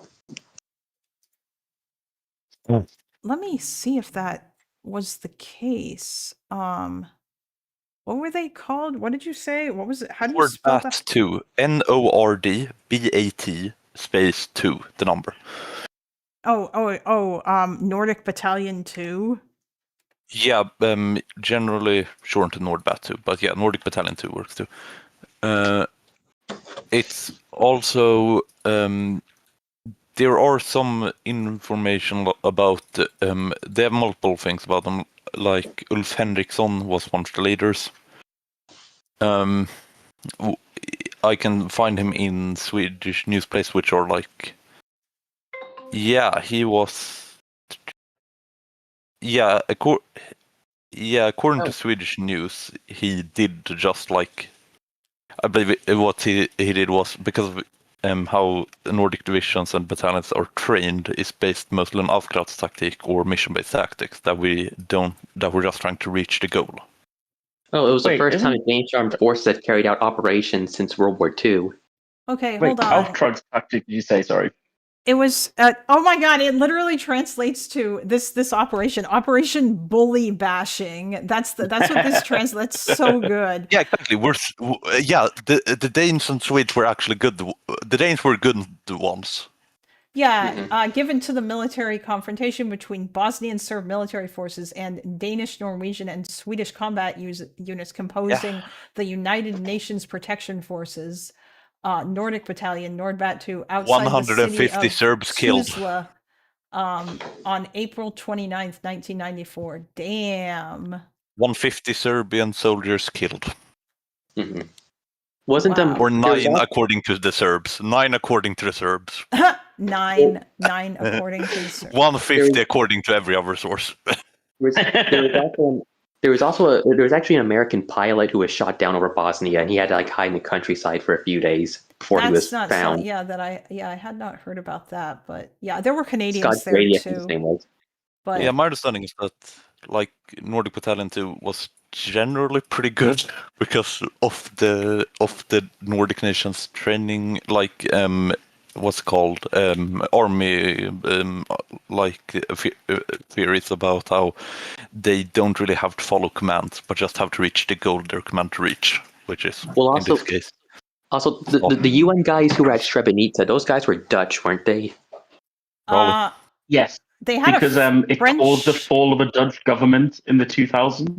Let me see if that was the case. What were they called? What did you say? What was it? How do you spell that? NordBat 2. NORDBAT space 2. The number. Nordic Battalion 2. Yeah, generally shortened to NordBat 2, but yeah, Nordic Battalion 2 works too. It's also there are some information about they have multiple things about them. Like Ulf Henriksson was one of the leaders. I can find him in Swedish newsplays, which are like, yeah, he was. Yeah, according to Swedish news, he did just like, I believe what he did was because of how Nordic divisions and battalions are trained is based mostly on Auftragstaktik or mission-based tactics that we're just trying to reach the goal. Oh, it was the first time the Danish armed forces had carried out operations since World War II. Okay, Wait, hold on. Auftragstactic, did you say? Sorry. It was oh my god, it literally translates to this Operation Bully Bashing. That's what this translates. So good. Yeah, exactly. The Danes and Swedes were actually good. The Danes were good ones. Yeah, given to the military confrontation between Bosnian Serb military forces and Danish, Norwegian, and Swedish combat units composing the United Nations Protection Forces, Nordic Battalion, Nordbat 2, outside the city 150 of Serbs killed. Tuzla, on April 29th, 1994. Damn. 150 Serbian soldiers killed. Wasn't Wow. Or there was 9 al- according to the Serbs. 9 according to the Serbs. Nine according to the Serbs. 150 according to every other source. there was actually an American pilot who was shot down over Bosnia, and he had to like hide in the countryside for a few days before he was That's not found. so, I had not heard about that, but yeah, there were Canadians Scott there Grady, I think his too. name was. But Yeah, my understanding is that like Nordic Battalion 2 was generally pretty good because of the Nordic nations training, like what's called army theories about how they don't really have to follow commands but just have to reach the goal they're commanded to reach, which is Well, in this case. Also, the UN guys who were at Srebrenica, those guys were Dutch, weren't they? Yes. they had Because it French. caused the fall of a Dutch government in the 2000s.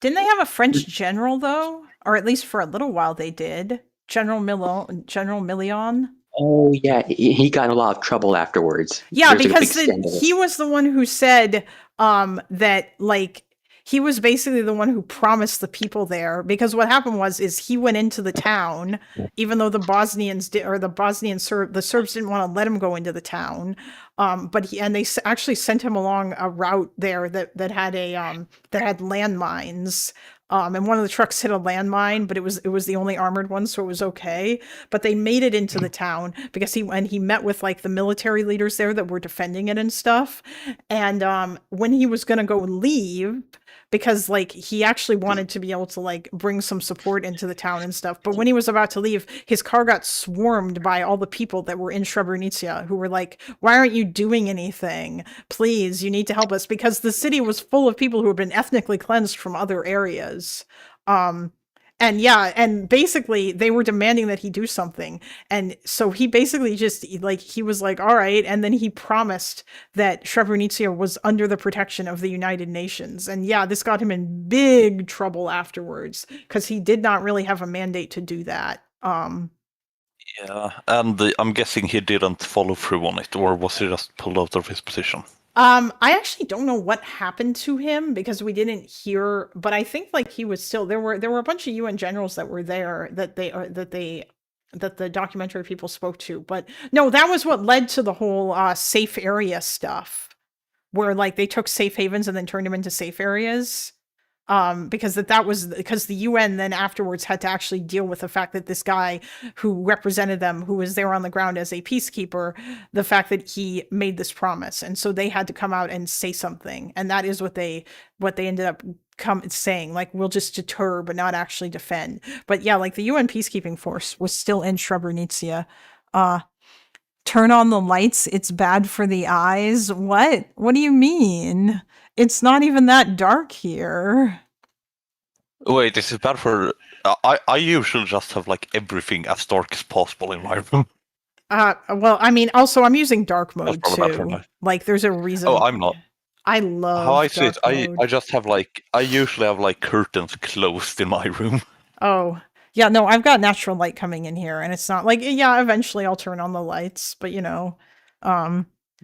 Didn't they have a French general though, or at least for a little while they did? General Million. Oh yeah, he got in a lot of trouble afterwards. Yeah, There's a because big scandal. he was the one who said that like he was basically the one who promised the people there, because what happened is he went into the town even though the Bosnians the Serbs didn't want to let him go into the town, but they actually sent him along a route there that had landmines. And one of the trucks hit a landmine, but it was the only armored one, so it was okay. But they made it into the town because he met with like the military leaders there that were defending it and stuff. And when he was gonna go leave, because like he actually wanted to be able to like bring some support into the town and stuff, but when he was about to leave, his car got swarmed by all the people that were in Srebrenica who were like, "Why aren't you doing anything? Please, you need to help us," because the city was full of people who had been ethnically cleansed from other areas. And basically they were demanding that he do something. And so he basically he was like, all right. And then he promised that Srebrenica was under the protection of the United Nations. And yeah, this got him in big trouble afterwards because he did not really have a mandate to do that. Yeah, and I'm guessing he didn't follow through on it, or was he just pulled out of his position? I actually don't know what happened to him because we didn't hear, but I think like he was still there were a bunch of UN generals that were there that the documentary people spoke to. But no, that was what led to the whole safe area stuff, where like they took safe havens and then turned them into safe areas. Because the UN then afterwards had to actually deal with the fact that this guy who represented them, who was there on the ground as a peacekeeper, the fact that he made this promise, and so they had to come out and say something, and that is what they ended up saying, like, we'll just deter but not actually defend. But yeah, like the UN peacekeeping force was still in Srebrenica. Turn on the lights, it's bad for the eyes. What do you mean? It's not even that dark here. Wait, this is bad for... I usually just have like everything as dark as possible in my room. Well, I mean, also I'm using dark mode probably bad for too. me. Like, there's a reason. Oh, I'm not. I love How I see it, dark mode. I just have like... I usually have like curtains closed in my room. Oh, yeah, no, I've got natural light coming in here, and it's not like, yeah, eventually I'll turn on the lights, but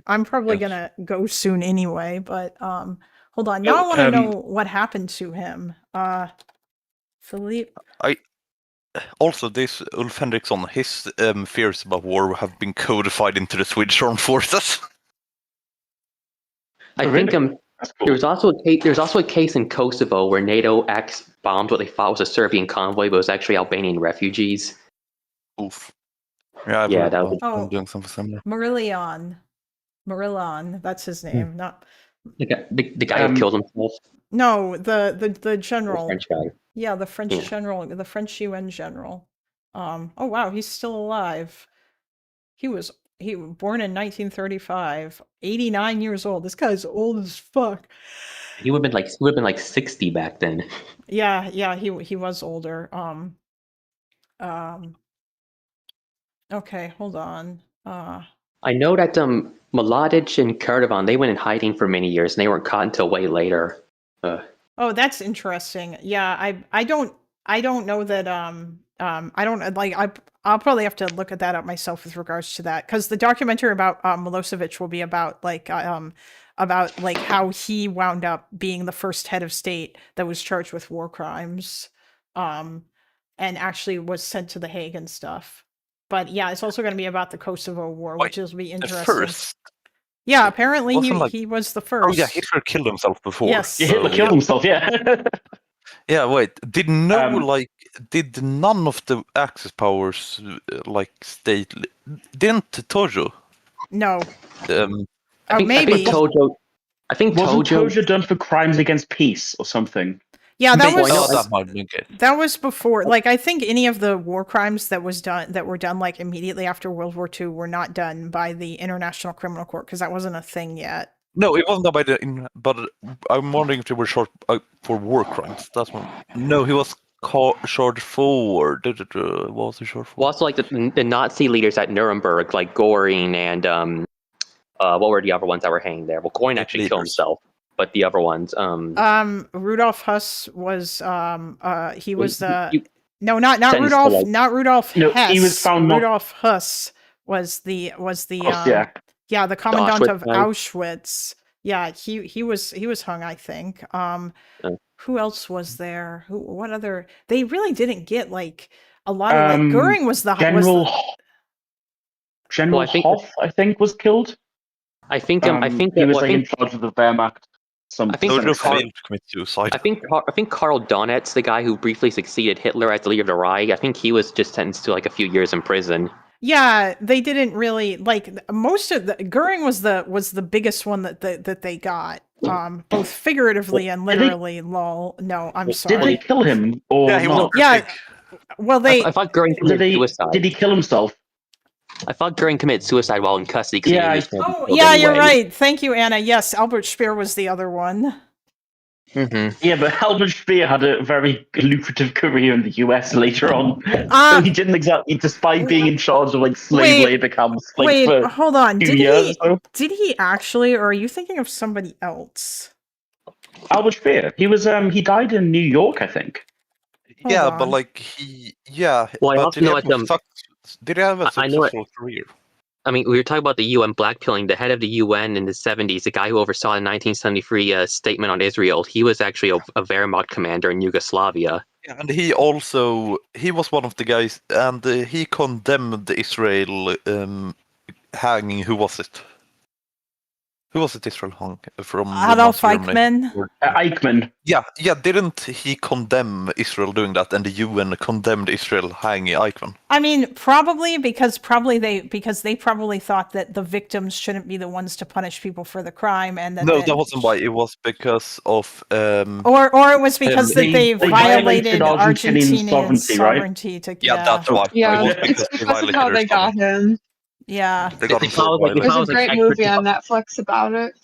I'm probably gonna go soon anyway, but hold on. Now I want to know what happened to him. Philippe. Also, this Ulf Henriksson, his fears about war have been codified into the Swedish Armed Forces. I think there's also a case in Kosovo where NATO bombed what they thought was a Serbian convoy, but it was actually Albanian refugees. Oof. Yeah, that was... I'm doing something similar. Marillion, that's his name. Not the guy who killed himself. No, the general. The French guy. Yeah, the French general, the French UN general. Oh wow, he's still alive. He was born in 1935, 89 years old. This guy's old as fuck. He would have been like 60 back then. Yeah, he was older. Okay, hold on. I know that Mladic and Kurdovan, they went in hiding for many years, and they weren't caught until way later. Oh, that's interesting. Yeah, I don't know that I don't like I'll probably have to look at that up myself with regards to that, because the documentary about Milosevic will be about like how he wound up being the first head of state that was charged with war crimes, and actually was sent to The Hague and stuff. But yeah, it's also going to be about the Kosovo War, which will be interesting. First. Yeah, apparently Wasn't he was the first. Oh yeah, Hitler killed himself before. Yes. Yeah, Hitler killed himself. Yeah. Yeah, wait. Did none of the Axis powers state? Didn't Tojo? No. I think maybe. Tojo. I think wasn't Tojo Tojo done for crimes against peace or something. Yeah, that was that before. Like, I think any of the war crimes that were done like immediately after World War II were not done by the International Criminal Court, because that wasn't a thing yet. No, it wasn't done by but I'm wondering if they were short for war crimes. That's one. No, he was short for. What was he short for? Well, also like the Nazi leaders at Nuremberg, like Göring and what were the other ones that were hanging there? Well, Göring actually killed himself, but the other ones. Rudolf Hess was he was the not Rudolf, not Rudolf No, Hess. he was found not- Rudolf Hess was the the commandant of Auschwitz. Yeah, he was hung, I think. Who else was there? What other? They really didn't get like a lot of like Göring was the General Hoff, I think, was killed. I think he was in charge of the Wehrmacht. I think Karl Donetz, the guy who briefly succeeded Hitler as the leader of the Reich, I think he was just sentenced to like a few years in prison. Yeah, they didn't really like most of the Göring was the biggest one that they got, both figuratively and literally. Lol. No, I'm sorry. Did they kill him or not? Yeah. Well, I thought Göring committed suicide. Did he kill himself? I thought Göring committed suicide while in custody. Yeah, you're right. Thank you, Anna. Yes, Albert Speer was the other one. Mm-hmm. Yeah, but Albert Speer had a very lucrative career in the US later on. So he didn't exactly, despite being in charge of like slave labor camps. Like, for hold on. 2 years or so. Did he actually, or are you thinking of somebody else? Albert Speer. He was he died in New York, I think. Yeah, but like Well, I but also did he know have did he have a I know it. successful career? I mean, we were talking about the UN blackpilling. The head of the UN in the 70s, the guy who oversaw the 1973 statement on Israel, he was actually a Wehrmacht commander in Yugoslavia. Yeah, and he was one of the guys, and he condemned Israel hanging. Who was it? Who was it Israel hung from? Adolf Eichmann. Eichmann. Yeah. Didn't he condemn Israel doing that, and the UN condemned Israel hanging Eichmann? I mean, probably because they probably thought that the victims shouldn't be the ones to punish people for the crime, and that that wasn't why. It was because of or it was because that they violated Argentinian sovereignty. Right? That's why. Yeah, it's because of how they got him. Yeah, they got him. There's a great movie on Netflix about it.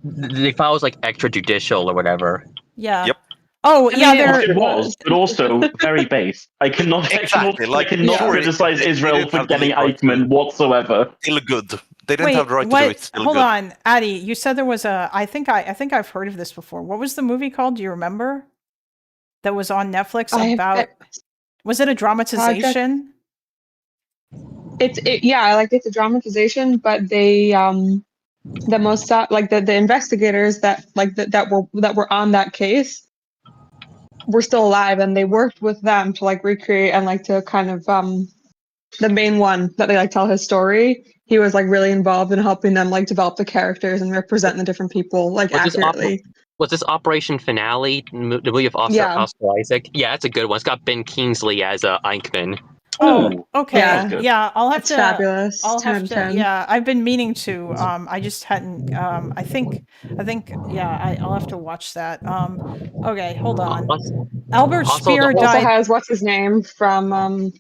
They thought it was like extrajudicial or whatever. Yeah. Yep. Oh, yeah, it was, but also very base. I cannot criticize Israel for getting Eichmann whatsoever. Still good. They didn't have the right to do it. Still hold good. on, Addy. You said there was a. I think I've heard of this before. What was the movie called? Do you remember? That was on Netflix about. Was it a dramatization? It's a dramatization, but they the Mossad, like the investigators that were on that case were still alive, and they worked with them to like recreate and like to kind of the main one that they like tell his story. He was like really involved in helping them like develop the characters and represent the different people like accurately. Was this Operation Finale, the movie of Oscar Isaac? Yeah, that's a good one. It's got Ben Kingsley as Eichmann. Oh, okay. Yeah, I'll have it's to. Fabulous. I'll have to. Yeah, I've been meaning to. I just hadn't. I think. Yeah, I'll have to watch that. Okay, hold on. Albert Speer also died. has what's his name from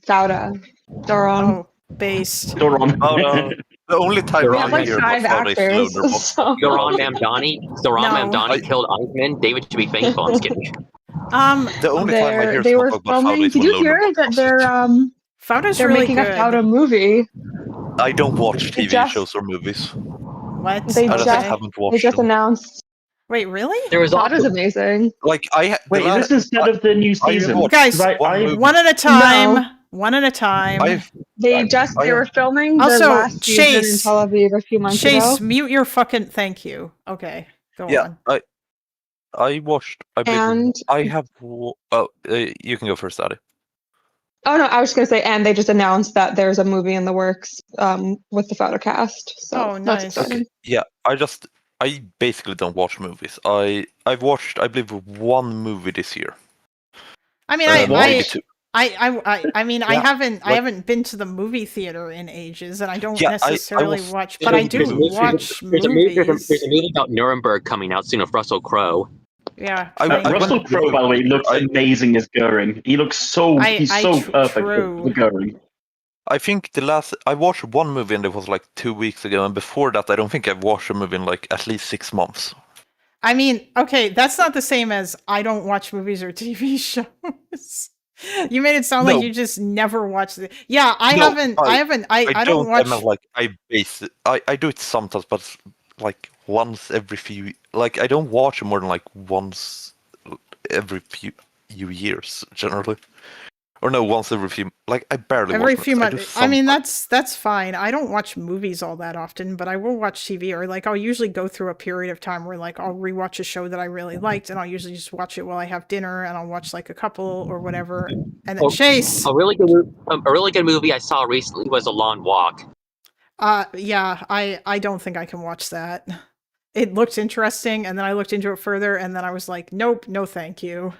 Fauda, Doron. Oh, based. Doron. Oh no. The only time We have like 5 actors. Doron Mamdani killed Eichmann. David should be thankful. I'm just kidding. The only time I hear they were about filming. Fauda is Did when you hear that they're Fauda's they're really making good. a Fauda movie? I don't watch They TV just- shows or movies. What? They I just just haven't they watched just them. announced. Wait, really? There was That is also amazing. Like wait, is this instead of the new season? watched Guys, 'Cause I movie. one at a time. No. One at a time. They were filming Also, the last season in Chase. Tel Aviv a few months Chase, ago. mute your fucking. Thank you. Okay, go Yeah, on. I watched. I believe And- I have. You can go first, Addy. Oh no, I was just gonna say, and they just announced that there's a movie in the works with the photo cast. So Oh, that's nice. exciting. Yeah, I basically don't watch movies. I've watched, I believe, one movie this year. I mean, maybe two. I mean, I Yeah, haven't been to the movie theater in ages, and I don't Yeah, necessarily was- watch, but I do watch There's a movie movies. about Nuremberg coming out soon with Russell Crowe. Yeah, Russell Crowe, by the way, looks amazing as Goering. He looks so he's so perfect for Goering. I think I watched one movie and it was like 2 weeks ago, and before that, I don't think I've watched a movie in like at least 6 months. I mean, okay, that's not the same as I don't watch movies or TV shows. You made it sound like No. you just never watch it. Yeah, I No, haven't. I don't watch. I meant like I do it sometimes, but like once every few. Like I don't watch it more than like once every few years generally, or no, once every few. Like I barely Every watch few movies. months. I mean, that's fine. I don't watch movies all that often, but I will watch TV, or like I'll usually go through a period of time where like I'll rewatch a show that I really liked, and I'll usually just watch it while I have dinner, and I'll watch like a couple or whatever. And then Chase. A really good movie I saw recently was A Long Walk. Yeah, I don't think I can watch that. It looked interesting, and then I looked into it further, and then I was like, nope, no, thank you.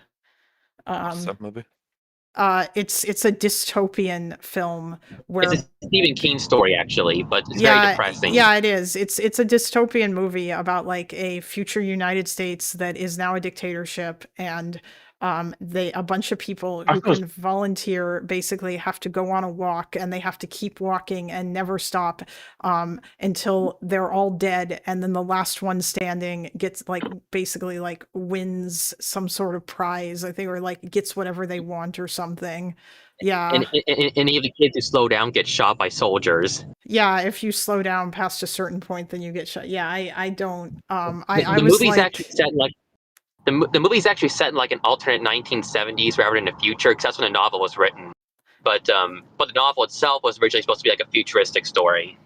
What's that movie? It's a dystopian film where It's a Stephen King story, actually, but it's very depressing. Yeah, it is. It's a dystopian movie about like a future United States that is now a dictatorship, and a bunch of people who can volunteer basically have to go on a walk, and they have to keep walking and never stop until they're all dead, and then the last one standing gets like basically like wins some sort of prize, I think, or like gets whatever they want or something. Yeah. And any of the kids who slow down get shot by soldiers. Yeah, if you slow down past a certain point, then you get shot. Yeah, I don't. The I was movie's like, actually set in like the movie's actually set in like an alternate 1970s rather than the future, because that's when the novel was written. But the novel itself was originally supposed to be like a futuristic story.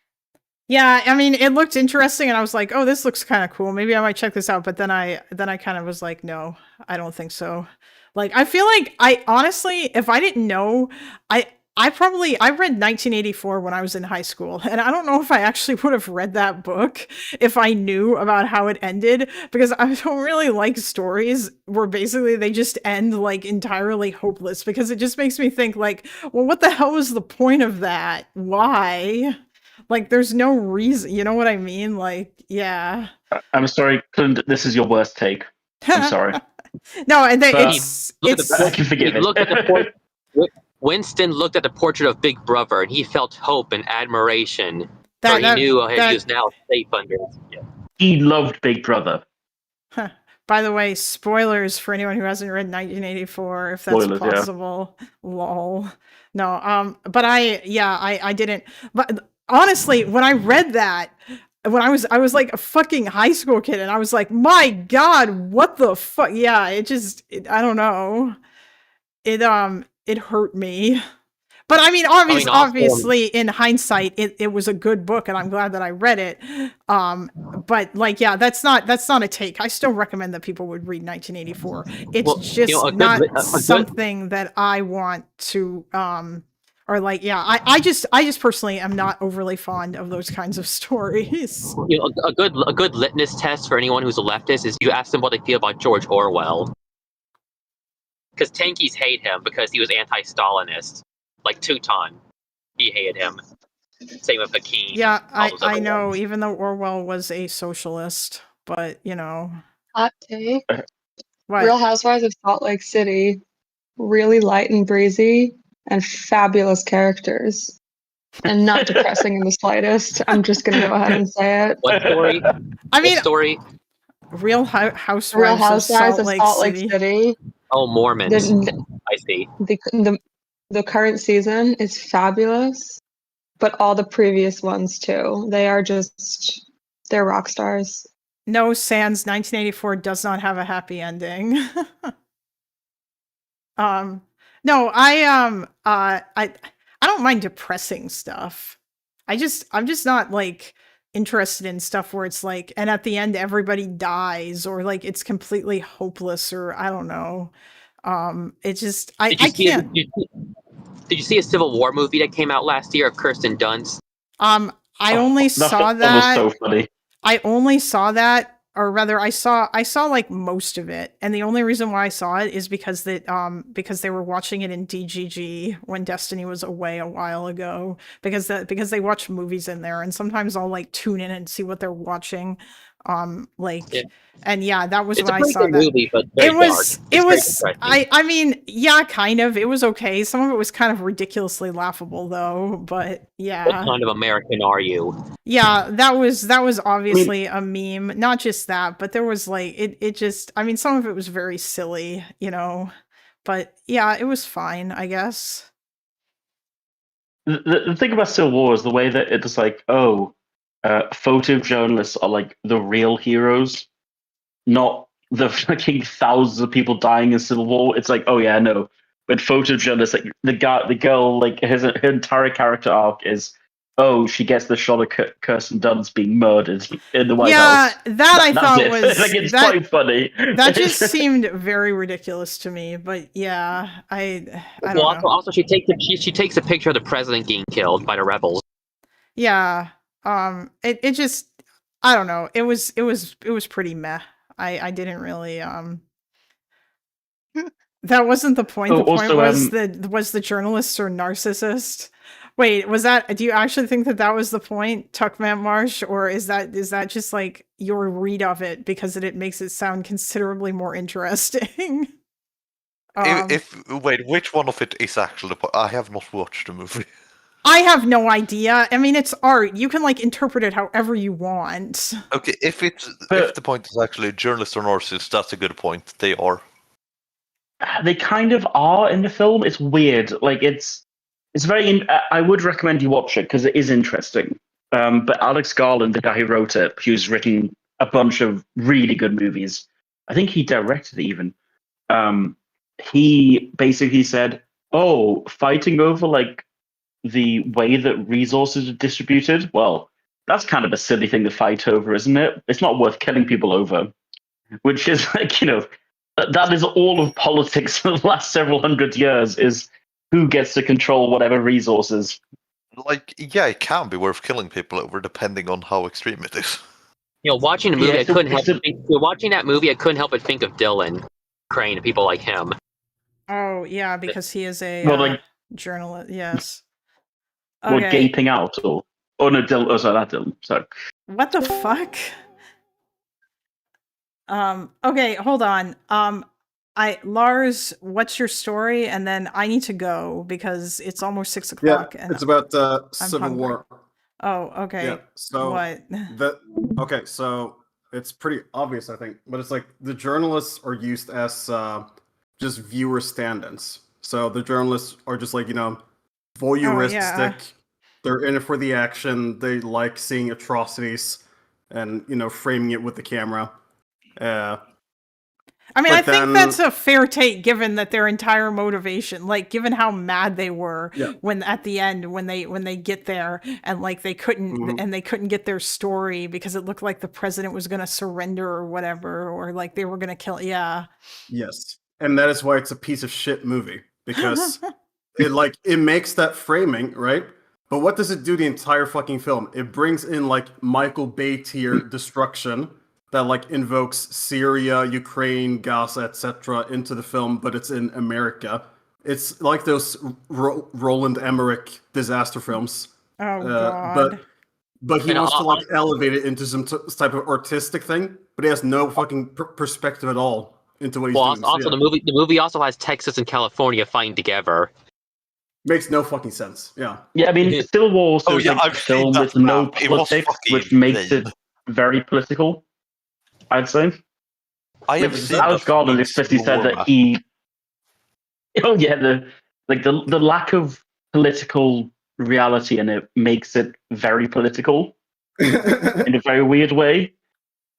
yeah, I mean, it looked interesting, and I was like, oh, this looks kind of cool. Maybe I might check this out. But then I kind of was like, no, I don't think so. Like, I feel like I honestly, if I didn't know, I read 1984 when I was in high school, and I don't know if I actually would have read that book if I knew about how it ended, because I don't really like stories where basically they just end like entirely hopeless, because it just makes me think like, well, what the hell was the point of that? Why? Like, there's no reason, you know what I mean? Like, yeah. I'm sorry, Clint, this is your worst take. I'm sorry. No, and then But it's I can forgive it. Look at Winston looked at the portrait of Big Brother, and he felt hope and admiration, for he knew he was now safe under. Yeah. He loved Big Brother. By the way, spoilers for anyone who hasn't read 1984, if that's Spoilers, yeah. possible. Lol. No, but I didn't. But honestly, when I read that, when I was like a fucking high school kid, and I was like, my God, what the fuck? Yeah, I don't know. It hurt me. But I mean, obviously, in hindsight, it was a good book, and I'm glad that I read it. But like, yeah, that's not a take. I still recommend that people would read 1984. It's just not something that I want to, or like, yeah, I just personally am not overly fond of those kinds of stories. A good litmus test for anyone who's a leftist is you ask them what they feel about George Orwell. Because tankies hate him because he was anti-Stalinist. Like Teuton, he hated him. Same with Hakeem. Yeah, I know, even though Orwell was a socialist, but you know. Hot take. What? Real Housewives of Salt Lake City, really light and breezy, and fabulous characters, and not depressing in the slightest. I'm just gonna go ahead and say it. What story? I mean, what story? Real Housewives of Salt Lake City. Oh, Mormons. I see. The current season is fabulous. but all the previous ones too. They're rock stars. No, Sans 1984 does not have a happy ending. No, I don't mind depressing stuff. I'm just not like interested in stuff where it's like, and at the end everybody dies, or like it's completely hopeless, or I don't know. It just I can't. Did you see a Civil War movie that came out last year of Kirsten Dunst? I only saw That that. was so funny. I only saw that, or rather, I saw like most of it, and the only reason why I saw it is because they were watching it in DGG when Destiny was away a while ago, because they watch movies in there, and sometimes I'll like tune in and see what they're watching, and yeah, that was It's when a I pretty saw good that. movie, but very It was dark. it It's very was depressing. I mean, yeah, kind of. It was okay. Some of it was kind of ridiculously laughable though, but yeah. What kind of American are you? Yeah, that was obviously a meme. Not just that, but there was like it just, I mean, some of it was very silly, but yeah, it was fine, I guess. The thing about Civil War is the way that it's like, photojournalists are like the real heroes, not the fucking thousands of people dying in Civil War. It's like, oh yeah, no. But photojournalists, like the girl, like her entire character arc is, oh, she gets the shot of Kirsten Dunst being murdered in the White House. I thought it. was like it's quite funny. That just seemed very ridiculous to me, but yeah, I don't know. Also, she takes a picture of the president getting killed by the rebels. Yeah, it just, I don't know. It was pretty meh. I didn't really that wasn't the point. The point was the journalists are narcissists. Wait, do you actually think that was the point, Tuckman Marsh, or is that just like your read of it because it makes it sound considerably more interesting? Wait, which one of it is actually the point? I have not watched the movie. I have no idea. I mean, it's art. You can like interpret it however you want. Okay, if the point is actually journalists or narcissists, that's a good point. They are. They kind of are in the film. It's weird. Like it's very. I would recommend you watch it because it is interesting. But Alex Garland, the guy who wrote it, who's written a bunch of really good movies. I think he directed it even. He basically said, "Oh, fighting over like the way that resources are distributed. Well, that's kind of a silly thing to fight over, isn't it? It's not worth killing people over." Which is like, that is all of politics for the last several hundred years, is who gets to control whatever resources. Like, yeah, it can be worth killing people over, depending on how extreme it is. Watching the movie, I couldn't help watching that movie. I couldn't help but think of Dylan Crane and people like him. Oh yeah, because he is a journalist. Yes. Or gaping out, or no, Dylan. Oh, sorry, not Dylan. Sorry. What the fuck? Okay, hold on. Lars, what's your story? And then I need to go because it's almost 6 o'clock. Yeah, it's about Civil War. Oh, okay. Yeah. So what? Okay, so it's pretty obvious, I think, but it's like the journalists are used as just viewer stand-ins. So the journalists are just like, voyeuristic. yeah. They're in it for the action. They like seeing atrocities and, framing it with the camera. I mean, I think that's a fair take, given that their entire motivation, like given how mad they were when at the end when they get there and like they couldn't get their story because it looked like the president was going to surrender or whatever, or like they were going to kill. Yeah. Yes, and that is why it's a piece of shit movie, because it makes that framing right. But what does it do the entire fucking film? It brings in like Michael Bay tier destruction that like invokes Syria, Ukraine, Gaza, etc. into the film, but it's in America. It's like those Roland Emmerich disaster films. Oh god! But he wants to like elevate it into some type of artistic thing, but he has no fucking perspective at all into what he's doing. Also, the movie also has Texas and California fighting together. Makes no fucking sense. Yeah. Yeah, I mean, Civil War also is like a film with no politics, which makes it very political. I'd say. Alex Garland explicitly said that he. Oh yeah, the lack of political reality and it makes it very political in a very weird way.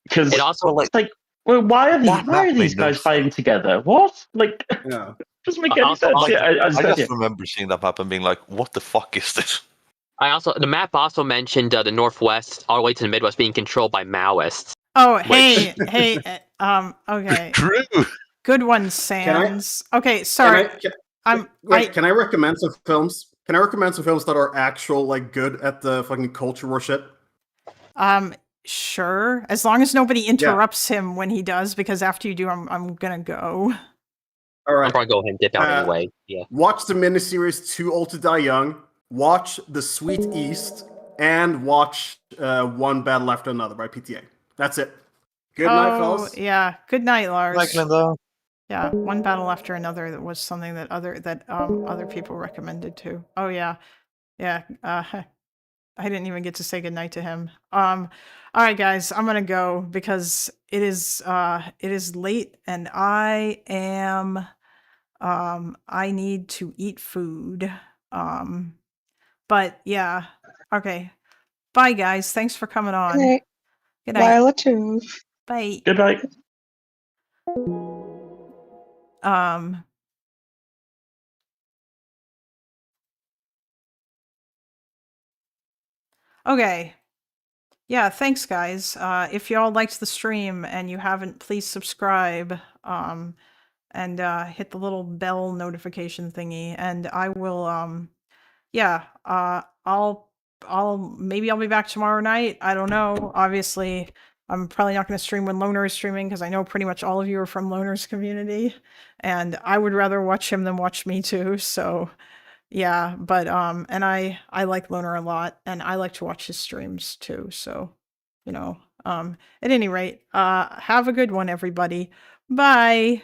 Because It also it's like, well, why are That these made no guys fighting together? What? Like, Yeah. doesn't make any Also, sense. like, Yeah, I I just just remember seeing that map and being like, "What the fuck is this?" the map also mentioned the Northwest all the way to the Midwest being controlled by Maoists. Oh, Which- hey, hey, okay. True. Good one, Can I- Sans. Okay, sorry. Can I recommend some films? Can I recommend some films that are actual like good at the fucking culture war shit? Sure. As long as nobody interrupts him when he does, because after you do, I'm gonna go. All right. I'm probably go ahead and dip out anyway. Yeah. Watch the miniseries Too Old to Die Young. Watch The Sweet East, and watch One Battle After Another by PTA. That's it. Good night, fellas. Yeah. Good night, Lars. Like Linda. Yeah, One Battle After Another. That was something that other people recommended too. Oh yeah, yeah. I didn't even get to say goodnight to him. All right, guys, I'm gonna go because it is late and I am I need to eat food. But yeah, okay. Bye, guys. Thanks for coming on. Good night. Good night. Viola too. Bye. Good night. Okay. Yeah, thanks guys. If y'all liked the stream and you haven't, please subscribe and hit the little bell notification thingy and I will yeah, maybe I'll be back tomorrow night. I don't know. Obviously, I'm probably not going to stream when Loner is streaming because I know pretty much all of you are from Loner's community and I would rather watch him than watch me too. So yeah, but and I like Loner a lot and I like to watch his streams too. So, you know, at any rate, have a good one everybody. Bye.